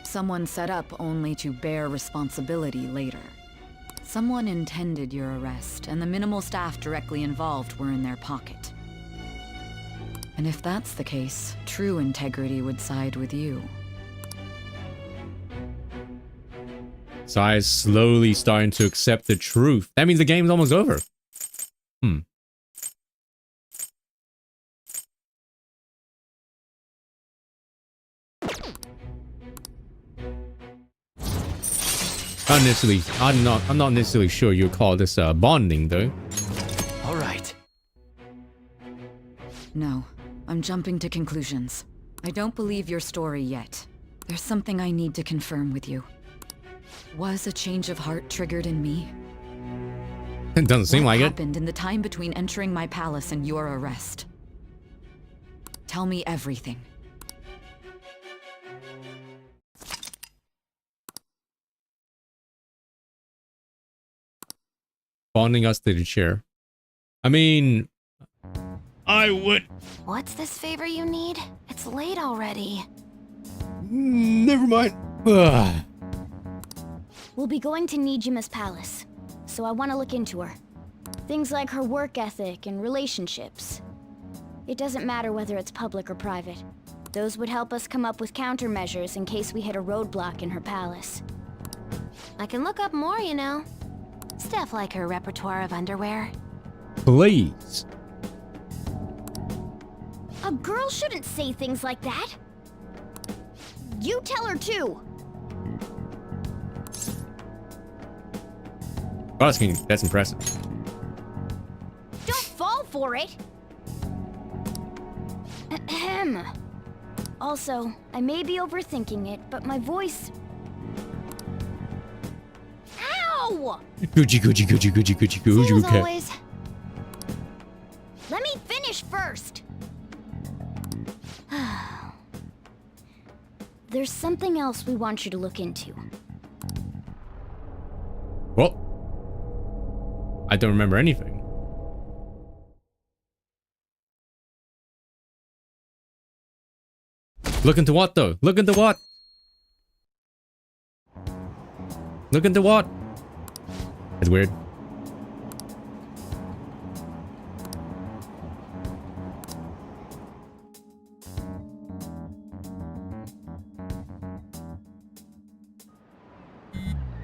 Someone set up only to bear responsibility later. Someone intended your arrest, and the minimal staff directly involved were in their pocket. And if that's the case, true integrity would side with you. Sai is slowly starting to accept the truth. That means the game's almost over. I'm not necessarily sure you call this bonding though. All right. No, I'm jumping to conclusions. I don't believe your story yet. There's something I need to confirm with you. Was a change of heart triggered in me? It doesn't seem like it. What happened in the time between entering my palace and your arrest? Tell me everything. Bonding us to the chair. I mean, I would. What's this favor you need? It's late already. Never mind. Ugh. We'll be going to Nijima's palace, so I want to look into her. Things like her work ethic and relationships. It doesn't matter whether it's public or private. Those would help us come up with countermeasures in case we hit a roadblock in her palace. I can look up more, you know. Stuff like her repertoire of underwear. Please. A girl shouldn't say things like that. You tell her too. Oh, that's impressive. Don't fall for it. Ahem. Also, I may be overthinking it, but my voice... Ow! Gucci. As always. Let me finish first. There's something else we want you to look into. Well, I don't remember anything. Look into what, though? Look into what? Look into what? That's weird.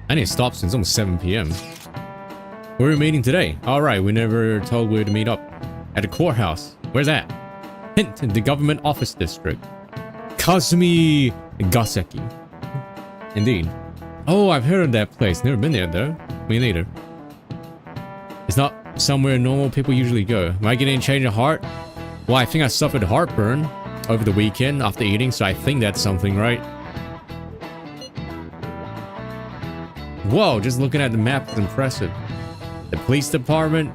I need to stop since almost 7 p.m. Where are we meeting today? Alright, we never told where to meet up. At the courthouse. Where's that? Hint, the government office district. Kazumi Gaseki. Indeed. Oh, I've heard of that place. Never been there though. Me neither. It's not somewhere normal people usually go. Am I getting a change of heart? Well, I think I suffered heartburn over the weekend after eating, so I think that's something, right? Whoa, just looking at the map is impressive. The police department,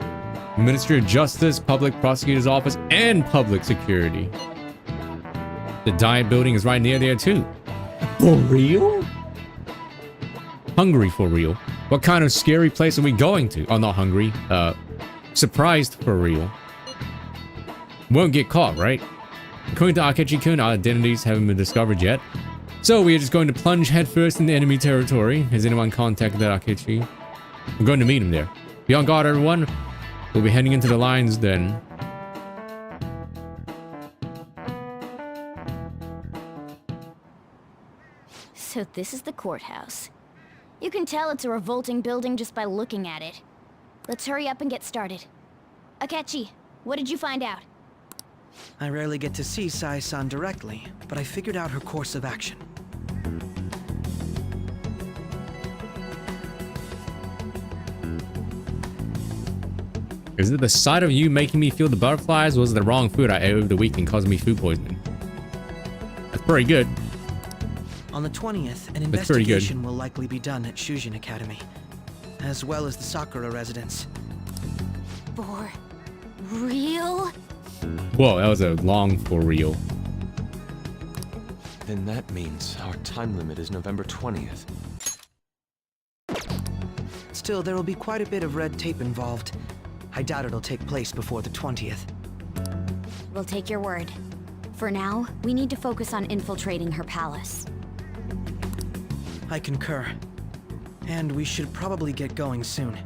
Ministry of Justice, Public Prosecutor's Office, and Public Security. The diet building is right near there too. For real? Hungry for real. What kind of scary place are we going to? Oh, not hungry. Surprised for real. Won't get caught, right? According to Akechi-kun, our identities haven't been discovered yet. So we are just going to plunge headfirst into enemy territory. Has anyone contacted Akechi? I'm going to meet him there. Be on guard, everyone. We'll be heading into the lines then. So this is the courthouse. You can tell it's a revolting building just by looking at it. Let's hurry up and get started. Akechi, what did you find out? I rarely get to see Sai-san directly, but I figured out her course of action. Is it the sight of you making me feel the butterflies, or was it the wrong food I ate over the weekend causing me food poisoning? That's pretty good. On the 20th, an investigation will likely be done at Shujin Academy, as well as the Sakura residence. For real? Whoa, that was a long for real. Then that means our time limit is November 20th. Still, there will be quite a bit of red tape involved. I doubt it'll take place before the 20th. We'll take your word. For now, we need to focus on infiltrating her palace. I concur. And we should probably get going soon.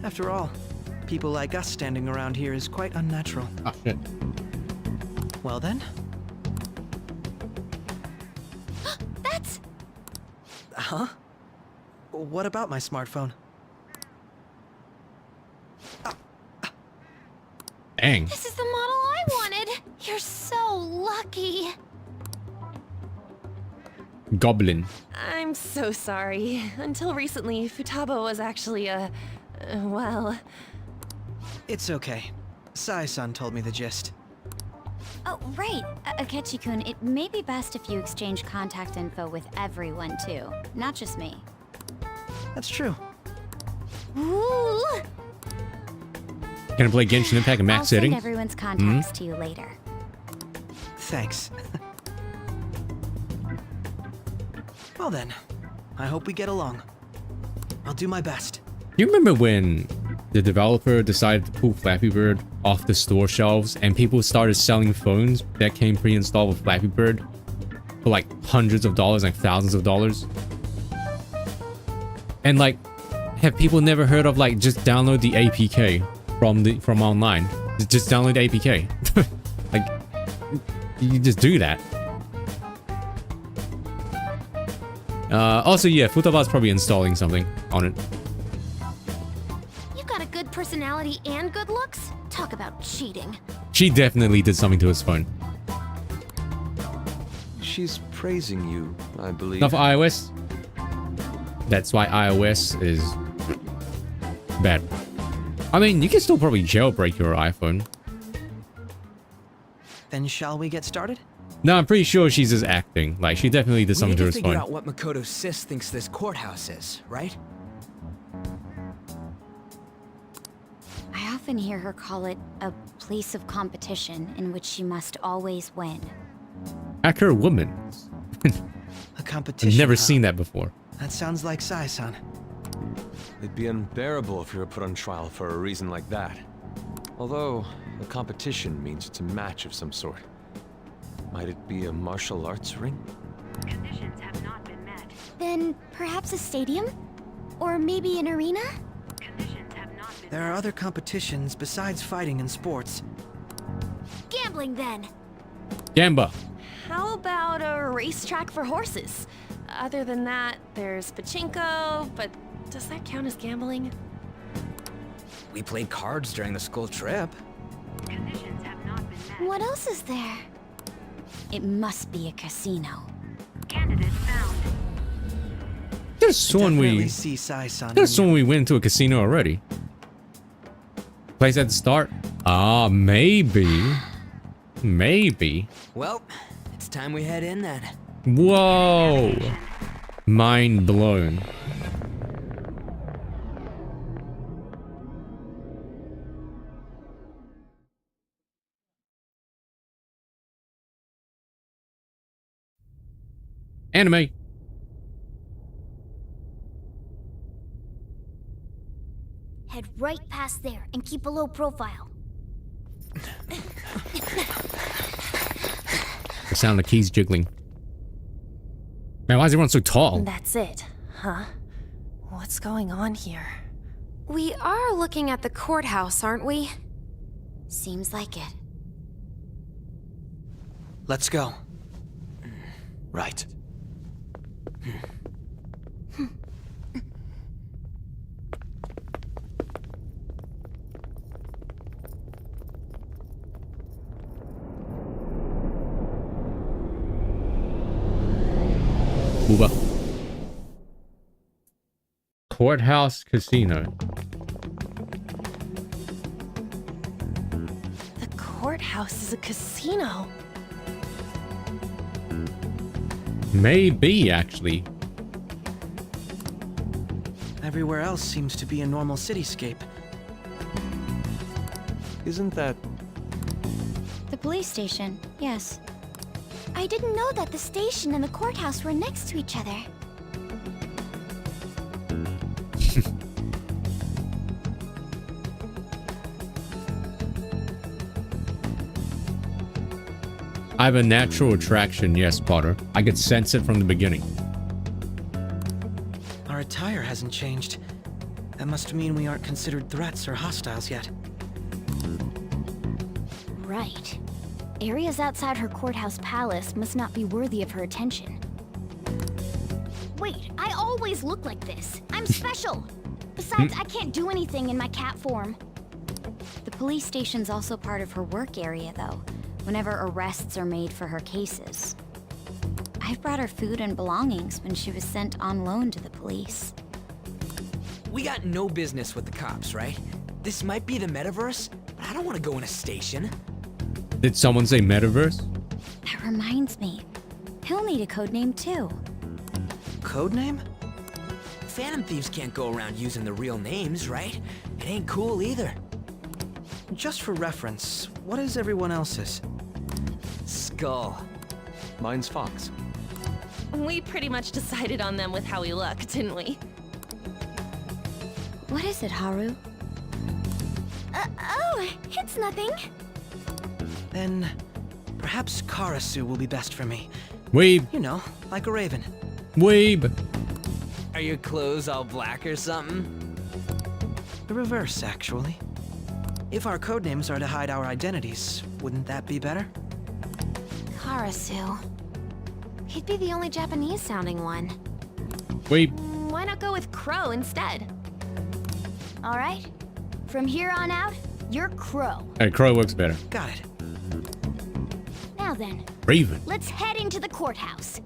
After all, people like us standing around here is quite unnatural. Ah, shit. Well then. That's... Huh? What about my smartphone? Dang. This is the model I wanted! You're so lucky! Goblin. I'm so sorry. Until recently, Futaba was actually well... It's okay. Sai-san told me the gist. Oh, right. Akechi-kun, it may be best if you exchange contact info with everyone, too. Not just me. That's true. Ooh! Can I play Genshin Impact in max settings? I'll send everyone's contacts to you later. Thanks. Well then, I hope we get along. I'll do my best. You remember when the developer decided to pull Flappy Bird off the store shelves and people started selling phones that came pre-installed with Flappy Bird for like hundreds of dollars, like thousands of dollars. And like, have people never heard of like just download the APK from online? Just download the APK. Like, you just do that. Also, yeah, Futaba's probably installing something on it. You've got a good personality and good looks? Talk about cheating. She definitely did something to his phone. She's praising you, I believe. Not for iOS. That's why iOS is bad. I mean, you can still probably jailbreak your iPhone. Then shall we get started? No, I'm pretty sure she's just acting. Like, she definitely did something to his We need to figure phone. out what Makoto Sis thinks this courthouse is, right? I often hear her call it a place of competition in which she must always win. Hacker woman. A competition. I've never huh? seen that before. That sounds like Sai-san. It'd be unbearable if you were put on trial for a reason like that. Although, a competition means it's a match of some sort. Might it be a martial arts ring? Conditions have not been met. Then perhaps a stadium? Or maybe an arena? Conditions have not been There are other competitions besides fighting and sports. Gambling then. Gamba. How about a racetrack for horses? Other than that, there's pachinko, but does that count as gambling? We played cards during the school trip. Conditions have not been met. What else is there? It must be a casino. Candidate found. There's someone Definitely see Sai-san. There's someone we went to a casino already. Place at the start? Ah, maybe. Maybe. Well, it's time we head in then. Whoa. Mind blown. Anime. Head right past there and keep a low profile. The sound of keys jiggling. Man, why is everyone so tall? That's it, huh? What's going on here? We are looking at the courthouse, aren't we? Seems like it. Let's go. Right. Move up. Courthouse Casino. The courthouse is a casino. Maybe, actually. Everywhere else seems to be a normal cityscape. Isn't that... The police station, yes. I didn't know that the station and the courthouse were next to each other. I have a natural attraction, yes, Potter. I could sense it from the beginning. Our attire hasn't changed. That must mean we aren't considered threats or hostiles yet. Right. Areas outside her courthouse palace must not be worthy of her attention. Wait, I always look like this. I'm special. Besides, I can't do anything in my cat form. The police station's also part of her work area, though, whenever arrests are made for her cases. I've brought her food and belongings when she was sent on loan to the police. We got no business with the cops, right? This might be the metaverse, but I don't want to go in a station. Did someone say metaverse? That reminds me. He'll need a codename, too. Codename? Phantom thieves can't go around using the real names, right? It ain't cool either. Just for reference, what is everyone else's? Skull. Mine's Fox. We pretty much decided on them with how we look, didn't we? What is it, Haru? Oh, it's nothing. Then perhaps Karasu will be best for me. Weeb. You know, like a raven. Weeb. Are your clothes all black or something? The reverse, actually. If our codenames are to hide our identities, wouldn't that be better? Karasu. He'd be the only Japanese-sounding one. Weeb. Why not go with Crow instead? All right. From here on out, you're Crow. Hey, Crow works better. Got it. Now then, Raven. let's head into the courthouse.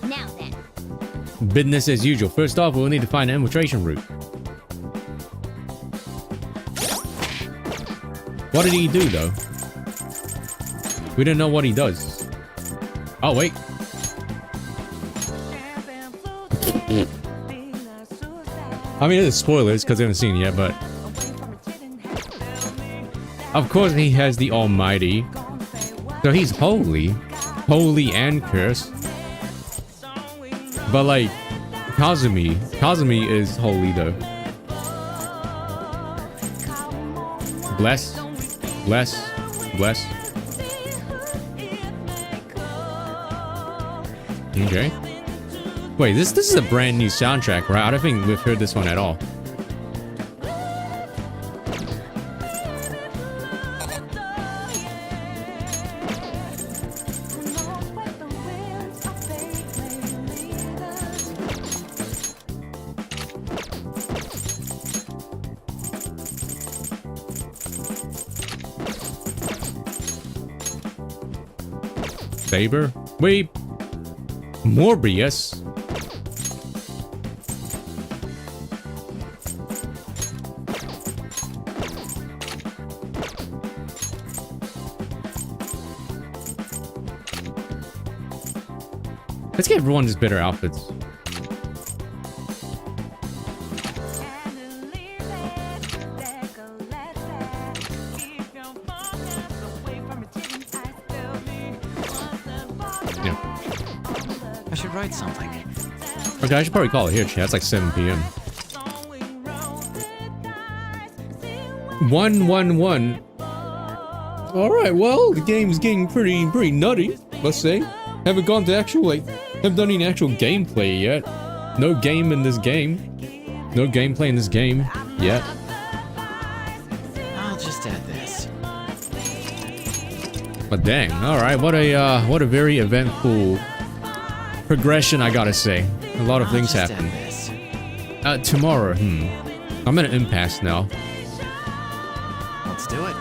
Now then. Business as usual. First off, we'll need to find an infiltration route. What did he do, though? We didn't know what he does. Oh, wait. I mean, it's spoilers because I haven't seen it yet, but... Of course, he has the Almighty. So he's holy. Holy and cursed. But, like, Kazumi. Kazumi is holy, though. Bless. Bless. Bless. Okay. Wait, this is a brand new soundtrack, right? I don't think we've heard this one at all. Saber? Wait. Morbius? Let's get everyone just better outfits. Yeah. I should write something. Okay, I should probably call it here, chat. It's like 7 p.m. 111. Alright, well, the game's getting pretty nutty, let's say. Haven't gone to actual, like, haven't done any actual gameplay yet. No game in this game. No gameplay in this game yet. I'll just add this. But dang, alright, what a very eventful progression, I gotta say. A lot of things happen. Tomorrow, I'm at an impasse now. Let's do it.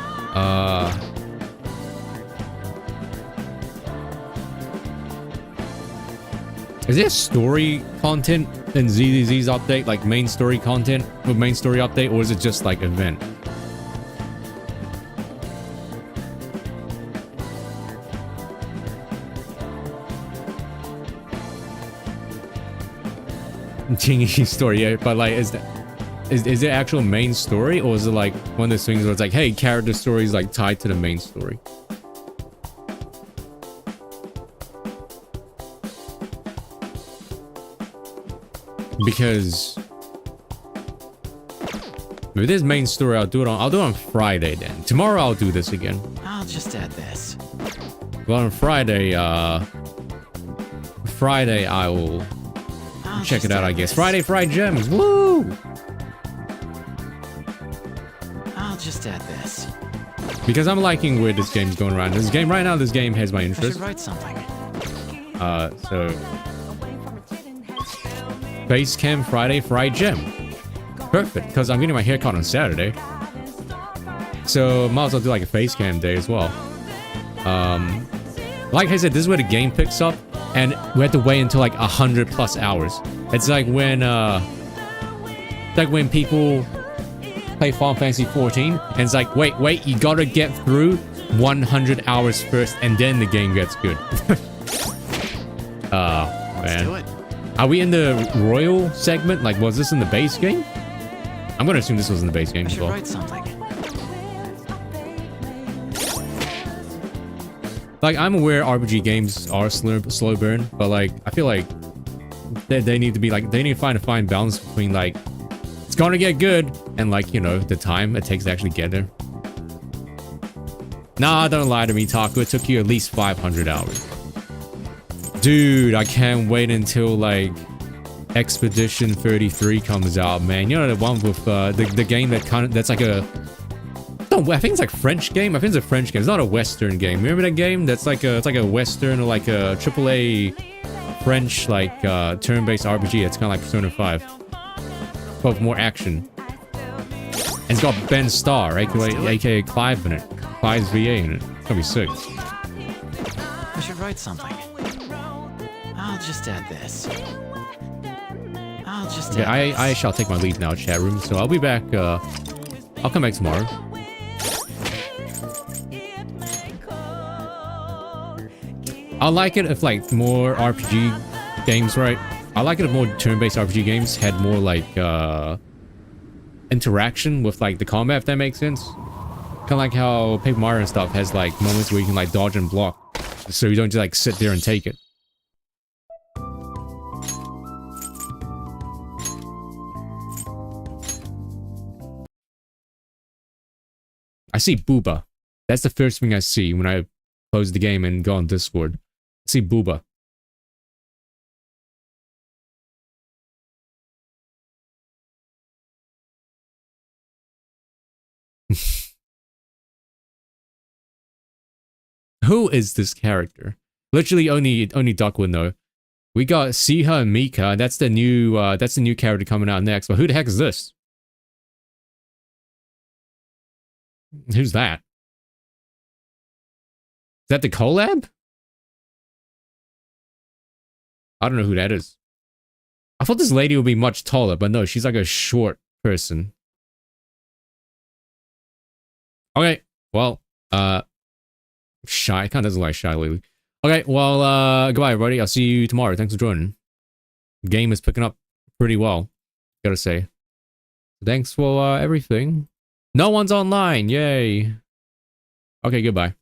Is there story content in ZZZ's update, like main story content with main story update, or is it just like event? Chingy story, yeah, but like, is it actual main story, or is it like one of those things where it's like, hey, character story is like tied to the main story? Because if there's main story, I'll do it on Friday then. Tomorrow I'll do this again. I'll just add this. Well, on Friday I will check it out, I guess. Friday Fried Gems, woo! I'll just add this. Because I'm liking where this game's going around. This game right now, this game has my I interest. should write something. So Face Cam Friday Fried Gem. Perfect, because I'm getting my haircut on Saturday. So might as well do like a face cam day as well. Like I said, this is where the game picks up, and we have to wait until like 100+ hours. It's like when people play Final Fantasy 14, and it's like, wait, you gotta get through 100 hours first, and then the game gets good. Let's do it. Are we in the Royal segment? Like, was this in the base game? I'm gonna assume this was in the base game I as should well. write something. Like, I'm aware RPG games are slow burn, but like, I feel like they need to be like, they need to find a fine balance between like, it's gonna get good, and like, you know, the time it takes to actually get there. Nah, don't lie to me, Taco. It took you at least 500 hours. Dude, I can't wait until like Expedition 33 comes out, man. You know the one with the game that that's like a, no, I think it's like French game. I think it's a French game. It's not a Western game. Remember that game? That's like a, it's like a Western or like a AAA French like turn-based RPG. It's kind of like Persona 5, but with more action. And it's got Ben Starr, aka Clive in it. Clive's VA in it. It's gonna be sick. I should write something. I'll just add this. I'll just Okay, add I shall take my leave now, chat room. So I'll be back. I'll come back tomorrow. I like it if like more RPG games, right? I like it if more turn-based RPG games had more like interaction with like the combat, if that makes sense. Kind of like how Paper Mario and stuff has like moments where you can like dodge and block, so you don't just like sit there and take it. I see Booba. That's the first thing I see when I close the game and go on Discord. I see Booba. Who is this character? Literally only Duck would know. We got Siha and Mika. That's the new character coming out next. But who the heck is this? Who's that? Is that the collab? I don't know who that is. I thought this lady would be much taller, but no, she's like a short person. Okay, well, Shy, kind of doesn't like Shy lately. Okay, well, goodbye everybody. I'll see you tomorrow. Thanks for joining. The game is picking up pretty well, gotta say. Thanks for everything. No one's online, yay. Okay, goodbye.